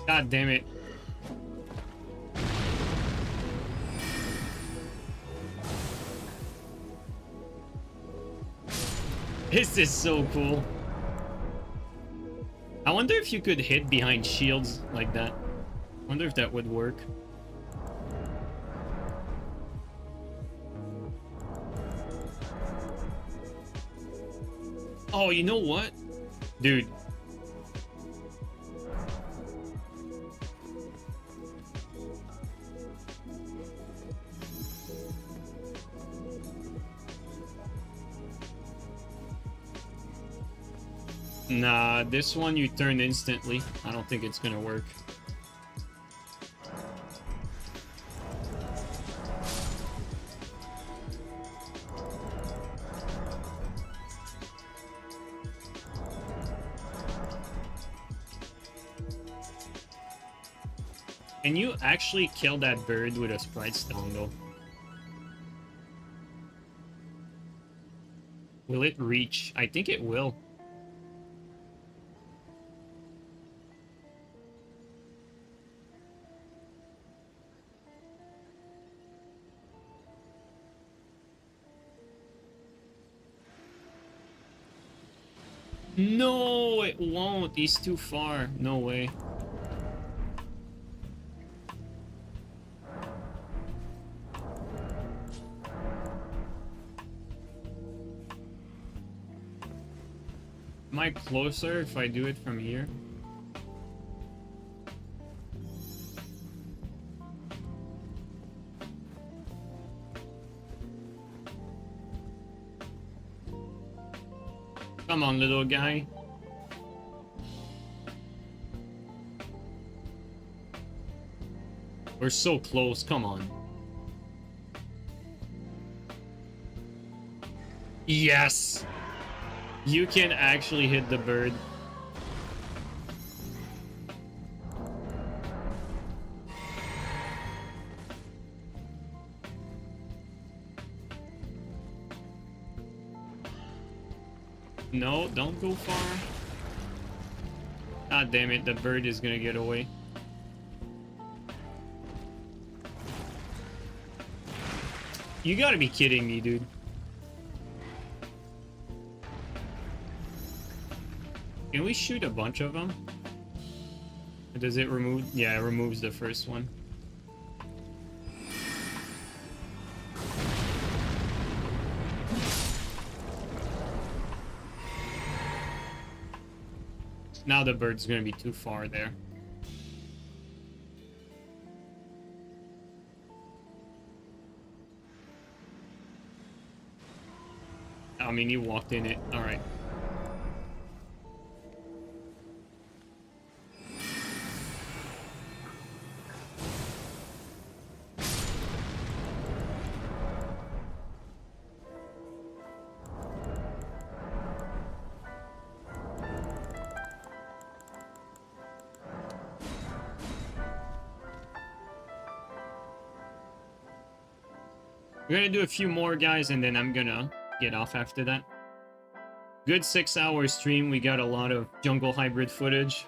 God damn it. This is so cool. I wonder if you could hit behind shields like that. I wonder if that would work. Oh, you know what? Dude. Nah, this one you turn instantly. I don't think it's gonna work. Can you actually kill that bird with a sprite stone though? Will it reach? I think it will. No, it won't. He's too far. No way. Am I closer if I do it from here? Come on, little guy. We're so close. Come on. Yes! You can actually hit the bird. No, don't go far. God damn it, the bird is gonna get away. You gotta be kidding me, dude. Can we shoot a bunch of them? Does it remove? Yeah, it removes the first one. Now the bird's gonna be too far there. I mean, you walked in it. All right. We're gonna do a few more, guys, and then I'm gonna get off after that. Good 6-hour stream. We got a lot of jungle hybrid footage.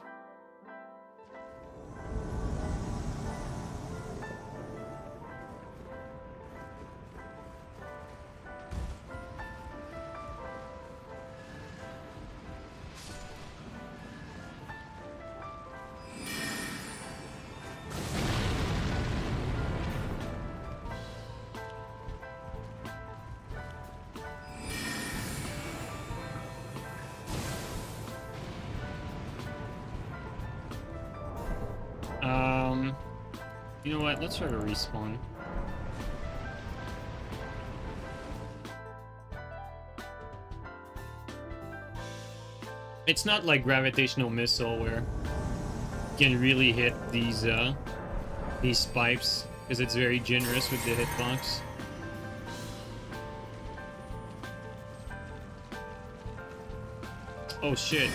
You know what? Let's try to respawn. It's not like gravitational missile where you can really hit these pipes because it's very generous with the hitbox. Oh shit.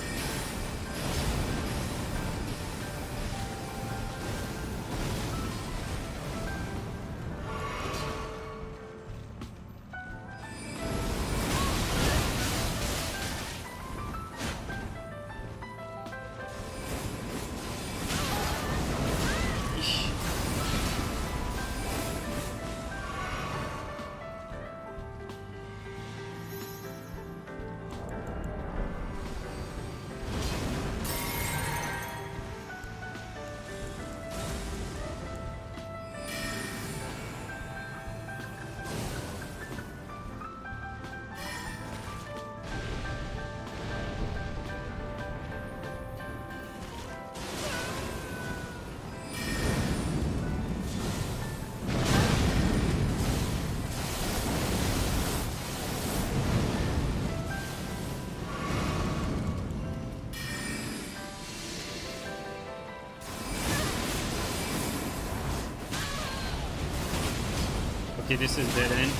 Okay, this is dead end.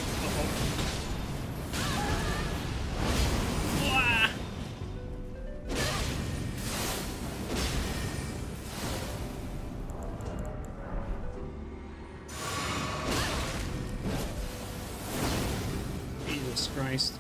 Wah! Jesus Christ.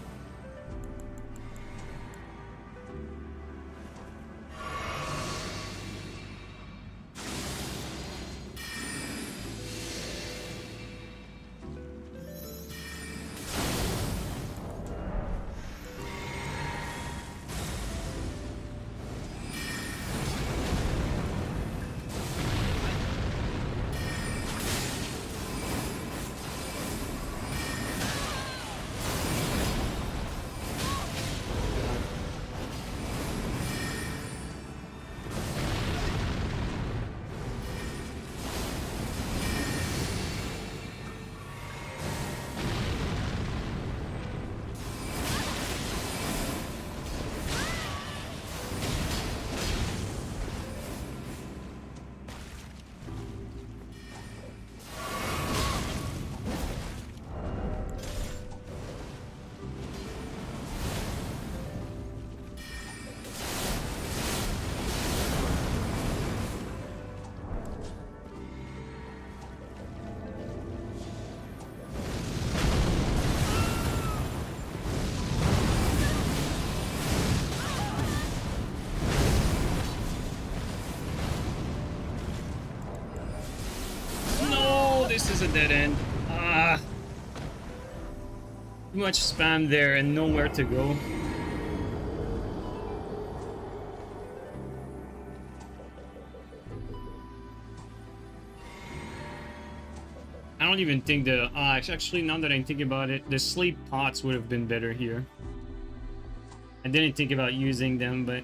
No, this is a dead end. Ah. Too much spam there and nowhere to go. I don't even think the... actually, now that I think about it, the sleep pots would have been better here. I didn't think about using them, but...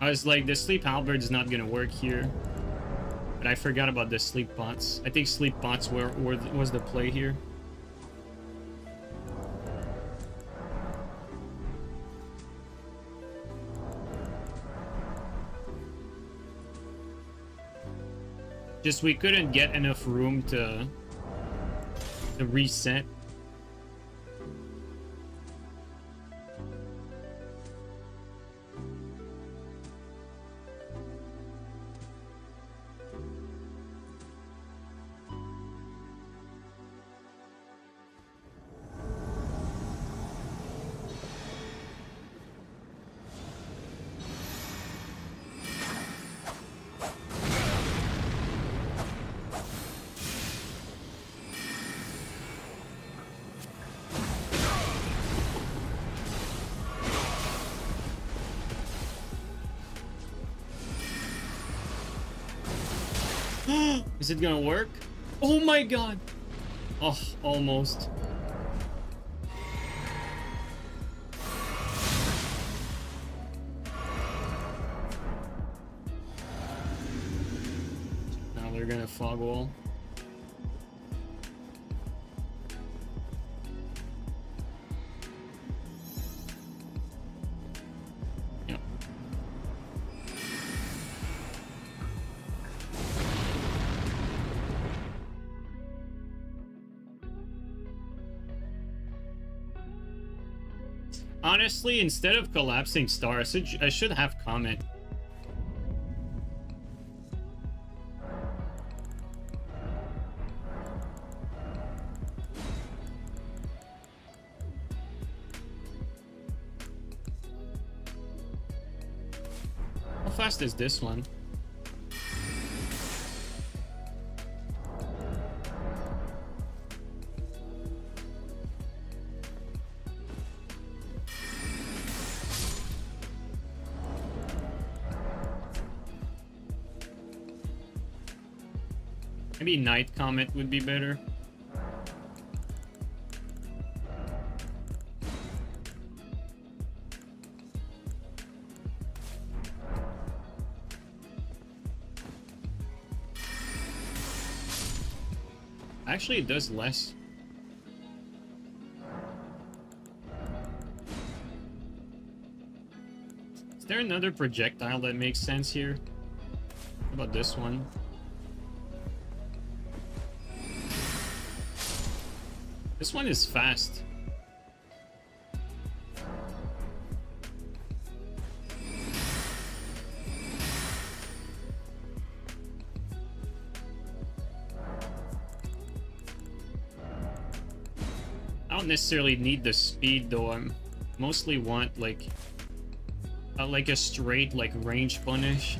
I was like, the sleep halberd's not gonna work here. But I forgot about the sleep pots. I think sleep pots was the play here. Just we couldn't get enough room to reset. Is it gonna work? Oh my god! Oh, almost. Now they're gonna fog wall. Honestly, instead of collapsing star, I should have comment. How fast is this one? Maybe night comet would be better. Actually, it does less. Is there another projectile that makes sense here? How about this one? This one is fast. I don't necessarily need the speed though. I mostly want like a straight like range punish.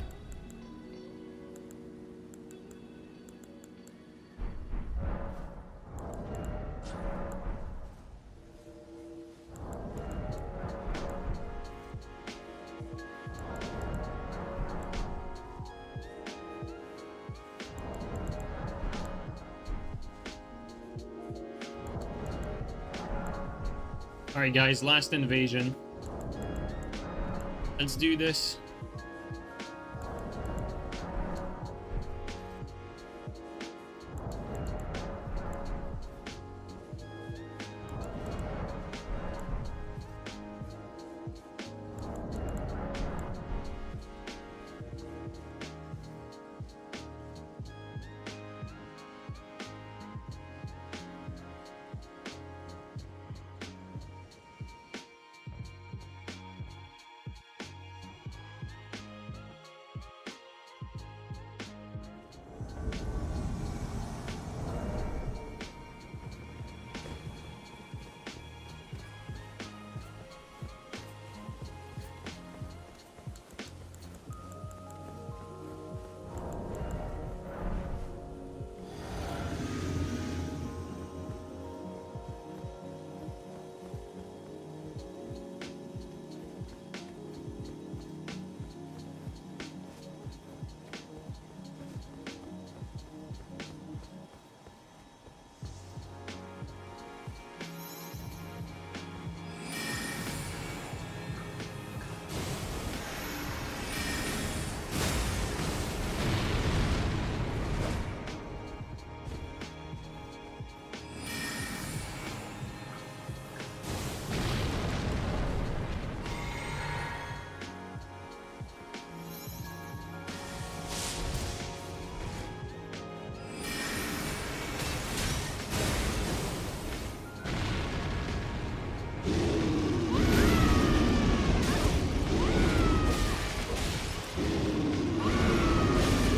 Alright guys, last invasion. Let's do this.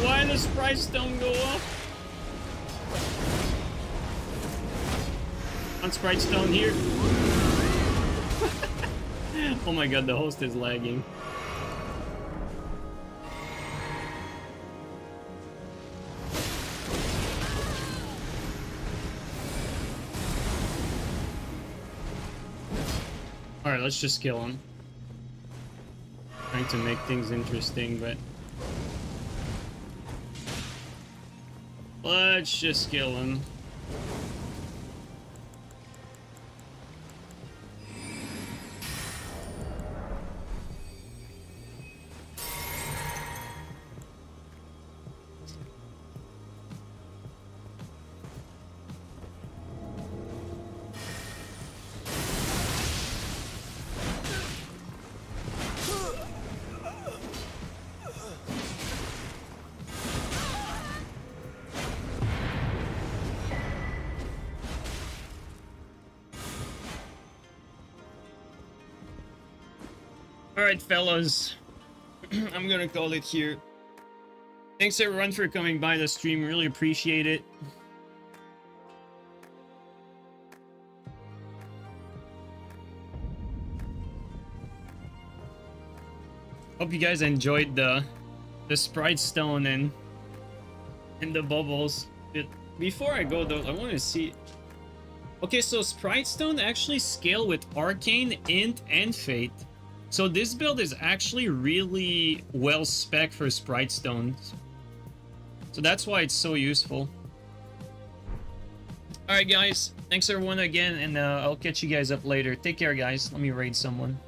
Why does price don't go up? On Sprite Stone here. Oh my god, the host is lagging. Alright, let's just kill him. Trying to make things interesting, but let's just kill him. Alright, fellas. I'm gonna call it here. Thanks everyone for coming by the stream. Really appreciate it. Hope you guys enjoyed the Sprite Stone and the bubbles. But before I go though, I want to see. Okay, so Sprite Stone actually scale with Arcane, Int, and Fate. So this build is actually really well spec for Sprite Stones. So that's why it's so useful. Alright guys, thanks everyone again, and I'll catch you guys up later. Take care guys, let me raid someone.